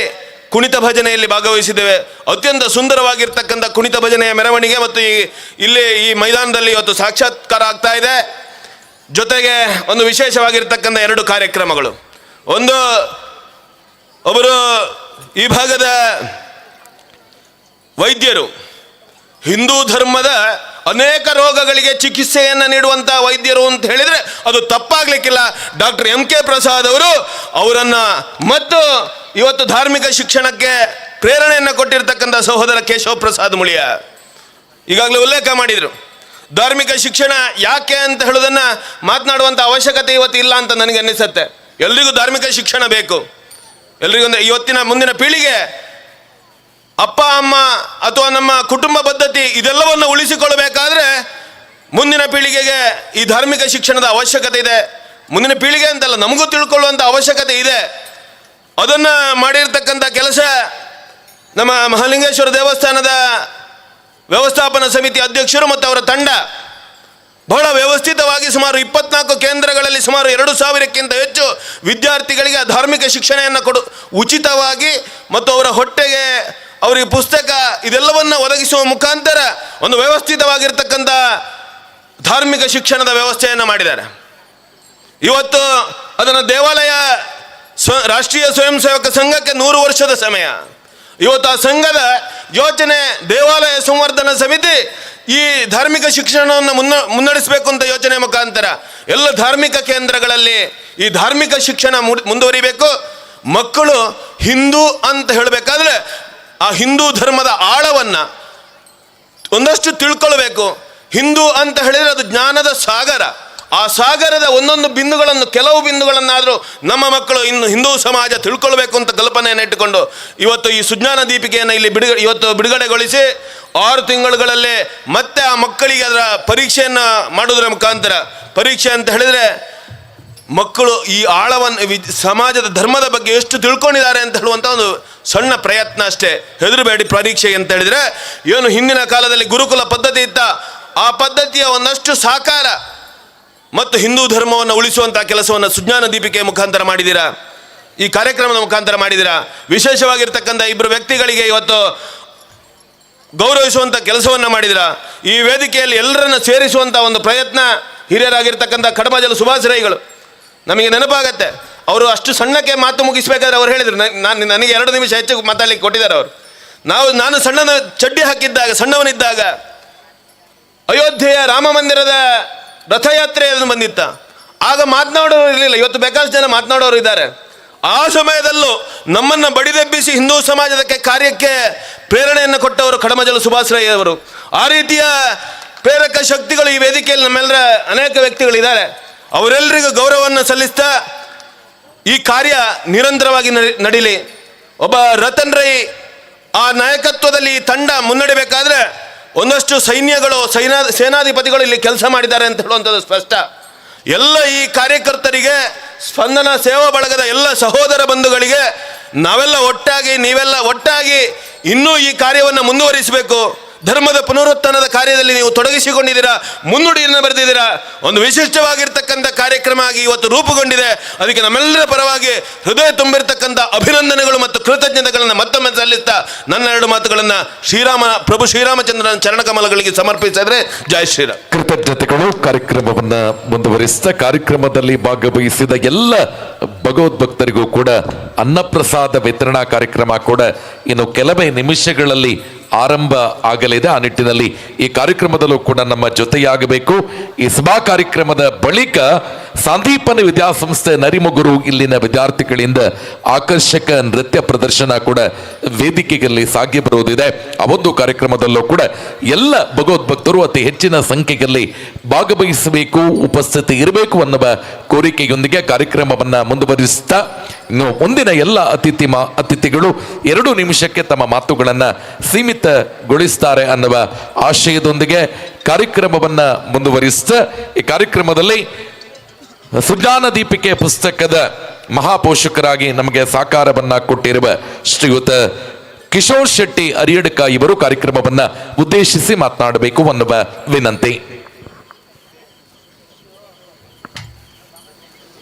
ಕುಣಿತ ಭಜನೆಯಲ್ಲಿ ಭಾಗವಹಿಸಿದ್ದೇವೆ. ಅತ್ಯಂತ ಸುಂದರವಾಗಿರ್ತಕ್ಕಂಥ ಕುಣಿತ ಭಜನೆಯ ಮೆರವಣಿಗೆ ಮತ್ತು ಇಲ್ಲಿ ಈ ಮೈದಾನದಲ್ಲಿ ಇವತ್ತು ಸಾಕ್ಷಾತ್ಕಾರ ಆಗ್ತಾ ಇದೆ. ಜೊತೆಗೆ ಒಂದು ವಿಶೇಷವಾಗಿರ್ತಕ್ಕಂಥ 2 ಕಾರ್ಯಕ್ರಮಗಳು. ಒಬ್ಬರು ಈ ಭಾಗದ ವೈದ್ಯರು, ಹಿಂದೂ ಧರ್ಮದ ಅನೇಕ ರೋಗಗಳಿಗೆ ಚಿಕಿತ್ಸೆಯನ್ನು ನೀಡುವಂಥ ವೈದ್ಯರು ಅಂತ ಹೇಳಿದರೆ ಅದು ತಪ್ಪಾಗಲಿಕ್ಕಿಲ್ಲ. ಡಾಕ್ಟರ್ MK ಪ್ರಸಾದ್ ಅವರನ್ನು ಮತ್ತು ಇವತ್ತು ಧಾರ್ಮಿಕ ಶಿಕ್ಷಣಕ್ಕೆ ಪ್ರೇರಣೆಯನ್ನು ಕೊಟ್ಟಿರ್ತಕ್ಕಂಥ ಸಹೋದರ ಕೇಶವ ಪ್ರಸಾದ್ ಮುಳಿಯ ಈಗಾಗಲೇ ಉಲ್ಲೇಖ ಮಾಡಿದರು. ಧಾರ್ಮಿಕ ಶಿಕ್ಷಣ ಯಾಕೆ ಅಂತ ಹೇಳೋದನ್ನು ಮಾತನಾಡುವಂಥ ಅವಶ್ಯಕತೆ ಇವತ್ತು ಇಲ್ಲ ಅಂತ ನನಗೆ ಅನ್ನಿಸುತ್ತೆ. ಎಲ್ರಿಗೂ ಧಾರ್ಮಿಕ ಶಿಕ್ಷಣ ಬೇಕು. ಎಲ್ರಿಗೂ ಇವತ್ತಿನ ಮುಂದಿನ ಪೀಳಿಗೆ ಅಪ್ಪ ಅಮ್ಮ ಅಥವಾ ನಮ್ಮ ಕುಟುಂಬ ಪದ್ಧತಿ ಇದೆಲ್ಲವನ್ನು ಉಳಿಸಿಕೊಳ್ಳಬೇಕಾದ್ರೆ ಮುಂದಿನ ಪೀಳಿಗೆಗೆ ಈ ಧಾರ್ಮಿಕ ಶಿಕ್ಷಣದ ಅವಶ್ಯಕತೆ ಇದೆ. ಮುಂದಿನ ಪೀಳಿಗೆ ಅಂತಲ್ಲ, ನಮಗೂ ತಿಳ್ಕೊಳ್ಳುವಂಥ ಅವಶ್ಯಕತೆ ಇದೆ. ಅದನ್ನು ಮಾಡಿರ್ತಕ್ಕಂಥ ಕೆಲಸ ನಮ್ಮ ಮಹಾಲಿಂಗೇಶ್ವರ ದೇವಸ್ಥಾನದ ವ್ಯವಸ್ಥಾಪನಾ ಸಮಿತಿ ಅಧ್ಯಕ್ಷರು ಮತ್ತು ಅವರ ತಂಡ ಬಹಳ ವ್ಯವಸ್ಥಿತವಾಗಿ ಸುಮಾರು 24 ಕೇಂದ್ರಗಳಲ್ಲಿ ಸುಮಾರು 2000ಕ್ಕಿಂತ ಹೆಚ್ಚು ವಿದ್ಯಾರ್ಥಿಗಳಿಗೆ ಧಾರ್ಮಿಕ ಶಿಕ್ಷಣವನ್ನು ಉಚಿತವಾಗಿ ಮತ್ತು ಅವರ ಹೊಟ್ಟೆಗೆ ಅವರಿಗೆ ಪುಸ್ತಕ ಇದೆಲ್ಲವನ್ನು ಒದಗಿಸುವ ಮುಖಾಂತರ ಒಂದು ವ್ಯವಸ್ಥಿತವಾಗಿರ್ತಕ್ಕಂಥ ಧಾರ್ಮಿಕ ಶಿಕ್ಷಣದ ವ್ಯವಸ್ಥೆಯನ್ನು ಮಾಡಿದ್ದಾರೆ. ಇವತ್ತು ಅದನ್ನು ದೇವಾಲಯ ರಾಷ್ಟ್ರೀಯ ಸ್ವಯಂ ಸೇವಕ ಸಂಘಕ್ಕೆ 100 ವರ್ಷದ ಸಮಯ. ಇವತ್ತು ಆ ಸಂಘದ ಯೋಚನೆ, ದೇವಾಲಯ ಸಂವರ್ಧನಾ ಸಮಿತಿ ಈ ಧಾರ್ಮಿಕ ಶಿಕ್ಷಣವನ್ನು ಮುನ್ನಡೆಸಬೇಕು ಅಂತ ಯೋಚನೆ ಮುಖಾಂತರ ಎಲ್ಲ ಧಾರ್ಮಿಕ ಕೇಂದ್ರಗಳಲ್ಲಿ ಈ ಧಾರ್ಮಿಕ ಶಿಕ್ಷಣ ಮುಂದುವರಿಬೇಕು. ಮಕ್ಕಳು ಹಿಂದೂ ಅಂತ ಹೇಳಬೇಕಾದ್ರೆ ಆ ಹಿಂದೂ ಧರ್ಮದ ಆಳವನ್ನು ಒಂದಷ್ಟು ತಿಳ್ಕೊಳ್ಬೇಕು. ಹಿಂದೂ ಅಂತ ಹೇಳಿದರೆ ಅದು ಜ್ಞಾನದ ಸಾಗರ. ಆ ಸಾಗರದ ಒಂದೊಂದು ಬಿಂದುಗಳನ್ನು, ಕೆಲವು ಬಿಂದುಗಳನ್ನಾದರೂ ನಮ್ಮ ಮಕ್ಕಳು ಇನ್ನು ಹಿಂದೂ ಸಮಾಜ ತಿಳ್ಕೊಳ್ಬೇಕು ಅಂತ ಕಲ್ಪನೆಯನ್ನು ಇಟ್ಟುಕೊಂಡು ಇವತ್ತು ಈ ಸುಜ್ಞಾನ ದೀಪಿಕೆಯನ್ನು ಇಲ್ಲಿ ಬಿಡುಗಡೆಗೊಳಿಸಿ 6 ತಿಂಗಳುಗಳಲ್ಲೇ ಮತ್ತೆ ಆ ಮಕ್ಕಳಿಗೆ ಅದರ ಪರೀಕ್ಷೆಯನ್ನು ಮಾಡೋದರ ಮುಖಾಂತರ, ಪರೀಕ್ಷೆ ಅಂತ ಹೇಳಿದರೆ ಮಕ್ಕಳು ಈ ಆಳವನ್ನು ಸಮಾಜದ ಧರ್ಮದ ಬಗ್ಗೆ ಎಷ್ಟು ತಿಳ್ಕೊಂಡಿದ್ದಾರೆ ಅಂತ ಹೇಳುವಂಥ ಒಂದು ಸಣ್ಣ ಪ್ರಯತ್ನ ಅಷ್ಟೇ. ಹೆದರಬೇಡಿ ಪರೀಕ್ಷೆ ಅಂತ ಹೇಳಿದರೆ. ಏನು ಹಿಂದಿನ ಕಾಲದಲ್ಲಿ ಗುರುಕುಲ ಪದ್ಧತಿ ಇತ್ತ, ಆ ಪದ್ಧತಿಯ ಒಂದಷ್ಟು ಸಾಕಾರ ಮತ್ತು ಹಿಂದೂ ಧರ್ಮವನ್ನು ಉಳಿಸುವಂಥ ಕೆಲಸವನ್ನು ಸುಜ್ಞಾನ ದೀಪಿಕೆ ಮುಖಾಂತರ ಮಾಡಿದ್ದೀರಾ, ಈ ಕಾರ್ಯಕ್ರಮದ ಮುಖಾಂತರ ಮಾಡಿದ್ದೀರಾ. ವಿಶೇಷವಾಗಿರ್ತಕ್ಕಂಥ 2 ವ್ಯಕ್ತಿಗಳಿಗೆ ಇವತ್ತು ಗೌರವಿಸುವಂಥ ಕೆಲಸವನ್ನು ಮಾಡಿದ್ದೀರಾ. ಈ ವೇದಿಕೆಯಲ್ಲಿ ಎಲ್ಲರನ್ನ ಸೇರಿಸುವಂಥ ಒಂದು ಪ್ರಯತ್ನ ಹಿರಿಯರಾಗಿರ್ತಕ್ಕಂಥ ಕಡಬಜಲು ಸುಭಾಷರೈಗಳು ನಮಗೆ ನೆನಪಾಗತ್ತೆ. ಅವರು ಅಷ್ಟು ಸಣ್ಣಕ್ಕೆ ಮಾತು ಮುಗಿಸ್ಬೇಕಾದ್ರೆ ಅವ್ರು ಹೇಳಿದರು, ನನಗೆ 2 ನಿಮಿಷ ಹೆಚ್ಚು ಮಾತಾಡಲಿಕ್ಕೆ ಕೊಟ್ಟಿದ್ದಾರೆ ಅವರು. ನಾನು ಚಡ್ಡಿ ಹಾಕಿದ್ದಾಗ, ಸಣ್ಣವನಿದ್ದಾಗ ಅಯೋಧ್ಯೆಯ ರಾಮ ಮಂದಿರದ ರಥಯಾತ್ರೆ ಬಂದಿತ್ತ, ಆಗ ಮಾತನಾಡೋರು ಇರಲಿಲ್ಲ. ಇವತ್ತು ಬೇಕಾದಷ್ಟು ಜನ ಮಾತನಾಡೋರು ಇದ್ದಾರೆ. ಆ ಸಮಯದಲ್ಲೂ ನಮ್ಮನ್ನು ಬಡಿದೆಬ್ಬಿಸಿ ಹಿಂದೂ ಸಮಾಜದ ಕಾರ್ಯಕ್ಕೆ ಪ್ರೇರಣೆಯನ್ನು ಕೊಟ್ಟವರು ಕಡಮಜಲು ಸುಭಾಷರೈ ಅವರು. ಆ ರೀತಿಯ ಪ್ರೇರಕ ಶಕ್ತಿಗಳು ಈ ವೇದಿಕೆಯಲ್ಲಿ ನಮ್ಮೆಲ್ಲರ ಅನೇಕ ವ್ಯಕ್ತಿಗಳಿದ್ದಾರೆ. ಅವರೆಲ್ಲರಿಗೂ ಗೌರವವನ್ನು ಸಲ್ಲಿಸ್ತಾ ಈ ಕಾರ್ಯ ನಿರಂತರವಾಗಿ ನಡೀಲಿ. ಒಬ್ಬ ರತನ್ ರೈ ಆ ನಾಯಕತ್ವದಲ್ಲಿ ಈ ತಂಡ ಮುನ್ನಡೆಯಬೇಕಾದ್ರೆ ಒಂದಷ್ಟು ಸೇನಾಧಿಪತಿಗಳು ಇಲ್ಲಿ ಕೆಲಸ ಮಾಡಿದ್ದಾರೆ ಅಂತ ಹೇಳುವಂಥದ್ದು ಸ್ಪಷ್ಟ. ಎಲ್ಲ ಈ ಕಾರ್ಯಕರ್ತರಿಗೆ, ಸ್ಪಂದನ ಸೇವಾ ಬಳಗದ ಎಲ್ಲ ಸಹೋದರ ಬಂಧುಗಳಿಗೆ ನಾವೆಲ್ಲ ಒಟ್ಟಾಗಿ, ನೀವೆಲ್ಲ ಒಟ್ಟಾಗಿ ಇನ್ನೂ ಈ ಕಾರ್ಯವನ್ನು ಮುಂದುವರಿಸಬೇಕು. ಧರ್ಮದ ಪುನರುತ್ಥಾನದ ಕಾರ್ಯದಲ್ಲಿ ನೀವು ತೊಡಗಿಸಿಕೊಂಡಿದ್ದೀರಾ, ಮುನ್ನುಡಿಯನ್ನು ಬರೆದಿದ್ದೀರಾ. ಒಂದು ವಿಶಿಷ್ಟವಾಗಿರ್ತಕ್ಕಂಥ ಕಾರ್ಯಕ್ರಮ ಆಗಿ ಇವತ್ತು ರೂಪುಗೊಂಡಿದೆ. ಅದಕ್ಕೆ ನಮ್ಮೆಲ್ಲರ ಪರವಾಗಿ ಹೃದಯ ತುಂಬಿರ್ತಕ್ಕಂಥ ಅಭಿನಂದನೆಗಳು ಮತ್ತು ಕೃತಜ್ಞತೆಗಳನ್ನು ಮತ್ತೊಮ್ಮೆ ಸಲ್ಲಿಸ್ತಾ ನನ್ನ 2 ಮಾತುಗಳನ್ನು ಪ್ರಭು ಶ್ರೀರಾಮಚಂದ್ರನ ಚರಣಕಮಲಗಳಿಗೆ ಸಮರ್ಪಿಸಿದ್ರೆ ಜೈ ಶ್ರೀರಾಮ್. ಕೃತಜ್ಞತೆಗಳು. ಕಾರ್ಯಕ್ರಮವನ್ನ ಮುಂದುವರಿಸಿದ ಕಾರ್ಯಕ್ರಮದಲ್ಲಿ ಭಾಗವಹಿಸಿದ ಎಲ್ಲ ಭಗವದ್ಭಕ್ತರಿಗೂ ಕೂಡ ಅನ್ನಪ್ರಸಾದ ವಿತರಣಾ ಕಾರ್ಯಕ್ರಮ ಕೂಡ ಇನ್ನು ಕೆಲವೇ ನಿಮಿಷಗಳಲ್ಲಿ ಆರಂಭ ಆಗಲಿದೆ. ಆ ನಿಟ್ಟಿನಲ್ಲಿ ಈ ಕಾರ್ಯಕ್ರಮದಲ್ಲೂ ಕೂಡ ನಮ್ಮ ಜೊತೆಯಾಗಬೇಕು. ಈ ಸಭಾ ಕಾರ್ಯಕ್ರಮದ ಬಳಿಕ ಸಂದೀಪನ ವಿದ್ಯಾಸಂಸ್ಥೆ ನರಿಮುಗುರು ಇಲ್ಲಿನ ವಿದ್ಯಾರ್ಥಿಗಳಿಂದ ಆಕರ್ಷಕ ನೃತ್ಯ ಪ್ರದರ್ಶನ ಕೂಡ ವೇದಿಕೆಯಲ್ಲಿ ಸಾಗಿ ಬರುವುದಿದೆ. ಆ ಒಂದು ಕಾರ್ಯಕ್ರಮದಲ್ಲೂ ಕೂಡ ಎಲ್ಲ ಭಗವದ್ಭಕ್ತರು ಅತಿ ಹೆಚ್ಚಿನ ಸಂಖ್ಯೆಯಲ್ಲಿ ಭಾಗವಹಿಸಬೇಕು, ಉಪಸ್ಥಿತಿ ಇರಬೇಕು ಅನ್ನುವ ಕೋರಿಕೆಯೊಂದಿಗೆ ಕಾರ್ಯಕ್ರಮವನ್ನ ಮುಂದುವರಿಸುತ್ತಾ ಇನ್ನು ಮುಂದಿನ ಎಲ್ಲ ಅತಿಥಿಗಳು 2 ನಿಮಿಷಕ್ಕೆ ತಮ್ಮ ಮಾತುಗಳನ್ನ ಸೀಮಿತಗೊಳಿಸ್ತಾರೆ ಅನ್ನುವ ಆಶಯದೊಂದಿಗೆ ಕಾರ್ಯಕ್ರಮವನ್ನ ಮುಂದುವರಿಸುತ್ತಾ ಈ ಕಾರ್ಯಕ್ರಮದಲ್ಲಿ ಸುಜ್ಞಾನ ದೀಪಿಕೆ ಪುಸ್ತಕದ ಮಹಾಪೋಷಕರಾಗಿ ನಮಗೆ ಸಾಕಾರವನ್ನ ಕೊಟ್ಟಿರುವ ಶ್ರೀಯುತ ಕಿಶೋರ್ ಶೆಟ್ಟಿ ಅರಿಯಡ್ಕ ಇವರು ಕಾರ್ಯಕ್ರಮವನ್ನ ಉದ್ದೇಶಿಸಿ ಮಾತನಾಡಬೇಕು ಅನ್ನುವ ವಿನಂತಿ.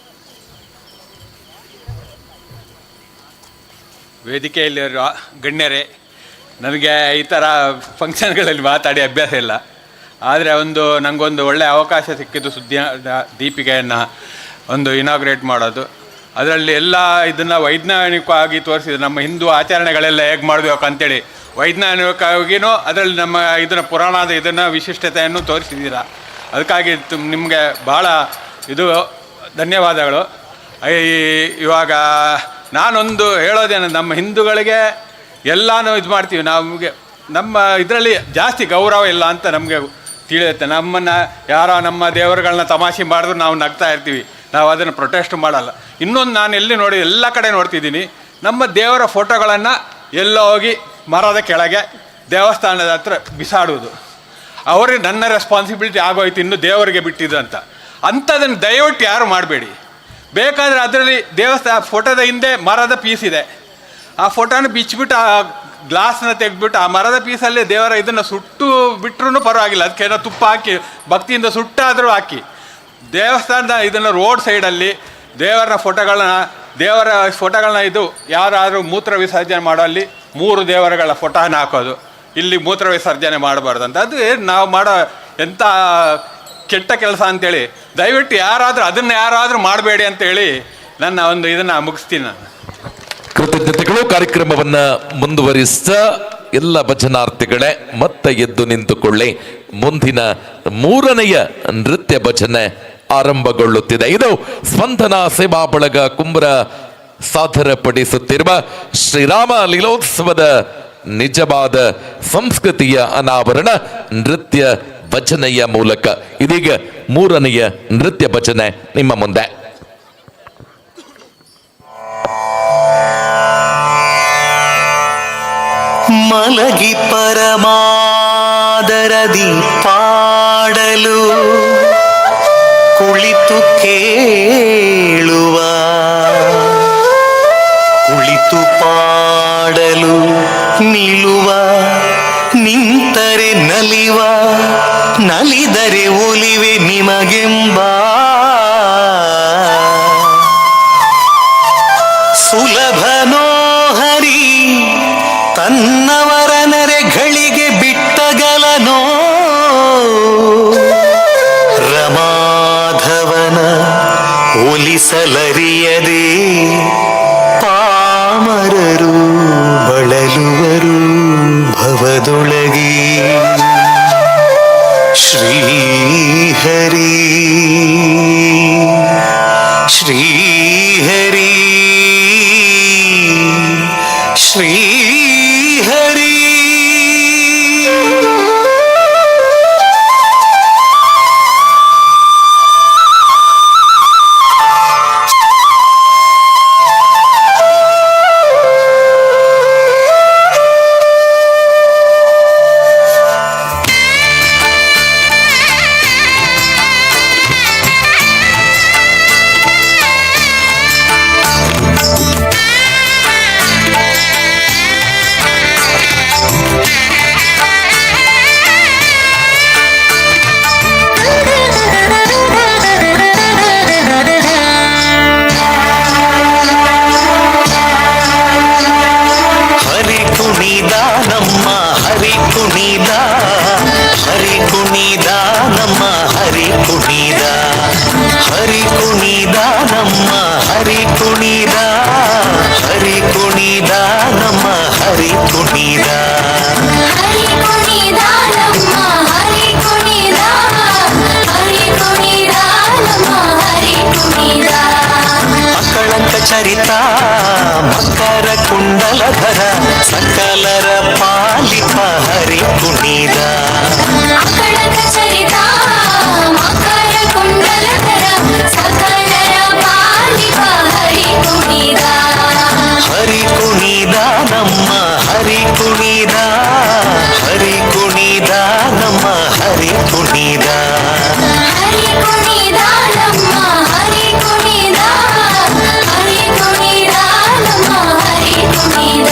ವೇದಿಕೆಯಲ್ಲಿರುವ ಗಣ್ಯರೇ, ನನಗೆ ಈ ಥರ ಫಂಕ್ಷನ್ಗಳಲ್ಲಿ ಮಾತಾಡಿ ಅಭ್ಯಾಸ ಇಲ್ಲ. ಆದರೆ ನನಗೊಂದು ಒಳ್ಳೆಯ ಅವಕಾಶ ಸಿಕ್ಕಿದ್ದು ದೀಪಿಕೆಯನ್ನು ಇನಾಗ್ರೇಟ್ ಮಾಡೋದು. ಅದರಲ್ಲಿ ಎಲ್ಲ ಇದನ್ನು ವೈಜ್ಞಾನಿಕವಾಗಿ ತೋರಿಸಿದ್ರು. ನಮ್ಮ ಹಿಂದೂ ಆಚರಣೆಗಳೆಲ್ಲ ಹೇಗೆ ಮಾಡಬೇಕು ಅಂತೇಳಿ ವೈಜ್ಞಾನಿಕವಾಗಿಯೂ ಅದರಲ್ಲಿ ನಮ್ಮ ಪುರಾಣದ ವಿಶಿಷ್ಟತೆಯನ್ನು ತೋರಿಸಿದ್ದೀರಾ. ಅದಕ್ಕಾಗಿ ನಿಮಗೆ ಭಾಳ ಧನ್ಯವಾದಗಳು. ಇವಾಗ ನಾನೊಂದು ಹೇಳೋದೇನು, ನಮ್ಮ ಹಿಂದೂಗಳಿಗೆ ಎಲ್ಲನೂ ಮಾಡ್ತೀವಿ. ನಮಗೆ ನಮ್ಮ ಇದರಲ್ಲಿ ಜಾಸ್ತಿ ಗೌರವ ಇಲ್ಲ ಅಂತ ನಮಗೆ ತಿಳಿಯುತ್ತೆ. ನಮ್ಮನ್ನು ಯಾರೋ ನಮ್ಮ ದೇವರುಗಳನ್ನ ತಮಾಷೆ ಮಾಡಿದ್ರು ನಾವು ನಗ್ತಾ ಇರ್ತೀವಿ, ನಾವು ಅದನ್ನು ಪ್ರೊಟೆಸ್ಟ್ ಮಾಡಲ್ಲ. ಇನ್ನೊಂದು ನಾನು ಎಲ್ಲ ಕಡೆ ನೋಡ್ತಿದ್ದೀನಿ, ನಮ್ಮ ದೇವರ ಫೋಟೋಗಳನ್ನು ಎಲ್ಲೋ ಹೋಗಿ ಮರದ ಕೆಳಗೆ ದೇವಸ್ಥಾನದ ಹತ್ರ ಬಿಸಾಡುವುದು. ಅವ್ರಿಗೆ ನನ್ನ ರೆಸ್ಪಾನ್ಸಿಬಿಲಿಟಿ ಆಗೋಯ್ತು, ಇನ್ನು ದೇವರಿಗೆ ಬಿಟ್ಟಿದ್ದು ಅಂತ. ಅಂಥದನ್ನು ದಯವಿಟ್ಟು ಯಾರು ಮಾಡಬೇಡಿ. ಬೇಕಾದರೆ ಅದರಲ್ಲಿ ಫೋಟೋದ ಹಿಂದೆ ಮರದ ಪೀಸ್ ಇದೆ, ಆ ಫೋಟೋನ ಬಿಚ್ಚಿಬಿಟ್ಟು ಆ ಗ್ಲಾಸ್ನ ತೆಗೆದ್ಬಿಟ್ಟು ಆ ಮರದ ಪೀಸಲ್ಲೇ ದೇವರ ಸುಟ್ಟು ಬಿಟ್ಟರೂ ಪರವಾಗಿಲ್ಲ, ಅದಕ್ಕೇನೋ ತುಪ್ಪ ಹಾಕಿ ಭಕ್ತಿಯಿಂದ ಸುಟ್ಟಾದರೂ ಹಾಕಿ. ದೇವಸ್ಥಾನದ ರೋಡ್ ಸೈಡಲ್ಲಿ ದೇವರ ಫೋಟೋಗಳನ್ನ ಯಾರಾದರೂ ಮೂತ್ರ ವಿಸರ್ಜನೆ ಮಾಡೋ ಅಲ್ಲಿ 3 ದೇವರುಗಳ ಫೋಟೋನ ಹಾಕೋದು, ಇಲ್ಲಿ ಮೂತ್ರ ವಿಸರ್ಜನೆ ಮಾಡಬಾರ್ದು ಅಂತ. ಅದು ನಾವು ಮಾಡೋ ಎಂಥ ಕೆಟ್ಟ ಕೆಲಸ ಅಂತೇಳಿ ದಯವಿಟ್ಟು ಯಾರಾದರೂ ಮಾಡಬೇಡಿ ಅಂತೇಳಿ ನನ್ನ ಮುಗಿಸ್ತೀನಿ ನಾನು. ಕೃತಜ್ಞತೆಗಳು. ಕಾರ್ಯಕ್ರಮವನ್ನ ಮುಂದುವರಿಸ್ತಾ ಎಲ್ಲ ಭಜನಾರ್ಥಿಗಳೇ ಮತ್ತೆ ಎದ್ದು ನಿಂತುಕೊಳ್ಳಿ. ಮುಂದಿನ 3ನೆಯ ನೃತ್ಯ ಭಜನೆ ಆರಂಭಗೊಳ್ಳುತ್ತಿದೆ. ಇದು ಸ್ಪಂದನ ಸೇವಾ ಬಳಗ ಕುಂಬ್ರ ಸಾದರಪಡಿಸುತ್ತಿರುವ ಶ್ರೀರಾಮ ಲೀಲೋತ್ಸವದ ನಿಜವಾದ ಸಂಸ್ಕೃತಿಯ ಅನಾವರಣ ನೃತ್ಯ ಭಜನೆಯ ಮೂಲಕ. ಇದೀಗ 3ನೆಯ ನೃತ್ಯ ಭಜನೆ ನಿಮ್ಮ ಮುಂದೆ. ಮಲಗಿ ಪರಮಾದರದಿ ಪಾಡಲು ಕುಳಿತು ಕೇಳುವ, ಕುಳಿತು ಪಾಡಲು ನಿಲ್ಲುವ, ನಿಂತರೆ ನಲಿವ, ನಲಿದರೆ ಒಲಿವೆ ನಿಮಗೆಂಬ ಸುಲಭನೋ ಹರಿ ತನ್ನವರ ನರೆಗಳಿಗೆ ಬಿಟ್ಟಗಲನೋ, ರಮಾಧವನ ಒಲಿಸಲರಿಯದೆ ಪಾಮರರು ಬಳಲುವರು ಭವದೊಳಗೆ. ಶ್ರೀಹರಿ ಶ್ರೀಹರಿ ಶ್ರೀಹರಿ. ಕುಣಿದ ಹರಿ ಕುಣಿದ ನಮ್ಮ ಹರಿ ಕುಣಿದ ಹರಿ ಕುಣಿದ ನಮ್ಮ ಹರಿ ಕುಣಿದ ಹರಿ ಕುಣಿದ ನಮ್ಮ ಹರಿ ಕುಣಿದ ಹರಿ ಕುಣಿದ ನಮ್ಮ ಹರಿ ಕುಣಿದ ಹರಿ ಕುಣಿದ ನಮ್ಮ ಹರಿ ಕುಣಿದ ಅಕಳಂಕ ಚರಿತ ಮಕರ ಕುಂಡಲಧರ ಸಕಲರ ಪಾಲಿಪ ಹರಿ ಕುಣಿದ ಅಕಳಂಕ ಚರಿತ ಮಕರ ಕುಂಡಲಧರ ಸಕಲರ ಪಾಲಿಪ ಹರಿ ಕುಣಿದ ಹರಿ ಕುಣಿದ ನಮ್ಮ ಹರಿ ಕುಣಿದ ಹರಿ ಕುಣಿದ ನಮ್ಮ ಹರಿ ಕುಣಿದ ಹರಿ ಕುಣಿದ ನಮ್ಮ ಹರಿ ಕುಣಿದ ಹರಿ ಕುಣಿದ ನಮ್ಮ ಹರಿ ಕುಣಿದ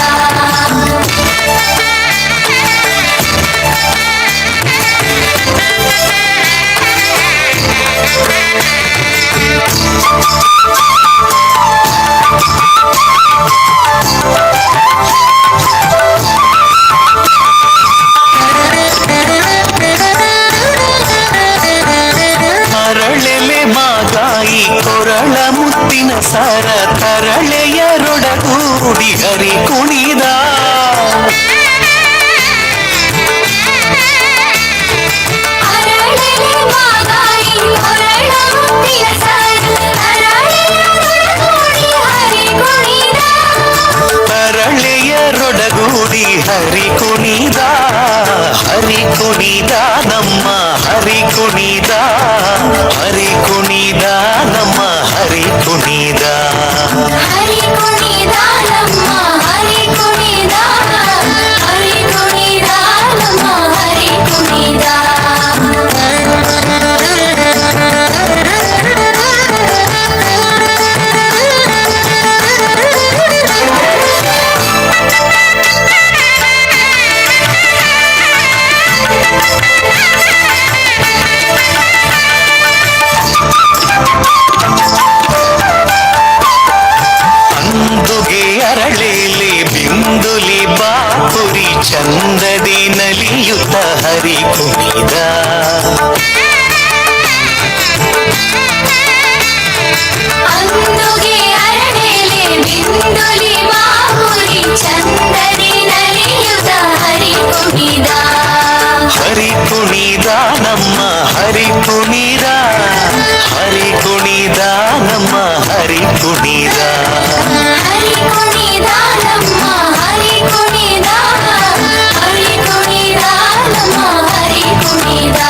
ತರಳೆಲೆ ಮಾಗಾಯಿ ಕೊರಳ ಮುತ್ತಿನ ಸರ ತರಳೆಯರೊಡಗೂಡಿ ಹರಿ ಕುಣಿದ ಅರಳೆಲೆ ಮಾಗಾಯಿ ಕೊರಳ ಮುತ್ತಿನ ಸರ ತರಳೆಯರೊಡಗೂಡಿ ಹರಿ ಕುಣಿದ ತರಳೆಯರೊಡಗೂಡಿ ಹರಿ ಕುಣಿದ ಹರಿ ಕುಣಿದ ನಮ್ಮ ಹರಿ ಕುಣಿದ ಹರಿ ಕುಣಿದ ನಮ್ಮ ಹರಿ ಕುಣಿದ ಹರಿ ಕುಣಿದ ನಮ್ಮ ಹರಿ ಕುಣಿದ ಹರಿ ಕುಣಿದ ನಮ್ಮ ಹರಿ ಕುಣಿದ ಅಂದುಗೆ ಅರಳೇಲಿ ಬಿಂದುಲಿ ಬಾಪುರಿ ಚಂದದಿ ನಲಿಯುತ್ತ ಹರಿ ಕುಣಿದ ಅಂದುಗೆ ಅರಳೆಲೆ ಬಿಂದುಲಿ ಬಾಹುರಿ ಚಂದದಿ ನಲಿಯುತ ಹರಿ ಕುಣಿದ ಹರಿ ಕುಣಿದ ನಮ್ಮ ಹರಿ ಕುಣಿದ ಹರಿ ಕುಣಿದ ನಮ್ಮ ಹರಿ ಕುಣಿದ ಹರಿ ಕುಣಿದ ನಮ್ಮ ಹರಿ ಕುಣಿದ ಹರಿ ಕುಣಿದ ನಮ್ಮ ಹರಿ ಕುಣಿದ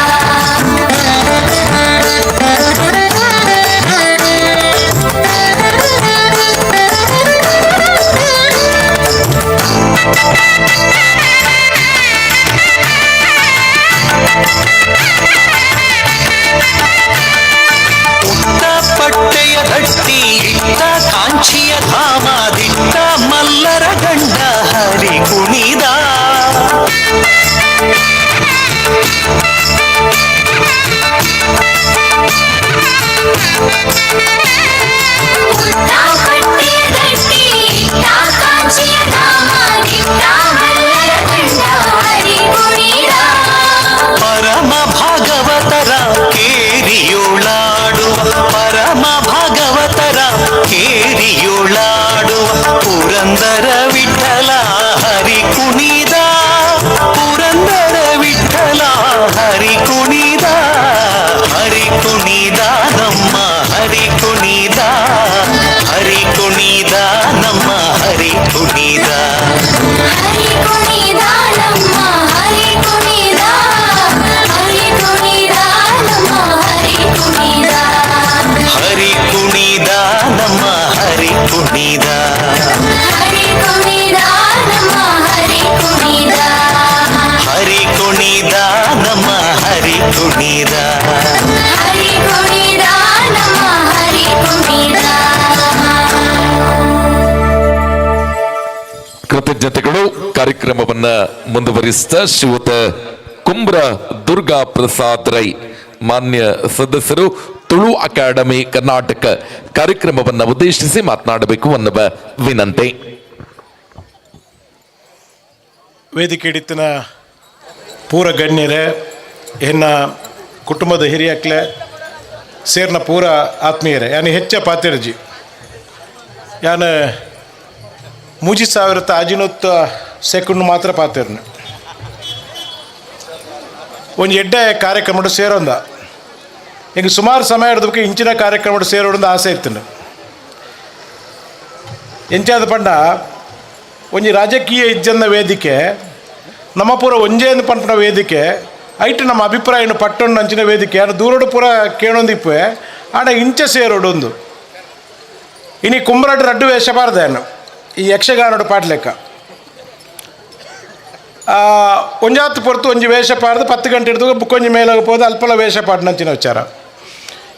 ಉಟ್ಟ ಪಟ್ಟೆಯ ದಟ್ಟಿ ಇಟ್ಟ ಕಾಂಚಿಯ ಧಾಮ ದಿಟ್ಟ ಮಲ್ಲರ ಗಂಡ ಹರಿ ಕುಣಿದ ಪಟ್ಟಿಯ ಗಟ್ಟಿ ಇಟ್ಟ ಕಾಂಚಿಯ ಧಾಮ ದಿಟ್ಟ ಮಲ್ಲರ ಗಂಡ ಹರಿ ಕುಣಿದ ಪರಮ ಭಾಗವತರ ಕೇರಿಯುಳಾಡುವ ಪರಮ ಭಾಗವತರ ಕೇರಿಯುಳಾಡುವ ಪುರಂದರ ವಿಠಲ ಹರಿ ಕುಣಿದ ಪುರಂದರ ವಿಠಲ ಹರಿ ಕುಣಿದ ಹರಿ ಕುಣಿದ ನಮ್ಮ ಹರಿ ಕುಣಿದ ಹರಿ ಕುಣಿದ ನಮ್ಮ ಹರಿ ಕುಣಿದ ಹರಿ ಕುಣಿದ ನಮ್ಮ ಹರಿ ಕುಣಿದ ಹರಿ ಕುಣಿದ ನಮ್ಮ ಹರಿ ಕುಣಿದ ಹರಿ ಕುಣಿದ ನಮ್ಮ ಹರಿ ಕುಣಿದ ಹರಿ ಕುಣಿದ ನಮ್ಮ ಹರಿ ಕುಣಿದ ಹರಿ ಕುಣಿದ ನಮ್ಮ ಹರಿ ಕುಣಿದ ಹರಿ ಕುಣಿದ ನಮ್ಮ ಹರಿ ಕುಣಿದ ಕೃತಜ್ಞತೆಗಳು. ಕಾರ್ಯಕ್ರಮವನ್ನ ಮುಂದುವರಿಸಿದ ಶ್ರೀಯುತ ಕುಂಬ್ರ ದುರ್ಗಾ ಪ್ರಸಾದ್ ರೈ ಮಾನ್ಯ ಸದಸ್ಯರು ತುಳು ಅಕಾಡೆಮಿ ಕರ್ನಾಟಕ ಕಾರ್ಯಕ್ರಮವನ್ನು ಉದ್ದೇಶಿಸಿ ಮಾತನಾಡಬೇಕು ಅನ್ನುವ ವಿನಂತಿ. ವೇದಿಕೆ ಹಿಡಿತಿನ ಪೂರ ಗಣ್ಯರೇ ಎನ್ನ ಕುಟುಂಬದ ಹಿರಿಯಕ್ಲೆ ಸೇರ್ನ ಪೂರ ಆತ್ಮೀಯರೇ ಯಾನು ಹೆಚ್ಚ ಪಾತಿರ್ಜಿ ಯಾನು 3500 ಸೆಕೆಂಡ್ ಮಾತ್ರ ಪಾತಿರ್ನು ಒಂದು ಎಡ್ಡೆ ಕಾರ್ಯಕ್ರಮ ಸೇರೊಂದ ಈಗ ಸುಮಾರು ಸಮಯ ಹಿಡಿದಕ್ಕೆ ಇಂಚಿನ ಕಾರ್ಯಕ್ರಮ ಸೇರೋದು ಆಸೆ ಇತ್ತು ಎಂಚಾದ ಪಂಡ ಒಂಜಿ ರಾಜಕೀಯ ಇಜ್ಜನ್ನ ವೇದಿಕೆ ನಮ್ಮ ಪೂರ ಒಂಜೇಂದು ಪಂಪನ ವೇದಿಕೆ ಐಟು ನಮ್ಮ ಅಭಿಪ್ರಾಯನ ಪಟ್ಟೊಂಡು ಅಂಚಿನ ವೇದಿಕೆ ಆಡ ದೂರೋಡು ಪೂರ ಕೇಳೊಂದಿಪ್ಪೆ ಆಡ ಇಂಚ ಸೇರೋಡು ಒಂದು ಇನಿ ಕುಂಬರಡು ರಡ್ಡು ವೇಷ ಬಾರ್ದೇನು ಈ ಯಕ್ಷಗಾನೋಡು ಪಾಡ್ಲೆಕ್ಕ ಒಂಜಾತ್ತು ಪೊರ್ತು ಒಂಜಿ ವೇಷ ಪಾಡ್ದು 10 ಗಂಟೆ ಹಿಡಿದು ಬುಕ್ಕೊಂಜಿ ಮೇಲಾಗಬಹುದು ಅಲ್ಪಲ ವೇಷ ಪಾಡ್ನಂಚಿನ ವಿಚಾರ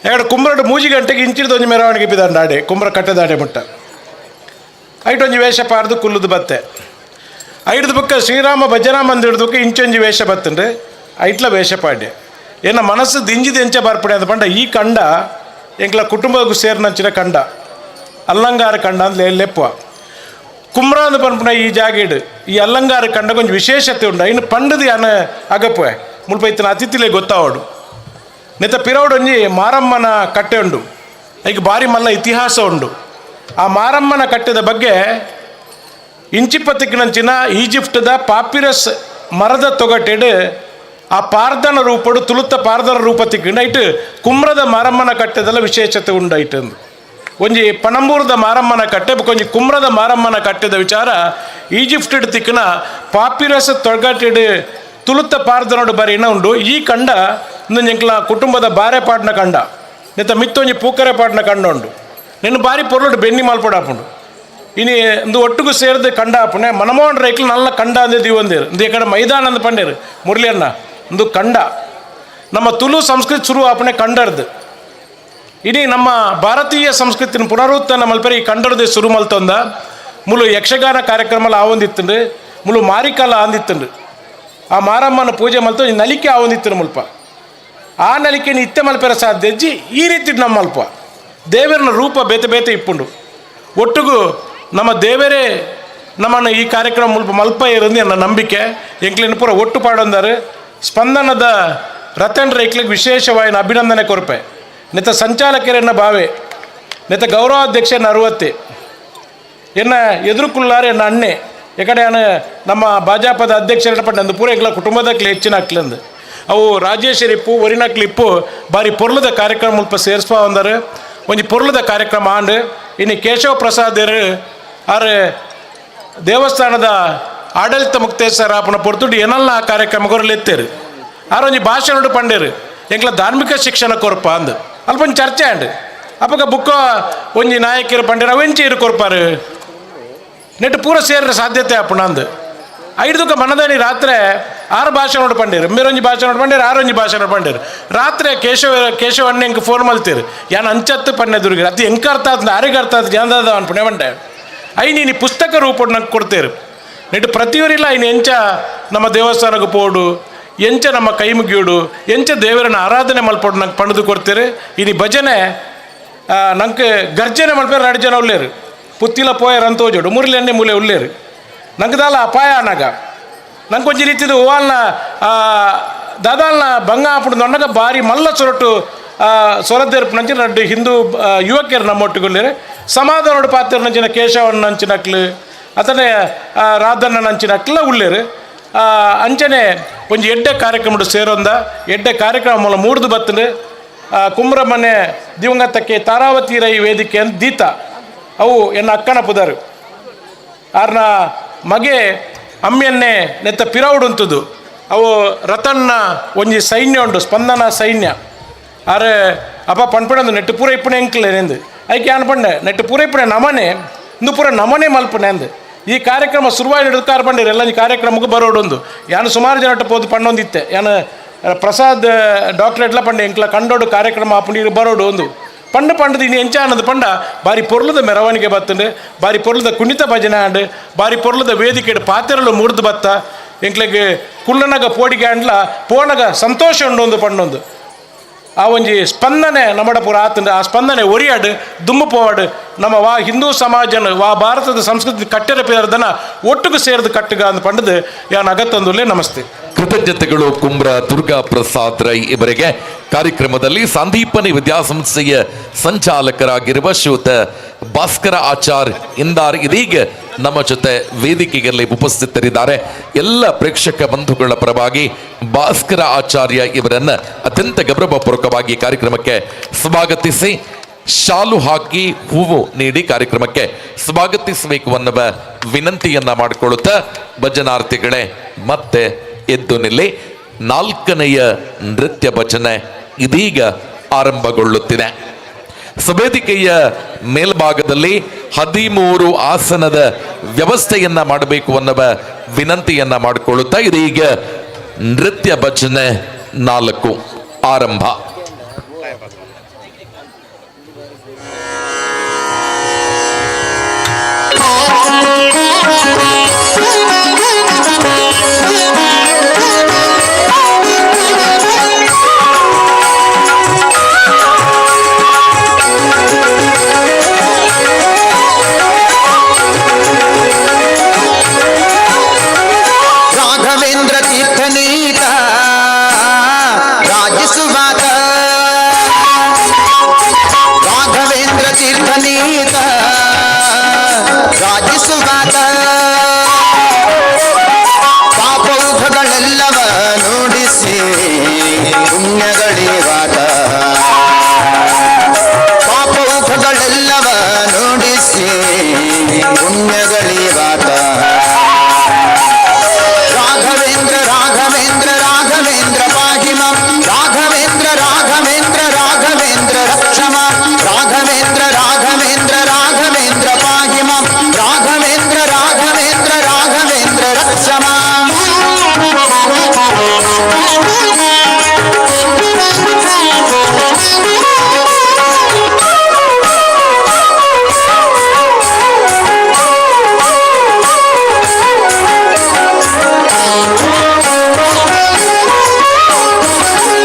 ಎರಡು ಕುಂಬರಡು 3 ಗಂಟೆಗೆ ಇಂಚಿಡ್ದು ಒಂಜಿ ಮೆರವಣಿಗೆ ಬಿದ್ದಾಂಡಾಡೆ ಕುಂಬರ ಕಟ್ಟೆದಾಡೆ ಮುಟ್ಟ ಐಟೊಂಜಿ ವೇಷ ಪಾಡ್ದು ಕುಲ್ಲುದು ಬತ್ತೆ ಐಡ್ದು ಬುಕ್ಕ ಶ್ರೀರಾಮ ಭಜನಾ ಮಂದಿರದಕ್ಕೆ ಇಂಚೊಂಜಿ ವೇಷ ಬತ್ತಂಡ್ರೆ ಐಟ್ಲ ವೇಷ ಪಾಡ್ಯ ಏನ ಮನಸ್ಸು ದಿಂಜಿದ ಎಂಚ ಬಾರ್ಪಡೆ ಅಂತ ಪಂಡ ಈ ಕಂಡ ಎಂಕ್ಲ ಕುಟುಂಬಕ್ಕೂ ಸೇರ್ನಂಚಿನ ಕಂಡ ಅಲ್ಲಂಗಾರ ಕಂಡ ಅಂದ್ರೆ ಲೆಪ್ಪ ಕುಮ್ರ ಅಂದ ಪಂಪನ ಈ ಜಾಗೀಡು ಈ ಅಲ್ಲಂಗಾರ ಕಂಡ ಕೊಂಚ ವಿಶೇಷತೆ ಉಂಡು ಇನ್ನು ಪಂಡದು ಯಾನ ಅಗಪ್ಪೆ ಮುಲ್ಪ ಇತ್ತಿನ ಅತಿಥಿಲೇ ಗೊತ್ತಾವಡು ನೆತ್ತ ಪಿರವಡು ಒಂಜಿ ಮಾರಮ್ಮನ ಕಟ್ಟೆ ಉಂಡು ಈಗ ಭಾರಿ ಮಲ್ಲ ಇತಿಹಾಸ ಉಂಡು ಆ ಮಾರಮ್ಮನ ಕಟ್ಟೆದ ಬಗ್ಗೆ ಇಂಚಿಪ್ಪತ್ತಿಕ್ಕಿನಂಚಿನ ಈಜಿಪ್ಟದ ಪಾಪಿರಸ್ ಮರದ ತೊಗಟೆಡು ಆ ಪಾರ್ದನ ರೂಪಡು ತುಳುತ್ತ ಪಾರ್ದನ ರೂಪ ತಿಕ್ಕಿಂಡು ಐಟು ಕುಮ್ರದ ಮಾರಮ್ಮನ ಕಟ್ಟೆದೆಲ್ಲ ವಿಶೇಷತೆ ಉಂಡು ಐಟಂದು ಒಂಜಿ ಪಣಂಬೂರದ ಮಾರಮ್ಮನ ಕಟ್ಟೆ ಕೊಂಚ ಕುಮ್ರದ ಮಾರಮ್ಮನ ಕಟ್ಟೆದ ವಿಚಾರ ಈಜಿಪ್ಟ್ ತಿಕ್ಕಿನ ಪಾಪಿರಸ್ ತೊಗಟೆಡು ತುಳುತ್ತ ಪಾರ್ದನೋಡು ಬರೀನ ಉಂಡು ಈ ಕಂಡ ಇಂದು ಎಂಕ್ಲ ಕುಟುಂಬದ ಬಾರೆ ಪಾಡ್ನ ಕಂಡ ನೆತ್ತ ಮಿತ್ತೊಂಜಿ ಪೂಕರೆ ಪಾಡ್ನ ಕಂಡ ಉಂಡು ನಿನ್ನ ಬಾರಿ ಪೊರ್ಲುಡು ಬೆನ್ನಿ ಮಾಲ್ಪಡಾಪುಂಡು ಇನಿ ಇಂದು ಒಟ್ಟಿಗೂ ಸೇರಿದ ಕಂಡ ಆಪುಣೆ ಮನಮೋಹನ್ ರೈಕ್ಲು ನಲ್ಲ ಕಂಡ ಅಂದೇ ದಿವಂದೇರು ಇಂದು ಈ ಕಡೆ ಮೈದಾನ ಅಂದ ಪಂಡೇರು ಮುರಳಿಯನ್ನ ಇಂದು ಕಂಡ ನಮ್ಮ ತುಳು ಸಂಸ್ಕೃತಿ ಶುರು ಆಪಣೆ ಕಂಡರ್ದು ಇಡೀ ನಮ್ಮ ಭಾರತೀಯ ಸಂಸ್ಕೃತಿನ ಪುನರುತ್ಥಾನ ಮಲ್ಪರಿ ಈ ಕಂಡರದೇ ಶುರು ಮಲ್ತೊಂದ ಮುಲು ಯಕ್ಷಗಾನ ಕಾರ್ಯಕ್ರಮ ಆವೊಂದಿತ್ತಂಡು ಮುಲು ಮಾರಿಕಾಲ ಆಂದಿತ್ತಂಡು ಆ ಮಾರಮ್ಮನ ಪೂಜೆ ಮಲ್ತು ನಲಿಕೆ ಆವೊಂದಿತ್ತು ಮುಲ್ಪ ಆ ನಲಿಕೆ ಇತ್ತೆ ಮಲ್ಪೆರ ಸಾಧ್ಯಜ್ಜಿ ಈ ರೀತಿ ನಮ್ಮ ಮಲ್ಪ ದೇವರನ ರೂಪ ಬೇತೆ ಬೇತೆ ಇಪ್ಪುಂಡು ಒಟ್ಟಿಗೂ ನಮ್ಮ ದೇವರೇ ನಮ್ಮನ್ನು ಈ ಕಾರ್ಯಕ್ರಮ ಮುಲ್ಪ ಮಲ್ಪ ಇರೋದು ನನ್ನ ನಂಬಿಕೆ ಎಂಕ್ಲಿನ ಪೂರ ಒಟ್ಟು ಪಾಡೊಂದಾರು ಸ್ಪಂದನದ ರತನ್ ರೈಕ್ಲಿಗೆ ವಿಶೇಷವಾದ ಅಭಿನಂದನೆ ಕೊರಪೆ ನೆತ್ತ ಸಂಚಾಲಕರನ್ನ ಭಾವೆ ನೆತ್ತ ಗೌರವಾಧ್ಯಕ್ಷ 60 ಎನ್ನ ಎದುರುಕುಲ್ಲಾರೆ ಎನ್ನ ಅಣ್ಣೆ ಎಕಡೆ ನಮ್ಮ ಭಾಜಪದ ಅಧ್ಯಕ್ಷರ ಪಟ್ಟ ನಂದು ಪೂರ ಎಂಗ್ಲ ಕುಟುಂಬದಕ್ಲೆ ಹೆಚ್ಚಿನ ಹಾಕ್ಲಂದು ಅವು ರಾಜೇಶ್ವರಿ ಇಪ್ಪು ಒರಿನಕ್ಲಿ ಇಪ್ಪು ಬಾರಿ ಪೊರ್ಲದ ಕಾರ್ಯಕ್ರಮ ಮುಲ್ಪ ಸೇರಿಸ್ಪ ಒಂದಾರು ಒಂಜಿ ಪೊರ್ಲದ ಕಾರ್ಯಕ್ರಮ ಆಂಡು ಇನ್ನು ಕೇಶವ ಪ್ರಸಾದರು ಆರು ದೇವಸ್ಥಾನದ ಆಡಳಿತ ಮುಕ್ತೇಶ್ವರ ಆಪನ ಪೊರ್ತುಡು ಏನಲ್ಲ ಆ ಕಾರ್ಯಕ್ರಮಗಳು ಎತ್ತೇರು ಆರೊಂಜಿ ಭಾಷಣ ಪಂಡೇರು ಎಂಕ್ಲ ಧಾರ್ಮಿಕ ಶಿಕ್ಷಣ ಕೊರಪ ಅಂದು ಅಲ್ಪೊಂದು ಚರ್ಚೆ ಅಂಡು ಅಪ್ಪಗ ಬುಕ್ಕ ಒಂಜಿ ನಾಯಕರು ಪಂಡೇರು ಅವೆಂಚಿ ಇರು ಕೊರ್ಪಾರು ನೆಟ್ಟು ಪೂರ ಸೇರಿನ ಸಾಧ್ಯತೆ ಆಪುಣ ಅಂದು ಐದುಕ ಮನದನಿ ರಾತ್ರಿ 6 ಭಾಷಣ ಪಂಡೇರು ಮೇರೊಂಜಿ ಭಾಷಣ ಪಂಡೇರು 6 ಭಾಷಣ ಪಂಡೇರು ರಾತ್ರಿ ಕೇಶವಣ್ಣ ಎಂಕ್ ಫೋನ್ ಮಲ್ತೀರು ಯಾನು ಅಂಚತ್ತು ಪನ್ನೆ ದುರ್ಗಿರು ಅದು ಎಂಕ ಅರ್ಥ ಆದ ಆರಿಗೆ ಅರ್ಥ ಆದ ಜಾನದ ಅನ್ಪುಣೆ ಬಂಡೆ ನೀನು ಪುಸ್ತಕ ರೂಪ ನಂಗೆ ಕೊಡ್ತೇರು ನೆಟ್ಟು ಪ್ರತಿಯೊರಿಲ್ಲ ಎಂಚ ನಮ್ಮ ದೇವಸ್ಥಾನಕ್ಕೆ ಪೋಡು ಎಂಚ ನಮ್ಮ ಕೈ ಮುಗಿಯೋಡು ಎಂಚ ದೇವರನ್ನ ಆರಾಧನೆ ಮಲ್ಪೋಡು ನಂಗೆ ಪಣದು ಕೊಡ್ತೀರಿ ಇನಿ ಭಜನೆ ನಂಗೆ ಗರ್ಜನೆ ಮಲ್ಪೇರು 2 ಜನ ಉಳ್ಳೇರು ಪುತ್ತಿಲ ಪೋಯರ್ ಅಂತ ಹೋಜೋಡು ಮುರಳಿ ಎಣ್ಣೆ ಮೂಲೆ ಉಳ್ಳೇರು ನಂಗದಲ್ಲ ಅಪಾಯ ಅನ್ನಾಗ ನಂಗೆ ಕೊಂಚ ರೀತಿದು ಓಲ್ನ ದಾದಾಲ್ನ ಭಂಗ ಹಾಪಿಡು ನೊನ್ನಗ ಭಾರಿ ಮಲ್ಲ ಸೊರಟು ಸೊರದೇರ್ಪು ನಂಚಿನ 2 ಹಿಂದೂ ಯುವಕಿಯರು ನಮ್ಮೊಟ್ಟಿಗೊಳ್ಳೇರು ಸಮಾಧಾನೋಡು ಪಾತ್ರ ನಂಚಿನ ಕೇಶವಣ್ಣ ನಂಚಿನಕ್ಲು ಅತನೇ ರಾಧಣ್ಣ ನಂಚಿನಕ್ಲ ಉಳ್ಳೇರು ಅಂಚನೆ ಒಂಜಿ ಎಡ್ಡೆ ಕಾರ್ಯಕ್ರಮ ಸೇರೊಂದ ಎಡ್ಡೆ ಕಾರ್ಯಕ್ರಮ ಮೂಲ ಮೂಡ್ದು ಬತ್ತಂಡು ಕುಮ್ರ ಮನೆ ದಿವಂಗತಕ್ಕೆ ತಾರಾವತಿ ರೈ ವೇದಿಕೆ ಅಂತ ದೀತ ಅವು ಎನ್ನ ಅಕ್ಕನ ಪುದರು ಆರ್ನ ಮಗೆ ಅಮ್ಮೆನ್ನೆ ನೆತ್ತ ಪಿರೌಡು ಅಂತದು ಅವು ರತನ್ನ ಒಂಜಿ ಸೈನ್ಯ ಉಂಡು ಸ್ಪಂದನ ಸೈನ್ಯ ಆರೆ ಅಪ್ಪ ಪಣ್ಪಣಂದು ನೆಟ್ಟು ಪೂರ ಇಪ್ಪಣೆ ಎಂಕ್ಲೇನೆಂದು ಐಕೆ ಅನ್ಪಂಡೆ ನೆಟ್ಟು ಪೂರ ಇಪ್ಪಣೆ ನಮನೆ ಇಂದು ಪೂರ ನಮನೆ ಮಲ್ಪಣೆ ಅಂದು ಈ ಕಾರ್ಯಕ್ರಮ ಶುರುವಾಗಿ ಹಿಡಿದು ಪಂಡೇರು ಎಲ್ಲ ಈ ಕಾರ್ಯಕ್ರಮಕ್ಕೆ ಬರೋಡೊಂದು ಯಾನು ಸುಮಾರು ಜನ ಪೋದು ಪಣ್ಣೊಂದಿತ್ತೆ ಯಾನು ಪ್ರಸಾದ್ ಡಾಕ್ಟ್ರೇಟ್ಲ ಪಂಡೆ ಎಂಕ್ಲ ಕಂಡೋಡು ಕಾರ್ಯಕ್ರಮ ಆಪುಂಡು ಬರೋಡು ಒಂದು ಪಂಡದು ಇನ್ನು ಎಂಚ ಅನ್ನೋದು ಪಂಡ ಬಾರಿ ಪೊರ್ಲದ ಮೆರವಣಿಗೆ ಬತ್ತಂಡು ಬಾರಿ ಪೊರ್ಲದ ಕುಣಿತ ಭಜನೆ ಆಂಡು ಬಾರಿ ಪೊರ್ಲದ ವೇದಿಕೆ ಪಾತೆರಲು ಮೂಡ್ದು ಬತ್ತ ಎಂಕ್ಲೆಗೆ ಕುಳ್ಳನಗ ಪೋಡಿಗೆ ಆಂಡ್ಲ ಪೋಣಗ ಸಂತೋಷ ಉಂಡು ಒಂದು ಪಣ್ಣೊಂದು ಆ ಒಂಜಿ ಸ್ಪಂದನೆ ನಮ್ಮಡ ಪೂರ ಆತಂಡ ಆ ಸ್ಪಂದನೆ ಒರಿಯಾಡು ದುಮ್ಮು ಪೋವಾಡು ನಮ್ಮ ವಾ ಹಿಂದೂ ಸಮಾಜನ ವಾ ಭಾರತದ ಸಂಸ್ಕೃತಿ ಕಟ್ಟೆರ ಪೇರದನ ಒಟ್ಟಿಗೆ ಸೇರಿದು ಕಟ್ಟುಗ ಅಂತ ಪಂಡದು ಯಾನ್ ಅಗತ್ತಂದುಲ್ಲೇ ನಮಸ್ತೆ. ಕೃತಜ್ಞತೆಗಳು ಕುಂಬ್ರ ದುರ್ಗಾ ಪ್ರಸಾದ್ ರೈ ಇವರಿಗೆ. ಕಾರ್ಯಕ್ರಮದಲ್ಲಿ ಸಂದೀಪನಿ ವಿದ್ಯಾಸಂಸ್ಥೆಯ ಸಂಚಾಲಕರಾಗಿರುವ ಶ್ರೀಯುತ ಭಾಸ್ಕರ ಆಚಾರ್ ಇಂದಾರ್ ಇದೀಗ ನಮ್ಮ ಜೊತೆ ವೇದಿಕೆಯಲ್ಲಿ ಉಪಸ್ಥಿತರಿದ್ದಾರೆ. ಎಲ್ಲ ಪ್ರೇಕ್ಷಕ ಬಂಧುಗಳ ಪರವಾಗಿ ಭಾಸ್ಕರ ಆಚಾರ್ಯ ಇವರನ್ನ ಅತ್ಯಂತ ಗೌರವಪೂರ್ವಕವಾಗಿ ಕಾರ್ಯಕ್ರಮಕ್ಕೆ ಸ್ವಾಗತಿಸಿ ಶಾಲು ಹಾಕಿ ಹೂವು ನೀಡಿ ಕಾರ್ಯಕ್ರಮಕ್ಕೆ ಸ್ವಾಗತಿಸಬೇಕು ಅನ್ನುವ ವಿನಂತಿಯನ್ನ ಮಾಡಿಕೊಳ್ಳುತ್ತಾ, ಭಜನಾರ್ಥಿಗಳೇ ಮತ್ತೆ ಎದ್ದು ನಿಲ್ಲಿ. 4ನೆಯ ನೃತ್ಯ ಭಜನೆ ಇದೀಗ ಆರಂಭಗೊಳ್ಳುತ್ತಿದೆ. ಸವೇದಿಕೆಯ ಮೇಲ್ಭಾಗದಲ್ಲಿ 13 ಆಸನದ ವ್ಯವಸ್ಥೆಯನ್ನ ಮಾಡಬೇಕು ಅನ್ನುವ ವಿನಂತಿಯನ್ನ ಮಾಡಿಕೊಳ್ಳುತ್ತಾ ಇದೀಗ ನೃತ್ಯ ಭಜನೆ 4 ಆರಂಭ. ರಾಘವೇಂದ್ರ ತೀರ್ಥನೀತ ರಾಜಿಸುವಾತ, ರಾಘವೇಂದ್ರ ತೀರ್ಥನೀತ ರಾಜಿಸುವಾತ, ಪಾಪೌಘಗಳೆಲ್ಲವ ನುಡಿಸಿ ಪುಣ್ಯಗಳಿವಾತ, ಪಾಪೌಘಗಳೆಲ್ಲವ ನುಡಿಸಿ ಪುಣ್ಯಗಳಿವಾತ. ರಾಘವೇಂದ್ರ ರಾಘವೇಂದ್ರ ರಾಘವೇಂದ್ರ ಪಾಹಿ ಮಾಂ, ರಾಘವೇಂದ್ರ ರಾಘವೇಂದ್ರ ರಾಘವೇಂದ್ರ ರಕ್ಷ ಮಾಂ, ರಾಘವೇಂದ್ರ ರಾಘವೇಂದ್ರ ರಾಘವೇಂದ್ರ ಪಾಹಿ ಮಾಂ, ರಾಘವೇಂದ್ರ ರಾಘವೇಂದ್ರ ರಾಘವೇಂದ್ರ ರಕ್ಷ ಮಾಂ.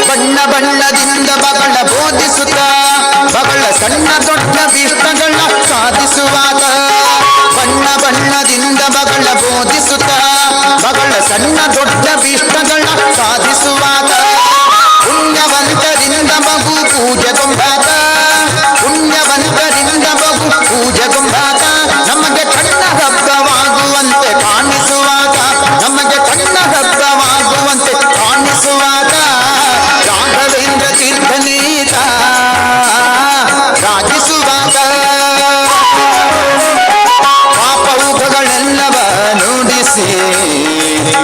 ಬಣ್ಣ ಬಣ್ಣದಿಂದ ಬಗಳ ಬೋಧಿಸುತ್ತ, ಬಗಳ ಸಣ್ಣ ದೊಡ್ಡ ಭೀಷ್ಟಗಳ ಸಾಧಿಸುವಾತ, ಬಣ್ಣ ಬಣ್ಣದಿಂದ ಬಗಳ ಬೋಧಿಸುತ್ತ, ಬಗಳ ಸಣ್ಣ ದೊಡ್ಡ ಭೀಷ್ಟಗಳ ಸಾಧಿಸುವಾತ, ಪುಣ್ಯವಂತರಿಂದ ಮಗು ಪೂಜೆಗೊಂಬಾತ, ಪುಣ್ಯವಂತರಿಂದ ಮಗು ಪೂಜೆಗೊಂಬಾತ, ನಮಗೆ ಕಣ್ಣ ಹಬ್ಬವಾಗುವಂತೆ ಕಾಣಿಸುವಾತ, ನಮಗೆ ಕಣ್ಣ ಹಬ್ಬವಾಗುವಂತೆ ಕಾಣಿಸುವಾತ. ರಾಘವೇಂದ್ರ ತೀರ್ಥನೀತ ರಾಜಿಸುವಾತ, ಪಾಪೌಘಗಳೆಲ್ಲವ ನುಡಿಸಿ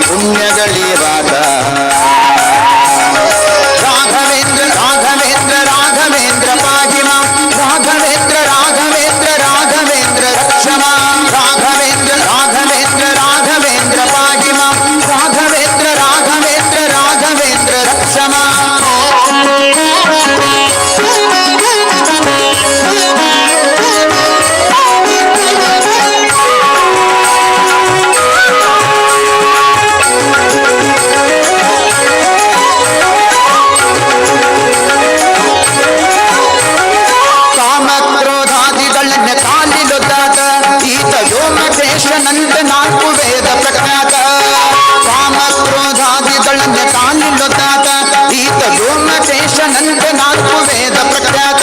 ಪುಣ್ಯಗಳಿವಾತ. ರಾಘವೇಂದ್ರ ರಾಘವೇಂದ್ರ ರಾಘವೇಂದ್ರ ಪಾಹಿ ಮಾಂ, ರಾಘವೇಂದ್ರ ರಾಘವೇಂದ್ರ ರಾಘವೇಂದ್ರ ರಕ್ಷ ಮಾಂ, ರಾಘವೇಂದ್ರ ರಾಘವೇಂದ್ರ ರಾಘವೇಂದ್ರ ಪಾಹಿ ಮಾಂ, ರಾಘವೇಂದ್ರ ರಾಘವೇಂದ್ರ ರಾಘವೇಂದ್ರ ರಕ್ಷ ಮಾಂ. ಕಾಮಕ್ರೋಧಾದಿಗಳನ್ನ ಕಾಲಿಲೊದ್ದಾತ, ಈತ ವ್ಯೋಮಕೇಶನಂತ 4 ವೇದ ಪ್ರಖ್ಯಾತ. ಕಾಮಕ್ರೋಧಾದಿಗಳನ್ನ ಕಾಲಿಲೊದ್ದಾತ, ಈತ ವ್ಯೋಮಕೇಶನಂತ 4 ವೇದ ಪ್ರಖ್ಯಾತ.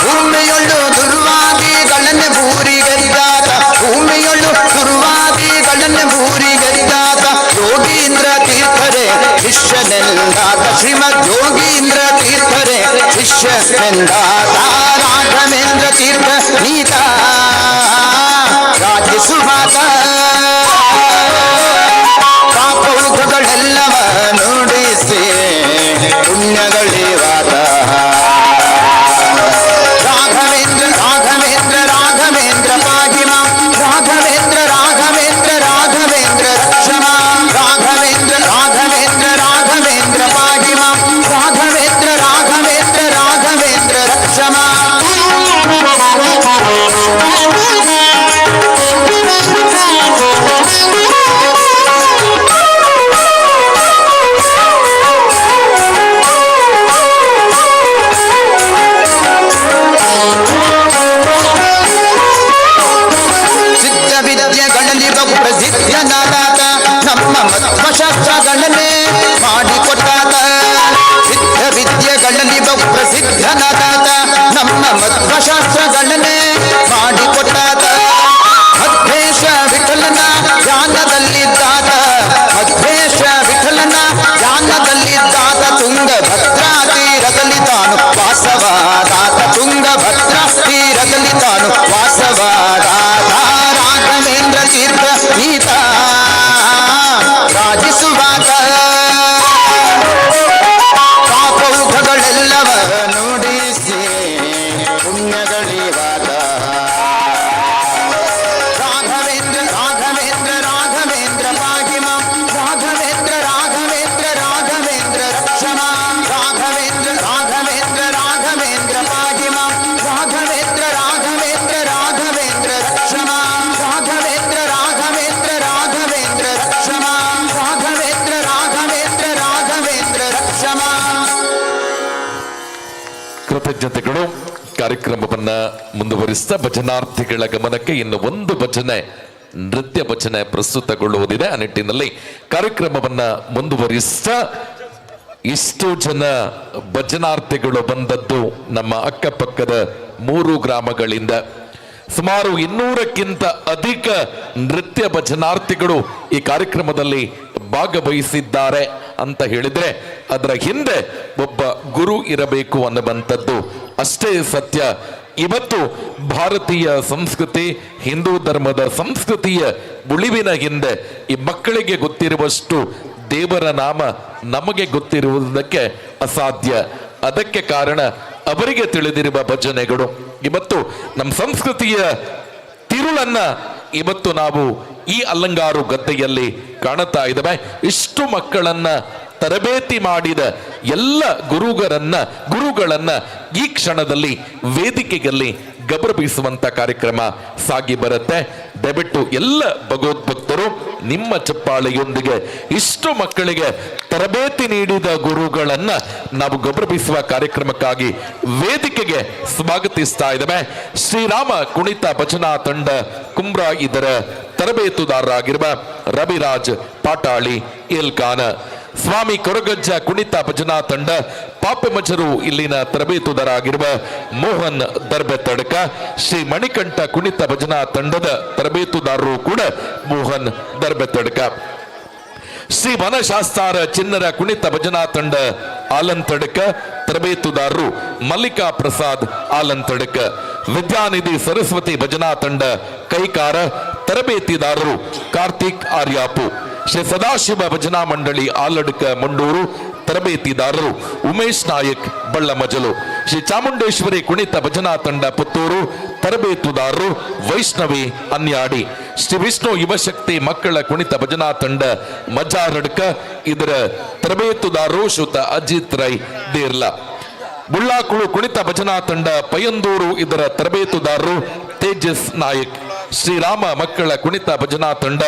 ಭೂಮಿಯೊಳ್ಳು ದುರ್ವಾದಿಗಳನ್ನ ಭೂರಿಗರಿದಾತ, ಭೂಮಿಯೊಳ್ಳು ದುರ್ವಾದಿಗಳನ್ನ ಭೂರಿಗರಿದಾತ. ಯೋಗೀಂದ್ರ ತೀರ್ಥರೇ ಶಿಷ್ಯನೆಂದಾತ, ಶ್ರೀಮದ್ ಯೋಗೀಂದ್ರ ತೀರ್ಥರೇ ಶಿಷ್ಯನೆಂದಾತ. ರಾಘವೇಂದ್ರ ತೀರ್ಥ ನೀತ ರಾಜಿಸುವಾತ, ಪಾಪೌಘಗಳೆಲ್ಲವ ನುಡಿಸಿ ಪುಣ್ಯಗಳಿವಾತ. ರಾಘವೇಂದ್ರ ರಾಘವೇಂದ್ರ ರಾಘವೇಂದ್ರ ಪಾಹಿ ಮಾಂ, ರಾಘವೇಂದ್ರ ರಾಘವೇಂದ್ರ ರಾಘವೇಂದ್ರ ರಕ್ಷ ಮಾಂ, ರಾಘವೇಂದ್ರ ರಾಘವೇಂದ್ರ ರಾಘವೇಂದ್ರ ಪಾಹಿ ಮಾಂ, ರಾಘವೇಂದ್ರ ರಾಘವೇಂದ್ರ ರಾಘವೇಂದ್ರ ರಕ್ಷ ಮಾಂ. ಕೃತಜ್ಞತೆಗಳು. ಕಾರ್ಯಕ್ರಮವನ್ನ ಮುಂದುವರಿಸಿದ ಭಜನಾರ್ಥಿಗಳ ಗಮನಕ್ಕೆ ಇನ್ನು ಒಂದು ಭಜನೆ, ನೃತ್ಯ ಭಜನೆ ಪ್ರಸ್ತುತಗೊಳ್ಳುವುದಿದೆ. ಆ ನಿಟ್ಟಿನಲ್ಲಿ ಕಾರ್ಯಕ್ರಮವನ್ನ ಮುಂದುವರಿಸಿದ ಇಷ್ಟು ಜನ ಭಜನಾರ್ಥಿಗಳು ಬಂದದ್ದು ನಮ್ಮ ಅಕ್ಕಪಕ್ಕದ 3 ಗ್ರಾಮಗಳಿಂದ. ಸುಮಾರು 200ಕ್ಕಿಂತ ಅಧಿಕ ನೃತ್ಯ ಭಜನಾರ್ಥಿಗಳು ಈ ಕಾರ್ಯಕ್ರಮದಲ್ಲಿ ಭಾಗವಹಿಸಿದ್ದಾರೆ ಅಂತ ಹೇಳಿದ್ರೆ ಅದರ ಹಿಂದೆ ಒಬ್ಬ ಗುರು ಇರಬೇಕು ಅನ್ನುವಂಥದ್ದು ಅಷ್ಟೇ ಸತ್ಯ. ಇವತ್ತು ಭಾರತೀಯ ಸಂಸ್ಕೃತಿ, ಹಿಂದೂ ಧರ್ಮದ ಸಂಸ್ಕೃತಿಯ ಉಳಿವಿನ ಹಿಂದೆ ಈ ಮಕ್ಕಳಿಗೆ ಗೊತ್ತಿರುವಷ್ಟು ದೇವರ ನಾಮ ನಮಗೆ ಗೊತ್ತಿರುವುದಕ್ಕೆ ಅಸಾಧ್ಯ. ಅದಕ್ಕೆ ಕಾರಣ ಅವರಿಗೆ ತಿಳಿದಿರುವ ಭಜನೆಗಳು. ಇವತ್ತು ನಮ್ಮ ಸಂಸ್ಕೃತಿಯ ತಿರುಳನ್ನ ಇವತ್ತು ನಾವು ಈ ಅಲ್ಲಂಗಾರು ಗದ್ದೆಯಲ್ಲಿ ಕಾಣುತ್ತಾ ಇದ್ದೇವೆ. ಇಷ್ಟು ಮಕ್ಕಳನ್ನ ತರಬೇತಿ ಮಾಡಿದ ಎಲ್ಲ ಗುರುಗಳನ್ನ ಈ ಕ್ಷಣದಲ್ಲಿ ವೇದಿಕೆಯಲ್ಲಿ ಗೌರವಿಸುವಂತ ಕಾರ್ಯಕ್ರಮ ಸಾಗಿ ಬರುತ್ತೆ. ದಯವಿಟ್ಟು ಎಲ್ಲ ಭಗವದ್ಭಕ್ತರು ನಿಮ್ಮ ಚಪ್ಪಾಳೆಯೊಂದಿಗೆ ಇಷ್ಟು ಮಕ್ಕಳಿಗೆ ತರಬೇತಿ ನೀಡಿದ ಗುರುಗಳನ್ನ ನಾವು ಗೌರವಿಸುವ ಕಾರ್ಯಕ್ರಮಕ್ಕಾಗಿ ವೇದಿಕೆಗೆ ಸ್ವಾಗತಿಸ್ತಾ ಇದ್ದೇವೆ. ಶ್ರೀರಾಮ ಕುಣಿತ ಭಜನಾ ತಂಡ ಕುಂಬ್ರ ಇದರ ತರಬೇತುದಾರರಾಗಿರುವ ರವಿರಾಜ್ ಪಾಟಾಳಿ ಏಲ್ಕಾನ, ಸ್ವಾಮಿ ಕೊರಗಜ್ಜ ಕುಣಿತ ಭಜನಾ ತಂಡ ಪಾಪೆಮಜರು ಇಲ್ಲಿನ ತರಬೇತುದಾರರಾಗಿರುವ ಮೋಹನ್ ದರ್ಬೆತಡ್ಕ, ಶ್ರೀ ಮಣಿಕಂಠ ಕುಣಿತ ಭಜನಾ ತಂಡದ ತರಬೇತುದಾರರು ಕೂಡ ಮೋಹನ್ ದರ್ಬೆತಡ್ಕ, ಶ್ರೀ ವನಶಾಸ್ತಾರ ಚಿನ್ನರ ಕುಣಿತ ಭಜನಾ ತಂಡ ಆಲಂತಡ್ಕ, ತರಬೇತುದಾರರು ಮಲ್ಲಿಕಾ ಪ್ರಸಾದ್ ಆಲಂತಡ್ಕ, ವಿದ್ಯಾನಿಧಿ ಸರಸ್ವತಿ ಭಜನಾ ತಂಡ ಕೈಕಾರ, ತರಬೇತಿದಾರರು ಕಾರ್ತಿಕ್ ಆರ್ಯಾಪು, ಶ್ರೀ ಸದಾಶಿವ ಭಜನಾ ಮಂಡಳಿ ಆಲಡ್ಕ ಮಂಡೂರು, ತರಬೇತಿದಾರರು ಉಮೇಶ್ ನಾಯಕ್ ಬಳ್ಳಮಜಲು, ಶ್ರೀ ಚಾಮುಂಡೇಶ್ವರಿ ಕುಣಿತ ಭಜನಾ ತಂಡ ಪುತ್ತೂರು, ತರಬೇತುದಾರರು ವೈಷ್ಣವಿ ಅನ್ಯಾಡಿ, ಶ್ರೀ ವಿಷ್ಣು ಯುವಶಕ್ತಿ ಮಕ್ಕಳ ಕುಣಿತ ಭಜನಾ ತಂಡ ಮಜಾರಡ್ಕ ಇದರ ತರಬೇತುದಾರರು ಶ್ರುತ ಅಜಿತ್ ರೈ ದೇರ್ಲಾ, ಬುಳ್ಳಾಕುಳು ಕುಣಿತ ಭಜನಾ ತಂಡ ಪಯಂದೂರು ಇದರ ತರಬೇತುದಾರರು ತೇಜಸ್ ನಾಯಕ್, ಶ್ರೀರಾಮ ಮಕ್ಕಳ ಕುಣಿತ ಭಜನಾ ತಂಡ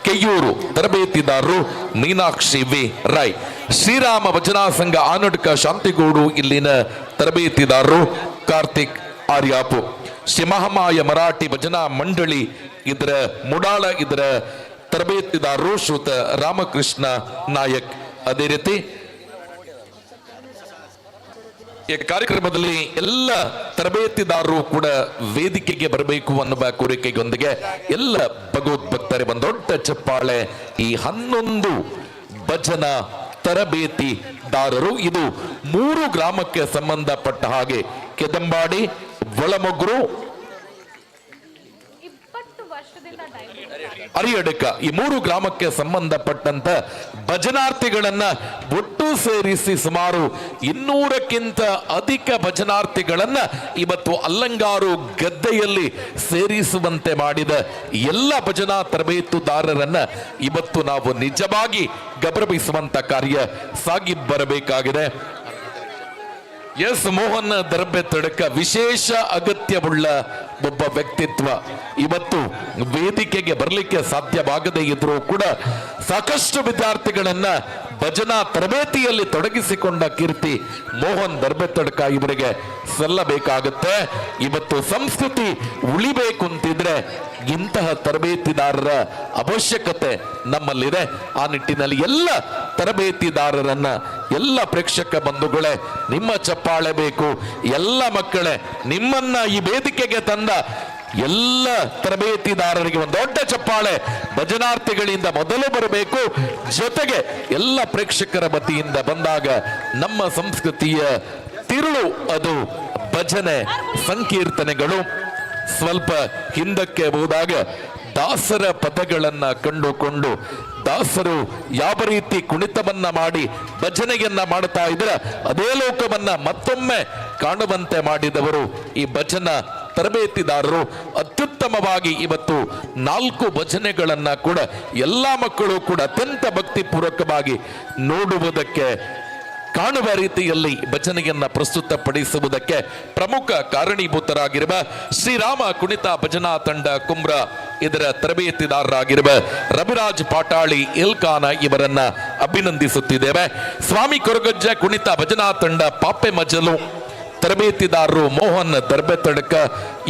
ಕೆಯ್ಯೂರು, ತರಬೇತಿದಾರರು ಮೀನಾಕ್ಷಿ ವಿ ರಾಯ್, ಶ್ರೀರಾಮ ಭಜನಾ ಸಂಘ ಆನಡ್ಕ ಶಾಂತಿಗೂಡು ಇಲ್ಲಿನ ತರಬೇತಿದಾರರು ಕಾರ್ತಿಕ್ ಆರ್ಯಾಪು, ಶ್ರೀ ಮಹಾಮಾಯ ಮರಾಠಿ ಭಜನಾ ಮಂಡಳಿ ಇದರ ಮುಡಾಳ ಇದರ ತರಬೇತಿದಾರರು ಶ್ರುತ ರಾಮಕೃಷ್ಣ ನಾಯಕ್. ಅದೇ ರೀತಿ ಈ ಕಾರ್ಯಕ್ರಮದಲ್ಲಿ ಎಲ್ಲ ತರಬೇತಿದಾರರು ಕೂಡ ವೇದಿಕೆಗೆ ಬರಬೇಕು ಅನ್ನುವ ಕೋರಿಕೆಯೊಂದಿಗೆ ಎಲ್ಲ ಭಗವದ್ಭಕ್ತರೇ ಒಂದು ದೊಡ್ಡ ಚಪ್ಪಾಳೆ. ಈ 11 ಭಜನಾ ತರಬೇತಿದಾರರು ಇದು 3 ಗ್ರಾಮಕ್ಕೆ ಸಂಬಂಧಪಟ್ಟ ಹಾಗೆ ಕೆದಂಬಾಡಿ, ಒಳಮೊಗ್ರು, ಅರಿಯಡಕ ಈ 3 ಗ್ರಾಮಕ್ಕೆ ಸಂಬಂಧಪಟ್ಟಂತ ಭಜನಾರ್ಥಿಗಳನ್ನ ಒಟ್ಟು ಸೇರಿಸಿ ಸುಮಾರು 200ಕ್ಕಿಂತ ಅಧಿಕ ಭಜನಾರ್ಥಿಗಳನ್ನ ಇವತ್ತು ಅಲ್ಲಂಗಾರು ಗದ್ದೆಯಲ್ಲಿ ಸೇರಿಸುವಂತೆ ಮಾಡಿದ ಎಲ್ಲ ಭಜನಾ ತರಬೇತುದಾರರನ್ನ ಇವತ್ತು ನಾವು ನಿಜವಾಗಿ ಗೌರವಿಸುವಂತ ಕಾರ್ಯ ಸಾಗಿ ಬರಬೇಕಾಗಿದೆ. ಎಸ್ ಮೋಹನ್ ದರ್ಬೆತಡ್ಕ ವಿಶೇಷ ಅಗತ್ಯವುಳ್ಳ ಒಬ್ಬ ವ್ಯಕ್ತಿತ್ವ. ಇವತ್ತು ವೇದಿಕೆಗೆ ಬರಲಿಕ್ಕೆ ಸಾಧ್ಯವಾಗದೇ ಇದ್ರೂ ಕೂಡ ಸಾಕಷ್ಟು ವಿದ್ಯಾರ್ಥಿಗಳನ್ನ ಭಜನಾ ತರಬೇತಿಯಲ್ಲಿ ತೊಡಗಿಸಿಕೊಂಡ ಕೀರ್ತಿ ಮೋಹನ್ ದರ್ಬೆತಡ್ಕ ಇವರಿಗೆ ಸಲ್ಲಬೇಕಾಗುತ್ತೆ. ಇವತ್ತು ಸಂಸ್ಕೃತಿ ಉಳಿಬೇಕು ಅಂತಿದ್ರೆ ಇಂತಹ ತರಬೇತಿದಾರರ ಅವಶ್ಯಕತೆ ನಮ್ಮಲ್ಲಿದೆ. ಆ ನಿಟ್ಟಿನಲ್ಲಿ ಎಲ್ಲ ತರಬೇತಿದಾರರನ್ನ ಎಲ್ಲ ಪ್ರೇಕ್ಷಕ ಬಂಧುಗಳೇ ನಿಮ್ಮ ಚಪ್ಪಾಳೆ ಬೇಕು. ಎಲ್ಲ ಮಕ್ಕಳೇ ನಿಮ್ಮನ್ನ ಈ ವೇದಿಕೆಗೆ ತಂದ ಎಲ್ಲ ತರಬೇತಿದಾರರಿಗೆ ಒಂದು ದೊಡ್ಡ ಚಪ್ಪಾಳೆ. ಭಜನಾರ್ಥಿಗಳಿಂದ ಮೊದಲು ಬರಬೇಕು, ಜೊತೆಗೆ ಎಲ್ಲ ಪ್ರೇಕ್ಷಕರ ವತಿಯಿಂದ ಬಂದಾಗ ನಮ್ಮ ಸಂಸ್ಕೃತಿಯ ತಿರುಳು ಅದು ಭಜನೆ ಸಂಕೀರ್ತನೆಗಳು. ಸ್ವಲ್ಪ ಹಿಂದಕ್ಕೆ ಹೋದಾಗ ದಾಸರ ಪದಗಳನ್ನ ಕಂಡುಕೊಂಡು ದಾಸರು ಯಾವ ರೀತಿ ಕುಣಿತವನ್ನ ಮಾಡಿ ಭಜನೆಯನ್ನ ಮಾಡ್ತಾ ಇದ್ರ ಅದೇ ಲೋಕವನ್ನ ಮತ್ತೊಮ್ಮೆ ಕಾಣುವಂತೆ ಮಾಡಿದವರು ಈ ಭಜನಾ ತರಬೇತಿದಾರರು. ಅತ್ಯುತ್ತಮವಾಗಿ ಇವತ್ತು 4 ಭಜನೆಗಳನ್ನ ಕೂಡ ಎಲ್ಲಾ ಮಕ್ಕಳು ಕೂಡ ಅತ್ಯಂತ ಭಕ್ತಿಪೂರ್ವಕವಾಗಿ ನೋಡುವುದಕ್ಕೆ ಕಾಣುವ ರೀತಿಯಲ್ಲಿ ಭಜನೆಯನ್ನ ಪ್ರಸ್ತುತಪಡಿಸುವುದಕ್ಕೆ ಪ್ರಮುಖ ಕಾರಣೀಭೂತರಾಗಿರುವ ಶ್ರೀರಾಮ ಕುಣಿತ ಭಜನಾ ತಂಡ ಕುಂಬ್ರ ಇದರ ತರಬೇತಿದಾರರಾಗಿರುವ ರವಿರಾಜ್ ಪಾಟಾಳಿ ಏಲ್ಕಾನ ಇವರನ್ನ ಅಭಿನಂದಿಸುತ್ತಿದ್ದೇವೆ. ಸ್ವಾಮಿ ಕೊರಗಜ್ಜ ಕುಣಿತ ಭಜನಾ ತಂಡ ಪಾಪೆಮಜಲು ತರಬೇತಿದಾರರು ಮೋಹನ್ ದರ್ಬೆತಡ್ಕ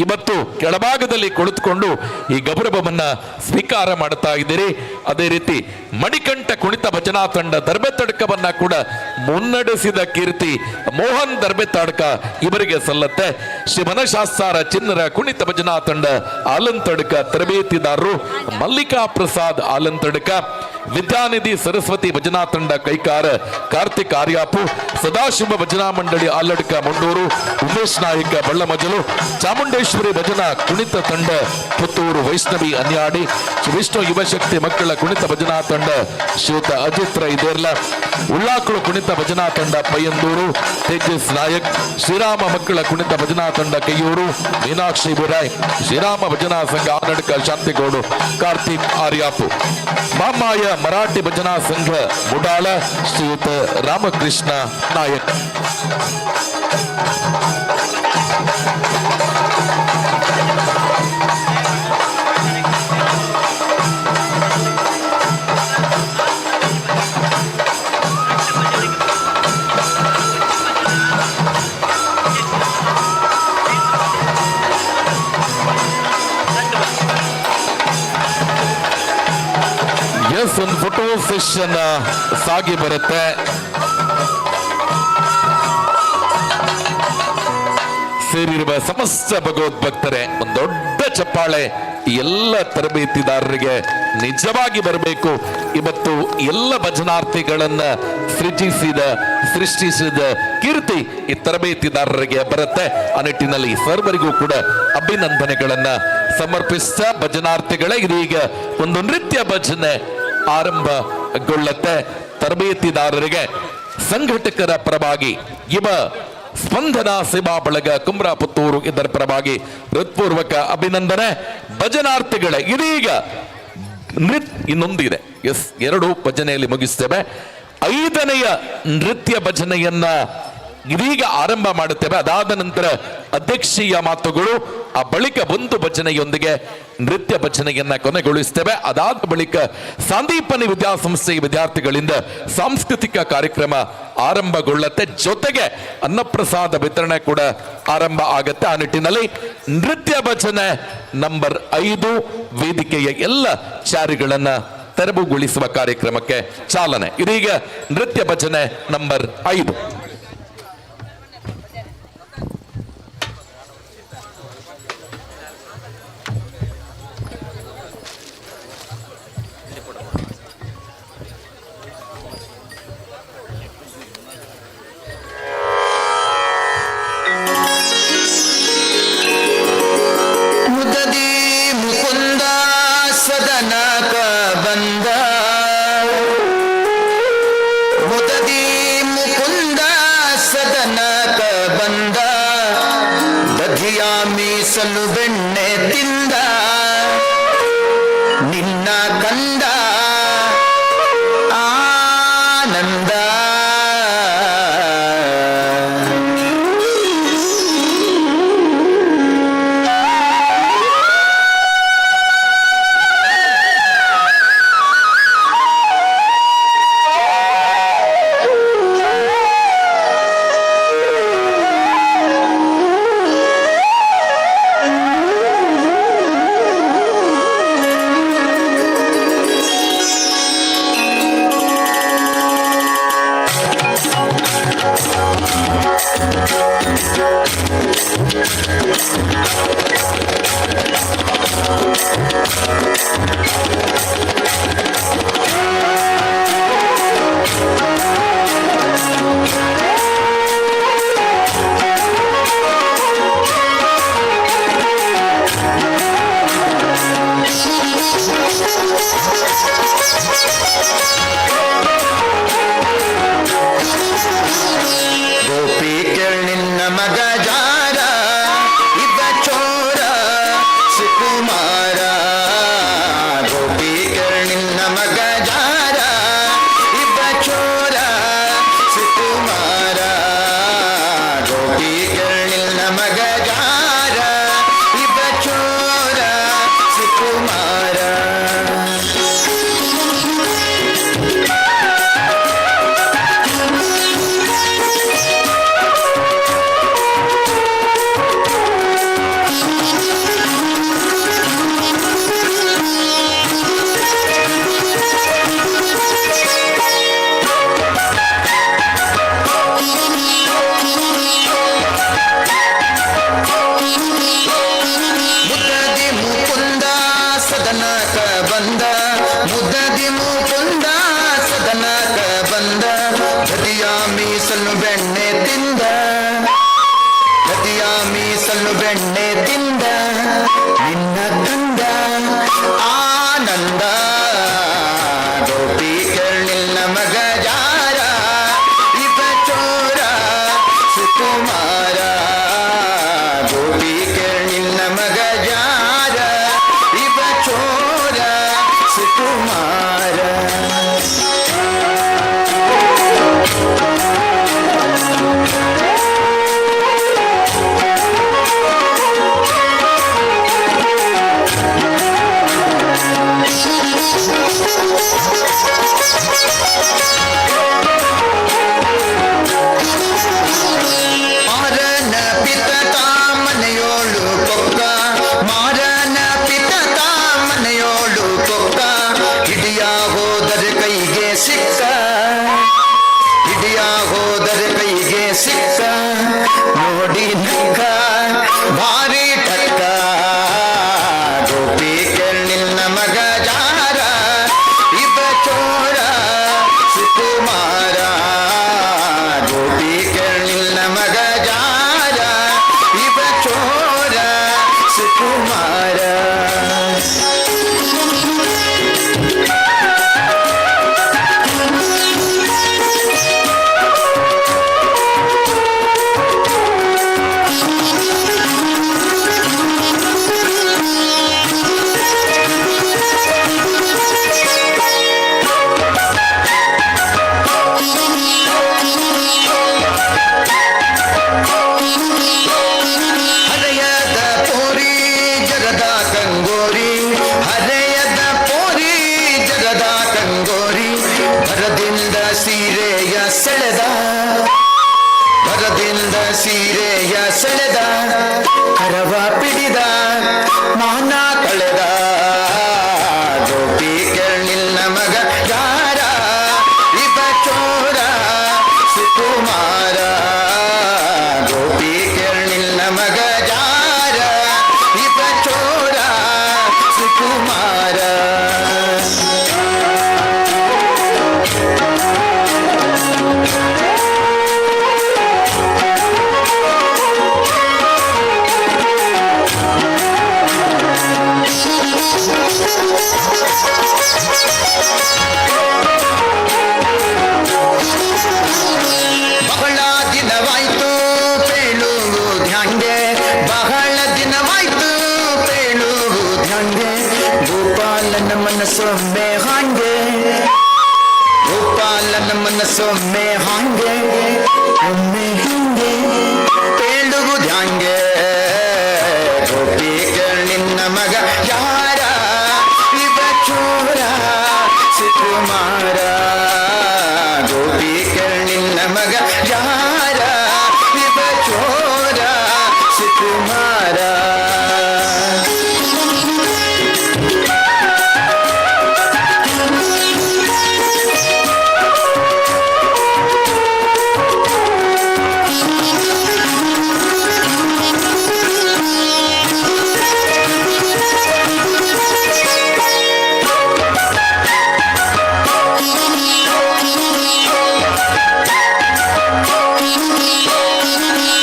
ಇವತ್ತು ಕೆಳಭಾಗದಲ್ಲಿ ಕುಳಿತುಕೊಂಡು ಈ ಗೌರವವನ್ನ ಸ್ವೀಕಾರ ಮಾಡ್ತಾ ಇದ್ದೀರಿ. ಅದೇ ರೀತಿ ಮಣಿಕಂಠ ಕುಣಿತ ಭಜನಾ ತಂಡ ದರ್ಬೆತಡ್ಕವನ್ನ ಕೂಡ ಮುನ್ನಡೆಸಿದ ಕೀರ್ತಿ ಮೋಹನ್ ದರ್ಬೆತಡ್ಕ ಇವರಿಗೆ ಸಲ್ಲತ್ತೆ. ಶ್ರೀ ಮನಶಾಸ್ತಾರ ಚಿನ್ನರ ಕುಣಿತ ಭಜನಾ ತಂಡ ಆಲಂತಡ್ಕ ತರಬೇತಿದಾರರು ಮಲ್ಲಿಕಾ ಪ್ರಸಾದ್ ಆಲಂತಡ್ಕ. ವಿದ್ಯಾನಿಧಿ ಸರಸ್ವತಿ ಭಜನಾ ತಂಡ ಕೈಕಾರ ಕಾರ್ತಿಕ್ ಆರ್ಯಾಪು. ಸದಾಶಿವ ಭಜನಾ ಮಂಡಳಿ ಆಲಡ್ಕ ಮುಂಡೂರು ಉಮೇಶ್ ನಾಯಕ ಬಳ್ಳಮಜಲು. ಚಾಮುಂಡೇಶ್ವರಿ ಭಜನಾ ಕುಣಿತ ತಂಡ ಪುತ್ತೂರು ವೈಷ್ಣವಿ ಅನ್ಯಾಡಿ. ವಿಷ್ಣು ಯುವಶಕ್ತಿ ಮಕ್ಕಳ ಕುಣಿತ ಭಜನಾ ತಂಡ ಶ್ರೀಯುತ ಅಜಿತ್ ರೈ ದೇರ್ಲ. ಉಳ್ಳಾಕಳು ಕುಣಿತ ಭಜನಾ ತಂಡ ಪಯ್ಯಂದೂರು ತೇಜಸ್ ನಾಯಕ್. ಶ್ರೀರಾಮ ಮಕ್ಕಳ ಕುಣಿತ ಭಜನಾ ತಂಡ ಕೈಯೂರು ಮೀನಾಕ್ಷಿ ಬುರಾಯ್. ಶ್ರೀರಾಮ ಭಜನಾ ಸಂಘ ಆನಡ್ಕ ಶಾಂತಿಗೌಡು ಕಾರ್ತಿಕ್ ಆರ್ಯಾಪು. ಮಾಮಾಯ ಮರಾಠಿ ಭಜನಾ ಸಂಘ ಮುಡಾಳ ಶ್ರೀಯುತ ರಾಮಕೃಷ್ಣ ನಾಯಕ್. ಒಂದು ಫೋಟೋ ಸೆಷನ್ ಸಾಗಿ ಬರುತ್ತೆ. ಸೇರಿರುವ ಸಮಸ್ತ ಭಗವದ್ಭಕ್ತರೇ ಒಂದು ದೊಡ್ಡ ಚಪ್ಪಾಳೆ ಎಲ್ಲ ತರಬೇತಿದಾರರಿಗೆ ನಿಜವಾಗಿ ಬರಬೇಕು. ಇವತ್ತು ಎಲ್ಲ ಭಜನಾರ್ಥಿಗಳನ್ನ ಸೃಷ್ಟಿಸಿದ ಕೀರ್ತಿ ಈ ತರಬೇತಿದಾರರಿಗೆ ಬರುತ್ತೆ. ಆ ನಿಟ್ಟಿನಲ್ಲಿ ಸರ್ವರಿಗೂ ಕೂಡ ಅಭಿನಂದನೆಗಳನ್ನ ಸಮರ್ಪಿಸ್ತಾ ಭಜನಾರ್ಥಿಗಳೇ ಇದೀಗ ಒಂದು ನೃತ್ಯ ಭಜನೆ ಆರಂಭಗೊಳ್ಳುತ್ತೆ. ತರಬೇತಿದಾರರಿಗೆ ಸಂಘಟಕರ ಪರವಾಗಿ ಯುವ ಸ್ಪಂದನ ಸೇವಾ ಬಳಗ ಕುಮ್ರಾ ಪುತ್ತೂರು ಇದರ ಪರವಾಗಿ ಹೃತ್ಪೂರ್ವಕ ಅಭಿನಂದನೆ. ಭಜನಾರ್ಥಿಗಳೇ ಇದೀಗ ಇನ್ನೊಂದಿದೆ. ಎರಡು ಭಜನೆಯಲ್ಲಿ ಮುಗಿಸ್ತೇವೆ. 5ನೆಯ ನೃತ್ಯ ಭಜನೆಯನ್ನ ಇದೀಗ ಆರಂಭ ಮಾಡುತ್ತೇವೆ. ಅದಾದ ನಂತರ ಅಧ್ಯಕ್ಷೀಯ ಮಾತುಗಳು, ಆ ಬಳಿಕ ಒಂದು ಭಜನೆಯೊಂದಿಗೆ ನೃತ್ಯ ಭಜನೆಯನ್ನ ಕೊನೆಗೊಳಿಸ್ತೇವೆ. ಅದಾದ ಬಳಿಕ ಸಂದೀಪನಿ ವಿದ್ಯಾಸಂಸ್ಥೆಯ ವಿದ್ಯಾರ್ಥಿಗಳಿಂದ ಸಾಂಸ್ಕೃತಿಕ ಕಾರ್ಯಕ್ರಮ ಆರಂಭಗೊಳ್ಳುತ್ತೆ. ಜೊತೆಗೆ ಅನ್ನಪ್ರಸಾದ ವಿತರಣೆ ಕೂಡ ಆರಂಭ ಆಗತ್ತೆ. ಆ ನಿಟ್ಟಿನಲ್ಲಿ ನೃತ್ಯ ಭಜನೆ ನಂಬರ್ 5 ವೇದಿಕೆಯ ಎಲ್ಲ ಚಾರಿಗಳನ್ನ ತೆರವುಗೊಳಿಸುವ ಕಾರ್ಯಕ್ರಮಕ್ಕೆ ಚಾಲನೆ. ಇದೀಗ ನೃತ್ಯ ಭಜನೆ ನಂಬರ್ 5. ಮೀಸಲು ಬೆಣ್ಣೆ ತಿಂದ ನಿನ್ನ ಕಂದ ಆನಂದ. ಮೀಸಲು ಬೆಣ್ಣೆ ತಿಂದ ನದಿಯ ಮೀಸಲು ಬೆಣ್ಣೆ ತಿಂದ ನಿನ್ನ ಕಂದ ಆನಂದ ಗೋಪಿ ಕೇಳಿಲ್ಲ ಮಗ ಜಾರ ಇವ ಚೋರ ಸುಕುಮಾರ ಗೋಪಿ ಕೇಳಿಲ್ಲ ಮಗ ಜಾರ ಇವ ಚೋರ ಸುಕುಮಾರ ಮಾರನ ಪಿತ ಮನೆಯೋಳು ಕೊಕ್ಕ ಮಾರನ ಪಿತ ಮನೆಯೋಳು ಕೊಕ್ಕ ಹಿಡಿಯ ಹೋದರೆ ಕೈಗೆ ಸಿಕ್ಕ ಹಿಡಿಯ ಹೋದರೆ ಕೈಗೆ ಸಿಕ್ಕ ನೋಡಿ ನಕ್ಕ ಭಾರಿ ಟಕ್ಕ ಗೋಪಿ ಕೇಳಿಲ್ಲ ಮಗ ಜಾರ ಇವ ಚೋರ ಸುಕುಮಾರ ಗೋಪಿ ಕೇಳಿಲ್ಲ ಮಗ ಜಾರ ಇವ ಚೋರ ಸುಕುಮಾರ ಹರೆಯದ ಪೋರಿ ಜಗದ ಕಂಗೋರಿ ಹರೆಯದ ಪೋರಿ ಜಗದ ಕಂಗೋರಿ ಭರದಿಂದ ಸೀರೆಯ ಸೆಳೆದ ಭರದಿಂದ ಸೀರೆಯ ಸೆಳೆದ ಕರವ ಪಿಡಿದ ಮಾನ ಕಳೆದ ಗೋಪಿ ಕೇಳಿಲ್ಲ ಮಗ ಯಾರ ಇವ ಚೋರ ಸುಕುಮಾರ ಗೋಪಿ ಕೇಳಿಲ್ಲ ಮಗ ಜಾರ ಇವ ಚೋರ ಸುಕುಮಾರ ಬಹಳ ದಿನವಾಯ್ತು ಪೇಳುವುದ್ಯಾಂಗೆ ಬಹಳ ದಿನವಾಯ್ತು ಪೇಳುವುದ್ಯಾಂಗೆ ಗೋಪಾಲನ ಮನಸ್ಸೊಮ್ಮೆ ಹಾಂಗೆ ಗೋಪಾಲನ ಮನಸ್ಸೊಮ್ಮೆ ಹಾಂಗೆ ಒಮ್ಮೆ ಹಿಂಗೆ ಪೇಳುವುದ್ಯಾಂಗೆ ಗೋಪಿ ಕೇಳಿಲ್ಲ ಮಗ ಯಾರ ಇವ ಚೋರ ಸುಕುಮಾರ ಗೋಪಿ ಕೇಳಿಲ್ಲ ಮಗ ಯಾರ ಇವ ಚೋರ ಸುಕುಮಾರ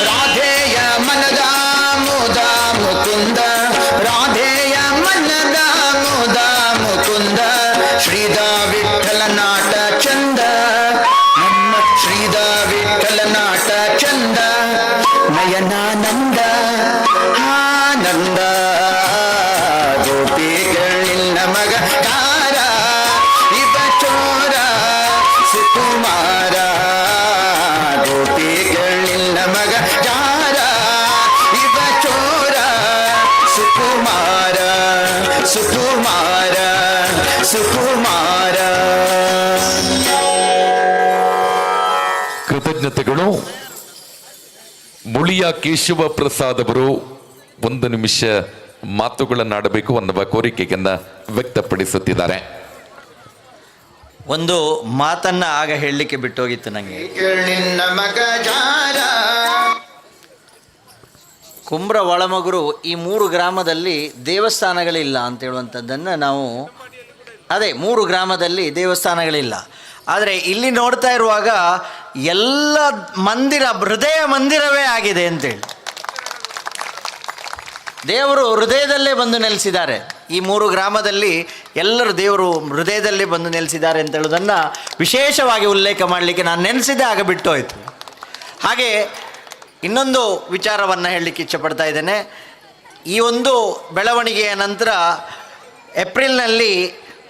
ರಾಧೆಯ ಮನದ ಮುದ ಮುಕುಂದ ರಾಧೆಯ ಮನದ ಮುದ ಮುಕುಂದ ಶ್ರೀದ ವಿಠಲ ನಾಟ ಚಂದ ನಮ್ಮ ಶ್ರೀದ ವಿಠಲ ನಾಟ ಚಂದ ನಯನಾನಂದ ಆನಂದ ಗೋಪಿ ಕೇಳಿಲ್ಲ ಮಗ ಯಾರ ಇವ ಚೋರ ಸುಕುಮಾರ ಗೋಪಿ ಕೇಳಿಲ್ಲ ಮಗ ಯಾರ ಇವ ಚೋರ ಸುಕುಮಾರ ಸುಕುಮಾರ ಸುಕುಮಾರ. ಕೃತಜ್ಞತೆಗಳು. ಮುಳಿಯ ಕೇಶವ ಪ್ರಸಾದ್ ಅವರು 1 ನಿಮಿಷ ಮಾತುಗಳನ್ನಾಡಬೇಕು ಅನ್ನುವ ಕೋರಿಕೆಯನ್ನು ವ್ಯಕ್ತಪಡಿಸುತ್ತಿದ್ದಾರೆ. ಒಂದು ಮಾತನ್ನ ಆಗ ಹೇಳಲಿಕ್ಕೆ ಬಿಟ್ಟೋಗಿತ್ತು ನನಗೆ. ಕೇಳಿಲ್ಲ ಮಗ ಜಾರ ಕುಂಬ್ರ ಒಳಮಗುರು ಈ 3 ಗ್ರಾಮದಲ್ಲಿ ದೇವಸ್ಥಾನಗಳಿಲ್ಲ ಅಂತ ಹೇಳುವಂಥದ್ದನ್ನು ನಾವು, ಅದೇ 3 ಗ್ರಾಮದಲ್ಲಿ ದೇವಸ್ಥಾನಗಳಿಲ್ಲ. ಆದರೆ ಇಲ್ಲಿ ನೋಡ್ತಾ ಇರುವಾಗ ಎಲ್ಲ ಮಂದಿರ ಹೃದಯ ಮಂದಿರವೇ ಆಗಿದೆ ಅಂತೇಳಿ. ದೇವರು ಹೃದಯದಲ್ಲೇ ಬಂದು ನೆಲೆಸಿದ್ದಾರೆ. ಈ 3 ಗ್ರಾಮದಲ್ಲಿ ಎಲ್ಲರೂ ದೇವರು ಹೃದಯದಲ್ಲೇ ಬಂದು ನೆಲೆಸಿದ್ದಾರೆ ಅಂತ ಹೇಳೋದನ್ನು ವಿಶೇಷವಾಗಿ ಉಲ್ಲೇಖ ಮಾಡಲಿಕ್ಕೆ ನಾನು ನೆನೆಸಿದ್ದೆ, ಆಗ ಬಿಟ್ಟು ಹೋಯಿತು. ಹಾಗೆ ಇನ್ನೊಂದು ವಿಚಾರವನ್ನು ಹೇಳಲಿಕ್ಕೆ ಇಚ್ಛಪಡ್ತಾ ಇದ್ದೇನೆ. ಈ ಒಂದು ಬೆಳವಣಿಗೆಯ ನಂತರ ಏಪ್ರಿಲ್ನಲ್ಲಿ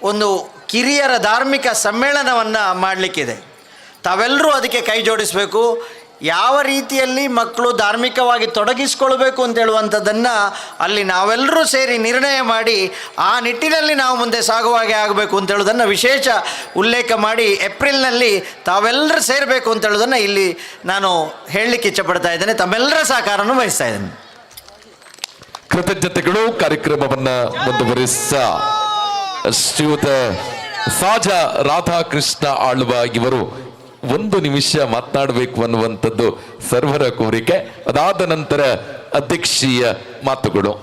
ಒಂದು ಕಿರಿಯರ ಧಾರ್ಮಿಕ ಸಮ್ಮೇಳನವನ್ನು ಮಾಡಲಿಕ್ಕಿದೆ. ತಾವೆಲ್ಲರೂ ಅದಕ್ಕೆ ಕೈ ಜೋಡಿಸಬೇಕು. ಯಾವ ರೀತಿಯಲ್ಲಿ ಮಕ್ಕಳು ಧಾರ್ಮಿಕವಾಗಿ ತೊಡಗಿಸ್ಕೊಳ್ಬೇಕು ಅಂತ ಹೇಳುವಂಥದ್ದನ್ನು ಅಲ್ಲಿ ನಾವೆಲ್ಲರೂ ಸೇರಿ ನಿರ್ಣಯ ಮಾಡಿ ಆ ನಿಟ್ಟಿನಲ್ಲಿ ನಾವು ಮುಂದೆ ಸಾಗುವಾಗೆ ಆಗಬೇಕು ಅಂತ ಹೇಳೋದನ್ನು ವಿಶೇಷ ಉಲ್ಲೇಖ ಮಾಡಿ ಏಪ್ರಿಲ್ನಲ್ಲಿ ತಾವೆಲ್ಲರೂ ಸೇರಬೇಕು ಅಂತ ಹೇಳೋದನ್ನು ಇಲ್ಲಿ ನಾನು ಹೇಳಲಿಕ್ಕೆ ಇಚ್ಛಪಡ್ತಾ ಇದ್ದೇನೆ. ತಮ್ಮೆಲ್ಲರ ಸಹಕಾರವನ್ನು ವಹಿಸ್ತಾ ಇದ್ದೇನೆ. ಕೃತಜ್ಞತೆಗಳು. ಕಾರ್ಯಕ್ರಮವನ್ನು ಮುಂದುವರಿಸ ಶ್ರೀಯುತ ಸಾಜ ರಾಧಾಕೃಷ್ಣ ಆಳ್ವ ಇವರು 1 ನಿಮಿಷ ಮಾತನಾಡಬೇಕು ಅನ್ನುವಂಥದ್ದು ಸರ್ವರ ಕೋರಿಕೆ. ಅದಾದ ನಂತರ ಅಧ್ಯಕ್ಷೀಯ ಮಾತುಗಳು.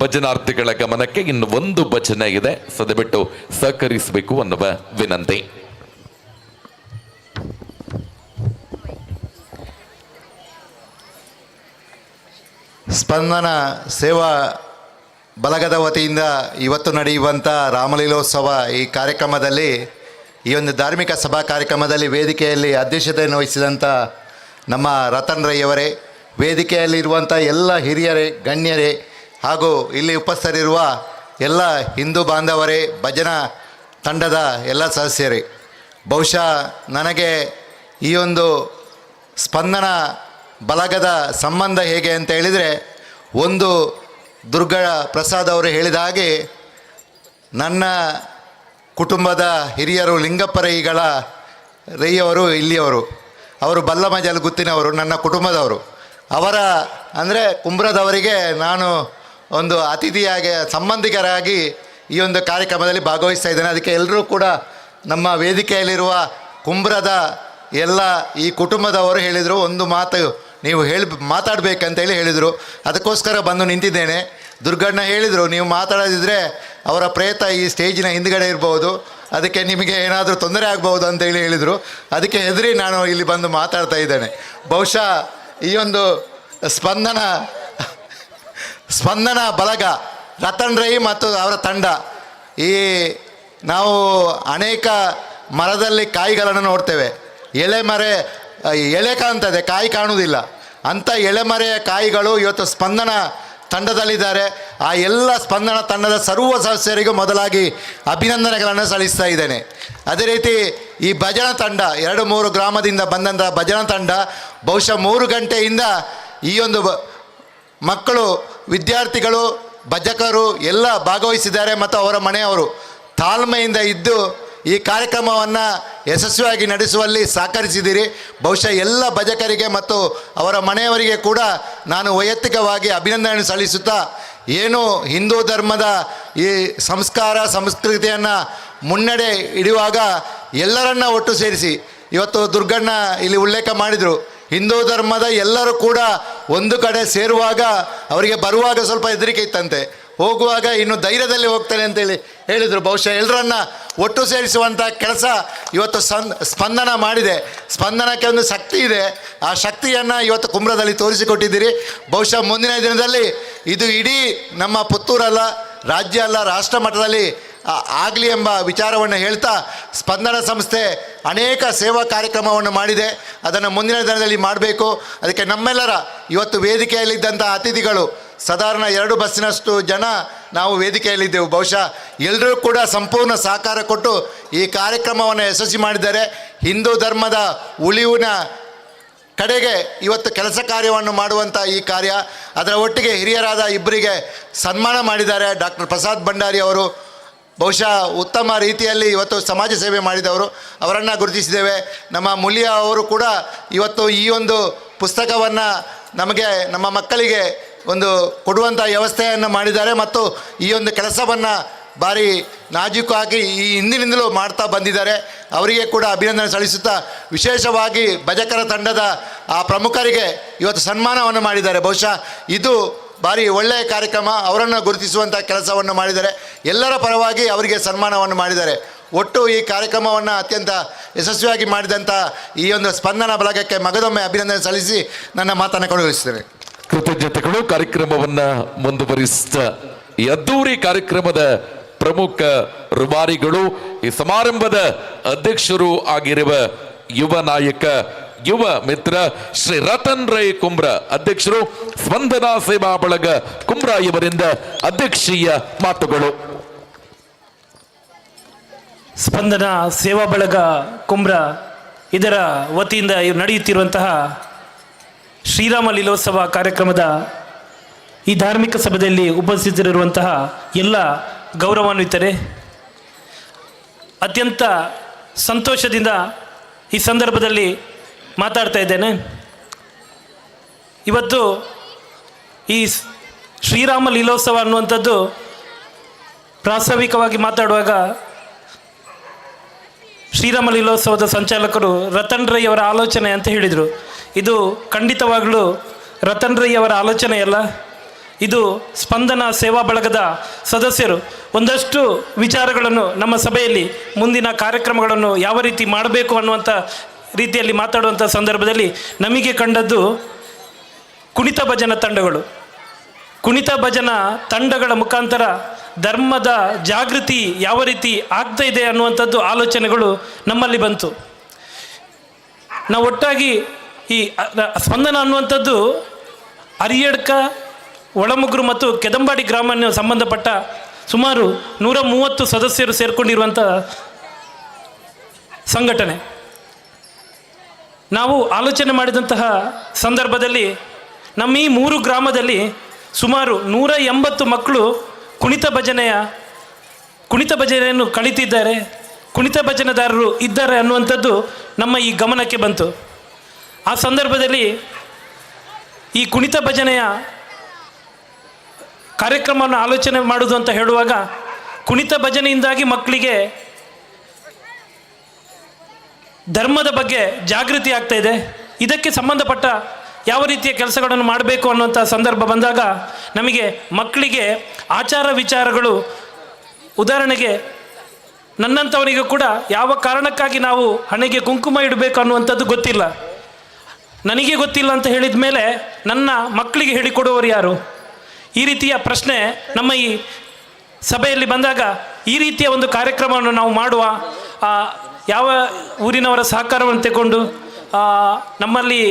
ಭಜನಾರ್ಥಿಗಳ ಗಮನಕ್ಕೆ ಇನ್ನು 1 ಭಜನೆ ಇದೆ, ಸದಬಿಟ್ಟು ಸಹಕರಿಸಬೇಕು ಅನ್ನುವ ವಿನಂತಿ. ಸ್ಪಂದನ ಸೇವಾ ಬಲಗದ ವತಿಯಿಂದ ಇವತ್ತು ನಡೆಯುವಂಥ ರಾಮಲೀಲೋತ್ಸವ ಈ ಕಾರ್ಯಕ್ರಮದಲ್ಲಿ, ಈ ಒಂದು ಧಾರ್ಮಿಕ ಸಭಾ ಕಾರ್ಯಕ್ರಮದಲ್ಲಿ ವೇದಿಕೆಯಲ್ಲಿ ಅಧ್ಯಕ್ಷತೆಯನ್ನು ವಹಿಸಿದಂಥ ನಮ್ಮ ರತನ್ ರೈ ಅವರೇ, ವೇದಿಕೆಯಲ್ಲಿರುವಂಥ ಎಲ್ಲ ಹಿರಿಯರೇ, ಗಣ್ಯರೇ ಹಾಗೂ ಇಲ್ಲಿ ಉಪಸ್ಥಿತರಿರುವ ಎಲ್ಲ ಹಿಂದೂ ಬಾಂಧವರೇ, ಭಜನಾ ತಂಡದ ಎಲ್ಲ ಸದಸ್ಯರೇ, ಬಹುಶಃ ನನಗೆ ಈ ಒಂದು ಸ್ಪಂದನ ಬಲಗದ ಸಂಬಂಧ ಹೇಗೆ ಅಂತ ಹೇಳಿದರೆ, ಒಂದು ದುರ್ಗಾ ಪ್ರಸಾದ್ ಅವರು ಹೇಳಿದ ಹಾಗೆ ನನ್ನ ಕುಟುಂಬದ ಹಿರಿಯರು ಲಿಂಗಪ್ಪ ರೈಯವರು ಇಲ್ಲಿಯವರು, ಅವರು ಬಲ್ಲಮಜಲ್ ಗುತ್ತಿನವರು, ನನ್ನ ಕುಟುಂಬದವರು. ಅವರ ಅಂದರೆ ಕುಂಬ್ರದವರಿಗೆ ನಾನು ಒಂದು ಅತಿಥಿಯಾಗಿ ಸಂಬಂಧಿಕರಾಗಿ ಈ ಒಂದು ಕಾರ್ಯಕ್ರಮದಲ್ಲಿ ಭಾಗವಹಿಸ್ತಾ ಇದ್ದೇನೆ. ಅದಕ್ಕೆ ಎಲ್ಲರೂ ಕೂಡ ನಮ್ಮ ವೇದಿಕೆಯಲ್ಲಿರುವ ಕುಂಬ್ರದ ಎಲ್ಲ ಈ ಕುಟುಂಬದವರು ಹೇಳಿದರು, ಒಂದು ಮಾತು ನೀವು ಮಾತಾಡಬೇಕಂತೇಳಿ ಹೇಳಿದರು. ಅದಕ್ಕೋಸ್ಕರ ಬಂದು ನಿಂತಿದ್ದೇನೆ. ದುರ್ಗಣ್ಣ ಹೇಳಿದರು, ನೀವು ಮಾತಾಡೋದಿದ್ರೆ ಅವರ ಪ್ರೇತ ಈ ಸ್ಟೇಜಿನ ಹಿಂದ್ಗಡೆ ಇರ್ಬೋದು, ಅದಕ್ಕೆ ನಿಮಗೆ ಏನಾದರೂ ತೊಂದರೆ ಆಗ್ಬೋದು ಅಂತೇಳಿ ಹೇಳಿದರು. ಅದಕ್ಕೆ ಹೆದರಿ ನಾನು ಇಲ್ಲಿ ಬಂದು ಮಾತಾಡ್ತಾ ಇದ್ದೇನೆ. ಬಹುಶಃ ಈ ಒಂದು ಸ್ಪಂದನ ಬಲಗ ರತನ್ ರೈ ಮತ್ತು ಅವರ ತಂಡ, ಈ ನಾವು ಅನೇಕ ಮರದಲ್ಲಿ ಕಾಯಿಗಳನ್ನು ನೋಡ್ತೇವೆ. ಎಲೆ ಕಾಣ್ತದೆ, ಕಾಯಿ ಕಾಣುವುದಿಲ್ಲ. ಅಂಥ ಎಳೆಮರೆಯ ಕಾಯಿಗಳು ಇವತ್ತು ಸ್ಪಂದನ ತಂಡದಲ್ಲಿದ್ದಾರೆ. ಆ ಎಲ್ಲ ಸ್ಪಂದನ ತಂಡದ ಸರ್ವ ಸದಸ್ಯರಿಗೂ ಮೊದಲಾಗಿ ಅಭಿನಂದನೆಗಳನ್ನು ಸಲ್ಲಿಸ್ತಾ ಇದ್ದೇನೆ. ಅದೇ ರೀತಿ ಈ ಭಜನಾ ತಂಡ 2-3 ಗ್ರಾಮದಿಂದ ಬಂದಂಥ ಭಜನಾ ತಂಡ ಬಹುಶಃ 3 ಗಂಟೆಯಿಂದ ಈ ಒಂದು ಮಕ್ಕಳು, ವಿದ್ಯಾರ್ಥಿಗಳು, ಭಜಕರು ಎಲ್ಲ ಭಾಗವಹಿಸಿದ್ದಾರೆ ಮತ್ತು ಅವರ ಮನೆಯವರು ತಾಳ್ಮೆಯಿಂದ ಇದ್ದು ಈ ಕಾರ್ಯಕ್ರಮವನ್ನು ಯಶಸ್ವಿಯಾಗಿ ನಡೆಸುವಲ್ಲಿ ಸಹಕರಿಸಿದ್ದೀರಿ. ಬಹುಶಃ ಎಲ್ಲ ಭಜಕರಿಗೆ ಮತ್ತು ಅವರ ಮನೆಯವರಿಗೆ ಕೂಡ ನಾನು ವೈಯಕ್ತಿಕವಾಗಿ ಅಭಿನಂದನೆ ಸಲ್ಲಿಸುತ್ತಾ, ಏನು ಹಿಂದೂ ಧರ್ಮದ ಈ ಸಂಸ್ಕಾರ ಸಂಸ್ಕೃತಿಯನ್ನು ಮುನ್ನಡೆ ಇಡುವಾಗ ಎಲ್ಲರನ್ನ ಒಟ್ಟು ಸೇರಿಸಿ, ಇವತ್ತು ದುರ್ಗಣ್ಣ ಇಲ್ಲಿ ಉಲ್ಲೇಖ ಮಾಡಿದರು, ಹಿಂದೂ ಧರ್ಮದ ಎಲ್ಲರೂ ಕೂಡ ಒಂದು ಕಡೆ ಸೇರುವಾಗ ಅವರಿಗೆ ಬರುವಾಗ ಸ್ವಲ್ಪ ಹೆದರಿಕೆ ಇತ್ತಂತೆ, ಹೋಗುವಾಗ ಇನ್ನು ಧೈರ್ಯದಲ್ಲಿ ಹೋಗ್ತಾನೆ ಅಂತೇಳಿ ಹೇಳಿದರು. ಬಹುಶಃ ಎಲ್ಲರನ್ನ ಒಟ್ಟು ಸೇರಿಸುವಂಥ ಕೆಲಸ ಇವತ್ತು ಸ್ಪಂದನ ಮಾಡಿದೆ. ಸ್ಪಂದನಕ್ಕೆ ಒಂದು ಶಕ್ತಿ ಇದೆ. ಆ ಶಕ್ತಿಯನ್ನು ಇವತ್ತು ಕುಂಬ್ರದಲ್ಲಿ ತೋರಿಸಿಕೊಟ್ಟಿದ್ದೀರಿ. ಬಹುಶಃ ಮುಂದಿನ ದಿನದಲ್ಲಿ ಇದು ಇಡೀ ನಮ್ಮ ಪುತ್ತೂರಲ್ಲ, ರಾಜ್ಯ ಅಲ್ಲ, ರಾಷ್ಟ್ರ ಮಟ್ಟದಲ್ಲಿ ಆಗಲಿ ಎಂಬ ವಿಚಾರವನ್ನು ಹೇಳ್ತಾ, ಸ್ಪಂದನ ಸಂಸ್ಥೆ ಅನೇಕ ಸೇವಾ ಕಾರ್ಯಕ್ರಮವನ್ನು ಮಾಡಿದೆ. ಅದನ್ನು ಮುಂದಿನ ದಿನದಲ್ಲಿ ಮಾಡಬೇಕು. ಅದಕ್ಕೆ ನಮ್ಮೆಲ್ಲರ ಇವತ್ತು ವೇದಿಕೆಯಲ್ಲಿದ್ದಂಥ ಅತಿಥಿಗಳು ಸಾಧಾರಣ 2 ಬಸ್ಸಿನಷ್ಟು ಜನ ನಾವು ವೇದಿಕೆಯಲ್ಲಿದ್ದೆವು. ಬಹುಶಃ ಎಲ್ಲರೂ ಕೂಡ ಸಂಪೂರ್ಣ ಸಹಕಾರ ಕೊಟ್ಟು ಈ ಕಾರ್ಯಕ್ರಮವನ್ನು ಯಶಸ್ವಿ ಮಾಡಿದ್ದಾರೆ. ಹಿಂದೂ ಧರ್ಮದ ಉಳಿವಿನ ಕಡೆಗೆ ಇವತ್ತು ಕೆಲಸ ಕಾರ್ಯವನ್ನು ಮಾಡುವಂಥ ಈ ಕಾರ್ಯ, ಅದರ ಒಟ್ಟಿಗೆ ಹಿರಿಯರಾದ ಇಬ್ಬರಿಗೆ ಸನ್ಮಾನ ಮಾಡಿದ್ದಾರೆ. ಡಾಕ್ಟರ್ ಪ್ರಸಾದ್ ಭಂಡಾರಿ ಅವರು ಬಹುಶಃ ಉತ್ತಮ ರೀತಿಯಲ್ಲಿ ಇವತ್ತು ಸಮಾಜ ಸೇವೆ ಮಾಡಿದವರು, ಅವರನ್ನು ಗುರುತಿಸಿದ್ದೇವೆ. ನಮ್ಮ ಮುಲಿಯ ಅವರು ಕೂಡ ಇವತ್ತು ಈ ಒಂದು ಪುಸ್ತಕವನ್ನು ನಮಗೆ, ನಮ್ಮ ಮಕ್ಕಳಿಗೆ ಒಂದು ಕೊಡುವಂಥ ವ್ಯವಸ್ಥೆಯನ್ನು ಮಾಡಿದ್ದಾರೆ ಮತ್ತು ಈ ಒಂದು ಕೆಲಸವನ್ನು ಭಾರಿ ನಾಜೂಕಾಗಿ ಈ ಹಿಂದಿನಿಂದಲೂ ಮಾಡ್ತಾ ಬಂದಿದ್ದಾರೆ. ಅವರಿಗೆ ಕೂಡ ಅಭಿನಂದನೆ ಸಲ್ಲಿಸುತ್ತಾ, ವಿಶೇಷವಾಗಿ ಭಜಕರ ತಂಡದ ಆ ಪ್ರಮುಖರಿಗೆ ಇವತ್ತು ಸನ್ಮಾನವನ್ನು ಮಾಡಿದ್ದಾರೆ. ಬಹುಶಃ ಇದು ಭಾರಿ ಒಳ್ಳೆಯ ಕಾರ್ಯಕ್ರಮ. ಅವರನ್ನು ಗುರುತಿಸುವಂಥ ಕೆಲಸವನ್ನು ಮಾಡಿದ್ದಾರೆ. ಎಲ್ಲರ ಪರವಾಗಿ ಅವರಿಗೆ ಸನ್ಮಾನವನ್ನು ಮಾಡಿದ್ದಾರೆ. ಒಟ್ಟು ಈ ಕಾರ್ಯಕ್ರಮವನ್ನು ಅತ್ಯಂತ ಯಶಸ್ವಿಯಾಗಿ ಮಾಡಿದಂಥ ಈ ಒಂದು ಸ್ಪಂದನ ಬಳಗಕ್ಕೆ ಮಗದೊಮ್ಮೆ ಅಭಿನಂದನೆ ಸಲ್ಲಿಸಿ ನನ್ನ ಮಾತನ್ನು ಕೊನೆಗೊಳಿಸ್ತೇನೆ. ಕೃತಜ್ಞತೆಗಳು. ಕಾರ್ಯಕ್ರಮವನ್ನ ಮುಂದುವರಿಸಿದ ಈ ಅದ್ದೂರಿ ಕಾರ್ಯಕ್ರಮದ ಪ್ರಮುಖ ರೂವಾರಿಗಳು, ಈ ಸಮಾರಂಭದ ಅಧ್ಯಕ್ಷರು ಆಗಿರುವ ಯುವ ನಾಯಕ, ಯುವ ಮಿತ್ರ ಶ್ರೀ ರತನ್ ರೈ ಕುಂಬ್ರ ಅಧ್ಯಕ್ಷರು, ಸ್ಪಂದನಾ ಸೇವಾ ಬಳಗ ಕುಂಬ್ರ ಇವರಿಂದ ಅಧ್ಯಕ್ಷೀಯ ಮಾತುಗಳು. ಸ್ಪಂದನ ಸೇವಾ ಬಳಗ ಕುಂಬ್ರ ಇದರ ವತಿಯಿಂದ ನಡೆಯುತ್ತಿರುವಂತಹ ಶ್ರೀರಾಮ ಲೀಲೋತ್ಸವ ಕಾರ್ಯಕ್ರಮದ ಈ ಧಾರ್ಮಿಕ ಸಭೆಯಲ್ಲಿ ಉಪಸ್ಥಿತರಿರುವಂತಹ ಎಲ್ಲ ಗೌರವಾನ್ವಿತರೆ, ಅತ್ಯಂತ ಸಂತೋಷದಿಂದ ಈ ಸಂದರ್ಭದಲ್ಲಿ ಮಾತಾಡ್ತಾ ಇದ್ದೇನೆ. ಇವತ್ತು ಈ ಶ್ರೀರಾಮ ಲೀಲೋತ್ಸವ ಅನ್ನುವಂಥದ್ದು ಪ್ರಾಸ್ತಾವಿಕವಾಗಿ ಮಾತಾಡುವಾಗ ಶ್ರೀರಾಮ ಲೀಲೋತ್ಸವದ ಸಂಚಾಲಕರು ರತನ್ ರೈ ಅವರ ಆಲೋಚನೆ ಅಂತ ಹೇಳಿದರು. ಇದು ಖಂಡಿತವಾಗಲೂ ರತನ್ ರೈ ಅವರ ಆಲೋಚನೆಯಲ್ಲ, ಇದು ಸ್ಪಂದನ ಸೇವಾ ಬಳಗದ ಸದಸ್ಯರು ಒಂದಷ್ಟು ವಿಚಾರಗಳನ್ನು ನಮ್ಮ ಸಭೆಯಲ್ಲಿ ಮುಂದಿನ ಕಾರ್ಯಕ್ರಮಗಳನ್ನು ಯಾವ ರೀತಿ ಮಾಡಬೇಕು ಅನ್ನುವಂಥ ರೀತಿಯಲ್ಲಿ ಮಾತಾಡುವಂಥ ಸಂದರ್ಭದಲ್ಲಿ ನಮಗೆ ಕಂಡದ್ದು ಕುಣಿತ ಭಜನ ತಂಡಗಳು. ಕುಣಿತ ಭಜನ ತಂಡಗಳ ಮುಖಾಂತರ ಧರ್ಮದ ಜಾಗೃತಿ ಯಾವ ರೀತಿ ಆಗ್ತಾ ಇದೆ ಅನ್ನುವಂಥದ್ದು ಆಲೋಚನೆಗಳು ನಮ್ಮಲ್ಲಿ ಬಂತು. ನಾವು ಒಟ್ಟಾಗಿ ಈ ಸ್ಪಂದನ ಅನ್ನುವಂಥದ್ದು ಅರಿಯಡ್ಕ, ಒಳಮುಗ್ರು ಮತ್ತು ಕೆದಂಬಾಡಿ ಗ್ರಾಮಕ್ಕೆ ಸಂಬಂಧಪಟ್ಟ ಸುಮಾರು 130 ಸದಸ್ಯರು ಸೇರಿಕೊಂಡಿರುವಂಥ ಸಂಘಟನೆ. ನಾವು ಆಲೋಚನೆ ಮಾಡಿದಂತಹ ಸಂದರ್ಭದಲ್ಲಿ ನಮ್ಮ ಈ 3 ಗ್ರಾಮದಲ್ಲಿ ಸುಮಾರು 180 ಮಕ್ಕಳು ಕುಣಿತ ಭಜನೆಯನ್ನು ಕಲಿತಿದ್ದಾರೆ, ಕುಣಿತ ಭಜನೆದಾರರು ಇದ್ದಾರೆ ಅನ್ನುವಂಥದ್ದು ನಮ್ಮ ಈ ಗಮನಕ್ಕೆ ಬಂತು. ಆ ಸಂದರ್ಭದಲ್ಲಿ ಈ ಕುಣಿತ ಭಜನೆಯ ಕಾರ್ಯಕ್ರಮವನ್ನು ಆಲೋಚನೆ ಮಾಡುವುದು ಅಂತ ಹೇಳುವಾಗ, ಕುಣಿತ ಭಜನೆಯಿಂದಾಗಿ ಮಕ್ಕಳಿಗೆ ಧರ್ಮದ ಬಗ್ಗೆ ಜಾಗೃತಿ ಆಗ್ತಾ ಇದೆ, ಇದಕ್ಕೆ ಸಂಬಂಧಪಟ್ಟ ಯಾವ ರೀತಿಯ ಕೆಲಸಗಳನ್ನು ಮಾಡಬೇಕು ಅನ್ನುವಂಥ ಸಂದರ್ಭ ಬಂದಾಗ ನಮಗೆ ಮಕ್ಕಳಿಗೆ ಆಚಾರ ವಿಚಾರಗಳು, ಉದಾಹರಣೆಗೆ ನನ್ನಂಥವನಿಗೂ ಕೂಡ ಯಾವ ಕಾರಣಕ್ಕಾಗಿ ನಾವು ಹಣೆಗೆ ಕುಂಕುಮ ಇಡಬೇಕು ಅನ್ನುವಂಥದ್ದು ಗೊತ್ತಿಲ್ಲ. ನನಗೆ ಗೊತ್ತಿಲ್ಲ ಅಂತ ಹೇಳಿದ ಮೇಲೆ ನನ್ನ ಮಕ್ಕಳಿಗೆ ಹೇಳಿಕೊಡುವವರು ಯಾರು? ಈ ರೀತಿಯ ಪ್ರಶ್ನೆ ನಮ್ಮ ಈ ಸಭೆಯಲ್ಲಿ ಬಂದಾಗ ಈ ರೀತಿಯ ಒಂದು ಕಾರ್ಯಕ್ರಮವನ್ನು ನಾವು ಮಾಡುವ, ಯಾವ ಊರಿನವರ ಸಹಕಾರವನ್ನು ತಗೊಂಡು, ನಮ್ಮಲ್ಲಿ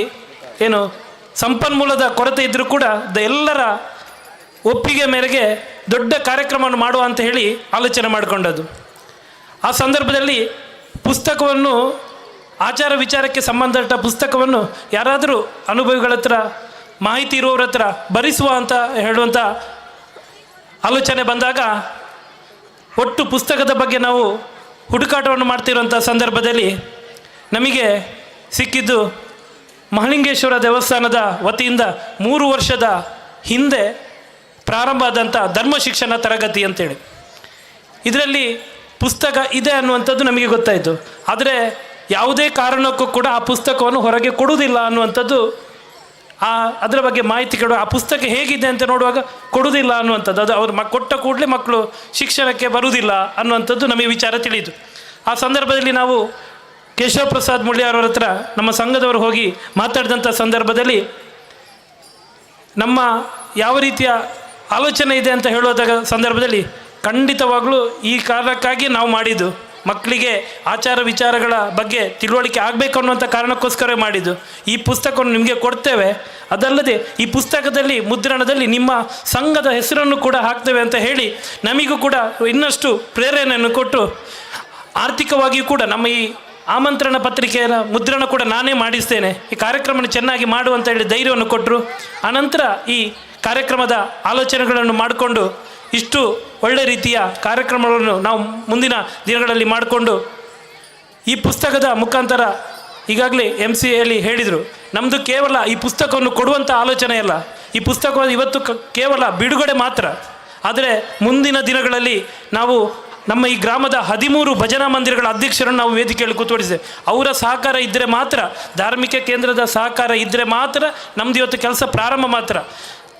ಏನು ಸಂಪನ್ಮೂಲದ ಕೊರತೆ ಇದ್ದರೂ ಕೂಡ ಎಲ್ಲರ ಒಪ್ಪಿಗೆ ಮೇರೆಗೆ ದೊಡ್ಡ ಕಾರ್ಯಕ್ರಮವನ್ನು ಮಾಡುವ ಅಂತ ಹೇಳಿ ಆಲೋಚನೆ ಮಾಡಿಕೊಂಡದ್ದು. ಆ ಸಂದರ್ಭದಲ್ಲಿ ಪುಸ್ತಕವನ್ನು, ಆಚಾರ ವಿಚಾರಕ್ಕೆ ಸಂಬಂಧಪಟ್ಟ ಪುಸ್ತಕವನ್ನು ಯಾರಾದರೂ ಅನುಭವಿಗಳ ಹತ್ರ, ಮಾಹಿತಿ ಇರುವವರ ಹತ್ರ ಬರೆಸುವ ಅಂತ ಹೇಳುವಂಥ ಆಲೋಚನೆ ಬಂದಾಗ ಒಟ್ಟು ಪುಸ್ತಕದ ಬಗ್ಗೆ ನಾವು ಹುಡುಕಾಟವನ್ನು ಮಾಡ್ತಿರುವಂಥ ಸಂದರ್ಭದಲ್ಲಿ ನಮಗೆ ಸಿಕ್ಕಿದ್ದು ಮಹಾಲಿಂಗೇಶ್ವರ ದೇವಸ್ಥಾನದ ವತಿಯಿಂದ 3 ವರ್ಷದ ಹಿಂದೆ ಪ್ರಾರಂಭ ಆದಂಥ ಧರ್ಮ ಶಿಕ್ಷಣ ತರಗತಿ ಅಂತೇಳಿ. ಇದರಲ್ಲಿ ಪುಸ್ತಕ ಇದೆ ಅನ್ನುವಂಥದ್ದು ನಮಗೆ ಗೊತ್ತಾಯಿತು. ಆದರೆ ಯಾವುದೇ ಕಾರಣಕ್ಕೂ ಕೂಡ ಆ ಪುಸ್ತಕವನ್ನು ಹೊರಗೆ ಕೊಡುವುದಿಲ್ಲ ಅನ್ನುವಂಥದ್ದು, ಅದರ ಬಗ್ಗೆ ಮಾಹಿತಿ ಕೊಡುವ, ಆ ಪುಸ್ತಕ ಹೇಗಿದೆ ಅಂತ ನೋಡುವಾಗ ಕೊಡುವುದಿಲ್ಲ ಅನ್ನುವಂಥದ್ದು, ಅದು ಅವ್ರು ಕೊಟ್ಟ ಕೂಡಲೇ ಮಕ್ಕಳು ಶಿಕ್ಷಣಕ್ಕೆ ಬರುವುದಿಲ್ಲ ಅನ್ನುವಂಥದ್ದು ನಮಗೆ ವಿಚಾರ ತಿಳಿಯಿತು. ಆ ಸಂದರ್ಭದಲ್ಲಿ ನಾವು ಕೇಶವ ಪ್ರಸಾದ್ ಮುಳ್ಳಿಯವರ ಹತ್ರ ನಮ್ಮ ಸಂಘದವರು ಹೋಗಿ ಮಾತಾಡಿದಂಥ ಸಂದರ್ಭದಲ್ಲಿ ನಮ್ಮ ಯಾವ ರೀತಿಯ ಆಲೋಚನೆ ಇದೆ ಅಂತ ಹೇಳೋದಾಗ ಸಂದರ್ಭದಲ್ಲಿ ಖಂಡಿತವಾಗಲೂ ಈ ಕಾರಣಕ್ಕಾಗಿ ನಾವು ಮಾಡಿದ್ದು, ಮಕ್ಕಳಿಗೆ ಆಚಾರ ವಿಚಾರಗಳ ಬಗ್ಗೆ ತಿಳುವಳಿಕೆ ಆಗಬೇಕು ಅನ್ನುವಂಥ ಕಾರಣಕ್ಕೋಸ್ಕರ ಮಾಡಿದ್ದು. ಈ ಪುಸ್ತಕವನ್ನು ನಿಮಗೆ ಕೊಡ್ತೇವೆ, ಅದಲ್ಲದೆ ಈ ಪುಸ್ತಕದಲ್ಲಿ ಮುದ್ರಣದಲ್ಲಿ ನಿಮ್ಮ ಸಂಘದ ಹೆಸರನ್ನು ಕೂಡ ಹಾಕ್ತೇವೆ ಅಂತ ಹೇಳಿ ನಮಗೂ ಕೂಡ ಇನ್ನಷ್ಟು ಪ್ರೇರಣೆಯನ್ನು ಕೊಟ್ಟು, ಆರ್ಥಿಕವಾಗಿಯೂ ಕೂಡ ನಮ್ಮ ಈ ಆಮಂತ್ರಣ ಪತ್ರಿಕೆಯ ಮುದ್ರಣ ಕೂಡ ನಾನೇ ಮಾಡಿಸ್ತೇನೆ, ಈ ಕಾರ್ಯಕ್ರಮವನ್ನು ಚೆನ್ನಾಗಿ ಮಾಡುವಂತ ಹೇಳಿ ಧೈರ್ಯವನ್ನು ಕೊಟ್ಟರು. ಆನಂತರ ಈ ಕಾರ್ಯಕ್ರಮದ ಆಲೋಚನೆಗಳನ್ನು ಮಾಡಿಕೊಂಡು ಇಷ್ಟು ಒಳ್ಳೆ ರೀತಿಯ ಕಾರ್ಯಕ್ರಮಗಳನ್ನು ನಾವು ಮುಂದಿನ ದಿನಗಳಲ್ಲಿ ಮಾಡಿಕೊಂಡು ಈ ಪುಸ್ತಕದ ಮುಖಾಂತರ ಈಗಾಗಲೇ MCAಯಲ್ಲಿ ಹೇಳಿದರು, ನಮ್ಮದು ಕೇವಲ ಈ ಪುಸ್ತಕವನ್ನು ಕೊಡುವಂಥ ಆಲೋಚನೆ ಅಲ್ಲ, ಈ ಪುಸ್ತಕವನ್ನು ಇವತ್ತು ಕೇವಲ ಬಿಡುಗಡೆ ಮಾತ್ರ. ಆದರೆ ಮುಂದಿನ ದಿನಗಳಲ್ಲಿ ನಾವು ನಮ್ಮ ಈ ಗ್ರಾಮದ 13 ಭಜನಾ ಮಂದಿರಗಳ ಅಧ್ಯಕ್ಷರನ್ನು ನಾವು ವೇದಿಕೆಯಲ್ಲಿ ಕೂತ್ಕೊಳಿಸಿದೆ. ಅವರ ಸಹಕಾರ ಇದ್ದರೆ ಮಾತ್ರ, ಧಾರ್ಮಿಕ ಕೇಂದ್ರದ ಸಹಕಾರ ಇದ್ದರೆ ಮಾತ್ರ ನಮ್ಮದು ಇವತ್ತು ಕೆಲಸ ಪ್ರಾರಂಭ ಮಾತ್ರ.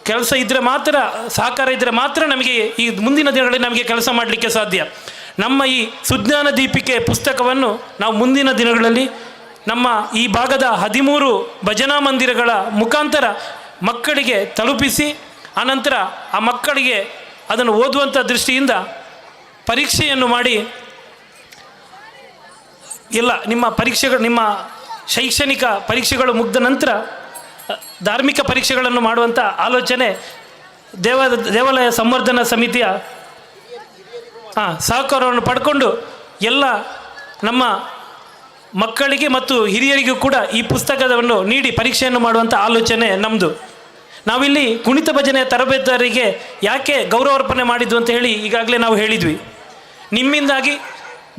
ಕೆಲಸ ಇದ್ದರೆ ಮಾತ್ರ, ಸಹಕಾರ ಇದ್ದರೆ ಮಾತ್ರ ನಮಗೆ ಈ ಮುಂದಿನ ದಿನಗಳಲ್ಲಿ ನಮಗೆ ಕೆಲಸ ಮಾಡಲಿಕ್ಕೆ ಸಾಧ್ಯ. ನಮ್ಮ ಈ ಸುಜ್ಞಾನ ದೀಪಿಕೆ ಪುಸ್ತಕವನ್ನು ನಾವು ಮುಂದಿನ ದಿನಗಳಲ್ಲಿ ನಮ್ಮ ಈ ಭಾಗದ 13 ಭಜನಾ ಮಂದಿರಗಳ ಮುಖಾಂತರ ಮಕ್ಕಳಿಗೆ ತಲುಪಿಸಿ ಆನಂತರ ಆ ಮಕ್ಕಳಿಗೆ ಅದನ್ನು ಓದುವಂಥ ದೃಷ್ಟಿಯಿಂದ ಪರೀಕ್ಷೆಯನ್ನು ಮಾಡಿ ಎಲ್ಲ ನಿಮ್ಮ ಪರೀಕ್ಷೆಗಳು, ನಿಮ್ಮ ಶೈಕ್ಷಣಿಕ ಪರೀಕ್ಷೆಗಳು ಮುಗಿದ ನಂತರ ಧಾರ್ಮಿಕ ಪರೀಕ್ಷೆಗಳನ್ನು ಮಾಡುವಂಥ ಆಲೋಚನೆ ದೇವಾಲಯ ಸಂವರ್ಧನಾ ಸಮಿತಿಯ ಸಹಕಾರವನ್ನು ಪಡ್ಕೊಂಡು ಎಲ್ಲ ನಮ್ಮ ಮಕ್ಕಳಿಗೆ ಮತ್ತು ಹಿರಿಯರಿಗೂ ಕೂಡ ಈ ಪುಸ್ತಕವನ್ನು ನೀಡಿ ಪರೀಕ್ಷೆಯನ್ನು ಮಾಡುವಂಥ ಆಲೋಚನೆ ನಮ್ಮದು. ನಾವಿಲ್ಲಿ ಕುಣಿತ ಭಜನೆ ತರಬೇತುದಾರರಿಗೆ ಯಾಕೆ ಗೌರವಾರ್ಪಣೆ ಮಾಡಿದ್ದು ಅಂತ ಹೇಳಿ ಈಗಾಗಲೇ ನಾವು ಹೇಳಿದ್ವಿ. ನಿಮ್ಮಿಂದಾಗಿ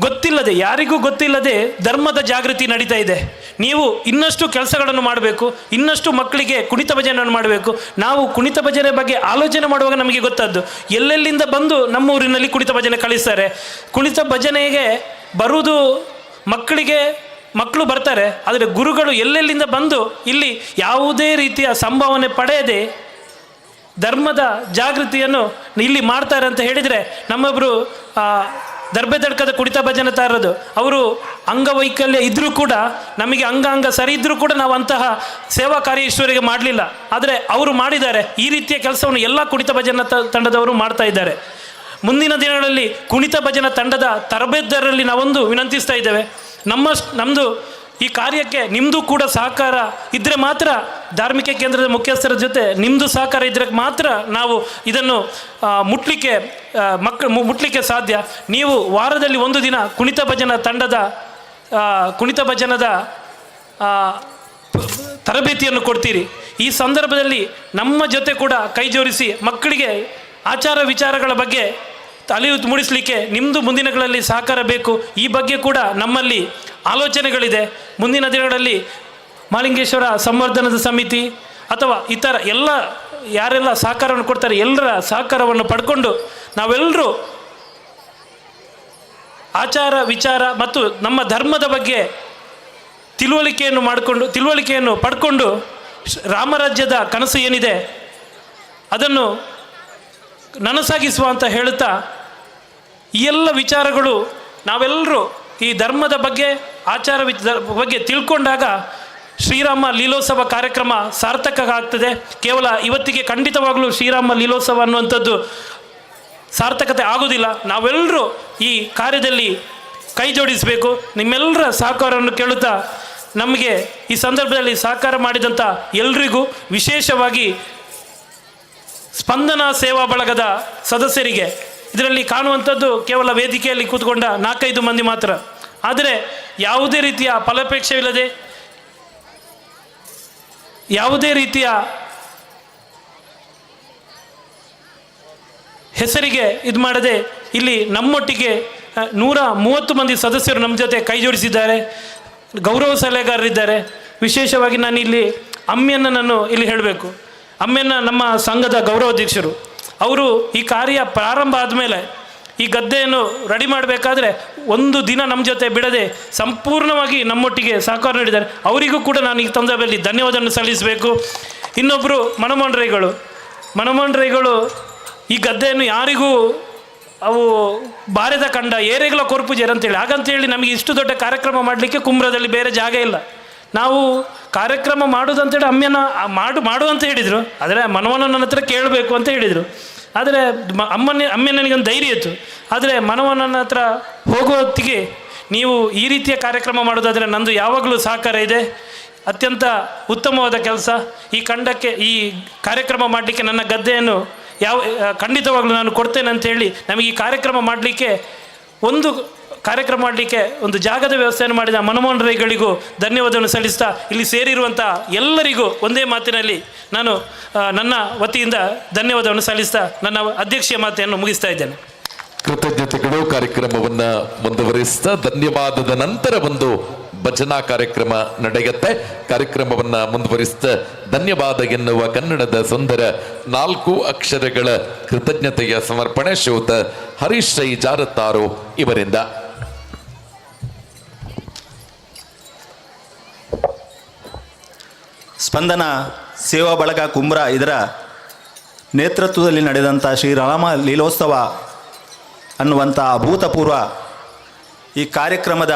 ಗೊತ್ತಿಲ್ಲದೆ, ಯಾರಿಗೂ ಗೊತ್ತಿಲ್ಲದೆ ಧರ್ಮದ ಜಾಗೃತಿ ನಡೀತಾ ಇದೆ. ನೀವು ಇನ್ನಷ್ಟು ಕೆಲಸಗಳನ್ನು ಮಾಡಬೇಕು, ಇನ್ನಷ್ಟು ಮಕ್ಕಳಿಗೆ ಕುಣಿತ ಭಜನೆಯನ್ನು ಮಾಡಬೇಕು. ನಾವು ಕುಣಿತ ಭಜನೆ ಬಗ್ಗೆ ಆಲೋಚನೆ ಮಾಡುವಾಗ ನಮಗೆ ಗೊತ್ತದ್ದು ಎಲ್ಲೆಲ್ಲಿಂದ ಬಂದು ನಮ್ಮ ಊರಿನಲ್ಲಿ ಕುಣಿತ ಭಜನೆ ಕಳಿಸ್ತಾರೆ. ಕುಣಿತ ಭಜನೆಗೆ ಬರುವುದು ಮಕ್ಕಳು ಬರ್ತಾರೆ, ಆದರೆ ಗುರುಗಳು ಎಲ್ಲೆಲ್ಲಿಂದ ಬಂದು ಇಲ್ಲಿ ಯಾವುದೇ ರೀತಿಯ ಸಂಭಾವನೆ ಪಡೆಯದೆ ಧರ್ಮದ ಜಾಗೃತಿಯನ್ನು ಇಲ್ಲಿ ಮಾಡ್ತಾರೆ ಅಂತ ಹೇಳಿದರೆ, ನಮ್ಮೊಬ್ಬರು ದರ್ಬೆದಡ್ಕದ ಕುಣಿತ ಭಜನೆ ತಾರದು, ಅವರು ಅಂಗವೈಕಲ್ಯ ಇದ್ದರೂ ಕೂಡ, ನಮಗೆ ಅಂಗ ಸರಿ ಇದ್ದರೂ ಕೂಡ ನಾವು ಅಂತಹ ಸೇವಾ ಕಾರ್ಯ ಈಶ್ವರಿಗೆ ಮಾಡಲಿಲ್ಲ. ಆದರೆ ಅವರು ಮಾಡಿದ್ದಾರೆ. ಈ ರೀತಿಯ ಕೆಲಸವನ್ನು ಎಲ್ಲ ಕುಣಿತ ಭಜನಾ ತಂಡದವರು ಮಾಡ್ತಾ ಇದ್ದಾರೆ. ಮುಂದಿನ ದಿನಗಳಲ್ಲಿ ಕುಣಿತ ಭಜನಾ ತಂಡದ ತರಬೇತುದಾರರಲ್ಲಿ ನಾವೊಂದು ವಿನಂತಿಸ್ತಾ ಇದ್ದೇವೆ, ನಮ್ಮದು ಈ ಕಾರ್ಯಕ್ಕೆ ನಿಮ್ಮದು ಕೂಡ ಸಹಕಾರ ಇದ್ದರೆ ಮಾತ್ರ, ಧಾರ್ಮಿಕ ಕೇಂದ್ರದ ಮುಖ್ಯಸ್ಥರ ಜೊತೆ ನಿಮ್ಮದು ಸಹಕಾರ ಇದ್ದರೆ ಮಾತ್ರ ನಾವು ಇದನ್ನು ಮುಟ್ಲಿಕ್ಕೆ ಸಾಧ್ಯ. ನೀವು ವಾರದಲ್ಲಿ ಒಂದು ದಿನ ಕುಣಿತ ಭಜನದ ತರಬೇತಿಯನ್ನು ಕೊಡ್ತೀರಿ. ಈ ಸಂದರ್ಭದಲ್ಲಿ ನಮ್ಮ ಜೊತೆ ಕೂಡ ಕೈ ಜೋಡಿಸಿ ಮಕ್ಕಳಿಗೆ ಆಚಾರ ವಿಚಾರಗಳ ಬಗ್ಗೆ ಅರಿವು ಮೂಡಿಸಲಿಕ್ಕೆ ನಿಮ್ಮದು ಮುಂದಿನಗಳಲ್ಲಿ ಸಹಕಾರ ಬೇಕು. ಈ ಬಗ್ಗೆ ಕೂಡ ನಮ್ಮಲ್ಲಿ ಆಲೋಚನೆಗಳಿದೆ. ಮುಂದಿನ ದಿನಗಳಲ್ಲಿ ಮಹಾಲಿಂಗೇಶ್ವರ ಸಂವರ್ಧನದ ಸಮಿತಿ ಅಥವಾ ಇತರ ಯಾರೆಲ್ಲ ಸಹಕಾರವನ್ನು ಕೊಡ್ತಾರೆ ಎಲ್ಲರ ಸಹಕಾರವನ್ನು ಪಡ್ಕೊಂಡು ನಾವೆಲ್ಲರೂ ಆಚಾರ ವಿಚಾರ ಮತ್ತು ನಮ್ಮ ಧರ್ಮದ ಬಗ್ಗೆ ತಿಳುವಳಿಕೆಯನ್ನು ಪಡ್ಕೊಂಡು ರಾಮರಾಜ್ಯದ ಕನಸು ಏನಿದೆ ಅದನ್ನು ನನಸಾಗಿಸುವ ಅಂತ ಹೇಳುತ್ತಾ, ಈ ಎಲ್ಲ ವಿಚಾರಗಳು ನಾವೆಲ್ಲರೂ ಈ ಧರ್ಮದ ಬಗ್ಗೆ ಆಚಾರ ಬಗ್ಗೆ ತಿಳ್ಕೊಂಡಾಗ ಶ್ರೀರಾಮ ಲೀಲೋತ್ಸವ ಕಾರ್ಯಕ್ರಮ ಸಾರ್ಥಕ ಆಗ್ತದೆ. ಕೇವಲ ಇವತ್ತಿಗೆ ಖಂಡಿತವಾಗಲೂ ಶ್ರೀರಾಮ ಲೀಲೋತ್ಸವ ಅನ್ನುವಂಥದ್ದು ಸಾರ್ಥಕತೆ ಆಗೋದಿಲ್ಲ. ನಾವೆಲ್ಲರೂ ಈ ಕಾರ್ಯದಲ್ಲಿ ಕೈ ಜೋಡಿಸಬೇಕು. ನಿಮ್ಮೆಲ್ಲರ ಸಹಕಾರವನ್ನು ಕೇಳುತ್ತಾ, ನಮಗೆ ಈ ಸಂದರ್ಭದಲ್ಲಿ ಸಹಕಾರ ಮಾಡಿದಂಥ ಎಲ್ರಿಗೂ, ವಿಶೇಷವಾಗಿ ಸ್ಪಂದನ ಸೇವಾ ಬಳಗದ ಸದಸ್ಯರಿಗೆ, ಇದರಲ್ಲಿ ಕಾಣುವಂಥದ್ದು ಕೇವಲ ವೇದಿಕೆಯಲ್ಲಿ ಕೂತ್ಕೊಂಡ 4-5 ಮಂದಿ ಮಾತ್ರ. ಆದರೆ ಯಾವುದೇ ರೀತಿಯ ಫಲಾಪೇಕ್ಷೆಯಿಲ್ಲದೆ, ಯಾವುದೇ ರೀತಿಯ ಹೆಸರಿಗೆ ಇದು ಮಾಡದೆ ಇಲ್ಲಿ ನಮ್ಮೊಟ್ಟಿಗೆ 130 ಮಂದಿ ಸದಸ್ಯರು ನಮ್ಮ ಜೊತೆ ಕೈ ಜೋಡಿಸಿದ್ದಾರೆ. ಗೌರವ ಸಲಹೆಗಾರರಿದ್ದಾರೆ. ವಿಶೇಷವಾಗಿ ನಾನು ಇಲ್ಲಿ ಅಮ್ಮಿಯಣ್ಣನನ್ನು ಇಲ್ಲಿ ಹೇಳಬೇಕು. ಅಮ್ಮೆನ್ನ ನಮ್ಮ ಸಂಘದ ಗೌರವಾಧ್ಯಕ್ಷರು. ಅವರು ಈ ಕಾರ್ಯ ಪ್ರಾರಂಭ ಆದಮೇಲೆ ಈ ಗದ್ದೆಯನ್ನು ರೆಡಿ ಮಾಡಬೇಕಾದ್ರೆ ಒಂದು ದಿನ ನಮ್ಮ ಜೊತೆ ಬಿಡದೆ ಸಂಪೂರ್ಣವಾಗಿ ನಮ್ಮೊಟ್ಟಿಗೆ ಸಹಕಾರ ನೀಡಿದ್ದಾರೆ. ಅವರಿಗೂ ಕೂಡ ನಾನು ಈ ಸಂದರ್ಭದಲ್ಲಿ ಧನ್ಯವಾದವನ್ನು ಸಲ್ಲಿಸಬೇಕು. ಇನ್ನೊಬ್ಬರು ಮನಮೋಹನ್ ರೈಗಳು ಈ ಗದ್ದೆಯನ್ನು ಯಾರಿಗೂ ಅವು ಬಾರೆದ ಕಂಡ ಏರೆಗಳ ಕೊರ್ಪುಜೇರ್ ಅಂತೇಳಿ, ಹಾಗಂತೇಳಿ ನಮಗೆ ಇಷ್ಟು ದೊಡ್ಡ ಕಾರ್ಯಕ್ರಮ ಮಾಡಲಿಕ್ಕೆ ಕುಂಬ್ರದಲ್ಲಿ ಬೇರೆ ಜಾಗ ಇಲ್ಲ. ನಾವು ಕಾರ್ಯಕ್ರಮ ಮಾಡೋದಂತೇಳಿ ಮಾಡು ಅಂತ ಹೇಳಿದರು. ಆದರೆ ಮನವಣ್ಣನ ಹತ್ರ ಕೇಳಬೇಕು ಅಂತ ಹೇಳಿದರು. ಆದರೆ ಅಮ್ಮನಿಗೊಂದು ಧೈರ್ಯ ಇತ್ತು. ಆದರೆ ಮನವಣ್ಣನ ಹತ್ರ ಹೋಗುವ ಹೊತ್ತಿಗೆ, ನೀವು ಈ ರೀತಿಯ ಕಾರ್ಯಕ್ರಮ ಮಾಡೋದಾದರೆ ನಂದು ಯಾವಾಗಲೂ ಸಹಕಾರ ಇದೆ, ಅತ್ಯಂತ ಉತ್ತಮವಾದ ಕೆಲಸ, ಈ ಕಾರ್ಯಕ್ರಮ ಮಾಡಲಿಕ್ಕೆ ನನ್ನ ಗದ್ದೆಯನ್ನು ಖಂಡಿತವಾಗ್ಲೂ ನಾನು ಕೊಡ್ತೇನೆ ಅಂತೇಳಿ ನಮಗೆ ಈ ಕಾರ್ಯಕ್ರಮ ಮಾಡಲಿಕ್ಕೆ ಒಂದು ಜಾಗದ ವ್ಯವಸ್ಥೆಯನ್ನು ಮಾಡಿದ ಮನಮೋಹನ್ ರೈಗಳಿಗೂ ಧನ್ಯವಾದವನ್ನು ಸಲ್ಲಿಸ್ತಾ, ಇಲ್ಲಿ ಸೇರಿರುವಂಥ ಎಲ್ಲರಿಗೂ ಒಂದೇ ಮಾತಿನಲ್ಲಿ ನಾನು ನನ್ನ ವತಿಯಿಂದ ಧನ್ಯವಾದವನ್ನು ಸಲ್ಲಿಸ್ತಾ ನನ್ನ ಅಧ್ಯಕ್ಷೀಯ ಮಾತೆಯನ್ನು ಮುಗಿಸ್ತಾ ಇದ್ದೇನೆ. ಕೃತಜ್ಞತೆಗಳು. ಕಾರ್ಯಕ್ರಮವನ್ನ ಮುಂದುವರಿಸ್ತಾ ಧನ್ಯವಾದದ ನಂತರ ಒಂದು ಭಜನಾ ಕಾರ್ಯಕ್ರಮ ನಡೆಯುತ್ತೆ. ಕಾರ್ಯಕ್ರಮವನ್ನ ಮುಂದುವರಿಸ್ತಾ ಧನ್ಯವಾದ ಎನ್ನುವ ಕನ್ನಡದ ಸುಂದರ 4 ಅಕ್ಷರಗಳ ಕೃತಜ್ಞತೆಯ ಸಮರ್ಪಣೆ ಶ್ರೀಯುತ ಹರೀಶ್ ರೈ ಜಾರತ್ತಾರು ಇವರಿಂದ. ಸ್ಪಂದನ ಸೇವಾ ಬಳಗ ಕುಂಬ್ರ ಇದರ ನೇತೃತ್ವದಲ್ಲಿ ನಡೆದಂಥ ಶ್ರೀರಾಮ ಲೀಲೋತ್ಸವ ಅನ್ನುವಂಥ ಅಭೂತಪೂರ್ವ ಈ ಕಾರ್ಯಕ್ರಮದ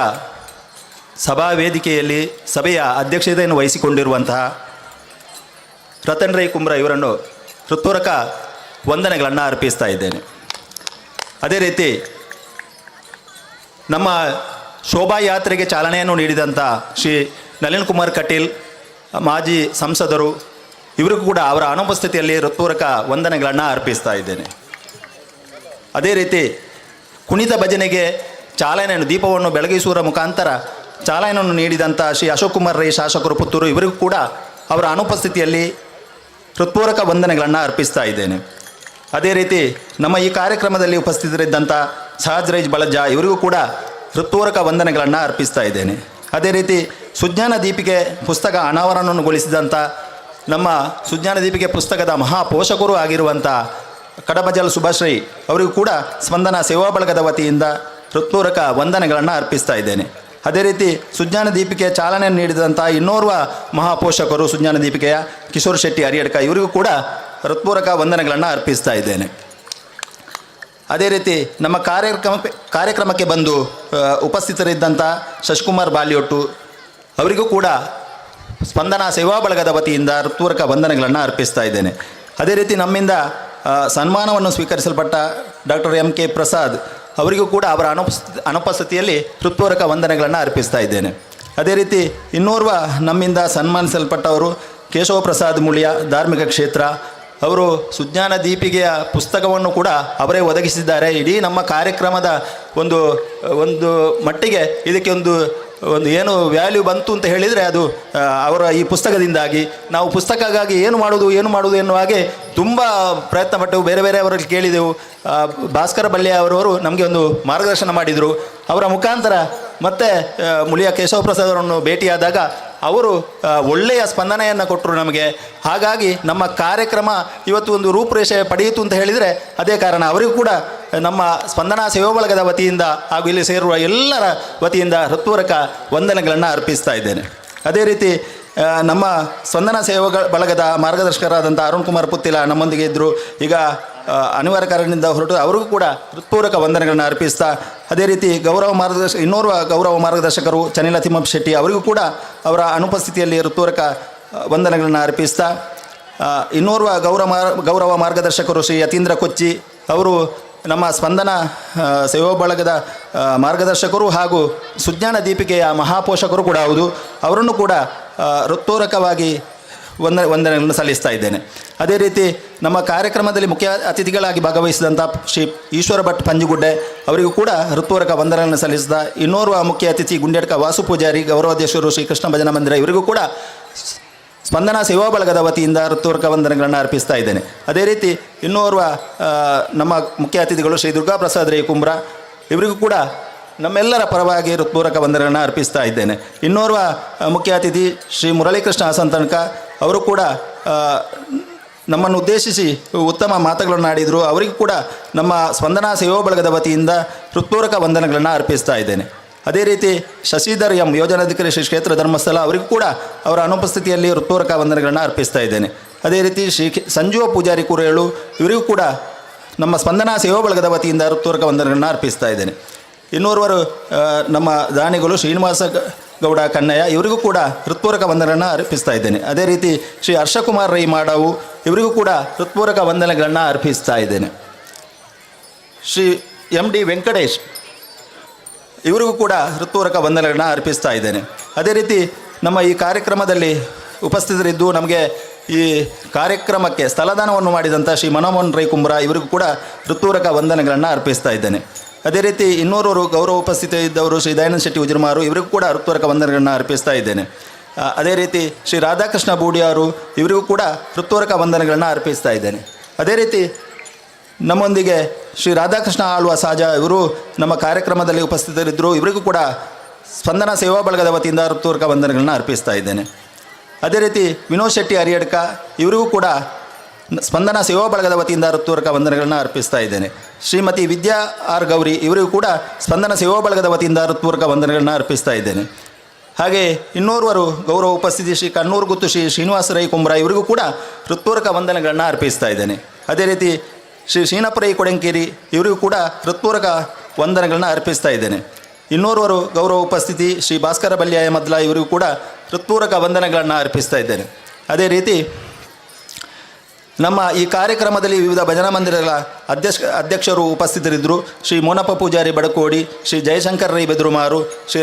ಸಭಾ ವೇದಿಕೆಯಲ್ಲಿ ಸಭೆಯ ಅಧ್ಯಕ್ಷತೆಯನ್ನು ವಹಿಸಿಕೊಂಡಿರುವಂತಹ ರತನ್ ರೈ ಕುಂಬ್ರಾ ಇವರನ್ನು ಹೃತ್ಪೂರ್ವಕ ವಂದನೆಗಳನ್ನು ಅರ್ಪಿಸ್ತಾ ಇದ್ದೇನೆ. ಅದೇ ರೀತಿ ನಮ್ಮ ಶೋಭಾಯಾತ್ರೆಗೆ ಚಾಲನೆಯನ್ನು ನೀಡಿದಂಥ ಶ್ರೀ ನಳಿನ್ ಕುಮಾರ್ ಕಟೀಲ್ ಮಾಜಿ ಸಂಸದರು ಇವರಿಗೂ ಕೂಡ ಅವರ ಅನುಪಸ್ಥಿತಿಯಲ್ಲಿ ಹೃತ್ಪೂರ್ವಕ ವಂದನೆಗಳನ್ನು ಅರ್ಪಿಸ್ತಾ ಇದ್ದೇನೆ. ಅದೇ ರೀತಿ ಕುಣಿತ ಭಜನೆಗೆ ಚಾಲನೆಯನ್ನು ದೀಪವನ್ನು ಬೆಳಗಿಸುವ ಮುಖಾಂತರ ಚಾಲನೆಯನ್ನು ನೀಡಿದಂಥ ಶ್ರೀ ಅಶೋಕ್ ಕುಮಾರ್ ರೈ ಶಾಸಕರು ಪುತ್ತೂರು ಇವರಿಗೂ ಕೂಡ ಅವರ ಅನುಪಸ್ಥಿತಿಯಲ್ಲಿ ಹೃತ್ಪೂರ್ವಕ ವಂದನೆಗಳನ್ನು ಅರ್ಪಿಸ್ತಾ ಇದ್ದೇನೆ. ಅದೇ ರೀತಿ ನಮ್ಮ ಈ ಕಾರ್ಯಕ್ರಮದಲ್ಲಿ ಉಪಸ್ಥಿತರಿದ್ದಂಥ ಸಹಜ್ ರೈಜ್ ಬಳಜ್ಜ ಇವರಿಗೂ ಕೂಡ ಹೃತ್ಪೂರ್ವಕ ವಂದನೆಗಳನ್ನು ಅರ್ಪಿಸ್ತಾ ಇದ್ದೇನೆ. ಅದೇ ರೀತಿ ಸುಜ್ಞಾನ ದೀಪಿಕೆ ಪುಸ್ತಕ ಅನಾವರಣಗೊಳಿಸಿದಂಥ ನಮ್ಮ ಸುಜ್ಞಾನ ದೀಪಿಕೆ ಪುಸ್ತಕದ ಮಹಾಪೋಷಕರು ಆಗಿರುವಂಥ ಕಡಬಜಲ್ ಸುಭಾಶ್ರೈ ಅವರಿಗೂ ಕೂಡ ಸ್ಪಂದನ ಸೇವಾ ಬಳಗದ ವತಿಯಿಂದ ಹೃತ್ಪೂರ್ವಕ ವಂದನೆಗಳನ್ನು ಅರ್ಪಿಸ್ತಾ ಇದ್ದೇನೆ. ಅದೇ ರೀತಿ ಸುಜ್ಞಾನ ದೀಪಿಕೆ ಚಾಲನೆಯನ್ನು ನೀಡಿದಂಥ ಇನ್ನೋರ್ವ ಮಹಾಪೋಷಕರು ಸುಜ್ಞಾನ ದೀಪಿಕೆಯ ಕಿಶೋರ್ ಶೆಟ್ಟಿ ಹರಿಯಡ್ಕ ಇವರಿಗೂ ಕೂಡ ಹೃತ್ಪೂರ್ವಕ ವಂದನೆಗಳನ್ನು ಅರ್ಪಿಸ್ತಾ ಇದ್ದೇನೆ. ಅದೇ ರೀತಿ ನಮ್ಮ ಕಾರ್ಯಕ್ರಮಕ್ಕೆ ಬಂದು ಉಪಸ್ಥಿತರಿದ್ದಂಥ ಶಶಿಕುಮಾರ್ ಬಾಲಿಯೊಟ್ಟು ಅವರಿಗೂ ಕೂಡ ಸ್ಪಂದನ ಸೇವಾ ಬಳಗದ ವತಿಯಿಂದ ಹೃತ್ಪೂರ್ವಕ ವಂದನೆಗಳನ್ನು ಅರ್ಪಿಸ್ತಾ ಇದ್ದೇನೆ. ಅದೇ ರೀತಿ ನಮ್ಮಿಂದ ಸನ್ಮಾನವನ್ನು ಸ್ವೀಕರಿಸಲ್ಪಟ್ಟ ಡಾಕ್ಟರ್ ಎಂ ಕೆ ಪ್ರಸಾದ್ ಅವರಿಗೂ ಕೂಡ ಅವರ ಅನುಪಸ್ಥಿತಿಯಲ್ಲಿ ಹೃತ್ಪೂರ್ವಕ ವಂದನೆಗಳನ್ನು ಅರ್ಪಿಸ್ತಾ ಇದ್ದೇನೆ. ಅದೇ ರೀತಿ ಇನ್ನೋರ್ವ ನಮ್ಮಿಂದ ಸನ್ಮಾನಿಸಲ್ಪಟ್ಟವರು ಕೇಶವ ಪ್ರಸಾದ್ ಮುಳಿಯ ಧಾರ್ಮಿಕ ಕ್ಷೇತ್ರ ಅವರು ಸುಜ್ಞಾನ ದೀಪಿಕೆಯ ಪುಸ್ತಕವನ್ನು ಕೂಡ ಅವರೇ ಒದಗಿಸಿದ್ದಾರೆ. ಇಡೀ ನಮ್ಮ ಕಾರ್ಯಕ್ರಮದ ಒಂದು ಮಟ್ಟಿಗೆ ಇದಕ್ಕೆ ಒಂದು ಏನು ವ್ಯಾಲ್ಯೂ ಬಂತು ಅಂತ ಹೇಳಿದರೆ ಅದು ಅವರ ಈ ಪುಸ್ತಕದಿಂದಾಗಿ. ನಾವು ಪುಸ್ತಕಕ್ಕಾಗಿ ಏನು ಮಾಡುವುದು ಎನ್ನುವ ಹಾಗೆ ತುಂಬ ಪ್ರಯತ್ನ ಪಟ್ಟೆವು, ಬೇರೆ ಬೇರೆ ಅವರಲ್ಲಿ ಕೇಳಿದೆವು. ಭಾಸ್ಕರ ಬಲ್ಯ ಅವರವರು ನಮಗೆ ಒಂದು ಮಾರ್ಗದರ್ಶನ ಮಾಡಿದರು. ಅವರ ಮುಖಾಂತರ ಮತ್ತೆ ಮುಳಿಯ ಕೇಶವ ಪ್ರಸಾದ್ ಅವರನ್ನು ಭೇಟಿಯಾದಾಗ ಅವರು ಒಳ್ಳೆಯ ಸ್ಪಂದನೆಯನ್ನು ಕೊಟ್ಟರು ನಮಗೆ. ಹಾಗಾಗಿ ನಮ್ಮ ಕಾರ್ಯಕ್ರಮ ಇವತ್ತು ಒಂದು ರೂಪುರೇಷೆ ಪಡೆಯಿತು ಅಂತ ಹೇಳಿದರೆ ಅದೇ ಕಾರಣ. ಅವರಿಗೂ ಕೂಡ ನಮ್ಮ ಸ್ಪಂದನಾ ಸೇವಾ ಬಳಗದ ವತಿಯಿಂದ ಹಾಗೂ ಇಲ್ಲಿ ಸೇರುವ ಎಲ್ಲರ ವತಿಯಿಂದ ಹೃತ್ಪೂರ್ವಕ ವಂದನೆಗಳನ್ನು ಅರ್ಪಿಸ್ತಾ ಇದ್ದೇನೆ. ಅದೇ ರೀತಿ ನಮ್ಮ ಸ್ಪಂದನಾ ಸೇವಾ ಬಳಗದ ಮಾರ್ಗದರ್ಶಕರಾದಂಥ ಅರುಣ್ ಕುಮಾರ್ ಪುತ್ತಿಲ ನಮ್ಮೊಂದಿಗೆ ಇದ್ದರು. ಈಗ ಅನಿವಾರ್ಯ ಕಾರಣದಿಂದ ಹೊರಟು ಅವರಿಗೂ ಕೂಡ ಹೃತ್ಪೂರ್ವಕ ವಂದನೆಗಳನ್ನು ಅರ್ಪಿಸ್ತಾ, ಅದೇ ರೀತಿ ಇನ್ನೋರ್ವ ಗೌರವ ಮಾರ್ಗದರ್ಶಕರು ಚನಿಲ ತಿಮ್ಮಪ್ಪ ಶೆಟ್ಟಿ ಅವರಿಗೂ ಕೂಡ ಅವರ ಅನುಪಸ್ಥಿತಿಯಲ್ಲಿ ಹೃತ್ಪೂರ್ವಕ ವಂದನೆಗಳನ್ನು ಅರ್ಪಿಸ್ತಾ, ಇನ್ನೋರ್ವ ಗೌರವ ಮಾರ್ಗದರ್ಶಕರು ಶ್ರೀ ಯತೀಂದ್ರ ಕೊಚ್ಚಿ ಅವರು ನಮ್ಮ ಸ್ಪಂದನ ಸೇವಾ ಬಳಗದ ಮಾರ್ಗದರ್ಶಕರು ಹಾಗೂ ಸುಜ್ಞಾನ ದೀಪಿಕೆಯ ಮಹಾಪೋಷಕರು ಕೂಡ ಹೌದು. ಅವರನ್ನು ಕೂಡ ಹೃತ್ಪೂರ್ವಕವಾಗಿ ವಂದನೆಗಳನ್ನು ಸಲ್ಲಿಸ್ತಾ ಇದ್ದೇನೆ. ಅದೇ ರೀತಿ ನಮ್ಮ ಕಾರ್ಯಕ್ರಮದಲ್ಲಿ ಮುಖ್ಯ ಅತಿಥಿಗಳಾಗಿ ಭಾಗವಹಿಸಿದಂಥ ಶ್ರೀ ಈಶ್ವರ ಭಟ್ ಪಂಜುಗುಡ್ಡೆ ಅವರಿಗೂ ಕೂಡ ಹೃತ್ಪೂರ್ವಕ ವಂದನೆಗಳನ್ನು ಸಲ್ಲಿಸಿದ ಇನ್ನೋರ್ವ ಮುಖ್ಯ ಅತಿಥಿ ಗುಂಡ್ಯಡ್ಕ ವಾಸು ಪೂಜಾರಿ ಗೌರವಾಧ್ಯಕ್ಷರು ಶ್ರೀ ಕೃಷ್ಣ ಭಜನಾ ಮಂದಿರ ಇವರಿಗೂ ಕೂಡ ಸ್ಪಂದನಾ ಸೇವಾ ಬಳಗದ ವತಿಯಿಂದ ಹೃತ್ಪೂರ್ವಕ ವಂದನೆಗಳನ್ನು ಅರ್ಪಿಸ್ತಾ ಇದ್ದೇನೆ. ಅದೇ ರೀತಿ ಇನ್ನೋರ್ವ ನಮ್ಮ ಮುಖ್ಯ ಅತಿಥಿಗಳು ಶ್ರೀ ದುರ್ಗಾ ಪ್ರಸಾದ್ ರೈ ಕುಂಬ್ರಾ ಇವರಿಗೂ ಕೂಡ ನಮ್ಮೆಲ್ಲರ ಪರವಾಗಿ ಹೃತ್ಪೂರ್ವಕ ವಂದನೆಗಳನ್ನು ಅರ್ಪಿಸ್ತಾ ಇದ್ದೇನೆ. ಇನ್ನೋರ್ವ ಮುಖ್ಯ ಅತಿಥಿ ಶ್ರೀ ಮುರಳೀಕೃಷ್ಣ ಹಾಸಂತನಕ ಅವರು ಕೂಡ ನಮ್ಮನ್ನು ಉದ್ದೇಶಿಸಿ ಉತ್ತಮ ಮಾತುಗಳನ್ನು ಆಡಿದರು. ಅವರಿಗೂ ಕೂಡ ನಮ್ಮ ಸ್ಪಂದನಾ ಸೇವಾ ಬಳಗದ ವತಿಯಿಂದ ಹೃತ್ಪೂರ್ವಕ ವಂದನೆಗಳನ್ನು ಅರ್ಪಿಸ್ತಾ ಇದ್ದೇನೆ. ಅದೇ ರೀತಿ ಶಶಿಧರ್ ಎಂ ಯೋಜನಾಧಿಕಾರಿ ಶ್ರೀ ಕ್ಷೇತ್ರ ಧರ್ಮಸ್ಥಳ ಅವರಿಗೂ ಕೂಡ ಅವರ ಅನುಪಸ್ಥಿತಿಯಲ್ಲಿ ಹೃತ್ಪೂರ್ವಕ ವಂದನೆಗಳನ್ನು ಅರ್ಪಿಸ್ತಾ ಇದ್ದೇನೆ. ಅದೇ ರೀತಿ ಶ್ರೀ ಸಂಜೀವ ಪೂಜಾರಿ ಕೂರೇಳು ಇವರಿಗೂ ಕೂಡ ನಮ್ಮ ಸ್ಪಂದನಾ ಸೇವಾ ಬಳಗದ ವತಿಯಿಂದ ಹೃತ್ಪೂರ್ವಕ ವಂದನೆಗಳನ್ನು ಅರ್ಪಿಸ್ತಾ ಇದ್ದೇನೆ. ಇನ್ನೋರ್ವರು ನಮ್ಮ ದಾನಿಗಳು ಶ್ರೀನಿವಾಸ ಗೌಡ ಕನ್ನಯ್ಯ ಇವರಿಗೂ ಕೂಡ ಹೃತ್ಪೂರ್ವಕ ವಂದನೆಗಳನ್ನು ಅರ್ಪಿಸ್ತಾ ಇದ್ದೇನೆ. ಅದೇ ರೀತಿ ಶ್ರೀ ಹರ್ಷಕುಮಾರ್ ರೈ ಮಾಡಾವು ಇವರಿಗೂ ಕೂಡ ಹೃತ್ಪೂರ್ವಕ ವಂದನೆಗಳನ್ನು ಅರ್ಪಿಸ್ತಾ ಇದ್ದೇನೆ. ಶ್ರೀ ಎಂ ಡಿ ವೆಂಕಟೇಶ್ ಇವರಿಗೂ ಕೂಡ ಹೃತ್ಪೂರ್ವಕ ವಂದನೆಗಳನ್ನು ಅರ್ಪಿಸ್ತಾ ಇದ್ದೇನೆ. ಅದೇ ರೀತಿ ನಮ್ಮ ಈ ಕಾರ್ಯಕ್ರಮದಲ್ಲಿ ಉಪಸ್ಥಿತರಿದ್ದು ನಮಗೆ ಈ ಕಾರ್ಯಕ್ರಮಕ್ಕೆ ಸ್ಥಳದಾನವನ್ನು ಮಾಡಿದಂಥ ಶ್ರೀ ಮನಮೋಹನ್ ರೈ ಕುಂಬ್ರಾ ಇವರಿಗೂ ಕೂಡ ಹೃತ್ಪೂರ್ವಕ ವಂದನೆಗಳನ್ನು ಅರ್ಪಿಸ್ತಾ ಇದ್ದೇನೆ. ಅದೇ ರೀತಿ ಇನ್ನೋರ್ವರು ಗೌರವ ಉಪಸ್ಥಿತಿ ಇದ್ದವರು ಶ್ರೀ ದಯಾನಂದ ಶೆಟ್ಟಿ ಉಜಿರ್ಮಾರು ಇವರಿಗೂ ಕೂಡ ಹೃತ್ಪೂರ್ವಕ ವಂದನೆಗಳನ್ನು ಅರ್ಪಿಸ್ತಾ ಇದ್ದೇನೆ. ಅದೇ ರೀತಿ ಶ್ರೀ ರಾಧಾಕೃಷ್ಣ ಬೂಡಿಯವರು ಇವರಿಗೂ ಕೂಡ ಹೃತ್ಪೂರ್ವಕ ವಂದನೆಗಳನ್ನು ಅರ್ಪಿಸ್ತಾ ಇದ್ದೇನೆ. ಅದೇ ರೀತಿ ನಮ್ಮೊಂದಿಗೆ ಶ್ರೀ ರಾಧಾಕೃಷ್ಣ ಆಳ್ವ ಸಾಜ ಇವರು ನಮ್ಮ ಕಾರ್ಯಕ್ರಮದಲ್ಲಿ ಉಪಸ್ಥಿತರಿದ್ದರು. ಇವರಿಗೂ ಕೂಡ ಸ್ಪಂದನಾ ಸೇವಾ ಬಳಗದ ವತಿಯಿಂದ ಹೃತ್ಪೂರ್ವಕ ವಂದನೆಗಳನ್ನು ಅರ್ಪಿಸ್ತಾ ಇದ್ದೇನೆ. ಅದೇ ರೀತಿ ವಿನೋದ್ ಶೆಟ್ಟಿ ಹರಿಯಡ್ಕ ಇವರಿಗೂ ಕೂಡ ಸ್ಪಂದನಾ ಸೇವಾ ಬಳಗದ ವತಿಯಿಂದ ಹೃತ್ಪೂರ್ವಕ ವಂದನೆಗಳನ್ನು ಅರ್ಪಿಸ್ತಾ ಇದ್ದೇನೆ. ಶ್ರೀಮತಿ ವಿದ್ಯಾ ಆರ್ ಗೌರಿ ಇವರಿಗೂ ಕೂಡ ಸ್ಪಂದನ ಸೇವಾ ಬಳಗದ ವತಿಯಿಂದ ಹೃತ್ಪೂರ್ವಕ ವಂದನೆಗಳನ್ನು ಅರ್ಪಿಸ್ತಾ ಇದ್ದೇನೆ. ಹಾಗೆ ಇನ್ನೋರ್ವರು ಗೌರವ ಉಪಸ್ಥಿತಿ ಶ್ರೀ ಕಣ್ಣೂರು ಗುತ್ತು ಶ್ರೀ ಶ್ರೀನಿವಾಸ ರೈ ಕುಂಬ್ರಾ ಇವರಿಗೂ ಕೂಡ ಹೃತ್ಪೂರ್ವಕ ವಂದನೆಗಳನ್ನು ಅರ್ಪಿಸ್ತಾ ಇದ್ದೇನೆ. ಅದೇ ರೀತಿ ಶ್ರೀ ಶೀನಪುರೈ ಕೊಡಂಕೇರಿ ಇವರಿಗೂ ಕೂಡ ಹೃತ್ಪೂರ್ವಕ ವಂದನೆಗಳನ್ನು ಅರ್ಪಿಸ್ತಾ ಇದ್ದೇನೆ. ಇನ್ನೋರ್ವರು ಗೌರವ ಉಪಸ್ಥಿತಿ ಶ್ರೀ ಭಾಸ್ಕರ ಬಲ್ಯಾಯ ಮದ್ಲ ಇವರಿಗೂ ಕೂಡ ಹೃತ್ಪೂರ್ವಕ ವಂದನೆಗಳನ್ನು ಅರ್ಪಿಸ್ತಾ ಇದ್ದೇನೆ. ಅದೇ ರೀತಿ ನಮ್ಮ ಈ ಕಾರ್ಯಕ್ರಮದಲ್ಲಿ ವಿವಿಧ ಭಜನಾ ಮಂದಿರಗಳ ಅಧ್ಯಕ್ಷರು ಉಪಸ್ಥಿತರಿದ್ದರು. ಶ್ರೀ ಮೋನಪ್ಪ ಪೂಜಾರಿ ಬಡಕೋಡಿ, ಶ್ರೀ ಜಯಶಂಕರ್ ರೈ ಬೆದುರುಮಾರು, ಶ್ರೀ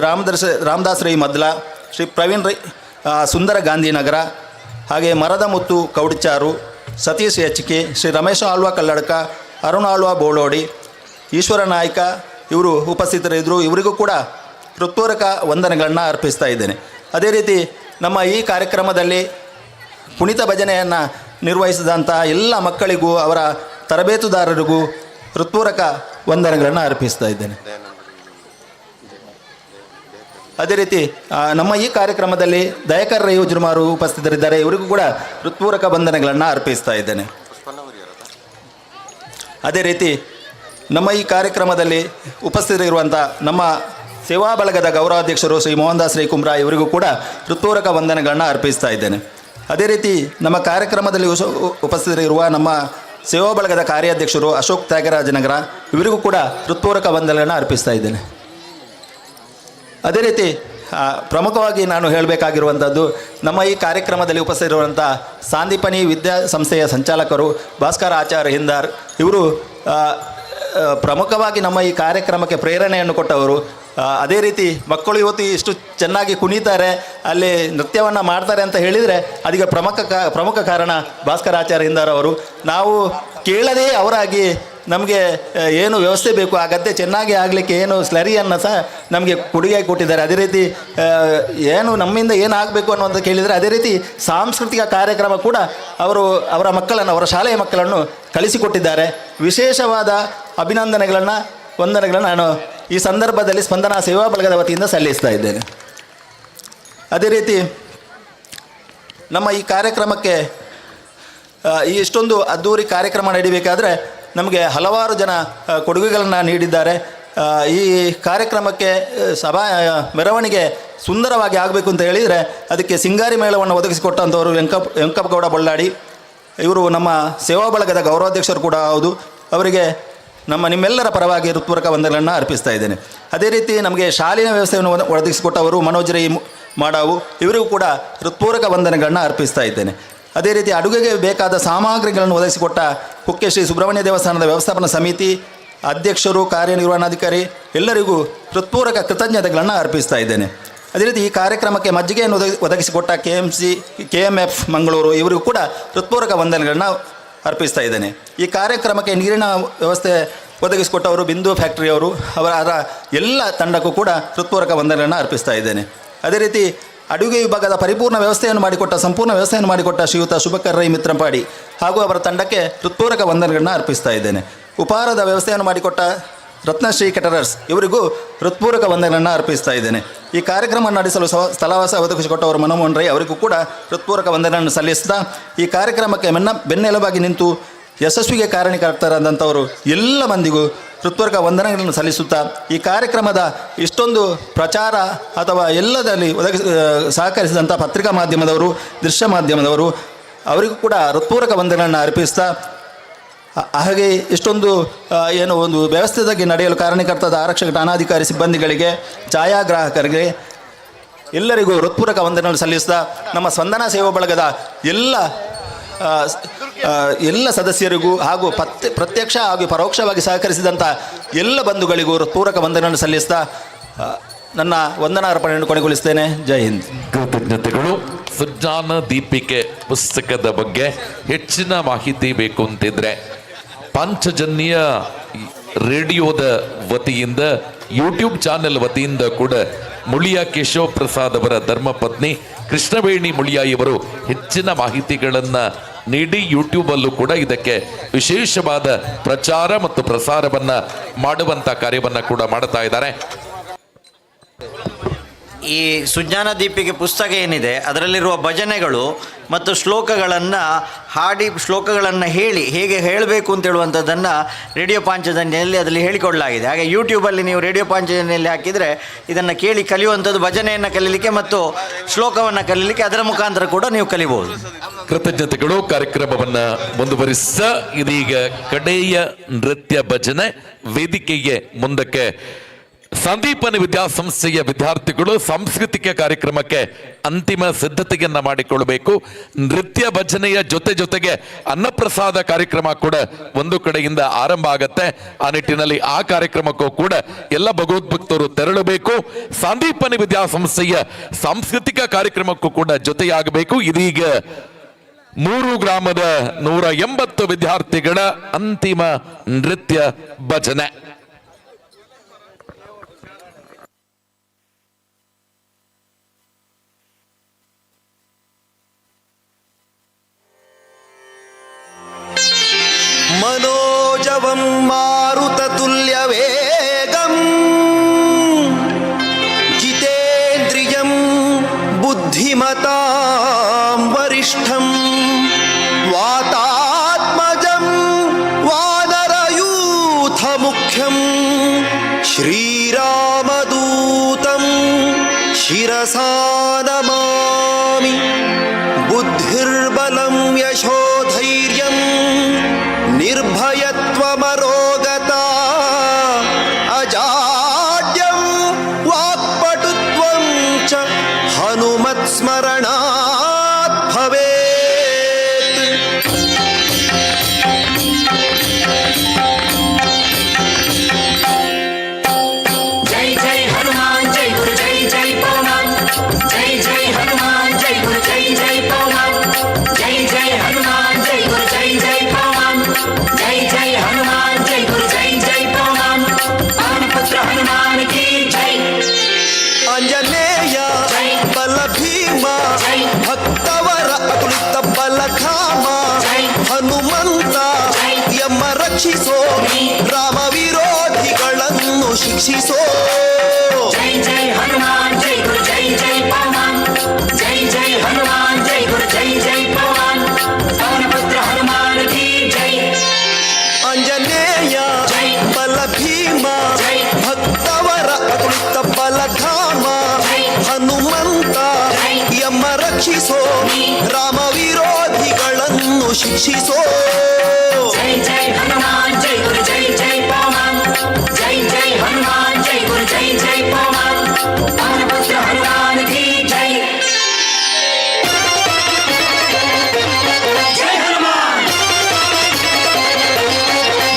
ರಾಮದಾಸ್ ರೈ ಮದ್ಲ, ಶ್ರೀ ಪ್ರವೀಣ್ ರೈ ಸುಂದರ ಗಾಂಧಿನಗರ, ಹಾಗೆ ಮರದ ಮುತ್ತು ಕೌಡಿಚಾರು, ಸತೀಶ್ ಎಚ್ಕೆ, ಶ್ರೀ ರಮೇಶ ಆಳ್ವ ಕಲ್ಲಡ್ಕ, ಅರುಣ್ ಆಳ್ವ ಬೋಳೋಡಿ, ಈಶ್ವರ ನಾಯ್ಕ ಇವರು ಉಪಸ್ಥಿತರಿದ್ದರು. ಇವರಿಗೂ ಕೂಡ ಹೃತ್ಪೂರ್ವಕ ವಂದನೆಗಳನ್ನು ಅರ್ಪಿಸ್ತಾ ಇದ್ದೇನೆ. ಅದೇ ರೀತಿ ನಮ್ಮ ಈ ಕಾರ್ಯಕ್ರಮದಲ್ಲಿ ಕುಣಿತ ಭಜನೆಯನ್ನು ನಿರ್ವಹಿಸಿದಂಥ ಎಲ್ಲ ಮಕ್ಕಳಿಗೂ ಅವರ ತರಬೇತುದಾರರಿಗೂ ಹೃತ್ಪೂರ್ವಕ ವಂದನೆಗಳನ್ನು ಅರ್ಪಿಸ್ತಾ ಇದ್ದೇನೆ. ಅದೇ ರೀತಿ ನಮ್ಮ ಈ ಕಾರ್ಯಕ್ರಮದಲ್ಲಿ ದಯಾಕರ್ ರೈ ಉಜ್ರುಮಾರು ಉಪಸ್ಥಿತರಿದ್ದಾರೆ. ಇವರಿಗೂ ಕೂಡ ಹೃತ್ಪೂರ್ವಕ ವಂದನೆಗಳನ್ನು ಅರ್ಪಿಸ್ತಾ ಇದ್ದೇನೆ. ಅದೇ ರೀತಿ ನಮ್ಮ ಈ ಕಾರ್ಯಕ್ರಮದಲ್ಲಿ ಉಪಸ್ಥಿತರಿರುವಂಥ ನಮ್ಮ ಸೇವಾ ಬಳಗದ ಗೌರವಾಧ್ಯಕ್ಷರು ಶ್ರೀ ಮೋಹನ್ ದಾಸ್ ರೈ ಕುಮ್ರಾ ಇವರಿಗೂ ಕೂಡ ಹೃತ್ಪೂರ್ವಕ ವಂದನೆಗಳನ್ನು ಅರ್ಪಿಸ್ತಾ ಇದ್ದೇನೆ. ಅದೇ ರೀತಿ ನಮ್ಮ ಕಾರ್ಯಕ್ರಮದಲ್ಲಿ ಉಪಸ್ಥಿತರಿರುವ ನಮ್ಮ ಸೇವಾ ಬಳಗದ ಕಾರ್ಯಾಧ್ಯಕ್ಷರು ಅಶೋಕ್ ತ್ಯಾಗರಾಜನಗರ ಇವರಿಗೂ ಕೂಡ ಹೃತ್ಪೂರ್ವಕ ವಂದನೆಗಳನ್ನು ಅರ್ಪಿಸ್ತಾ ಇದ್ದೇನೆ. ಅದೇ ರೀತಿ ಪ್ರಮುಖವಾಗಿ ನಾನು ಹೇಳಬೇಕಾಗಿರುವಂಥದ್ದು, ನಮ್ಮ ಈ ಕಾರ್ಯಕ್ರಮದಲ್ಲಿ ಉಪಸ್ಥಿತರಿರುವಂಥ ಸಾಂದೀಪನಿ ವಿದ್ಯಾಸಂಸ್ಥೆಯ ಸಂಚಾಲಕರು ಭಾಸ್ಕರ ಆಚಾರ್ಯ ಹಿಂದಾರ್ ಇವರು ಪ್ರಮುಖವಾಗಿ ನಮ್ಮ ಈ ಕಾರ್ಯಕ್ರಮಕ್ಕೆ ಪ್ರೇರಣೆಯನ್ನು ಕೊಟ್ಟವರು. ಅದೇ ರೀತಿ ಮಕ್ಕಳು ಇವತ್ತು ಇಷ್ಟು ಚೆನ್ನಾಗಿ ಕುಣಿತಾರೆ, ಅಲ್ಲಿ ನೃತ್ಯವನ್ನು ಮಾಡ್ತಾರೆ ಅಂತ ಹೇಳಿದರೆ ಅದಕ್ಕೆ ಪ್ರಮುಖ ಕಾರಣ ಭಾಸ್ಕರ ಆಚಾರ್ಯ ಹಿಂದಾರ್ ಅವರು. ನಾವು ಕೇಳದೇ ಅವರಾಗಿ ನಮಗೆ ಏನು ವ್ಯವಸ್ಥೆ ಬೇಕು ಆ ಗದ್ದೆ ಚೆನ್ನಾಗಿ ಆಗಲಿಕ್ಕೆ ಏನು ಸ್ಲರಿಯನ್ನು ಸಹ ನಮಗೆ ಕೊಡುಗೆಯಾಗಿ ಕೊಟ್ಟಿದ್ದಾರೆ. ಅದೇ ರೀತಿ ಏನು ನಮ್ಮಿಂದ ಏನಾಗಬೇಕು ಅನ್ನೋಂಥ ಕೇಳಿದರೆ ಅದೇ ರೀತಿ ಸಾಂಸ್ಕೃತಿಕ ಕಾರ್ಯಕ್ರಮ ಕೂಡ ಅವರ ಮಕ್ಕಳನ್ನು, ಅವರ ಶಾಲೆಯ ಮಕ್ಕಳನ್ನು ಕಳಿಸಿಕೊಟ್ಟಿದ್ದಾರೆ. ವಿಶೇಷವಾದ ವಂದನೆಗಳನ್ನು ನಾನು ಈ ಸಂದರ್ಭದಲ್ಲಿ ಸ್ಪಂದನಾ ಸೇವಾ ಬಳಗದ ವತಿಯಿಂದ ಸಲ್ಲಿಸ್ತಾ ಇದ್ದೇನೆ. ಅದೇ ರೀತಿ ನಮ್ಮ ಈ ಕಾರ್ಯಕ್ರಮಕ್ಕೆ ಈ ಇಷ್ಟೊಂದು ಅದ್ಧೂರಿ ಕಾರ್ಯಕ್ರಮ ನಡೀಬೇಕಾದ್ರೆ ನಮಗೆ ಹಲವಾರು ಜನ ಕೊಡುಗೆಗಳನ್ನು ನೀಡಿದ್ದಾರೆ. ಈ ಕಾರ್ಯಕ್ರಮಕ್ಕೆ ಮೆರವಣಿಗೆ ಸುಂದರವಾಗಿ ಆಗಬೇಕು ಅಂತ ಹೇಳಿದರೆ ಅದಕ್ಕೆ ಸಿಂಗಾರಿ ಮೇಳವನ್ನು ಒದಗಿಸಿಕೊಟ್ಟಂಥವರು ವೆಂಕಪ್ಪಗೌಡ ಬಳ್ಳಾಡಿ ಇವರು ನಮ್ಮ ಸೇವಾ ಬಳಗದ ಗೌರವಾಧ್ಯಕ್ಷರು ಕೂಡ ಹೌದು. ಅವರಿಗೆ ನಿಮ್ಮೆಲ್ಲರ ಪರವಾಗಿ ಹೃತ್ಪೂರ್ವಕ ವಂದನೆಗಳನ್ನು ಅರ್ಪಿಸ್ತಾ ಇದ್ದೇನೆ. ಅದೇ ರೀತಿ ನಮಗೆ ಶಾಲಿನ ವ್ಯವಸ್ಥೆಯನ್ನು ಒದಗಿಸಿಕೊಟ್ಟವರು ಮನೋಜ್ ರೈ ಮಾಡಾವು ಇವರಿಗೂ ಕೂಡ ಹೃತ್ಪೂರ್ವಕ ವಂದನೆಗಳನ್ನು ಅರ್ಪಿಸ್ತಾ ಇದ್ದೇನೆ. ಅದೇ ರೀತಿ ಅಡುಗೆಗೆ ಬೇಕಾದ ಸಾಮಗ್ರಿಗಳನ್ನು ಒದಗಿಸಿಕೊಟ್ಟ ಕುಕ್ಕೆ ಶ್ರೀ ಸುಬ್ರಹ್ಮಣ್ಯ ದೇವಸ್ಥಾನದ ವ್ಯವಸ್ಥಾಪನಾ ಸಮಿತಿ ಅಧ್ಯಕ್ಷರು, ಕಾರ್ಯನಿರ್ವಹಣಾಧಿಕಾರಿ ಎಲ್ಲರಿಗೂ ಹೃತ್ಪೂರ್ವಕ ಕೃತಜ್ಞತೆಗಳನ್ನು ಅರ್ಪಿಸ್ತಾ ಇದ್ದೇನೆ. ಅದೇ ರೀತಿ ಈ ಕಾರ್ಯಕ್ರಮಕ್ಕೆ ಮಜ್ಜಿಗೆಯನ್ನು ಒದಗಿಸಿಕೊಟ್ಟ KMF ಮಂಗಳೂರು ಇವರಿಗೂ ಕೂಡ ಹೃತ್ಪೂರ್ವಕ ವಂದನೆಗಳನ್ನು ಅರ್ಪಿಸ್ತಾ ಇದ್ದೇನೆ. ಈ ಕಾರ್ಯಕ್ರಮಕ್ಕೆ ನೀರಿನ ವ್ಯವಸ್ಥೆ ಒದಗಿಸಿಕೊಟ್ಟವರು ಬಿಂದು ಫ್ಯಾಕ್ಟರಿಯವರು, ಅವರ ಎಲ್ಲ ತಂಡಕ್ಕೂ ಕೂಡ ಹೃತ್ಪೂರ್ವಕ ವಂದನೆಗಳನ್ನು ಅರ್ಪಿಸ್ತಾ ಇದ್ದೇನೆ. ಅದೇ ರೀತಿ ಅಡುಗೆ ವಿಭಾಗದ ಸಂಪೂರ್ಣ ವ್ಯವಸ್ಥೆಯನ್ನು ಮಾಡಿಕೊಟ್ಟ ಶ್ರೀಯುತ ಶುಭಕರ್ ರೈ ಮಿತ್ರಪಾಡಿ ಹಾಗೂ ಅವರ ತಂಡಕ್ಕೆ ಹೃತ್ಪೂರ್ವಕ ವಂದನೆಗಳನ್ನು ಅರ್ಪಿಸ್ತಾ ಇದ್ದೇನೆ. ಉಪಹಾರದ ವ್ಯವಸ್ಥೆಯನ್ನು ಮಾಡಿಕೊಟ್ಟ ರತ್ನಶ್ರೀ ಕೆಟರರ್ಸ್ ಇವರಿಗೂ ಹೃತ್ಪೂರ್ವಕ ವಂದನೆಗಳನ್ನು ಅರ್ಪಿಸ್ತಾ ಇದ್ದೇನೆ. ಈ ಕಾರ್ಯಕ್ರಮ ನಡೆಸಲು ಸ್ಥಳವಾಸ ಒದಗಿಸಿಕೊಟ್ಟವರು ಮನಮೋಹನ್ ರೈ ಅವರಿಗೂ ಕೂಡ ಹೃತ್ಪೂರ್ವಕ ವಂದನೆಯನ್ನು ಸಲ್ಲಿಸ್ತಾ ಈ ಕಾರ್ಯಕ್ರಮಕ್ಕೆ ಬೆನ್ನೆಲುಬಾಗಿ ನಿಂತು ಯಶಸ್ವಿಗೆ ಕಾರಣಕರ್ತರಾದಂಥವರು ಎಲ್ಲ ಮಂದಿಗೂ ಹೃತ್ಪೂರ್ವಕ ವಂದನೆಗಳನ್ನು ಸಲ್ಲಿಸುತ್ತಾ ಈ ಕಾರ್ಯಕ್ರಮದ ಇಷ್ಟೊಂದು ಪ್ರಚಾರ ಅಥವಾ ಎಲ್ಲದಲ್ಲಿ ಸಹಕರಿಸಿದಂಥ ಪತ್ರಿಕಾ ಮಾಧ್ಯಮದವರು, ದೃಶ್ಯ ಮಾಧ್ಯಮದವರು ಅವರಿಗೂ ಕೂಡ ಹೃತ್ಪೂರ್ವಕ ವಂದನೆಗಳನ್ನು ಅರ್ಪಿಸ್ತಾ ಹಾಗೆ ಇಷ್ಟೊಂದು ಒಂದು ವ್ಯವಸ್ಥೆಯಾಗಿ ನಡೆಯಲು ಕಾರಣಕರ್ತರಾದ ಆರಕ್ಷಕ ಠಾಣಾಧಿಕಾರಿ ಸಿಬ್ಬಂದಿಗಳಿಗೆ, ಛಾಯಾಗ್ರಾಹಕರಿಗೆ ಎಲ್ಲರಿಗೂ ಹೃತ್ಪೂರ್ವಕ ವಂದನೆಗಳನ್ನು ಸಲ್ಲಿಸ್ತಾ ನಮ್ಮ ಸ್ಪಂದನಾ ಸೇವಾ ಬಳಗದ ಎಲ್ಲ ಸದಸ್ಯರಿಗೂ ಹಾಗೂ ಪ್ರತ್ಯಕ್ಷ ಹಾಗೂ ಪರೋಕ್ಷವಾಗಿ ಸಹಕರಿಸಿದಂಥ ಎಲ್ಲ ಬಂಧುಗಳಿಗೂ ಹೃತ್ಪೂರ್ವಕ ವಂದನೆಗಳನ್ನು ಸಲ್ಲಿಸ್ತಾ ನನ್ನ ವಂದನಾರ್ಪಣೆಯನ್ನು ಕೊನೆಗೊಳಿಸ್ತೇನೆ. ಜೈ ಹಿಂದ್. ಕೃತಜ್ಞತೆಗಳು. ಸುಜ್ಞಾನ ದೀಪಿಕೆ ಪುಸ್ತಕದ ಬಗ್ಗೆ ಹೆಚ್ಚಿನ ಮಾಹಿತಿ ಬೇಕು ಅಂತಿದ್ರೆ ಪಾಂಚಜನ್ಯ ರೇಡಿಯೋದ ವತಿಯಿಂದ, ಯೂಟ್ಯೂಬ್ ಚಾನೆಲ್ ವತಿಯಿಂದ ಕೂಡ ಮುಳಿಯ ಕೇಶವ ಪ್ರಸಾದ್ ಅವರ ಧರ್ಮಪತ್ನಿ ಕೃಷ್ಣವೇಣಿ ಮುಳಿಯ ಇವರು ಹೆಚ್ಚಿನ ಮಾಹಿತಿಗಳನ್ನು ನೀಡಿ ಯೂಟ್ಯೂಬಲ್ಲೂ ಕೂಡ ಇದಕ್ಕೆ ವಿಶೇಷವಾದ ಪ್ರಚಾರ ಮತ್ತು ಪ್ರಸಾರವನ್ನು ಮಾಡುವಂಥ ಕಾರ್ಯವನ್ನು ಕೂಡ ಮಾಡ್ತಾ ಇದ್ದಾರೆ. ಈ ಸುಜ್ಞಾನ ದೀಪಿಕೆ ಪುಸ್ತಕ ಏನಿದೆ ಅದರಲ್ಲಿರುವ ಭಜನೆಗಳು ಮತ್ತು ಶ್ಲೋಕಗಳನ್ನು ಹೇಗೆ ಹೇಳಬೇಕು ಅಂತ ಹೇಳುವಂಥದ್ದನ್ನು ರೇಡಿಯೋ ಪಾಂಚಜನ್ಯಲ್ಲಿ ಅದರಲ್ಲಿ ಹೇಳಿಕೊಡಲಾಗಿದೆ. ಹಾಗೆ ಯೂಟ್ಯೂಬಲ್ಲಿ ನೀವು ರೇಡಿಯೋ ಪಾಂಚಜನ್ಯಲ್ಲಿ ಹಾಕಿದರೆ ಇದನ್ನು ಕೇಳಿ ಕಲಿಯುವಂಥದ್ದು, ಭಜನೆಯನ್ನು ಕಲೀಲಿಕ್ಕೆ ಮತ್ತು ಶ್ಲೋಕವನ್ನು ಕಲೀಲಿಕ್ಕೆ ಅದರ ಮುಖಾಂತರ ಕೂಡ ನೀವು ಕಲಿಬೋದು. ಕೃತಜ್ಞತೆಗಳು. ಕಾರ್ಯಕ್ರಮವನ್ನ ಮುಂದುವರಿಸ ಇದೀಗ ಕಡೆಯ ನೃತ್ಯ ಭಜನೆ ವೇದಿಕೆಗೆ ಮುಂದಕ್ಕೆ ಸಂದೀಪನಿ ವಿದ್ಯಾಸಂಸ್ಥೆಯ ವಿದ್ಯಾರ್ಥಿಗಳು ಸಾಂಸ್ಕೃತಿಕ ಕಾರ್ಯಕ್ರಮಕ್ಕೆ ಅಂತಿಮ ಸಿದ್ಧತೆಯನ್ನ ಮಾಡಿಕೊಳ್ಳಬೇಕು. ನೃತ್ಯ ಭಜನೆಯ ಜೊತೆಗೆ ಅನ್ನಪ್ರಸಾದ ಕಾರ್ಯಕ್ರಮ ಕೂಡ ಒಂದು ಕಡೆಯಿಂದ ಆರಂಭ ಆಗತ್ತೆ. ಆ ನಿಟ್ಟಿನಲ್ಲಿ ಆ ಕಾರ್ಯಕ್ರಮಕ್ಕೂ ಕೂಡ ಎಲ್ಲ ಭಗವದ್ಭಕ್ತರು ತೆರಳಬೇಕು. ಸಂದೀಪನಿ ವಿದ್ಯಾಸಂಸ್ಥೆಯ ಸಾಂಸ್ಕೃತಿಕ ಕಾರ್ಯಕ್ರಮಕ್ಕೂ ಕೂಡ ಜೊತೆಯಾಗಬೇಕು. ಇದೀಗ 3 ಗ್ರಾಮದ 180 ವಿದ್ಯಾರ್ಥಿಗಳ ಅಂತಿಮ ನೃತ್ಯ ಭಜನೆ. मनोजवं मारुततुल्यवेगं जितेन्द्रियं बुद्धिमतां वरिष्ठं वातात्मजं वानरयूथमुख्यं श्रीरामदूतं शिरसा नमामि. बुद्धिर्बलं यशोधैर्यं निर्भयत्वमरोगता अजाड्यं वाक्पटुत्वं च हनुमत्स्मरणात् भवेत्. जय जय हनुमान जय गुरु जय जय पवन. जय जय हनुमान जय गुरु जय जय पवन. जय जय हनुमान जय गुरु जय जय पवन. जय जय हनुमान जय गुरु जय जय पवन. पवन पुत्र हनुमान की जय. अंजनेय बल भीमा भक्तवर अतुलित बलधाम ಹನುಮಂತ ಯಮ ರಕ್ಷಿಸೋ ರಾಮ ವಿರೋಧಿಗಳನ್ನು ಶಿಕ್ಷಿಸೋ. जय जय हनुमान जय गुरु जय जय पवन. जय जय हनुमान जय गुरु जय जय पवन. पवन पुत्र हनुमान की जय. ಅಂಜನೇಯ ಬಲ ಭೀಮ ಭಕ್ತವರ ಅತುಲಿತ ಬಲಧಾಮ ಹನುಮಂತ ಯಮ ರಕ್ಷಿಸೋ ರಾಮ ವಿರೋಧಿಗಳನ್ನು ಶಿಕ್ಷಿಸೋ. जय जय हनुमान जय गुरु जय जय पवन. जय जय हनुमान जय गुरु जय जय पवन. पवन पुत्र हनुमान की जय. जय हनुमान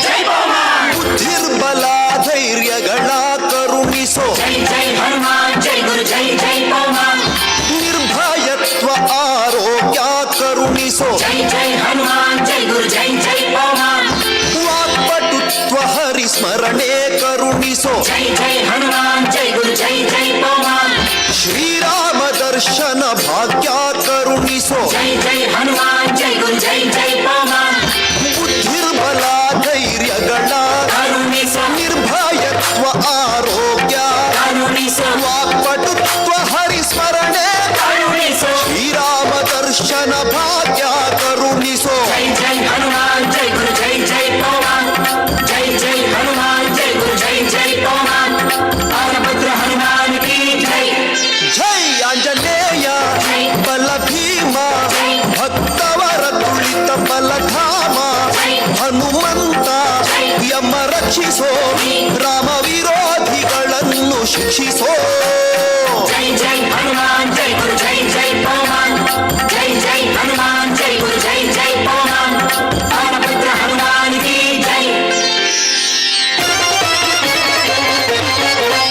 जय पवन. ಬುದ್ಧಿರ್ಬಲ ಧೈರ್ಯಗಳ ಕರುಣಿಸೋ. जय जय हनुमान जय गुरु जय जय पवन. ನಿರ್ಭಯತ್ವ ಆರೋಗ್ಯ ಕರುಣಿಸೋ. जय जय हनुमान जय गुरु जय जय पवन. ವಾಕ್ಪಟುತ್ವ ಹರಿಸ್ಮರಣೆ ಕರುಣಿಸೋ. जय जय हनुमान जय गुरु जय जय पवन. ಶ್ರೀರಾಮ ದರ್ಶನ ಭಾಗ್ಯ ಕರುಣಿಸೋ. जय जय हनुमान जय गुरु जय जय पवन. ಬುದ್ಧಿರ್ಬಲ ಧೈರ್ಯಗಳ ಕರುಣಿಸೋ. ನಿರ್ಭಯತ್ವ ಆರೋಗ್ಯ ಕರುಣಿಸೋ. ವಾಕ್ಪಟುತ್ವ ಹರಿಸ್ಮರಣೆ ಕರುಣಿಸೋ. ಶ್ರೀರಾಮ ದರ್ಶನ ಭಾಗ್ಯ ಕರುಣಿಸೋ. जय जय हनुमान जय गुरु जय जय पवन. जय जय हनुमान जय गुरु जय जय पवन. पवन पुत्र हनुमान की जय. ಜೈ ಆಂಜನೇಯ ಬಲ ಭೀಮ ಭಕ್ತವರ ತುಳಿತ ಬಲಧಾಮ ಹನುಮಂತ ಯಮ ರಕ್ಷಿಸೋ ರಾಮ ವಿರೋಧಿಗಳನ್ನು ಶಿಕ್ಷಿಸೋ. जय जय हनुमान जय गुरु जय जय पवन. जय जय हनुमान जय गुरु जय जय पवन. पवन पुत्र हनुमान की जय.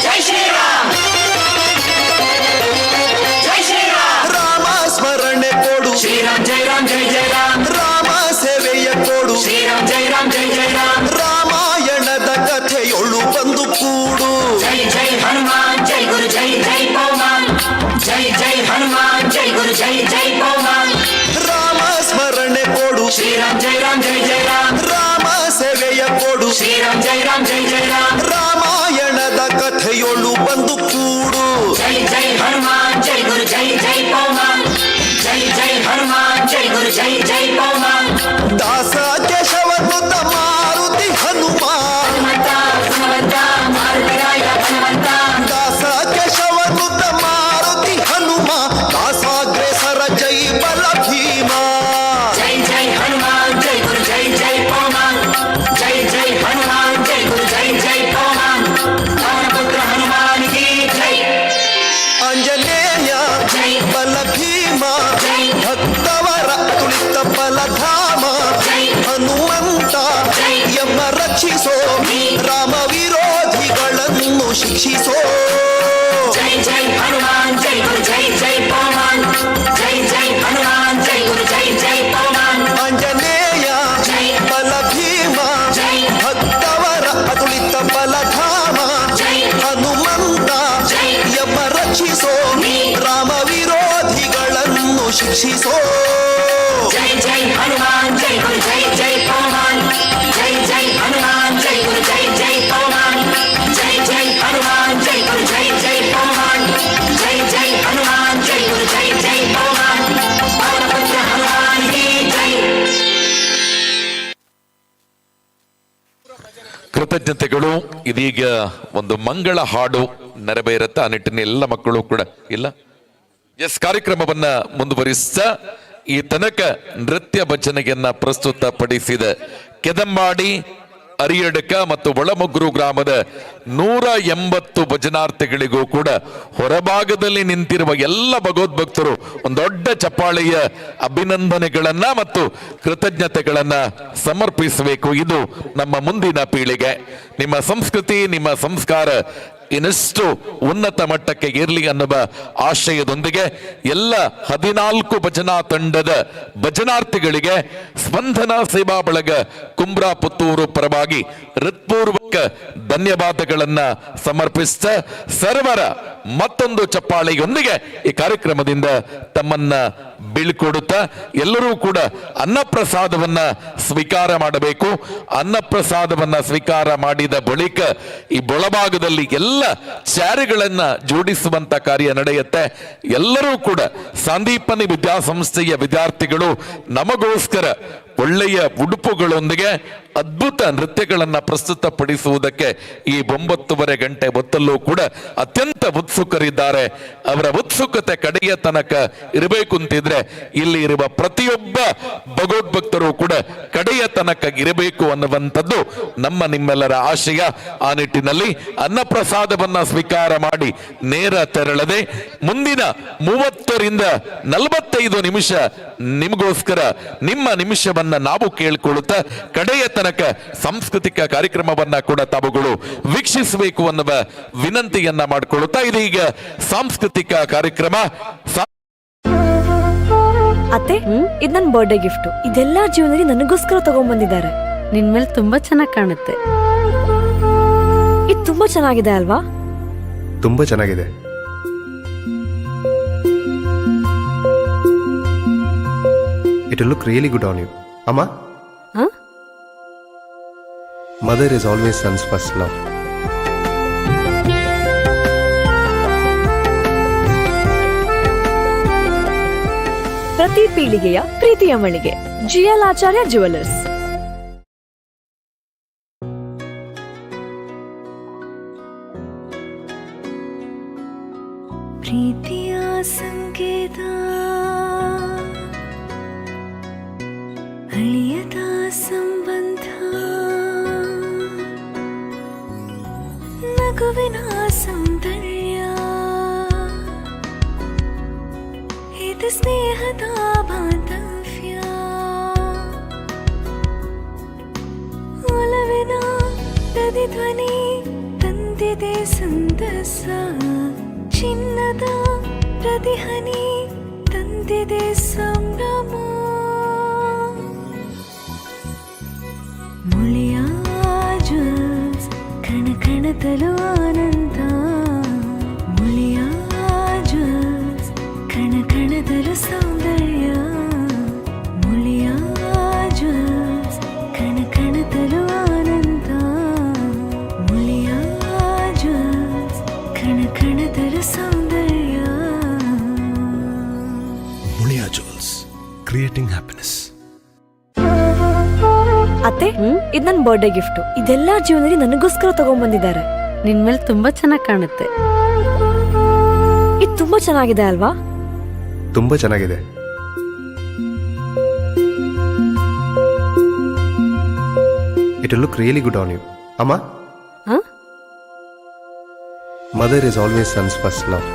जय श्री राम. जय श्री राम. ರಾಮ ಸ್ಮರಣೆ ಕೊಡು. श्री राम जय राम जय जय राम. ರಾಮ ಸೇವೆಯ ಕೊಡು. श्री राम जय राम जय जय राम. ರಾಮಾಯಣದ ಕಥೆಯೊಳು ಬಂದು ಕೂಡು. जय जय हनुमान जय गुरु जय जय पवन. जय जय हनुमान जय गुरु जय जय पवन. ರಾಮ ಸ್ಮರಣೆ ಕೊಡು. श्री राम जय राम जय जय राम. ರಾಮ ಸೇವೆಯ ಕೊಡು. श्री राम जय राम जय जय राम. ರಾಮಾಯಣದ ಕಥೆಯೊಳು ಬಂದು ಕೂಡು. जय जय हनुमान जय गुरु जय जय पवन. जय जय हनुमान जय गुरु जय जय पवन. ದಾಸ ಕೇಶವನುತ ಮಾರುತಿ ಹನುಮ. हनुमंत हनुमंत मारुतिराय हनुमंत. ದಾಸ ಕೇಶವನುತ ಮಾರುತಿ ಹನುಮ ದಾಸಾಗ್ರೇಸರ ಜೈ ಬಲ ಭೀಮ. ರಕ್ಷಿಸೋ ರಾಮ ವಿರೋಧಿಗಳನ್ನು ಶಿಕ್ಷಿಸೋ ಜೈ ಜೈ ಹನುಮಾನ್ ಜೈ ಗುರು ಜೈ ಜೈ ಪವಮಾನ್ ಜೈ ಜೈ ಹನುಮಾನ್ ಜೈ ಗುರು ಜೈ ಜೈ ಪವಮಾನ್ ಆಂಜನೇಯ ಜೈ ಬಲ ಭೀಮ ಜೈ ಭಕ್ತವರ ಅತುಳಿತ ಬಲಧಾಮ ಜೈ ಹನುಮಂತ ಜೈ ಎಂಬ ರಕ್ಷಿಸೋ ರಾಮ ವಿರೋಧಿಗಳನ್ನು ಶಿಕ್ಷಿಸೋ ಜೈ ಜೈ ಹನುಮಾನ್ ಜೈ ಗುರು ಜೈ ಜೈ ಪವಮಾನ್ ಜೈ ಜೈ ಹನುಮಾನ್ ಜೈ ಗುರು ಜೈ ಜೈ ಪವಮಾನ್ ಜೈ ಜೈ ಹನುಮಾನ್ ಜೈ ಗುರು ಜೈ ಜೈ ಪವಮಾನ್ ಜೈ ಜೈ ಹನುಮಾನ್ ಜೈ ಗುರು ಜೈ ಜೈ ಪವಮಾನ್ ಪವನಪುತ್ರ ಹನುಮಾನ್ ಕಿ ಜೈ. ಕೃತಜ್ಞತೆಗಳು. ಇದೀಗ ಒಂದು ಮಂಗಳ ಹಾಡು ನೆರವೇರುತ್ತೆ. ಆ ನಿಟ್ಟಿನ ಎಲ್ಲ ಮಕ್ಕಳು ಕೂಡ ಇಲ್ಲ ಕಾರ್ಯಕ್ರಮವನ್ನ ಮುಂದುವರಿಸ್ತಾ ಈ ತನಕ ನೃತ್ಯ ಭಜನೆಯನ್ನ ಪ್ರಸ್ತುತಪಡಿಸಿದ ಕೆದಂಬಾಡಿ, ಅರಿಯಡಕ ಮತ್ತು ಒಳಮೊಗ್ರು ಗ್ರಾಮದ 180 ಭಜನಾರ್ಥಿಗಳಿಗೂ ಕೂಡ ಹೊರಭಾಗದಲ್ಲಿ ನಿಂತಿರುವ ಎಲ್ಲ ಭಗವದ್ಭಕ್ತರು ಒಂದು ದೊಡ್ಡ ಚಪ್ಪಾಳೆಯ ಅಭಿನಂದನೆಗಳನ್ನ ಮತ್ತು ಕೃತಜ್ಞತೆಗಳನ್ನ ಸಮರ್ಪಿಸಬೇಕು. ಇದು ನಮ್ಮ ಮುಂದಿನ ಪೀಳಿಗೆ. ನಿಮ್ಮ ಸಂಸ್ಕೃತಿ, ನಿಮ್ಮ ಸಂಸ್ಕಾರ ಇನ್ನಷ್ಟು ಉನ್ನತ ಮಟ್ಟಕ್ಕೆ ಇರಲಿ ಅನ್ನುವ ಆಶಯದೊಂದಿಗೆ ಎಲ್ಲ 14 ಭಜನಾ ತಂಡದ ಭಜನಾರ್ಥಿಗಳಿಗೆ ಸ್ಪಂದನ ಸೇವಾ ಬಳಗ ಕುಂಬ್ರಾ ಪುತ್ತೂರು ಪರವಾಗಿ ಹೃತ್ಪೂರ್ವಕ ಧನ್ಯವಾದಗಳನ್ನ ಸಮರ್ಪಿಸ್ತಾ ಸರ್ವರ ಮತ್ತೊಂದು ಚಪ್ಪಾಳೆಯೊಂದಿಗೆ ಈ ಕಾರ್ಯಕ್ರಮದಿಂದ ತಮ್ಮನ್ನ ಬೀಳ್ಕೊಡುತ್ತಾ ಎಲ್ಲರೂ ಕೂಡ ಅನ್ನಪ್ರಸಾದವನ್ನ ಸ್ವೀಕಾರ ಮಾಡಬೇಕು. ಅನ್ನಪ್ರಸಾದವನ್ನ ಸ್ವೀಕಾರ ಮಾಡಿದ ಬಳಿಕ ಈ ಒಳಭಾಗದಲ್ಲಿ ಎಲ್ಲ ಚಾರಿಗಳನ್ನ ಜೋಡಿಸುವಂತ ಕಾರ್ಯ ನಡೆಯುತ್ತೆ. ಎಲ್ಲರೂ ಕೂಡ ಸಂದೀಪನಿ ವಿದ್ಯಾಸಂಸ್ಥೆಯ ವಿದ್ಯಾರ್ಥಿಗಳು ನಮಗೋಸ್ಕರ ಒಳ್ಳೆಯ ಉಡುಪುಗಳೊಂದಿಗೆ ಅದ್ಭುತ ನೃತ್ಯಗಳನ್ನ ಪ್ರಸ್ತುತಪಡಿಸುವುದಕ್ಕೆ ಈ 9:30 ಗಂಟೆ ಹೊತ್ತಲ್ಲೂ ಕೂಡ ಅತ್ಯಂತ ಉತ್ಸುಕರಿದ್ದಾರೆ. ಅವರ ಉತ್ಸುಕತೆ ಕಡೆಯ ತನಕ ಇರಬೇಕು ಅಂತಿದ್ರೆ ಇಲ್ಲಿ ಇರುವ ಪ್ರತಿಯೊಬ್ಬ ಭಗವದ್ಭಕ್ತರು ಕೂಡ ಕಡೆಯ ತನಕ ಇರಬೇಕು ಅನ್ನುವಂಥದ್ದು ನಮ್ಮ ನಿಮ್ಮೆಲ್ಲರ ಆಶಯ. ಆ ನಿಟ್ಟಿನಲ್ಲಿ ಅನ್ನಪ್ರಸಾದವನ್ನ ಸ್ವೀಕಾರ ಮಾಡಿ ನೇರ ತೆರಳದೆ ಮುಂದಿನ 30 ರಿಂದ 45 ನಿಮಿಷ ನಿಮಗೋಸ್ಕರ ನಿಮ್ಮ ನಿಮಿಷವನ್ನ ನಾವು ಕೇಳಿಕೊಳ್ಳುತ್ತಾ ಕಡೆಯ ತನಕ ಸಾಂಸ್ಕೃತಿಕ ಕಾರ್ಯಕ್ರಮವನ್ನ ಕೂಡ ತಾವುಗಳು ವೀಕ್ಷಿಸಬೇಕು ಅನ್ನುವ ವಿನಂತಿಯನ್ನ ಮಾಡಿಕೊಳ್ಳುತ್ತಾ ಇದೀಗ ಸಾಂಸ್ಕೃತಿಕ ಕಾರ್ಯಕ್ರಮ. ಅತ್ತೆ, ಇದು ನನ್ನ ಬರ್ಡೇ ಗಿಫ್ಟ್. ಇದೆಲ್ಲ ಜೀವನದಲ್ಲಿ ನನಗೋಸ್ಕರ ತಗೊಂಡ್ಬಂದಿದ್ದಾರೆ. ನಿನ್ ಮೇಲೆ ತುಂಬಾ ಚೆನ್ನಾಗಿ ಕಾಣುತ್ತೆ. ಇದು ತುಂಬಾ ಚೆನ್ನಾಗಿದೆ ಅಲ್ವಾ? ತುಂಬ ಚೆನ್ನಾಗಿದೆ. It will look really good on you. Amma? Huh? Mother is always son's first love. ಪ್ರತಿ ಪೀಳಿಗೆಯ ಪ್ರೀತಿಯ ಮಳಿಗೆ ಜಿಎಲ್ ಆಚಾರ್ಯ ಜ್ಯುವೆಲರ್ಸ್. ಪ್ರೀತಿಯ ಸಂಕೇತ ಅಳಿಯದ ಸಂಬಂಧ, ನಗುವಿನ ಸೌಂದರ್ಯ, ಇದು ಸ್ನೇಹದ ಬಾಂಧವ್ಯ, ಒಲವಿನ ಪ್ರತಿಧ್ವನಿ ತಂದಿದೆ ಸಂದಸ, ಚಿನ್ನದ ಪ್ರತಿಹನಿ ತಂದಿದೆ ಸಂಭ್ರಮ. ಮುಳಿಯ ಜ್ಯೂಸ್ ಕಣ ಕಣದಲು ಆನಂದ, ಮುಳಿಯ ಜ್ಯೂಸ್ ಕಣ ಕಣದಲು ಸೌಂದರ್ಯ, ಮುಳಿಯ ಜ್ಯೂಸ್ ಕಣ ಕಣದಲು ಆನಂದ, ಮುಳಿಯ ಜ್ಯೂಸ್ ಕಣ ಕಣದಲು ಸೌಂದರ್ಯ. ಮುಳಿಯಾ ಜ್ಯೂಸ್ ಕ್ರಿಯೇಟಿಂಗ್ ಹ್ಯಾಪಿನೆಸ್. ಅತ್ತೆ, ಇದು ನನ್ನ ಬರ್ಡೇ ಗಿಫ್ಟ್. ಇದೆಲ್ಲ ಜೀವನದಲ್ಲಿ ನನಗೋಸ್ಕರ ತಗೊಂಡ್ಬಂದಿದ್ದಾರೆ. ನಿನ್ ಮೇಲೆ ತುಂಬಾ ಚೆನ್ನಾಗಿ ಕಾಣುತ್ತೆ. ಇದು ತುಂಬಾ ಚೆನ್ನಾಗಿದೆ ಅಲ್ವಾ? ತುಂಬ ಚೆನ್ನಾಗಿದೆ. It will look really good on you. Amma? Huh? Mother is always son's first love.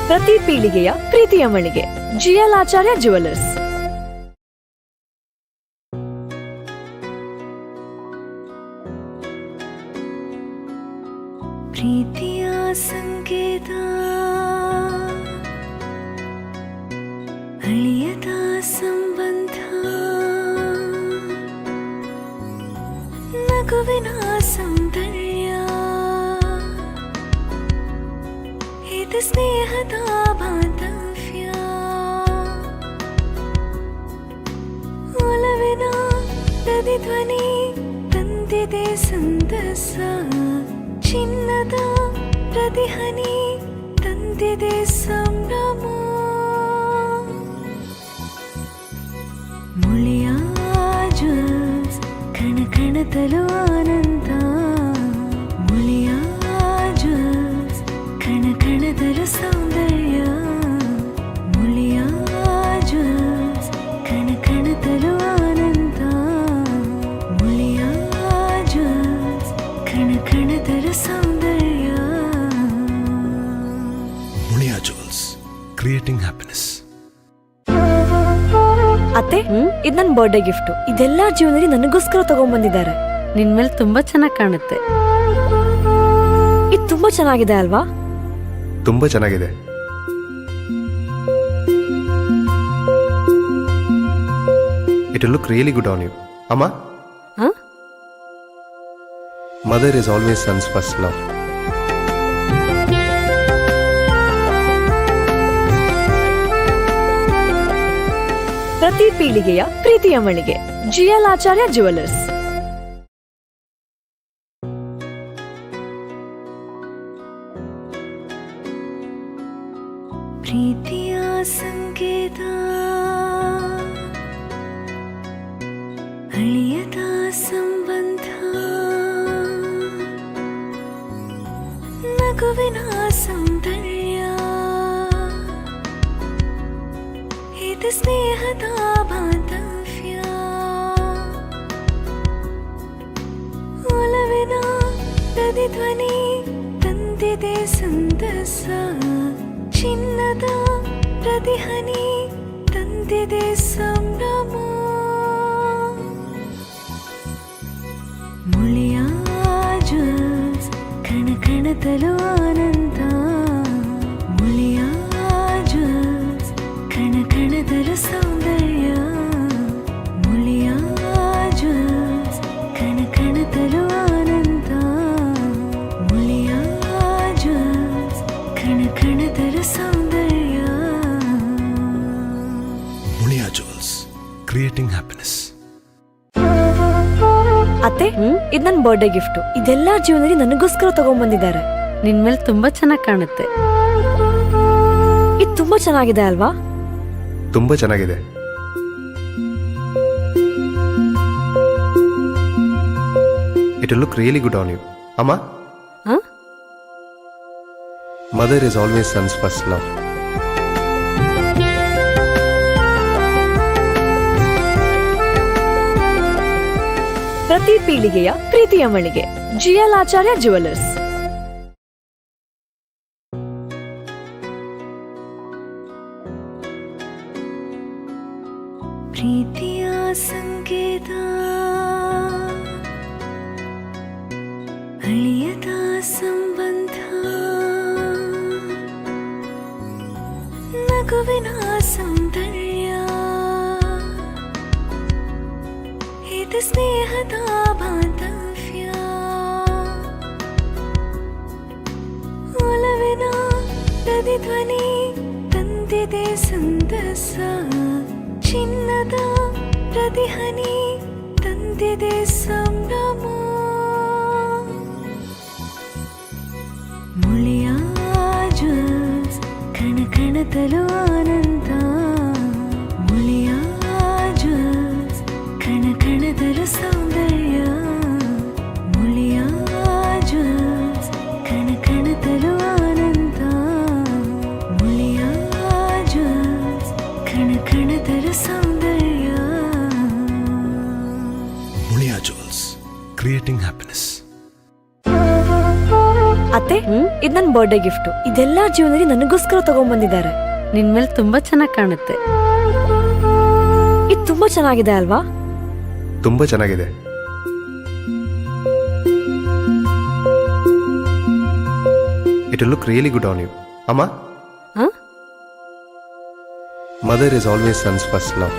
ಪ್ರತಿ ಪೀಳಿಗೆಯ ಪ್ರೀತಿಯ ಮಳಿಗೆ GL ಆಚಾರ್ಯ ಜುವೆಲ್ಲರ್ಸ್. ಪ್ರೀತಿಯ ಸಂಕೇತ ಅಳಿಯದ ಸಂಬಂಧ ನಗುವಿನ ಸೌಂದರ್ಯ ಇದು ಸ್ನೇಹದ ಬಾಂಧವ್ಯ ಒಲವಿನ ಪ್ರತಿಧ್ವನಿ ತಂದಿದೆ ಸಂತಸ ಚಿನ್ನದ ಪ್ರತಿಹನಿ ತಂದಿದೆ ಸಂಭ್ರಮ ಮುಳಿಯ ಜ್ಯೂಸ್ ಕಣ ಕಣದಲು ಆನಂದ ಮುಳಿಯ ಜ್ಯೂಸ್ ಕಣ ಕಣದಲು ಸೌಂದರ್ಯ ಮುಳಿಯ ಜ್ಯೂಸ್ ಕಣ ಕಣದಲು ಆನಂದ ಮುಳಿಯ ಜ್ಯೂಸ್ ಕಣ ಕಣದಲು ಸೌಂದರ್ಯ. Muliya jewels creating happiness. ಅತ್ತೆ, ಇದು ನನ್ನ ಬರ್ಡೇ ಗಿಫ್ಟ್. ಇದೆಲ್ಲ ಜೀವನದಲ್ಲಿ ನನಗೋಸ್ಕರ ತಗೊಂಡ್ಬಂದಿದ್ದಾರೆ. ನಿನ್ ಮೇಲೆ ತುಂಬಾ ಚೆನ್ನಾಗಿ ಕಾಣುತ್ತೆ. ಇದು ತುಂಬಾ ಚೆನ್ನಾಗಿದೆ ಅಲ್ವಾ? ತುಂಬ ಚೆನ್ನಾಗಿದೆ. It will look really good on you. ಅಮ್ಮ, mother is always son's first love. ಪ್ರತಿ ಪೀಳಿಗೆಯ ಪ್ರೀತಿಯ ಮಳಿಗೆ GL ಆಚಾರ್ಯ ಜುವೆಲ್ಲರ್ಸ್. ಪ್ರೀತಿಯ ಸಂಕೇತ ಅಳಿಯದ ಸಂಬಂಧ ನಗುವಿನ ಸೌಂದರ್ಯ ಇದು ಸ್ನೇಹದ ಬಾಂಧವ್ಯ ಒಲವಿನ ಪ್ರತಿಧ್ವನಿ ತಂದಿದೆ ಸಂತಸ ಚಿನ್ನದ ಪ್ರತಿಹನಿ ತಂದಿದೆ ಸಂಭ್ರಮ ಮುಳಿಯ ಜ್ಯೂಸ್ ಕಣ ಕಣದಲು ಆನಂದ ಮುಳಿಯ ಜ್ಯೂಸ್ ಕಣ ಕಣದಲು ಸೌಂದರ್ಯ ಮುಳಿಯ ಜ್ಯೂಸ್ ಕಣ ಕಣದಲು ಆನಂದ ಮುಳಿಯ ಜ್ಯೂಸ್ ಕಣ ಕಣದಲು ಸೌಂದರ್ಯ. Muliya jewels creating happiness. ಅತ್ತೆ, ಇದು ನನ್ನ ಬರ್ಡೇ ಗಿಫ್ಟ್. ಇದೆಲ್ಲ ಜೀವನದಲ್ಲಿ ನನಗೋಸ್ಕರ ತಗೊಂಡ್ಬಂದಿದ್ದಾರೆ. ನಿನ್ ಮೇಲೆ ತುಂಬಾ ಚೆನ್ನಾಗಿ ಕಾಣುತ್ತೆ. ಇದು ತುಂಬಾ ಚೆನ್ನಾಗಿದೆ ಅಲ್ವಾ? ತುಂಬ ಚೆನ್ನಾಗಿದೆ. It will look really good on you. ಅಮ್ಮ, mother is always son's first love. ಪ್ರತಿ ಪೀಳಿಗೆಯ ಪ್ರೀತಿಯ ಮಳಿಗೆ GL ಆಚಾರ್ಯ ಜುವೆಲ್ಲರ್ಸ್. ಪ್ರೀತಿಯ ಸಂಕೇತ ಅಳಿಯದ ಸಂಬಂಧ ನಗುವಿನ ಸೌಂದರ್ಯ ಇದು ಸ್ನೇಹದ ಬಾಂಧವ್ಯ ಒಲವಿನ ಪ್ರತಿಧ್ವನಿ ತಂದಿದೆ ಸಂತಸ ಚಿನ್ನದ ಪ್ರತಿಹನಿ ತಂದಿದೆ ಸಂಭ್ರಮ ಮುಳಿಯ ಜ್ಯೂಸ್ ಕಣ ಕಣದಲು ಆನಂದ ಮುಳಿಯ ಜ್ಯೂಸ್ ಕಣ ಕಣದಲು ಸೌಂದರ್ಯ ಮುಳಿಯ ಜ್ಯೂಸ್ ಕಣ ಕಣದಲು ಆನಂದ ಮುಳಿಯ ಜ್ಯೂಸ್ ಕಣ ಕಣದಲು ಸೌಂದರ್ಯ. Muliya jewels creating happiness. ಅತ್ತೆ, ಇದು ನನ್ನ ಬರ್ಡೇ ಗಿಫ್ಟ್. ಇದೆಲ್ಲ ಜೀವನದಲ್ಲಿ ನನಗೋಸ್ಕರ ತಗೊಂಡ್ಬಂದಿದ್ದಾರೆ. ನಿನ್ ಮೇಲೆ ತುಂಬಾ ಚೆನ್ನಾಗಿ ಕಾಣುತ್ತೆ. ಇದು ತುಂಬಾ ಚೆನ್ನಾಗಿದೆ ಅಲ್ವಾ? ತುಂಬ ಚೆನ್ನಾಗಿದೆ. It will look really good on you. ಅಮ್ಮ, mother is always son's first love.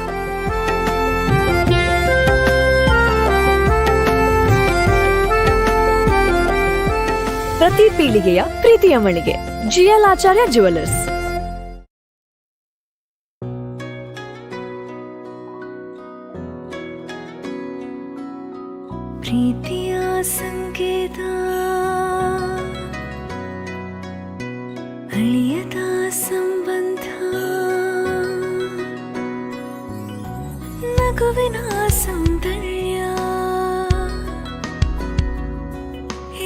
ಪ್ರತಿ ಪೀಳಿಗೆಯ ಪ್ರೀತಿಯ ಮಳಿಗೆ GL ಆಚಾರ್ಯ ಜುವೆಲ್ಲರ್ಸ್. ಪ್ರೀತಿಯ ಸಂಕೇತ ಅಳಿಯದ ಸಂಬಂಧ, ನಗುವಿನ ಸೌಂದರ್ಯ,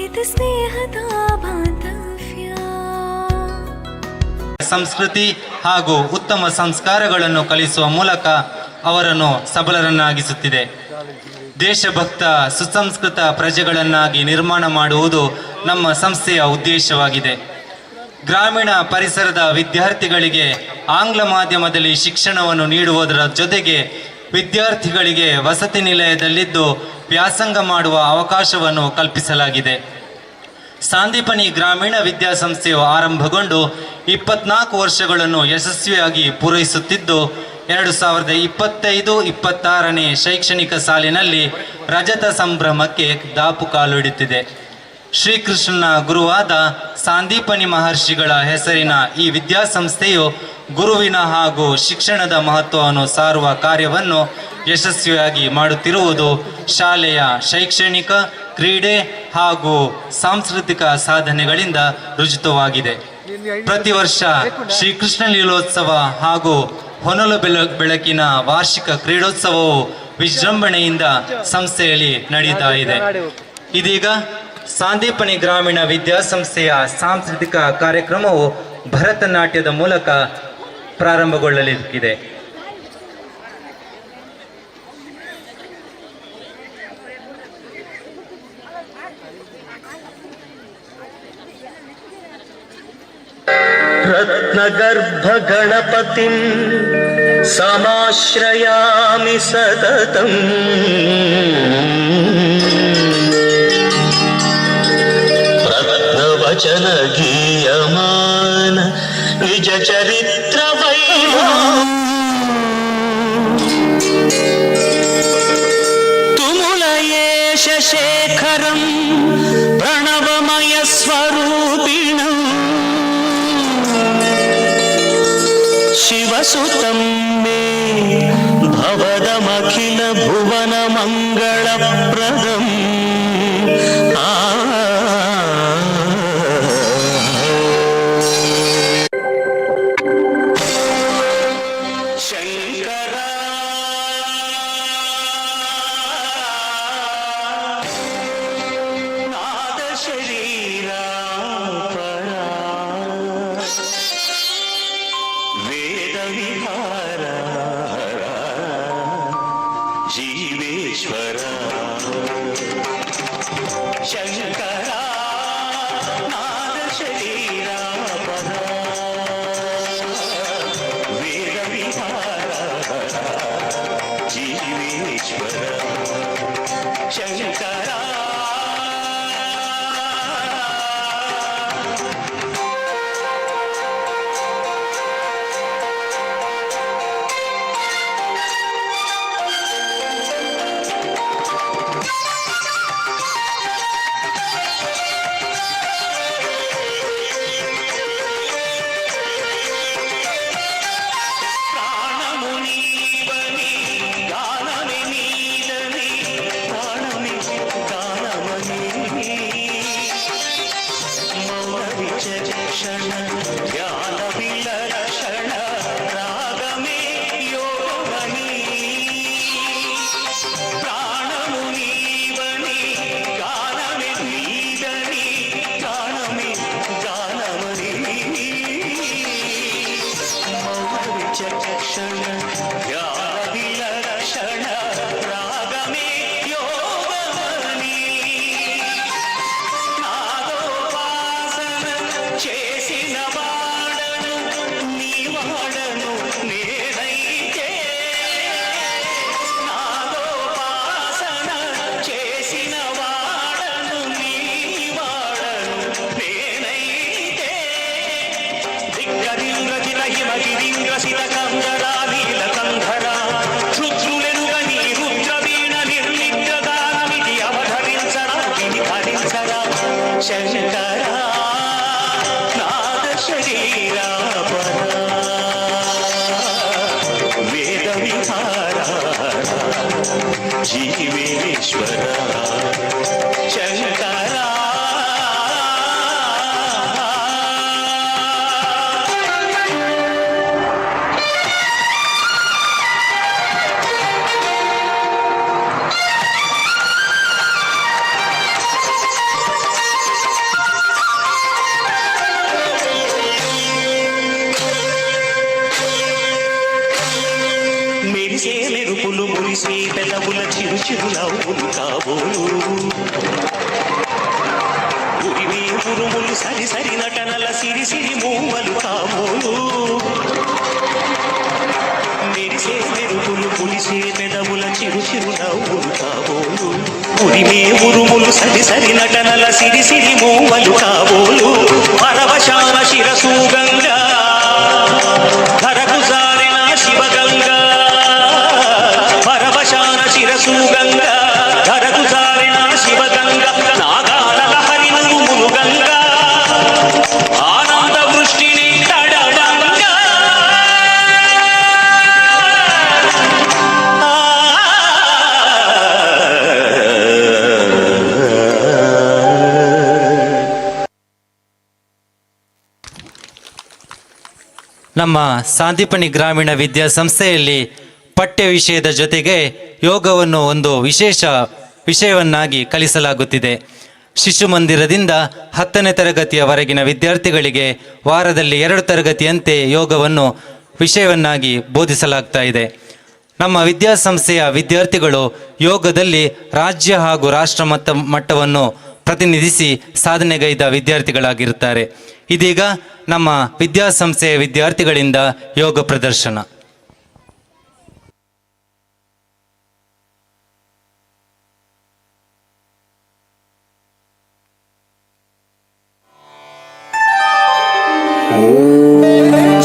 ಇದು ಸ್ನೇಹದ ಬಾಂಧವ್ಯ. ಸಂಸ್ಕೃತಿ ಹಾಗೂ ಉತ್ತಮ ಸಂಸ್ಕಾರಗಳನ್ನು ಕಲಿಸುವ ಮೂಲಕ ಅವರನ್ನು ಸಬಲರನ್ನಾಗಿಸುತ್ತಿದೆ. ದೇಶಭಕ್ತ ಸುಸಂಸ್ಕೃತ ಪ್ರಜೆಗಳನ್ನಾಗಿ ನಿರ್ಮಾಣ ಮಾಡುವುದು ನಮ್ಮ ಸಂಸ್ಥೆಯ ಉದ್ದೇಶವಾಗಿದೆ. ಗ್ರಾಮೀಣ ಪರಿಸರದ ವಿದ್ಯಾರ್ಥಿಗಳಿಗೆ ಆಂಗ್ಲ ಮಾಧ್ಯಮದಲ್ಲಿ ಶಿಕ್ಷಣವನ್ನು ನೀಡುವುದರ ಜೊತೆಗೆ ವಿದ್ಯಾರ್ಥಿಗಳಿಗೆ ವಸತಿ ನಿಲಯದಲ್ಲಿದ್ದು ವ್ಯಾಸಂಗ ಮಾಡುವ ಅವಕಾಶವನ್ನು ಕಲ್ಪಿಸಲಾಗಿದೆ. ಸಾಂದೀಪನಿ ಗ್ರಾಮೀಣ ವಿದ್ಯಾಸಂಸ್ಥೆಯು ಆರಂಭಗೊಂಡು 24 ವರ್ಷಗಳನ್ನು ಯಶಸ್ವಿಯಾಗಿ ಪೂರೈಸುತ್ತಿದ್ದು 2025-26ನೇ ಶೈಕ್ಷಣಿಕ ಸಾಲಿನಲ್ಲಿ ರಜತ ಸಂಭ್ರಮಕ್ಕೆ ದಾಪು ಕಾಲಿಡುತ್ತಿದೆ. ಶ್ರೀಕೃಷ್ಣನ ಗುರುವಾದ ಸಾಂದೀಪನಿ ಮಹರ್ಷಿಗಳ ಹೆಸರಿನ ಈ ವಿದ್ಯಾಸಂಸ್ಥೆಯು ಗುರುವಿನ ಹಾಗೂ ಶಿಕ್ಷಣದ ಮಹತ್ವವನ್ನು ಸಾರುವ ಕಾರ್ಯವನ್ನು ಯಶಸ್ವಿಯಾಗಿ ಮಾಡುತ್ತಿರುವುದು ಶಾಲೆಯ ಶೈಕ್ಷಣಿಕ, ಕ್ರೀಡೆ ಹಾಗೂ ಸಾಂಸ್ಕೃತಿಕ ಸಾಧನೆಗಳಿಂದ ರುಜುತವಾಗಿದೆ. ಪ್ರತಿ ವರ್ಷ ಶ್ರೀಕೃಷ್ಣ ಲೀಲೋತ್ಸವ ಹಾಗೂ ಹೊನಲು ಬೆಳಕಿನ ವಾರ್ಷಿಕ ಕ್ರೀಡೋತ್ಸವವು ವಿಜೃಂಭಣೆಯಿಂದ ಸಂಸ್ಥೆಯಲ್ಲಿ ನಡೀತಾ ಇದೆ. ಇದೀಗ ಸಾಂದೀಪನಿ ಗ್ರಾಮೀಣ ವಿದ್ಯಾಸಂಸ್ಥೆಯ ಸಾಂಸ್ಕೃತಿಕ ಕಾರ್ಯಕ್ರಮವು ಭರತನಾಟ್ಯದ ಮೂಲಕ ಪ್ರಾರಂಭಗೊಳ್ಳಲಿದೆ. ರತ್ನಗರ್ಭ ಗಣಪತಿಂ ಸಮಾಶ್ರಯಾಮಿ ಸತತಂ. ಪ್ರತ್ನವಚನ ಗೀಯಮಾನ ನಿಜ ಚರಿತ್ರ ವೈಭವಂ. ತುಮುಲಯೇಶ ಶೇಖರಂ ಪ್ರಣವಮಯ ಸ್ವರೂಪಿಣಂ. ಶಿವಸುತಂ ಮೇ ಭವದಮಖಿಲ ಭುವನ ಮಂಗಳಪ್ರದಂ. ಶಂಕರ ನಾದ ಶರೀರ ಪರ ವೇದ ವಿಹಾರ ಜೀವೇಶ್ವರ. గిరీంద్రసిత కందరాలీల కంధర రుద్రులెరుగని రుద్రవీణ నిర్లిప్తదానమిది అవధరించరా విని ధరించరా శంకరా నాద శరీరా వేద విహార జీవేశ్వర శంకరా మెరిసే మెరుపులు మురిసే పెదవుల చిరు చిరు నవ్వులు కాబోలు ఉరివే ఉరుములు సరి సరి నటనల సిరి సిరి మూవలు కాబోలు మెరిసే మెరుపులు మురిసే పెదవుల చిరు చిరు నవ్వులు కాబోలు ఉరివే ఉరుములు సరి సరి నటనల సిరి సిరి మూవలు కాబోలు పరవశాన శిరసు గంగా ధరకు జారిన శివగంగా పరవశాన శిరసు గంగా ధరకు జారిన శివగంగా నాగాల లహరి నువ్వులు గంగా ఆనంద వృష్టిని తడవంగా ನಮ್ಮ ಸಾಂದೀಪನಿ ಗ್ರಾಮೀಣ ವಿದ್ಯಾಸಂಸ್ಥೆಯಲ್ಲಿ ಪಠ್ಯ ವಿಷಯದ ಜೊತೆಗೆ ಯೋಗವನ್ನು ಒಂದು ವಿಶೇಷ ವಿಷಯವನ್ನಾಗಿ ಕಲಿಸಲಾಗುತ್ತಿದೆ. ಶಿಶು ಮಂದಿರದಿಂದ 10ನೇ ತರಗತಿಯವರೆಗಿನ ವಿದ್ಯಾರ್ಥಿಗಳಿಗೆ ವಾರದಲ್ಲಿ 2 ತರಗತಿಯಂತೆ ಯೋಗವನ್ನು ವಿಷಯವನ್ನಾಗಿ ಬೋಧಿಸಲಾಗ್ತಾ ಇದೆ. ನಮ್ಮ ವಿದ್ಯಾಸಂಸ್ಥೆಯ ವಿದ್ಯಾರ್ಥಿಗಳು ಯೋಗದಲ್ಲಿ ರಾಜ್ಯ ಹಾಗೂ ರಾಷ್ಟ್ರ ಮಟ್ಟವನ್ನು ಪ್ರತಿನಿಧಿಸಿ ಸಾಧನೆಗೈದ ವಿದ್ಯಾರ್ಥಿಗಳಾಗಿರುತ್ತಾರೆ. ಇದೀಗ ನಮ್ಮ ವಿದ್ಯಾಸಂಸ್ಥೆಯ ವಿದ್ಯಾರ್ಥಿಗಳಿಂದ ಯೋಗ ಪ್ರದರ್ಶನ.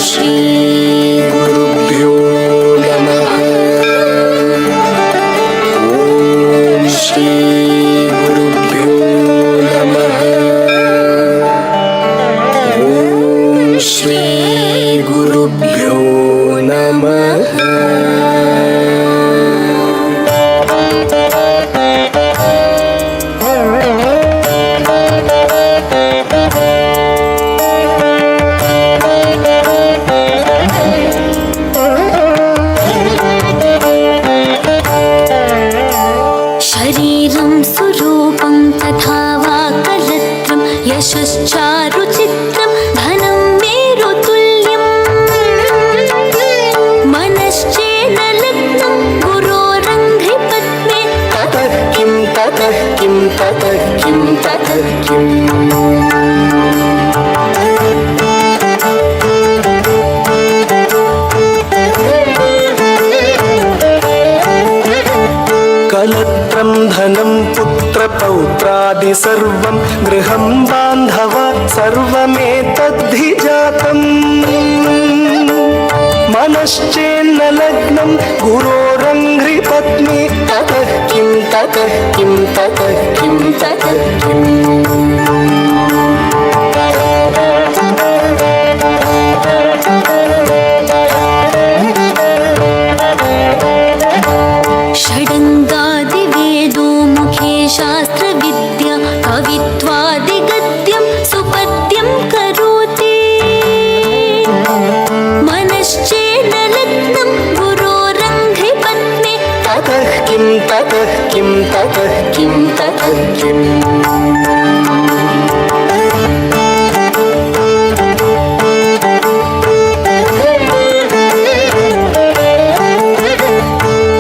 ಶ್ರೀ ಗುರುಭ್ಯೋ ನಮಃ. ಓಂ ಶ್ರೀ ಗುರುಭ್ಯೋ ನಮಃ. ಓಂ ಶ್ರೀ ಗುರುಭ್ಯೋ ನಮಃ. शरीरं सुरूपं तथा वा कलत्रं यशश्चारुचित्रं धनं मेरुतुल्यं मनश्चेन लग्नं गुरोरङ्घ्रिपद्मे ततः किं ततः किं ततः किं ततः किम्. कलत्रं धनं पुत्रपौत्रादि सर्वं गृहं बान्धव सर्वमेतद्धि जातम्. मनश्चेन्न लग्नं गुरोरङ्घ्रिपत्नी ततः किं ततः किं ततः किं ततः किम्. षडङ्गादिवेदो मुखे शास्त्रविद्या कवित्वादिगद्यं सुपद्यं करोति मनश्चेन लग्नं गुरोरङ्घ्रिपत्ने ततः किं ततः किं ततः किं ततः किम्.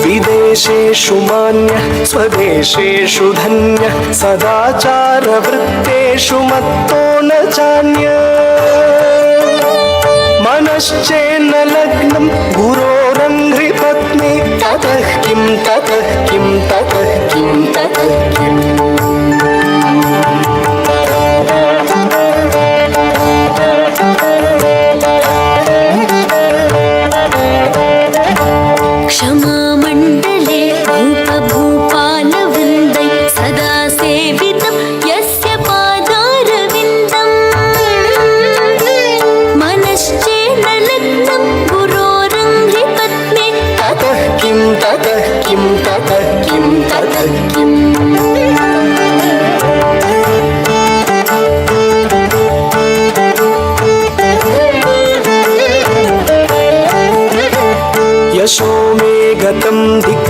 विदेशेषु मान्यः स्वदेशेषु धन्यः सदाचारवृत्तेषु मत्तो न चान्यः. मनश्चेन्न लग्नं गुरोरङ्घ्रिपत्नी ततः किं ततः किं ततः किं ततः किम्.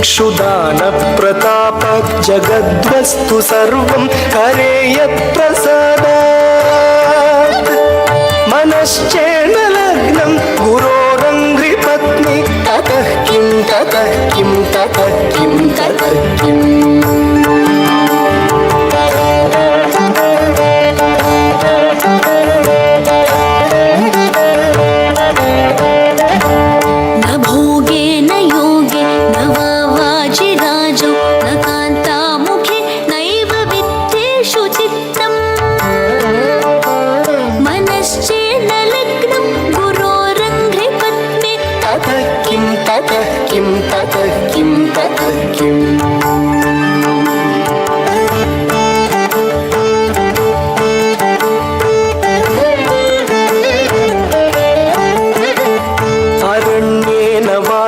इक्षुदान प्रताप जगद्वस्तु सर्वं करेयत् प्रसादात् मनश्चेन लग्नं गुरोरङ्घ्रिपत्नी ततः किं ततः किं ततः किं ततः किम्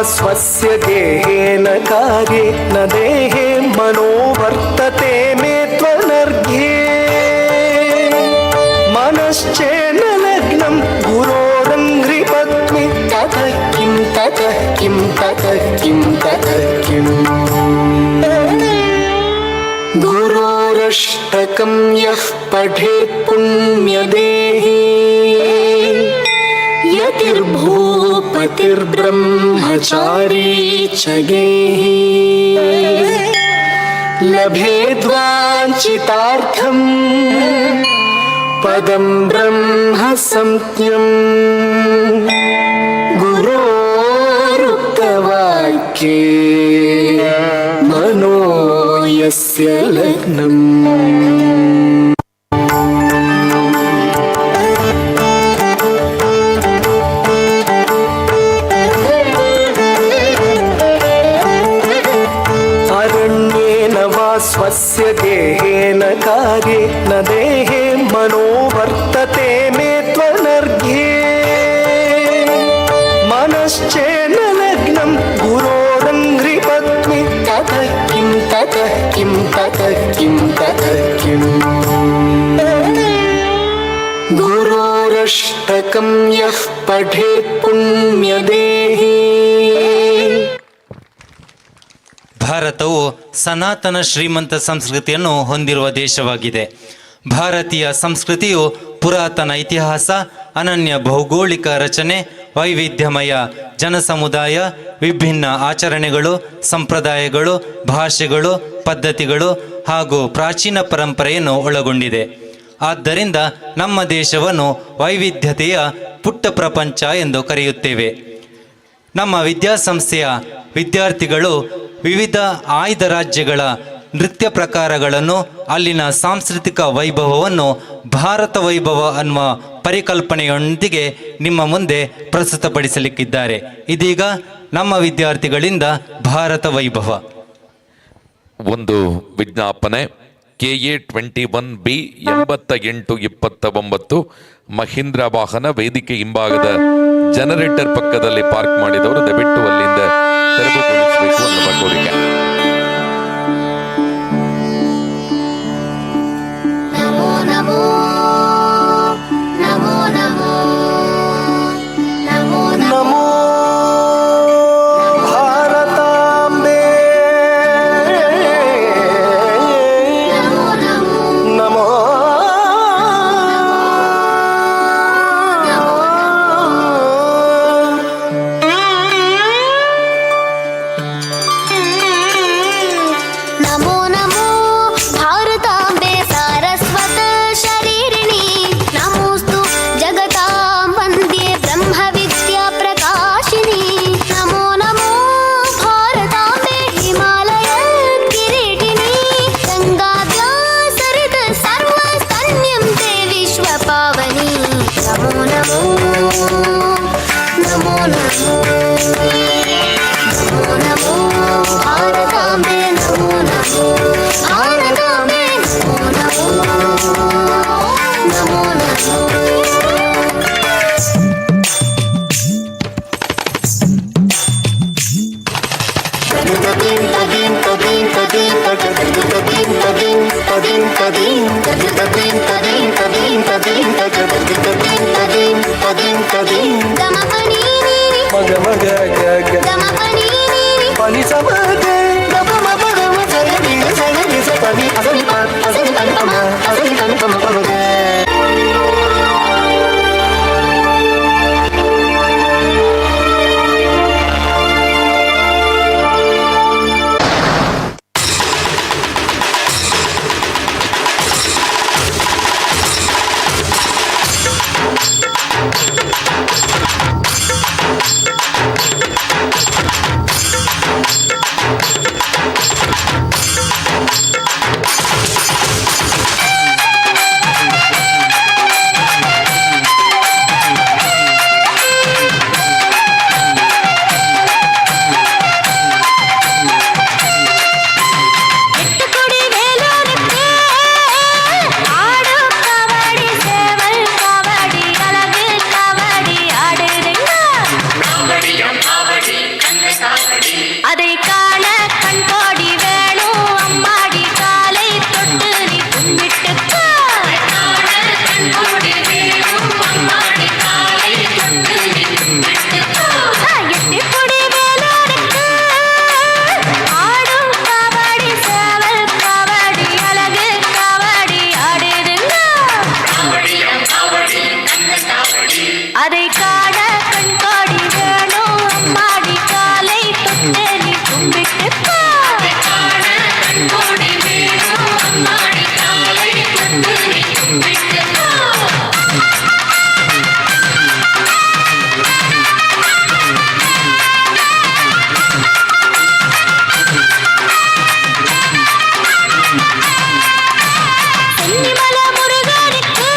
स्वस्य देहेन कार्ये न देहे मनो वर्तते मे त्वनर्घ्ये मनश्चेन लग्नं गुरोरङ्घ्रिपत्नी ततः किं ततः किं ततः किं ततः किम् गुरोरष्टकं यः पठेत् पुण्यदेही यतिर्भूपतिर्ब्रह्मचारी च गेही लभेद्वाञ्छितार्थं पदं ब्रह्म संज्ञं गुरोरुक्तवाक्ये मनो यस्य लग्नम् स्वस्य देहेन कार्ये न देहे मनो वर्तते मे त्वनर्घ्ये मनश्चेन लग्नं गुरोरङ्घ्रिपत्नी ततः किं ततः किं ततः किं ततः किम् गुरोरष्टकं यः पठेत् पुण्यदेही ಭಾರತವು ಸನಾತನ ಶ್ರೀಮಂತ ಸಂಸ್ಕೃತಿಯನ್ನು ಹೊಂದಿರುವ ದೇಶವಾಗಿದೆ. ಭಾರತೀಯ ಸಂಸ್ಕೃತಿಯು ಪುರಾತನ ಇತಿಹಾಸ, ಅನನ್ಯ ಭೌಗೋಳಿಕ ರಚನೆ, ವೈವಿಧ್ಯಮಯ ಜನಸಮುದಾಯ, ವಿಭಿನ್ನ ಆಚರಣೆಗಳು, ಸಂಪ್ರದಾಯಗಳು, ಭಾಷೆಗಳು, ಪದ್ಧತಿಗಳು ಹಾಗೂ ಪ್ರಾಚೀನ ಪರಂಪರೆಯನ್ನು ಒಳಗೊಂಡಿದೆ. ಆದ್ದರಿಂದ ನಮ್ಮ ದೇಶವನ್ನು ವೈವಿಧ್ಯತೆಯ ಪುಟ್ಟ ಪ್ರಪಂಚ ಎಂದು ಕರೆಯುತ್ತೇವೆ. ನಮ್ಮ ವಿದ್ಯಾಸಂಸ್ಥೆಯ ವಿದ್ಯಾರ್ಥಿಗಳು ವಿವಿಧ ಆಯ್ದ ರಾಜ್ಯಗಳ ನೃತ್ಯ ಪ್ರಕಾರಗಳನ್ನು, ಅಲ್ಲಿನ ಸಾಂಸ್ಕೃತಿಕ ವೈಭವವನ್ನು ಭಾರತ ವೈಭವ ಅನ್ನುವ ಪರಿಕಲ್ಪನೆಯೊಂದಿಗೆ ನಿಮ್ಮ ಮುಂದೆ ಪ್ರಸ್ತುತಪಡಿಸಲಿಕ್ಕಿದ್ದಾರೆ. ಇದೀಗ ನಮ್ಮ ವಿದ್ಯಾರ್ಥಿಗಳಿಂದ ಭಾರತ ವೈಭವ. ಒಂದು ವಿಜ್ಞಾಪನೆ. KA 21B 8829 ಮಹೀಂದ್ರ ವಾಹನ ವೇದಿಕೆ ಹಿಂಭಾಗದ ಜನರೇಟರ್ ಪಕ್ಕದಲ್ಲಿ ಪಾರ್ಕ್ ಮಾಡಿದವರು ದಯವಿಟ್ಟು ಅಲ್ಲಿಂದ ತೆರವುಗೊಳಿಸಬೇಕು ಅನ್ನುವ ಕೋರಿಕೆ. Mega, mega, mega, mega. Pani sama పని అసలు అసలు కనుపమ అసలు కనుపమ పమగే அதை காண கண்கோடி வேணும் அம்மாடி காலை தொட்டு நீ கும்பிட்டுக்கோ எட்டி பொடி வேலோருக்கு ஆடும் காவடி சேவல் காவடி அழகு காவடி ஆடுதுங்க அதை காண கண்கோடி வேணும் அம்மாடி காலை தொட்டு நீ கும்பிட்டுக்கோ சென்னிமலை முருகனுக்கு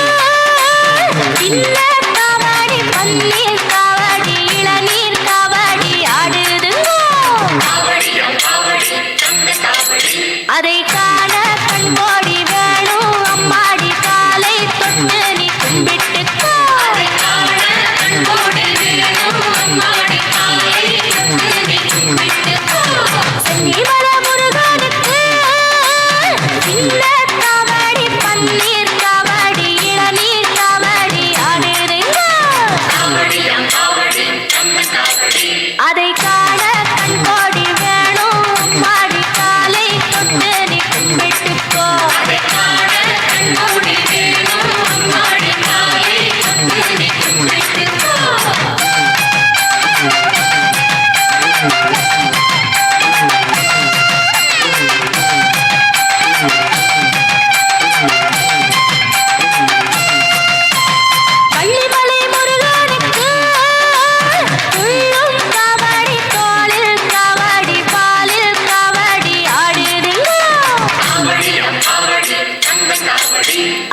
சின்ன காவடி பன்னீர் காவடி இளநீர் காவடி ஆடுதுங்க அதை காண கண்கோடி வேணும் அம்மாடி காலை தொட்டு நீ கும்பிட்டுக்கோ சென்னிமலை முருகனுக்கு சின்ன காவடி பன்னீர் காவடி இளநீர் காவடி ஆடுதுங்க அதை காண கண்கோடி வேணும் அம்மாடி காலை தொட்டு நீ கும்பிட்டுக்கோ பள்ளிமலை முருகனுக்கு துள்ளும் காவடி தோளில் காவடி பாலில் காவடி ஆடுதுங்க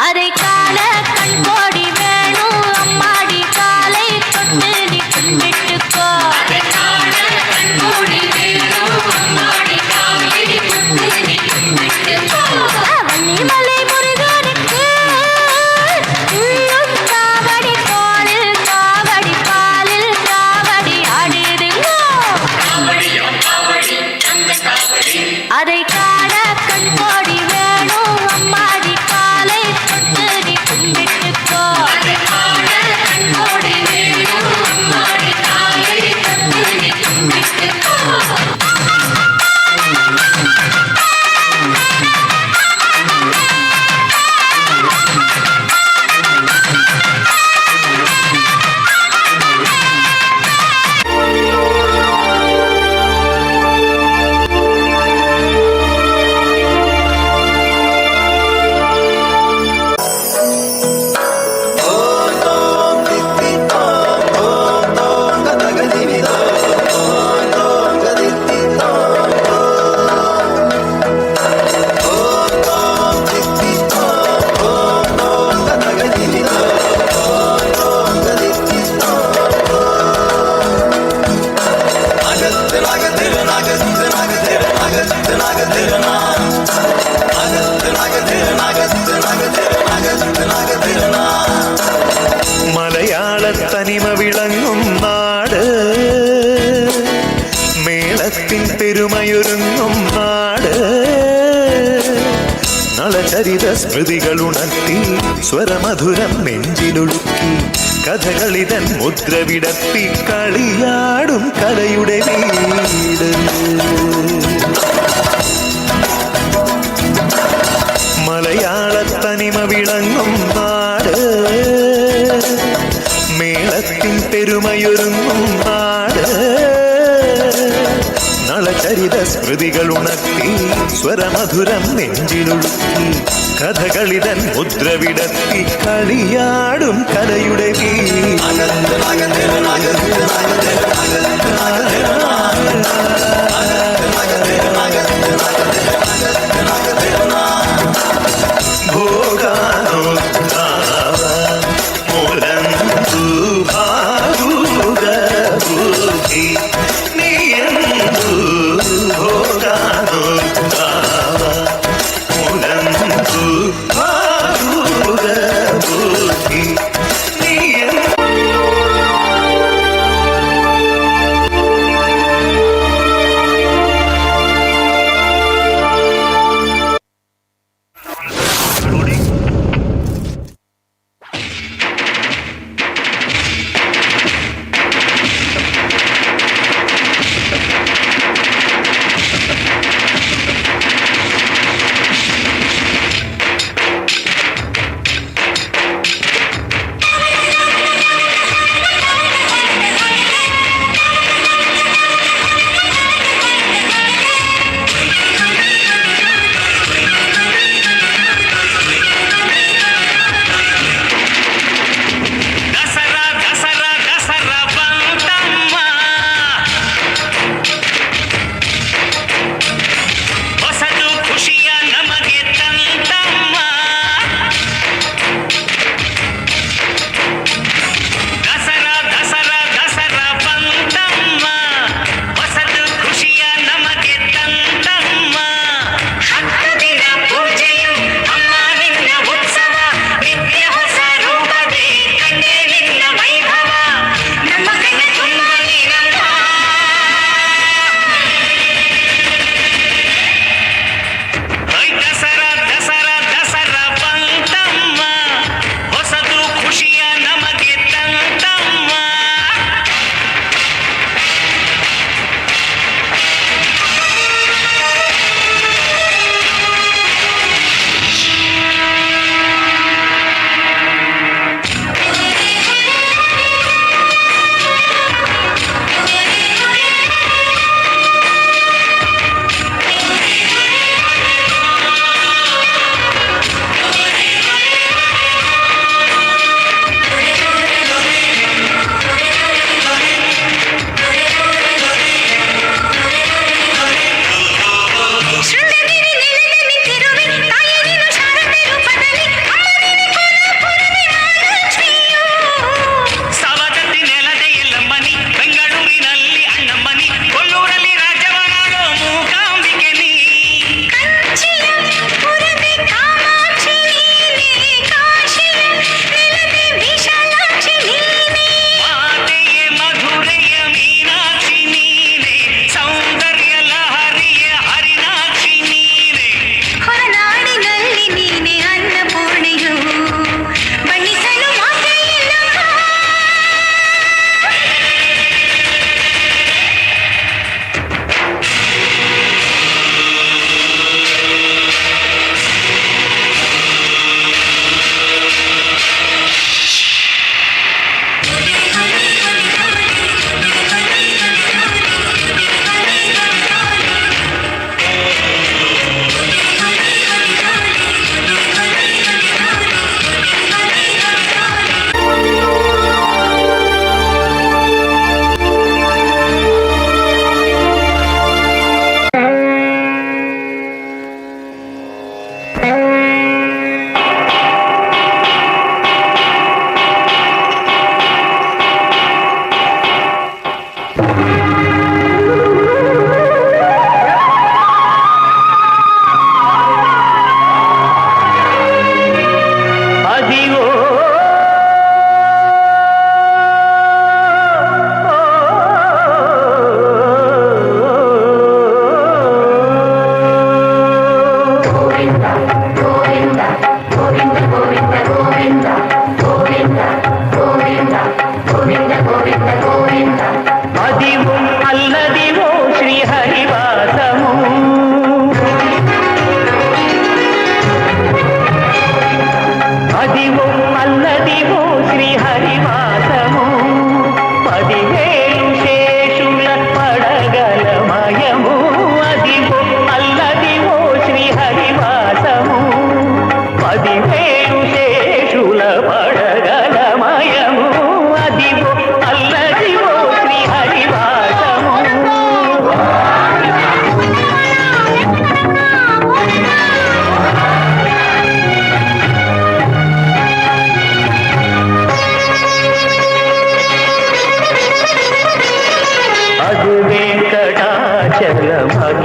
அதை காண கண்கோடி வேணும் அம்மாடி காலை தொட்டு நீ கும்பிட்டுக்கோ வள்ளிமலை முருகனுக்கு துள்ளும் காவடி தோளில் காவடி பாலில் காவடி ஆடுதுங்க அதை காண கண்கோடி வேணும் அம்மாடி காலை தொட்டு நீ கும்பிட்டுக்கோ മലയാള തനിമ വിളങ്ങും നാട്, മേളത്തിൻ പെരുമയൊരുങ്ങും നാട്, നളചരിത സ്മൃതികൾ ഉണർത്തി സ്വരമധുരം നെഞ്ചിലൊഴുക്കി കഥകളിതൻ മുദ്ര വിടർത്തി കളിയാടും കലയുടെ വീട്. തനിമ വിളങ്ങും നാട്, മേളത്തിൻ പെരുമയൊരുങ്ങും നാട്. നളചരിത സ്മൃതികൾ ഉണർത്തി സ്വരമധുരം നെഞ്ചിലൊഴുക്കി കഥകളിതൻ മുദ്രവിടത്തി കളിയാടും കലയുടെ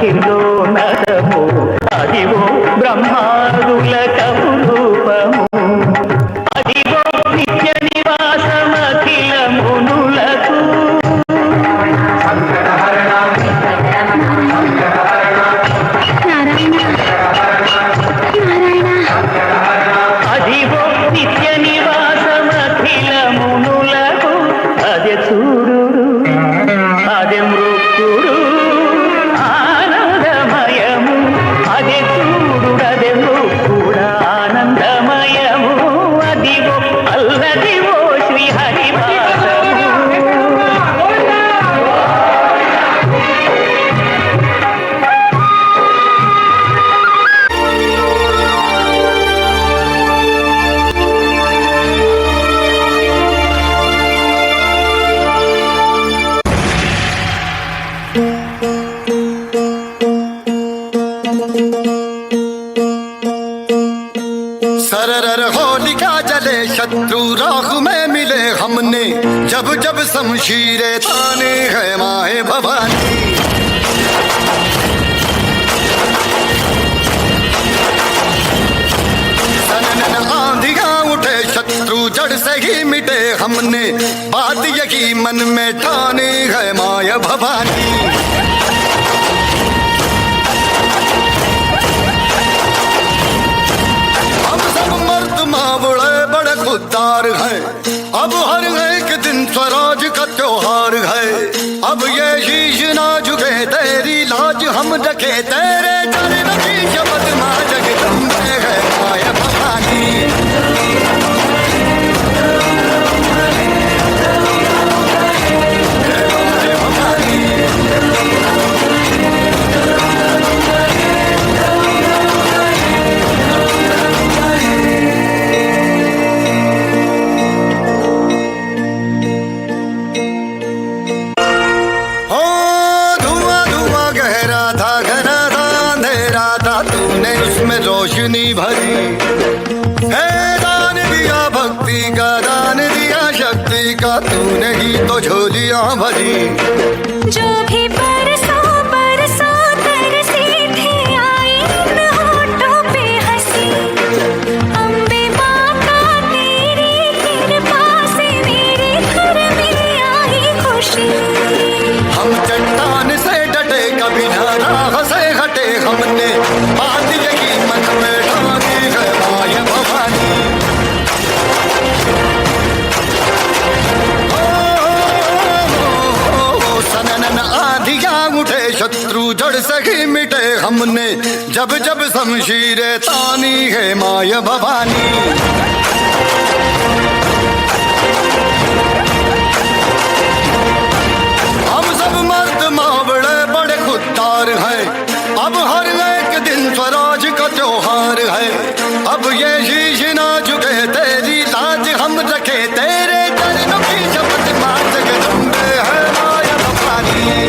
సఖిలోనరము అదివో బ్రహ్మాదులకపు రూపము అదివో నిత్య నివాసమఖిల మునులకు అదివో నిత్య నివాసమఖిల మునులకు అదే చూడు అదే మృక్కుడు ఆనందమయము అదే చూడు అదే మృక్కుడ ఆనందమయము అదివో అల్లదివో శ్రీహరివాసము सरर होलिका जले शत्रु राह में मिले हमने जब जब शमशीरे ताने है माए भवानी सनन आंधियां उठे शत्रु जड़ से ही मिटे हमने बात यही मन में ठाने है माया भवानी मावड़े बड़े खुददार है अब हर एक दिन स्वराज का त्योहार है अब ये शीश ना झुके तेरी लाज हम रखे तेरे चरण की शपथ मां जगदम्बे है माया भवानी रोशनी भरी है दान दिया भक्ति का दान दिया शक्ति का तूने ही तो झोलियां भरी जो भी परसों तरसी थी आई इन होठों पे हंसी अम्बे माँ का तेरी कृपा से मेरे घर में आई खुशी हम चट्टान से डटे कभी ना राह से हटे हमने बात यही मन में ठानी है माया भवानी सनन आंधियां उठे शत्रु जड़ से ही मिटे हमने जब जब शमशीरे तानी है माया भवानी हम सब मर्द मावड़े बड़े खुददार हैं अब हर एक दिन स्वराज का त्योहार है अब ये शीश ना झुके तेरी लाज हम रखे तेरे चरणों की शपथ मां जगदम्बे है माया भवानी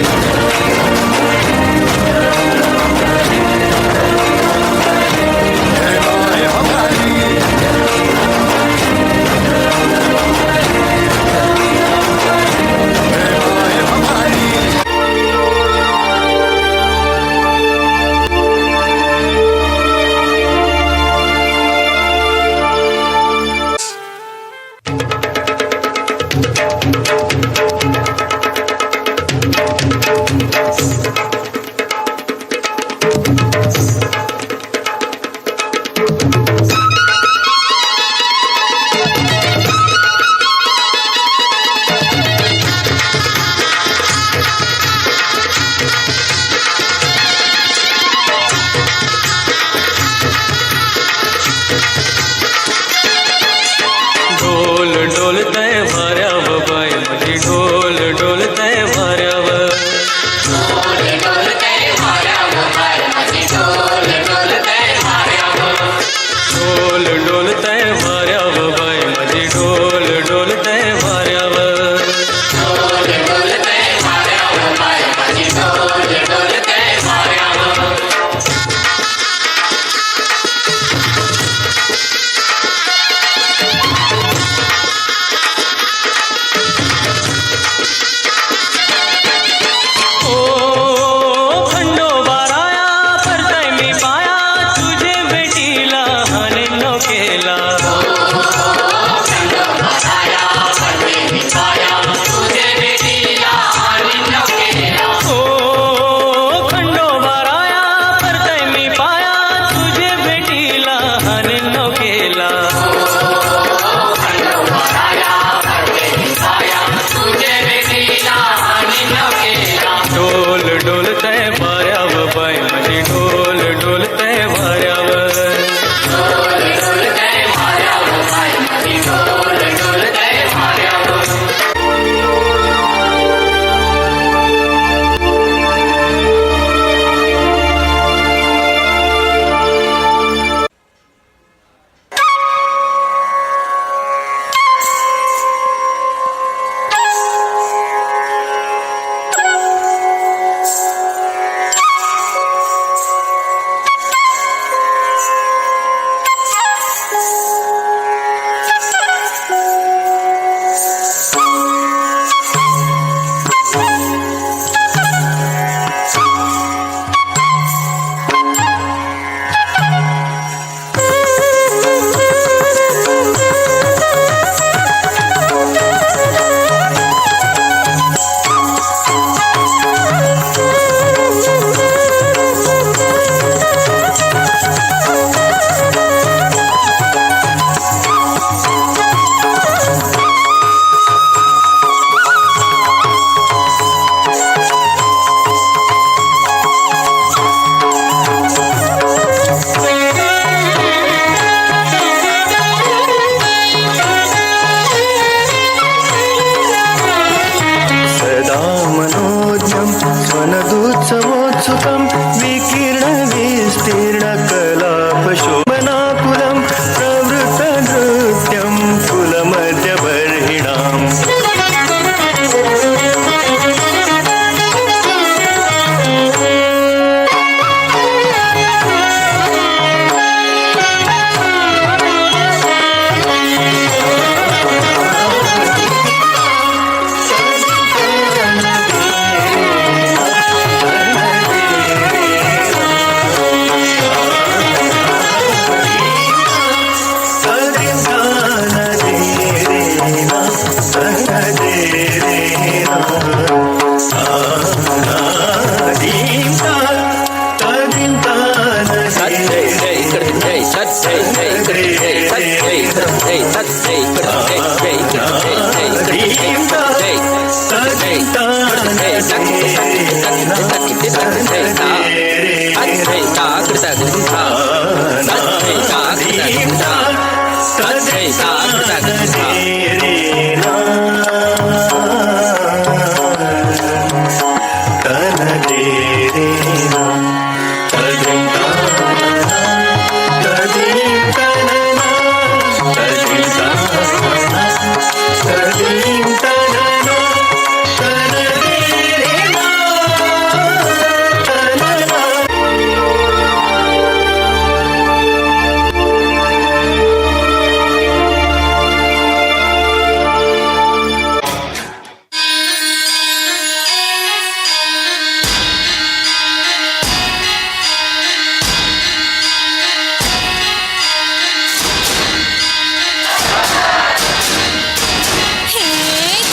ढोल ढोल तय मार्या बाबाई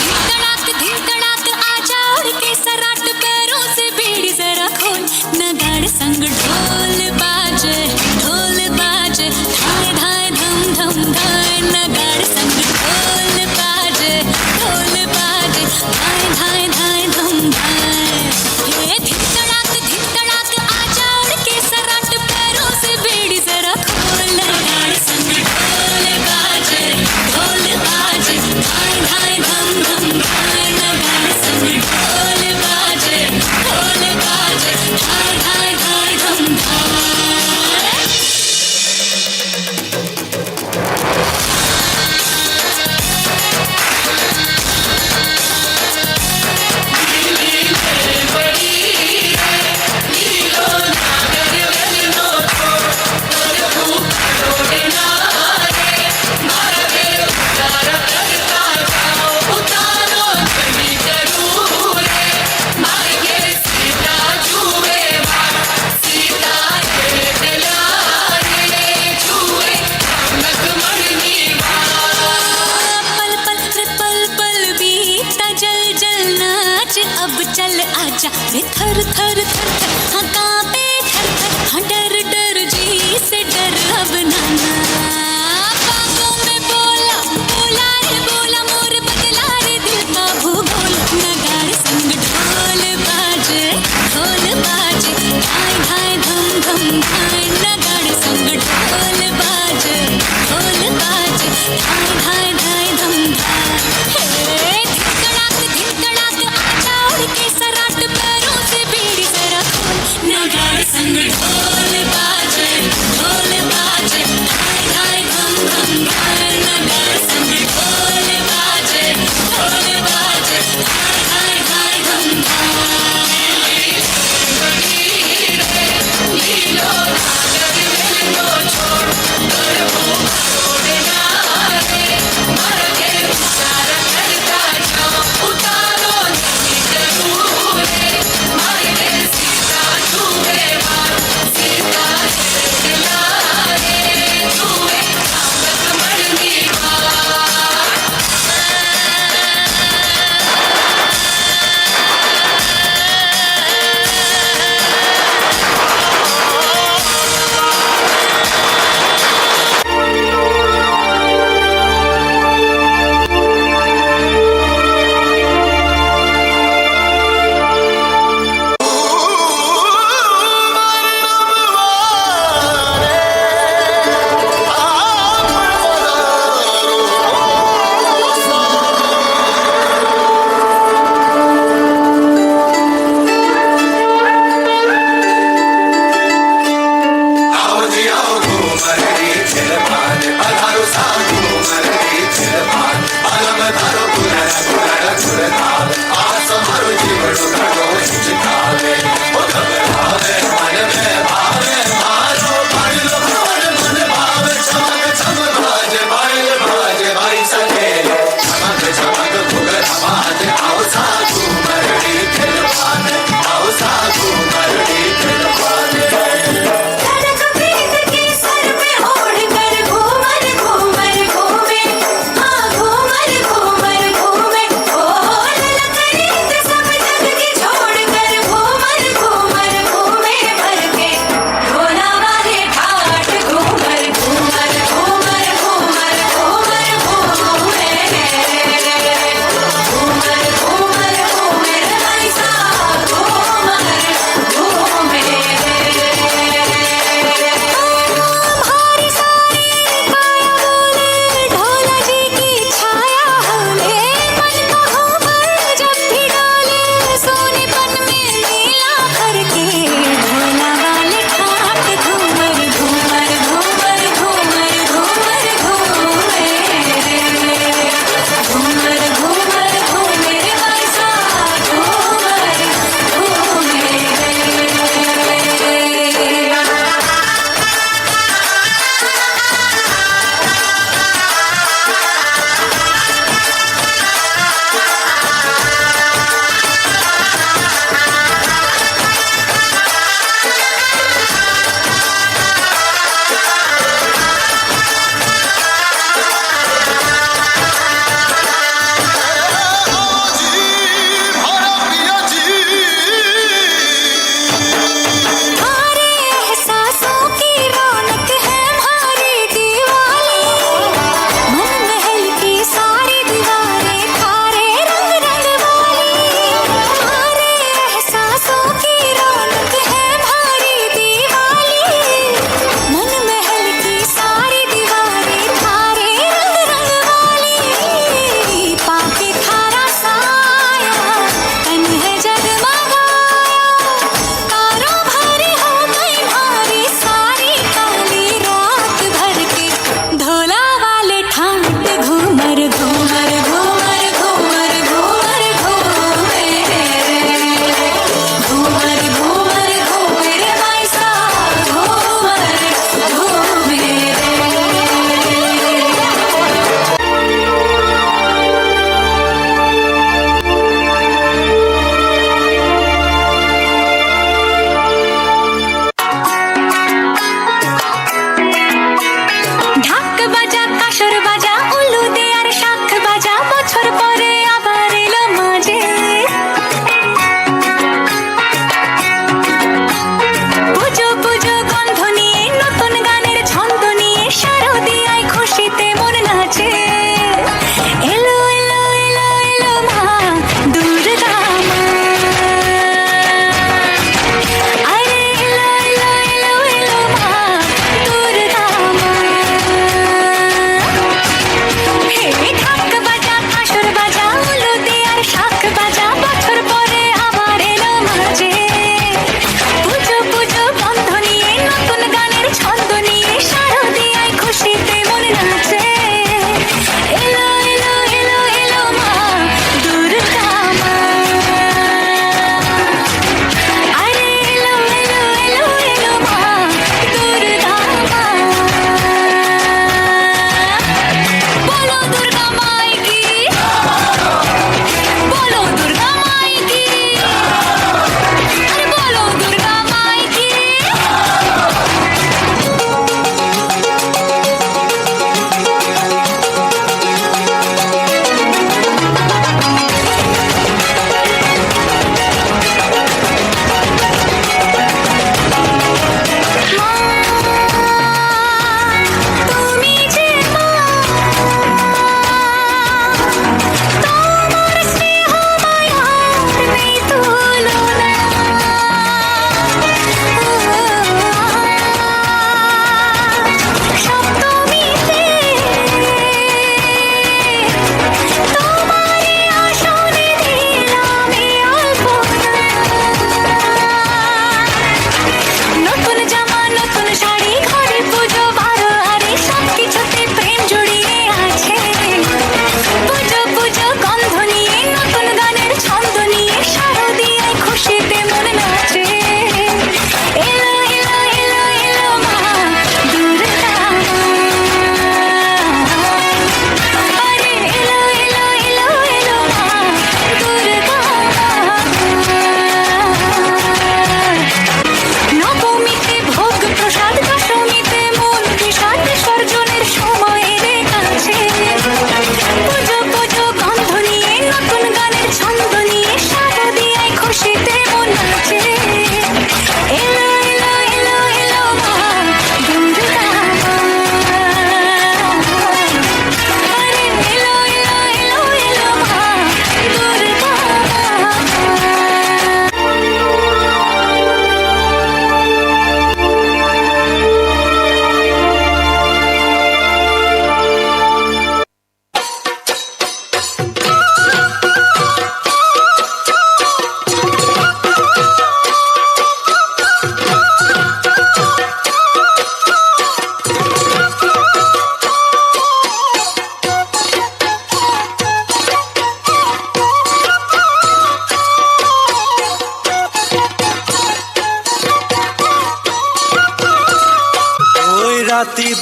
धिकड़ाक धिकड़ाक आजा उड़ के सराट पैरों से बीड़ी जरा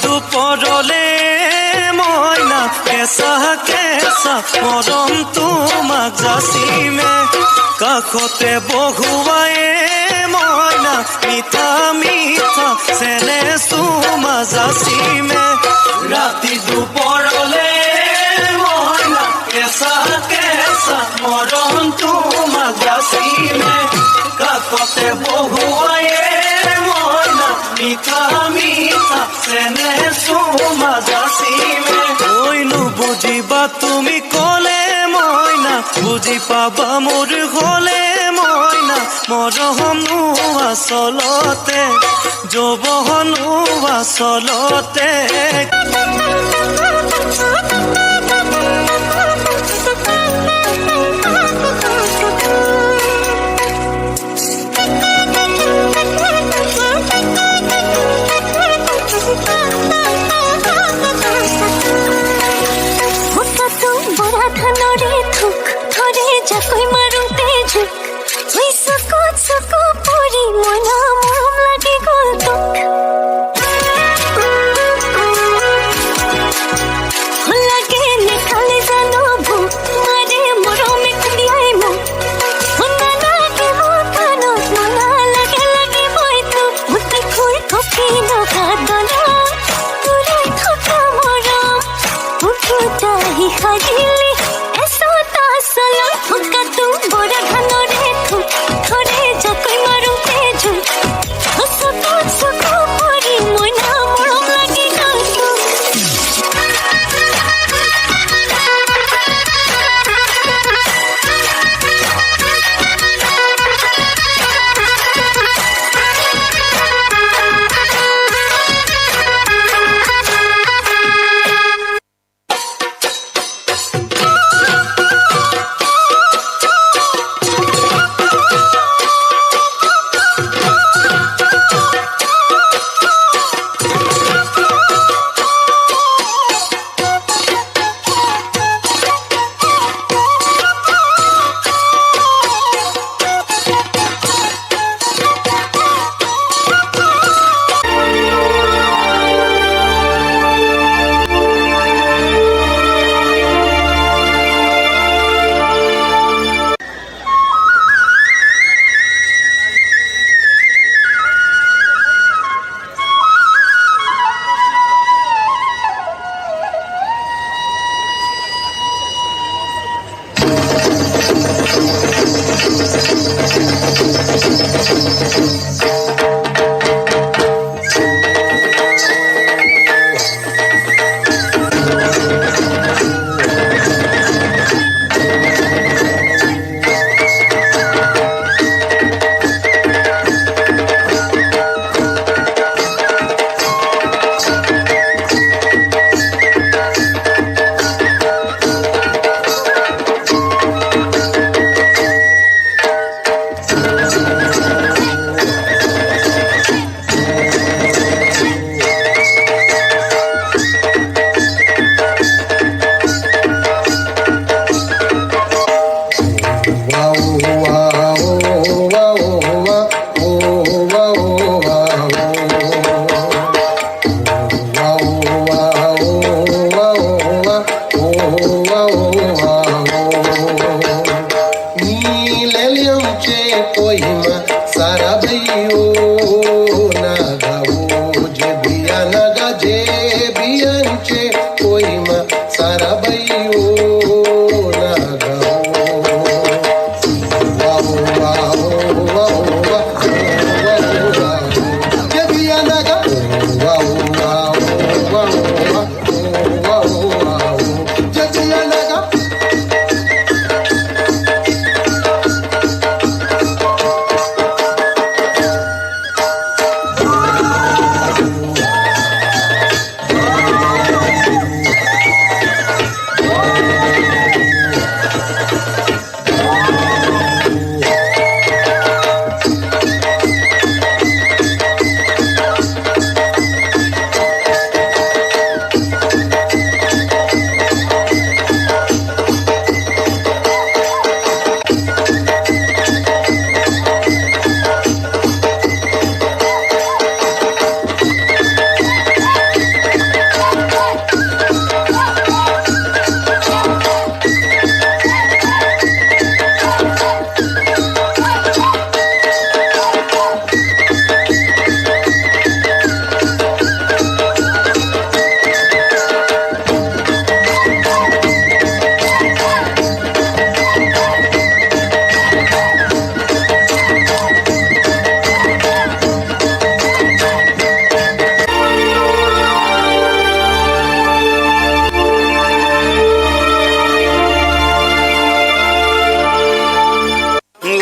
দুপৰলে মইনা কেঁচা কেঁচা মৰম তোমাক যাচিমে কাষতে বহুৱাই মইনা মিঠা মিঠা চেনে চুমা যাচিমে ৰাতি দুপৰলে মইনা কেঁচা কেঁচা মৰম তোমাক যাচিমে কাষতে বহুৱাই মইনা মিঠা মিঠা চেনে চুমা যাচিমে কৈনো বুজিবা তুমি ক'লে মইনা বুজি পাবা মোৰ হ'লে মইনা মৰমনো আচলতে যৌৱনো আচলতে যাকৈ মাৰোতে ঝুক হৈ চকু পৰি মনা মৰম লাগি গ'ল তোক লাগে নেখালে জানো ভোক মাৰে মৰমে খুন্দিয়াই মোক শুনা লাগে মোৰ কাণত মনা লাগে লাগিবই তোক মুঠি খুই কপি নগাদনা তোৰে থকা মৰম উঠোতাহি সাজিলি এচটা চলত থকা তোক বৰা ধানৰে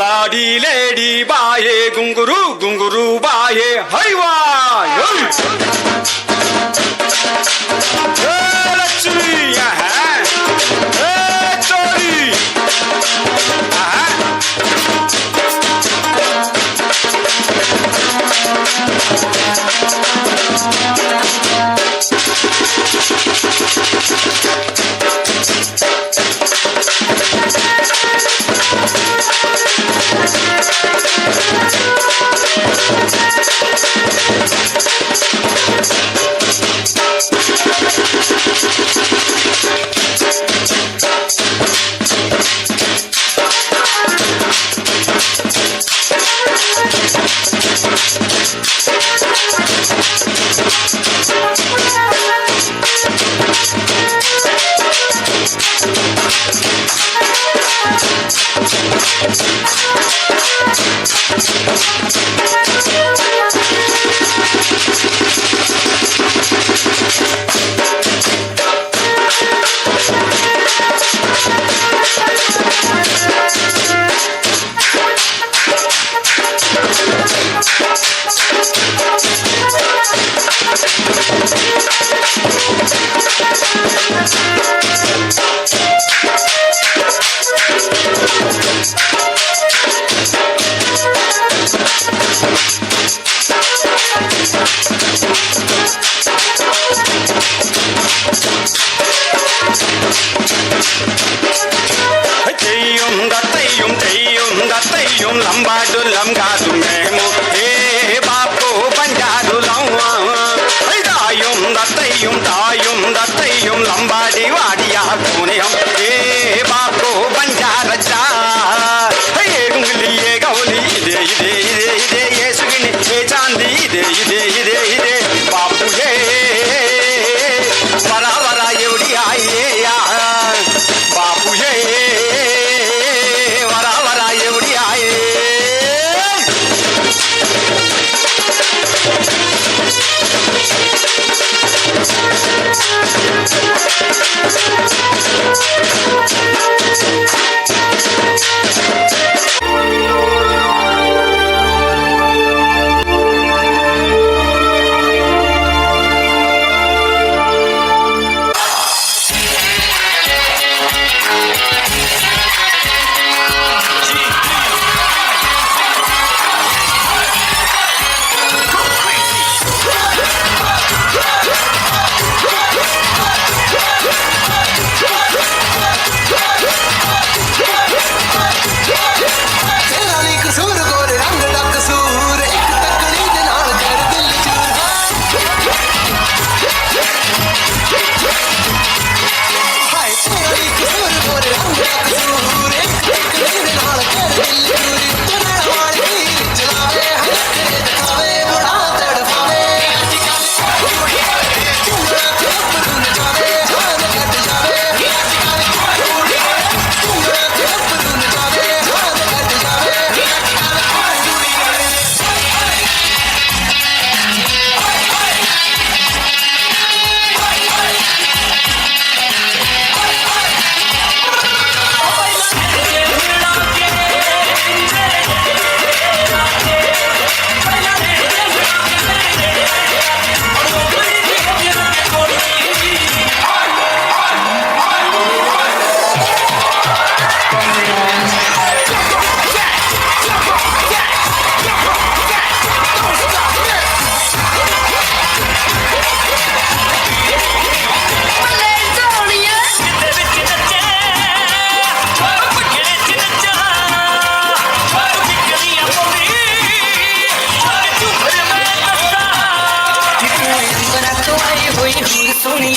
लाडी लेडी बाये घुंगरू घुंगरू बाये हैवा लक्ष्मी चोरी लंबाडू लंगादू मेमू ए बापू बंजारू लौवा दायुम दत्तयुम लंबाडी वाडिया कोने हम ए बापू बंजारचा ये उंगली ये गौली इदे इदे इदे इदे ये सुगनी ये चांदी इदे इदे इदे इदे बापू ये वरा वरा एवढी आहे या बापू ये वरा वरा एवढी आहे सोनी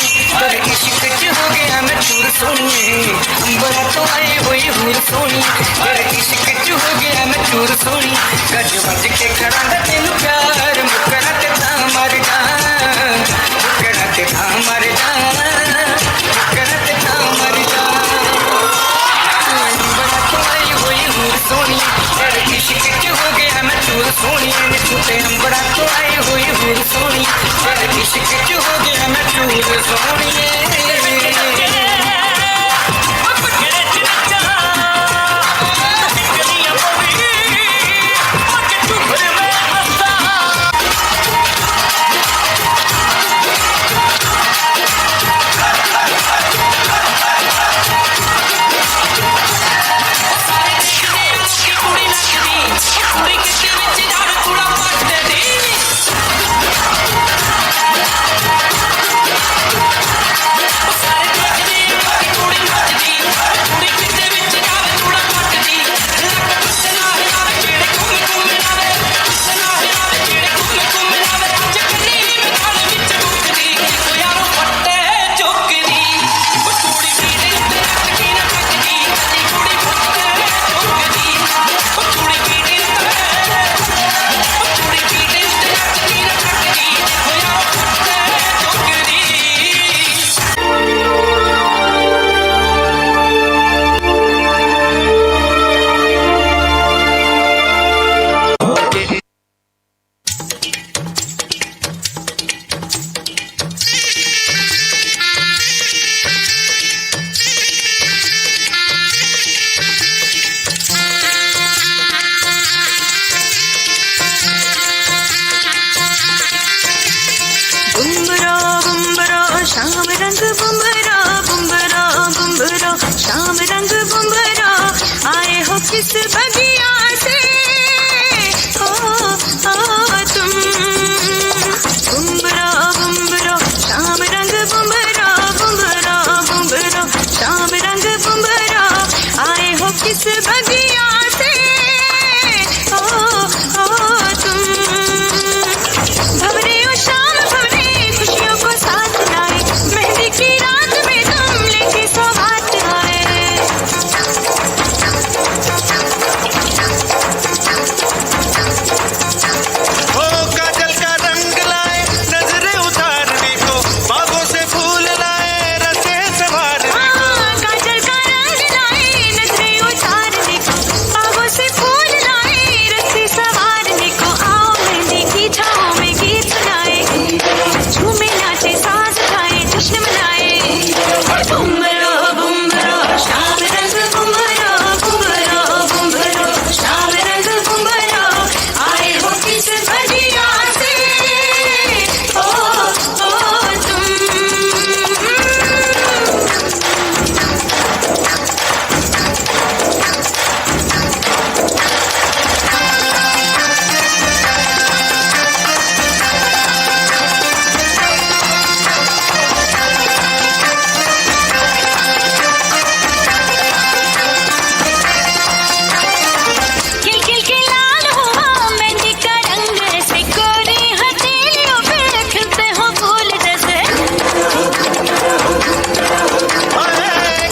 किस बगिया से ओ तुम बुम्बरा बुम्बरा शाम रंग बुम्बरा बुम्बरा बुम्बरा शाम रंग बुम्बरा आए हो किस बगिया से ओ तुम भवरे ओ शाम भवरे खुशियों को साथ लाए मेहंदी की रात में तुम लेके सौगात आए हो काजल का रंग लाए नजरें उतारने को बागों से फूल लाए रसे संवारने को काजल का रंग लाए नजरें उतारने को बागों से फूल लाए रस्सी सवारने को आओ मेहंदी की छाओं में गीत सुनाए झूमे नाचे सांस खाए जश्न मनाए बुम्बरा बुम्बरा शाम रंग बुम्बरा बुम्बरा बुम्बरा शाम रंग बुम्बरा आए हो किस बगिया से ओ तुम खिल खिल के लाल हुआ मेहंदी का रंग ऐसे गोरी हथेलियों पे खिलते हो फूल जैसे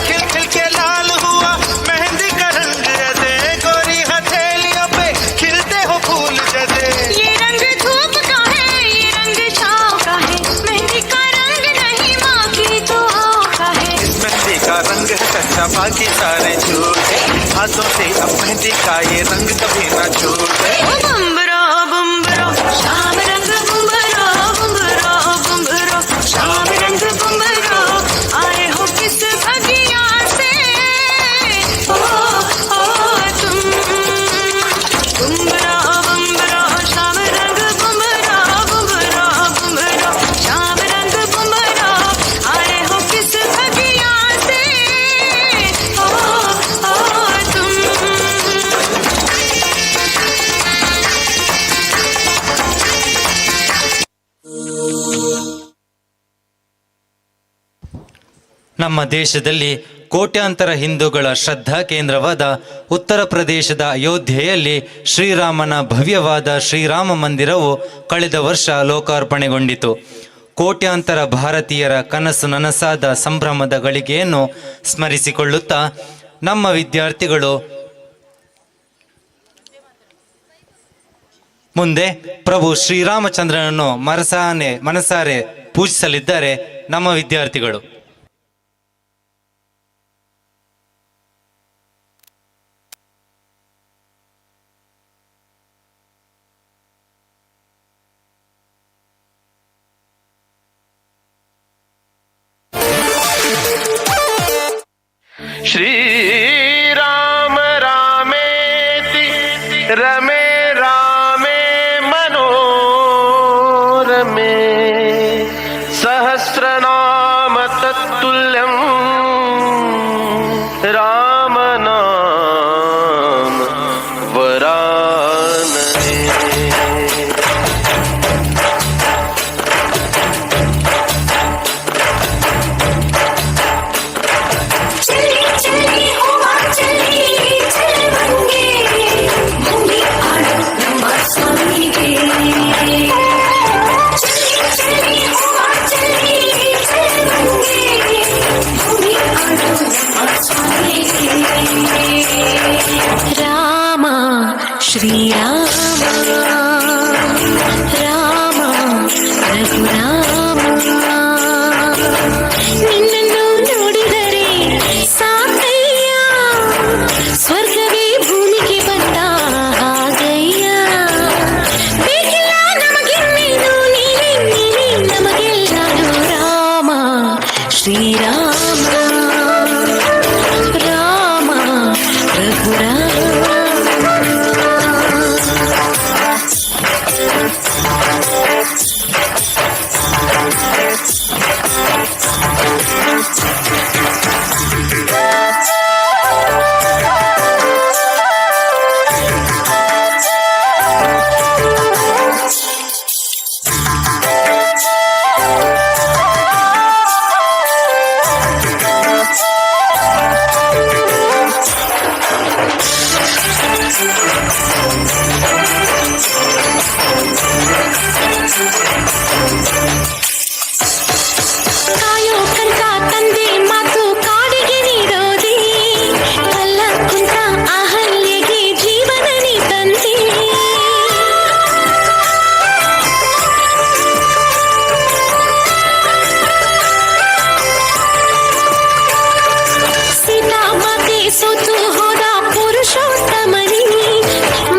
खिल खिल के लाल हुआ मेहंदी का रंग ऐसे गोरी हथेलियों पे खिलते हो फूल जैसे ये रंग धूप का है ये रंग छाँव का है मेहंदी का रंग नहीं माँ की दुआओं का है मेहंदी का रंग है कच्चा बाकी सारे झूठे हाथों से अब मेहंदी का ये रंग कभी ना छूटे बुम्बरा बुम्बरा शाम रंग बुम्बरा बुम्बरा बुम्बरा शाम रंग बुम्बरा आए हो किस बगिया से ओ तुम बुम्बरा बुम्बरा शाम रंग बुम्बरा बुम्बरा बुम्बरा शाम रंग बुम्बरा आए हो किस बगिया से ओ तुम ನಮ್ಮ ದೇಶದಲ್ಲಿ ಕೋಟ್ಯಾಂತರ ಹಿಂದೂಗಳ ಶ್ರದ್ಧಾ ಕೇಂದ್ರವಾದ ಉತ್ತರ ಪ್ರದೇಶದ ಅಯೋಧ್ಯೆಯಲ್ಲಿ ಶ್ರೀರಾಮನ ಭವ್ಯವಾದ ಶ್ರೀರಾಮ ಮಂದಿರವು ಕಳೆದ ವರ್ಷ ಲೋಕಾರ್ಪಣೆಗೊಂಡಿತು. ಕೋಟ್ಯಾಂತರ ಭಾರತೀಯರ ಕನಸು ನನಸಾದ ಸಂಭ್ರಮದ ಗಳಿಗೆಯನ್ನು ಸ್ಮರಿಸಿಕೊಳ್ಳುತ್ತಾ ನಮ್ಮ ವಿದ್ಯಾರ್ಥಿಗಳು ಮುಂದೆ ಪ್ರಭು ಶ್ರೀರಾಮಚಂದ್ರನನ್ನು ಮನಸಾರೆ ಪೂಜಿಸಲಿದ್ದಾರೆ. ನಮ್ಮ ವಿದ್ಯಾರ್ಥಿಗಳು श्रीराम रामेति रमे रामे मनोरमे सहस्रनाम तत्तुल्यं राम नाम वरानने ರಾಮ ಶ್ರೀರಾಮ ರಾಮ ರಘುರಾಮ ನಿನ್ನನ್ನು ನೋಡಿದರೆ ಸಾಕಯ್ಯ ಸ್ವರ್ಗವೇ ಭೂಮಿಗೆ ಬಂದ ಹಾಗಯ್ಯ ಬೇಕಿಲ್ಲ ನಮಗಿನ್ನೇನು ನೀನೇ ನೀನೇ ನಮಗೆಲ್ಲರೂ ರಾಮ ಶ್ರೀರಾಮ ರಾಮ ರಘುರಾಮ ಪುರುಷೋತ್ತಮನಿ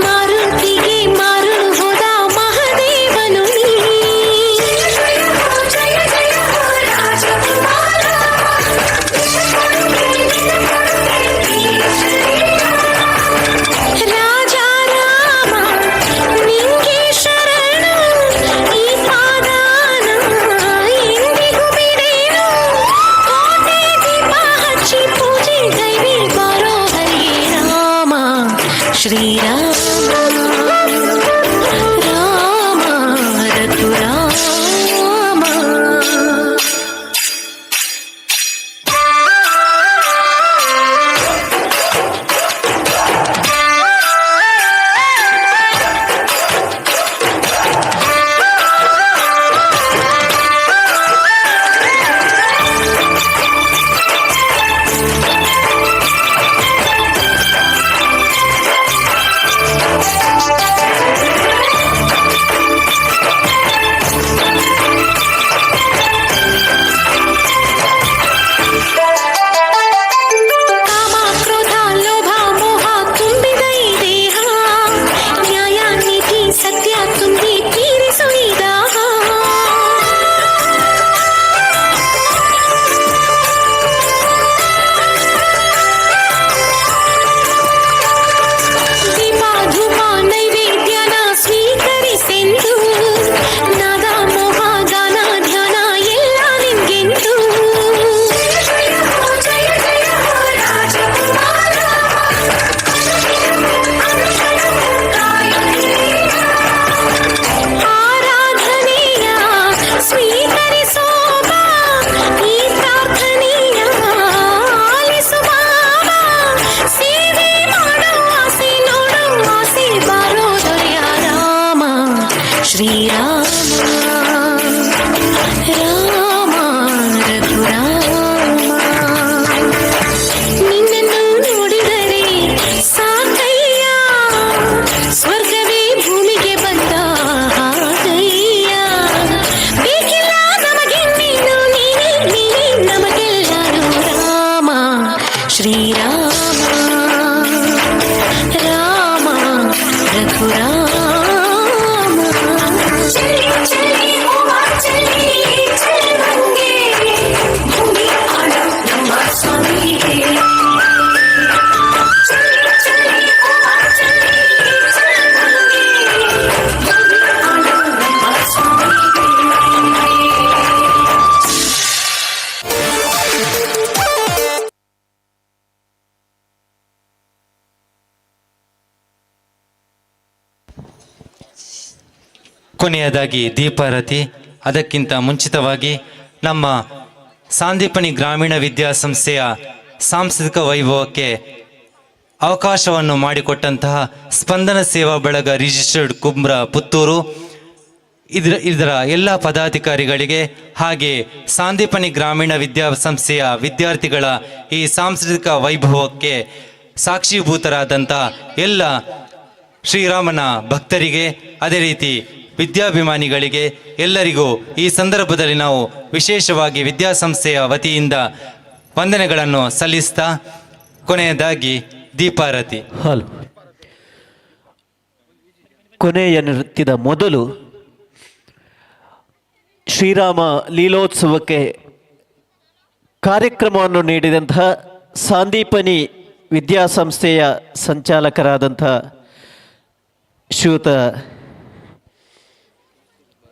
ಮಾರುತಿಗೆ ಮಾರುಳು ಹೋದ ಮಹಾದೇವನು ನೀ. ರಾಜ ರಾಮ ನಿಂಗೆ ಶರಣ ಈ ಪಾದಾನ ಎಂದಿಗೂ ಬಿಡೇನು. ಕೋಟೆ ದೀಪ ಹಚ್ಚಿ ಪೂಜೆ ದೈವಿ ಬಾರೋ ಹರಿಯೇ ರಾಮ ಶ್ರೀರಾಮ ರಾಮ ರಘುರಾಮ. ಕಾಮ ಕ್ರೋಧ ಲೋಭ ಮೋಹ ತುಂಬಿದ ಈ ದೇಹ ನ್ಯಾಯ ನೀತಿ ಸತ್ಯ ತುಂಬಿ ತೀರಿಸು ಈ ದಾಹ. ದೀಪ ಧೂಪ ನೈವೇದ್ಯನ ಸ್ವೀಕರಿಸೆಂದು ನಾದ ಮೋಹ ಗಾನ ಧ್ಯಾನ ಎಲ್ಲ ನಿಂಗೆಂದು. ಆರಾಧನೆಯ ಸ್ವೀಕರಿಸೋ ಬಾ, ಈ ಪ್ರಾರ್ಥನೆಯ ಆಲಿಸು ಬಾಬಾ. ಸೇವೆ ಮಾಡೋ ಆಸೆ ನೋಡೋ ಆಸೆ ಬಾರೋ ದೊರೆಯ ರಾಮ ಶ್ರೀರಾಮ ರಾಮ ರಘುರಾಮ. ನಿನ್ನನ್ನು ನೋಡಿದರೆ ಸಾಕಯ್ಯ ಸ್ವರ್ಗವೇ ಭೂಮಿಗೆ ಬಂದ ಹಾಗಯ್ಯ. ಬೇಕಿಲ್ಲ ನಮಗೆ ನೀನು ನೀನೇ ನೀನೇ ನಮಗೆಲ್ಲರೂ ರಾಮ ಶ್ರೀರಾಮ ರಾಮ ರಘುರಾಮ. ಚಲಿ ಚಲಿ ಓ ಚಲಿ ಚಲಿ ಬಂಗೆ ಭೂಮಿ ಆಡೋ ನಮ್ಮ ಸ್ವಾಮಿಗೆ. ಚಲಿ ಚಲಿ ಓ ಚಲಿ ಚಲಿ ಬಂಗೆ ಭೂಮಿ ಆಡೋ ನಮ್ಮ ಸ್ವಾಮಿಗೆ. ಕೊನೆಯದಾಗಿ ದೀಪಾರತಿ. ಅದಕ್ಕಿಂತ ಮುಂಚಿತವಾಗಿ ನಮ್ಮ ಸಾಂದೀಪನಿ ಗ್ರಾಮೀಣ ವಿದ್ಯಾಸಂಸ್ಥೆಯ ಸಾಂಸ್ಕೃತಿಕ ವೈಭವಕ್ಕೆ ಅವಕಾಶವನ್ನು ಮಾಡಿಕೊಟ್ಟಂತಹ ಸ್ಪಂದನ ಸೇವಾ ಬಳಗ ರಿಜಿಸ್ಟರ್ಡ್ ಕುಂಬ್ರ ಪುತ್ತೂರು ಇದರ ಎಲ್ಲ ಪದಾಧಿಕಾರಿಗಳಿಗೆ ಹಾಗೆ ಸಾಂದೀಪನಿ ಗ್ರಾಮೀಣ ವಿದ್ಯಾಸಂಸ್ಥೆಯ ವಿದ್ಯಾರ್ಥಿಗಳ ಈ ಸಾಂಸ್ಕೃತಿಕ ವೈಭವಕ್ಕೆ ಸಾಕ್ಷೀಭೂತರಾದಂಥ ಎಲ್ಲ ಶ್ರೀರಾಮನ ಭಕ್ತರಿಗೆ ಅದೇ ರೀತಿ ವಿದ್ಯಾಭಿಮಾನಿಗಳಿಗೆ ಎಲ್ಲರಿಗೂ ಈ ಸಂದರ್ಭದಲ್ಲಿ ನಾವು ವಿಶೇಷವಾಗಿ ವಿದ್ಯಾಸಂಸ್ಥೆಯ ವತಿಯಿಂದ ವಂದನೆಗಳನ್ನು ಸಲ್ಲಿಸ್ತಾ ಕೊನೆಯದಾಗಿ ದೀಪಾರತಿ. ಹಲೋ. ಕೊನೆಯ ನೃತ್ಯದ ಮೊದಲು ಶ್ರೀರಾಮ ಲೀಲೋತ್ಸವಕ್ಕೆ ಕಾರ್ಯಕ್ರಮವನ್ನು ನೀಡಿದಂತಹ ಸಾಂದೀಪನಿ ವಿದ್ಯಾಸಂಸ್ಥೆಯ ಸಂಚಾಲಕರಾದಂಥ ಶ್ರೀಯುತ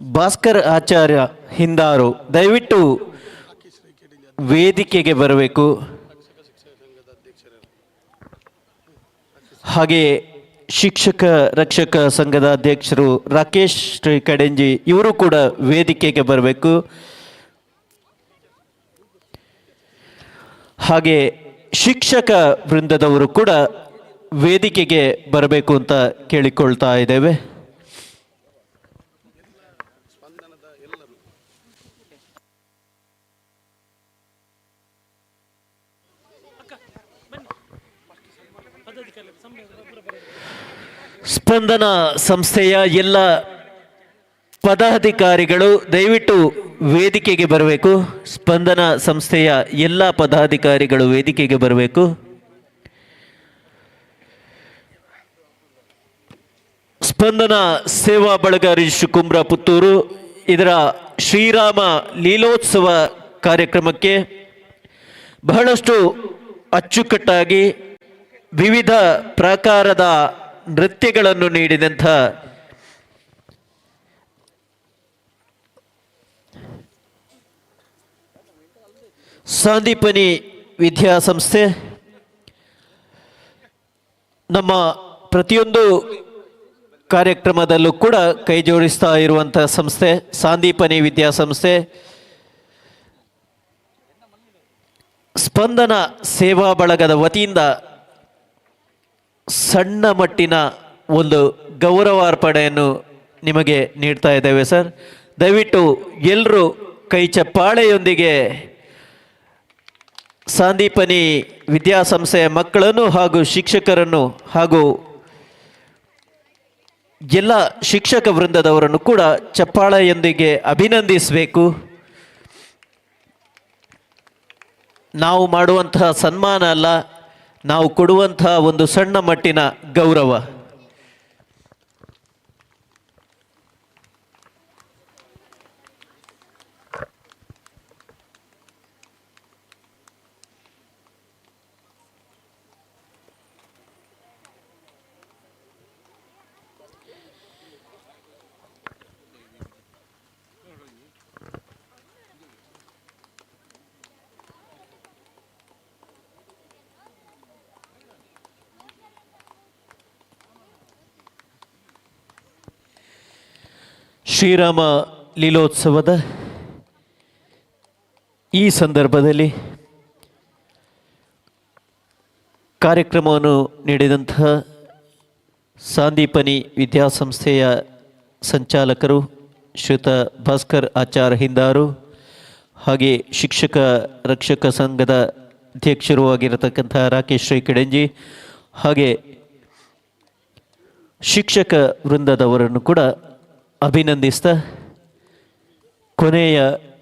ಭಾಸ್ಕರ್ ಆಚಾರ್ಯ ಹಿಂದಾರು ದಯವಿಟ್ಟು ವೇದಿಕೆಗೆ ಬರಬೇಕು. ಹಾಗೆ ಶಿಕ್ಷಕ ರಕ್ಷಕ ಸಂಘದ ಅಧ್ಯಕ್ಷರು ರಾಕೇಶ್ ಶ್ರೀ ಕಡೆಂಜಿ ಇವರು ಕೂಡ ವೇದಿಕೆಗೆ ಬರಬೇಕು. ಹಾಗೆ ಶಿಕ್ಷಕ ವೃಂದದವರು ಕೂಡ ವೇದಿಕೆಗೆ ಬರಬೇಕು ಅಂತ ಕೇಳಿಕೊಳ್ತಾ ಇದ್ದೇವೆ. ಸ್ಪಂದನ ಸಂಸ್ಥೆಯ ಎಲ್ಲ ಪದಾಧಿಕಾರಿಗಳು ದಯವಿಟ್ಟು ವೇದಿಕೆಗೆ ಬರಬೇಕು. ಸ್ಪಂದನ ಸಂಸ್ಥೆಯ ಎಲ್ಲ ಪದಾಧಿಕಾರಿಗಳು ವೇದಿಕೆಗೆ ಬರಬೇಕು. ಸ್ಪಂದನ ಸೇವಾ ಬಳಗ ರಿಷಿ ಕುಂಬ್ರ ಪುತ್ತೂರು ಇದರ ಶ್ರೀರಾಮ ಲೀಲೋತ್ಸವ ಕಾರ್ಯಕ್ರಮಕ್ಕೆ ಬಹಳಷ್ಟು ಅಚ್ಚುಕಟ್ಟಾಗಿ ವಿವಿಧ ಪ್ರಕಾರದ ನೃತ್ಯಗಳನ್ನು ನೀಡಿದಂಥ ಸಾಂದೀಪನಿ ವಿದ್ಯಾಸಂಸ್ಥೆ ನಮ್ಮ ಪ್ರತಿಯೊಂದು ಕಾರ್ಯಕ್ರಮದಲ್ಲೂ ಕೂಡ ಕೈ ಜೋಡಿಸ್ತಾ ಇರುವಂಥ ಸಂಸ್ಥೆ ಸಾಂದೀಪನಿ ವಿದ್ಯಾಸಂಸ್ಥೆ. ಸ್ಪಂದನ ಸೇವಾ ಬಳಗದ ವತಿಯಿಂದ ಸಣ್ಣ ಮಟ್ಟಿನ ಒಂದು ಗೌರವಾರ್ಪಣೆಯನ್ನು ನಿಮಗೆ ನೀಡ್ತಾ ಇದ್ದೇವೆ ಸರ್. ದಯವಿಟ್ಟು ಎಲ್ಲರೂ ಕೈ ಚಪ್ಪಾಳೆಯೊಂದಿಗೆ ಸಾಂದೀಪನಿ ವಿದ್ಯಾಸಂಸ್ಥೆಯ ಮಕ್ಕಳನ್ನು ಹಾಗೂ ಶಿಕ್ಷಕರನ್ನು ಹಾಗೂ ಎಲ್ಲ ಶಿಕ್ಷಕ ವೃಂದದವರನ್ನು ಕೂಡ ಚಪ್ಪಾಳೆಯೊಂದಿಗೆ ಅಭಿನಂದಿಸಬೇಕು. ನಾವು ಮಾಡುವಂತಹ ಸನ್ಮಾನ ಅಲ್ಲ, ನಾವು ಕೊಡುವಂತಹ ಒಂದು ಸಣ್ಣ ಮಟ್ಟಿನ ಗೌರವ. ಶ್ರೀರಾಮ ಲೀಲೋತ್ಸವದ ಈ ಸಂದರ್ಭದಲ್ಲಿ ಕಾರ್ಯಕ್ರಮವನ್ನು ನೀಡಿದಂತಹ ಸಾಂದೀಪನಿ ವಿದ್ಯಾಸಂಸ್ಥೆಯ ಸಂಚಾಲಕರು ಶ್ರೀಯುತ ಭಾಸ್ಕರ್ ಆಚಾರ್ ಹಿಂದಾರು, ಹಾಗೆ ಶಿಕ್ಷಕ ರಕ್ಷಕ ಸಂಘದ ಅಧ್ಯಕ್ಷರೂ ಆಗಿರತಕ್ಕಂಥ ರಾಕೇಶ್ ಶ್ರೀ ಕಡೆಂಜಿ, ಹಾಗೆ ಶಿಕ್ಷಕ ವೃಂದದವರನ್ನು ಕೂಡ ಅಭಿನಂದಿಸ್ತಾ ಕೊನೆಯ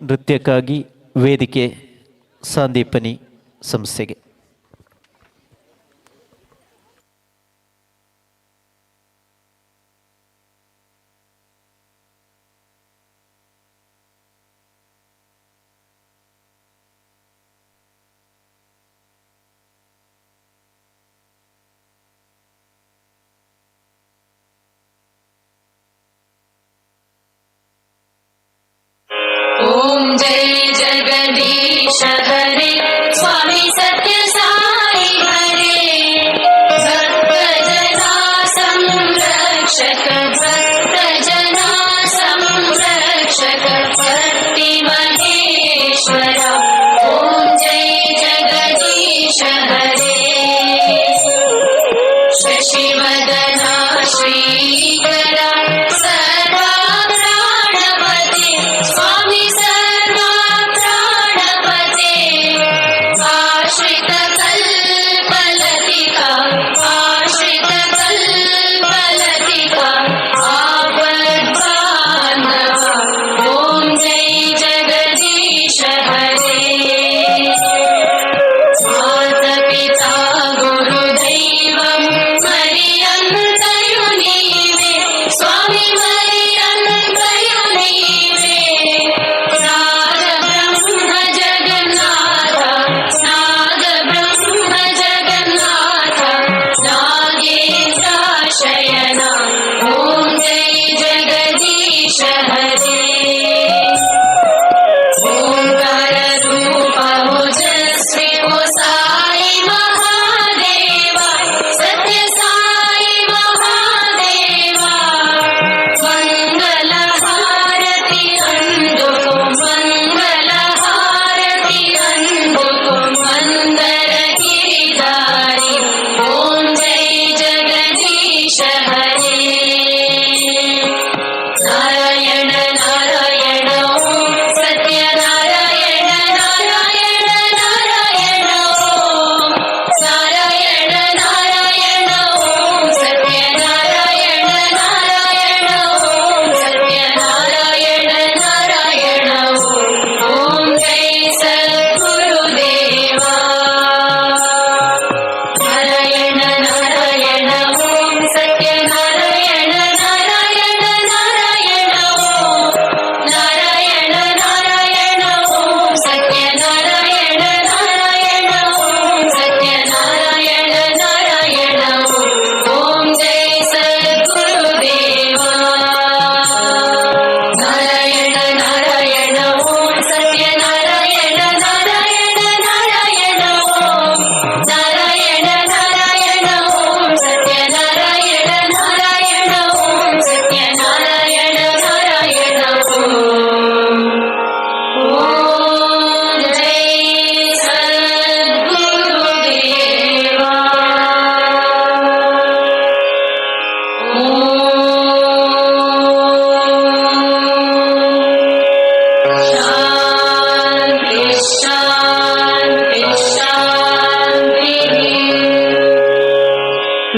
ನೃತ್ಯಕ್ಕಾಗಿ ವೇದಿಕೆ ಸಾಂದೀಪನಿ ಸಂಸ್ಥೆಗೆ. ओम जय जगदीश हरे स्वामी सत्य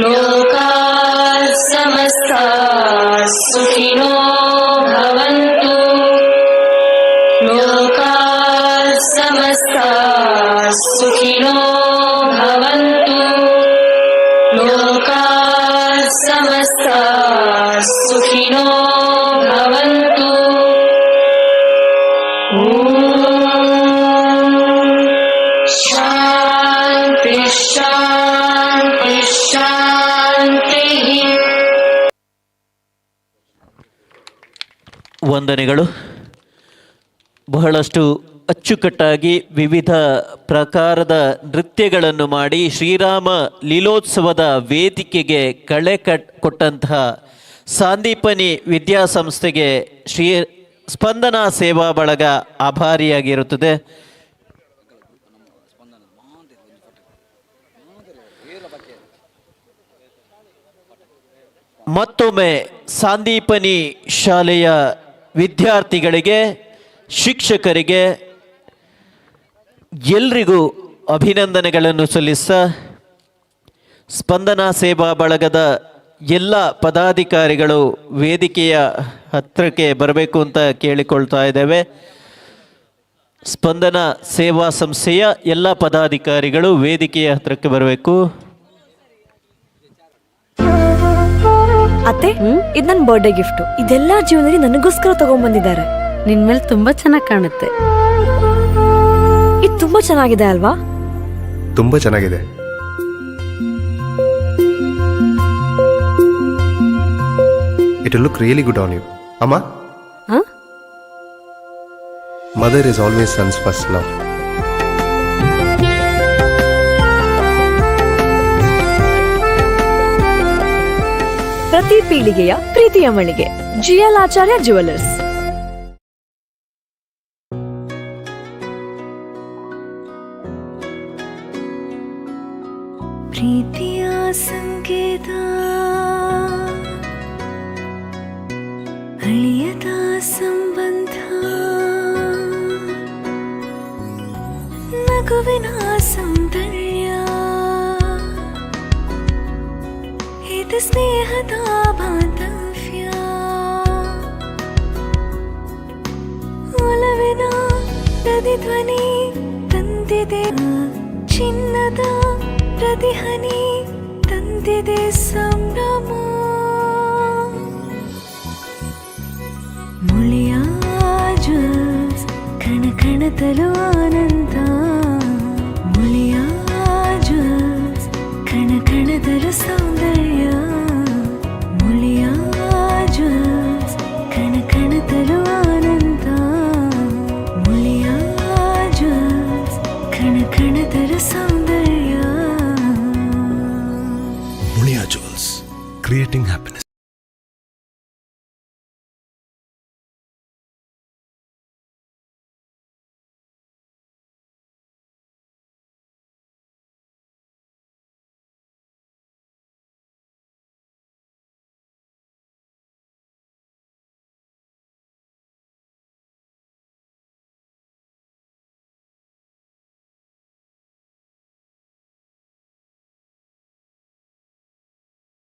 लोकाः समस्ताः सुखिनो भवन्तु लोकाः समस्ताः सुखिनो भवन्तु लोकाः समस्ताः सुखिनो भवन्तु शान्ति शान्ति शान्तिः ವಂದನೆಗಳು. ಬಹಳಷ್ಟು ಅಚ್ಚುಕಟ್ಟಾಗಿ ವಿವಿಧ ಪ್ರಕಾರದ ನೃತ್ಯಗಳನ್ನು ಮಾಡಿ ಶ್ರೀರಾಮ ಲೀಲೋತ್ಸವದ ವೇದಿಕೆಗೆ ಕೊಟ್ಟಂತಹ ಸಾಂದೀಪನಿ ವಿದ್ಯಾಸಂಸ್ಥೆಗೆ ಶ್ರೀ ಸ್ಪಂದನ ಸೇವಾ ಬಳಗ ಆಭಾರಿಯಾಗಿರುತ್ತದೆ. ಮತ್ತೊಮ್ಮೆ ಸಾಂದೀಪನಿ ಶಾಲೆಯ ವಿದ್ಯಾರ್ಥಿಗಳಿಗೆ, ಶಿಕ್ಷಕರಿಗೆ ಎಲ್ರಿಗೂ ಅಭಿನಂದನೆಗಳನ್ನು ಸಲ್ಲಿಸ್ತಾ ಸ್ಪಂದನ ಸೇವಾ ಬಳಗದ ಎಲ್ಲ ಪದಾಧಿಕಾರಿಗಳು ವೇದಿಕೆಯ ಹತ್ತಿರಕ್ಕೆ ಬರಬೇಕು ಅಂತ ಕೇಳಿಕೊಳ್ತಾ ಇದ್ದೇವೆ. ಸ್ಪಂದನ ಸೇವಾ ಸಂಸ್ಥೆಯ ಎಲ್ಲ ಪದಾಧಿಕಾರಿಗಳು ವೇದಿಕೆಯ ಹತ್ತಿರಕ್ಕೆ ಬರಬೇಕು. ಅತ್ತೆ, ಇದು ನನ್ನ ಬರ್ಡೇ ಗಿಫ್ಟ್. ಇದೆಲ್ಲ ಜೀವನದಲ್ಲಿ ನನಗೋಸ್ಕರ ತಗೊಂಡ್ಬಂದಿದ್ದಾರೆ. ನಿನ್ ಮೇಲೆ ತುಂಬಾ ಚೆನ್ನಾಗಿ ಕಾಣುತ್ತೆ. ಇದು ತುಂಬಾ ಚೆನ್ನಾಗಿದೆ ಅಲ್ವಾ? ತುಂಬ ಚೆನ್ನಾಗಿದೆ. It will look really good on you. Amma? Huh? Mother is always son's first love. ಪ್ರತಿ ಪೀಳಿಗೆಯ ಪ್ರೀತಿಯ ಮಳಿಗೆ ಜಿಎಲ್ ಆಚಾರ್ಯ ಜ್ಯುವೆಲರ್ಸ್. ಪ್ರೀತಿಯ ಸಂಕೇತ ಅಳಿಯದ ಸಂಬಂಧ ನಗುವಿನ ಸೌಂದರ್ಯ ಇದು ಸ್ನೇಹದ ಬಾಂಧವ್ಯ ಒಲವಿನ ಪ್ರತಿಧ್ವನಿ ತಂದಿದೆ ಚಿನ್ನದ ಪ್ರತಿಹನಿ ತಂದಿದೆ ಸಂಭ್ರಮ ಮುಳಿಯ ಜ್ಯುವೆಲ್ಸ್ ಕಣ ಕಣದಲು ಆನಂದ ಮುಳಿಯ ಜ್ಯುವೆಲ್ಸ್ ಕಣ ಕಣದಲು ಸೌಂದರ್ಯ ಮುಳಿಯ ಜ್ಯುವೆಲ್ಸ್ ಕಣ ಕಣದಲು ಆನಂದ ಮುಳಿಯ ಜ್ಯುವೆಲ್ಸ್ ಕಣ ಕಣದಲು ಸೌಂದರ್ಯ ಮುಳಿಯಾ ಜುವೆಲ್ಸ್, ಕ್ರಿಯೇಟಿಂಗ್ ಹ್ಯಾಪಿನೆಸ್.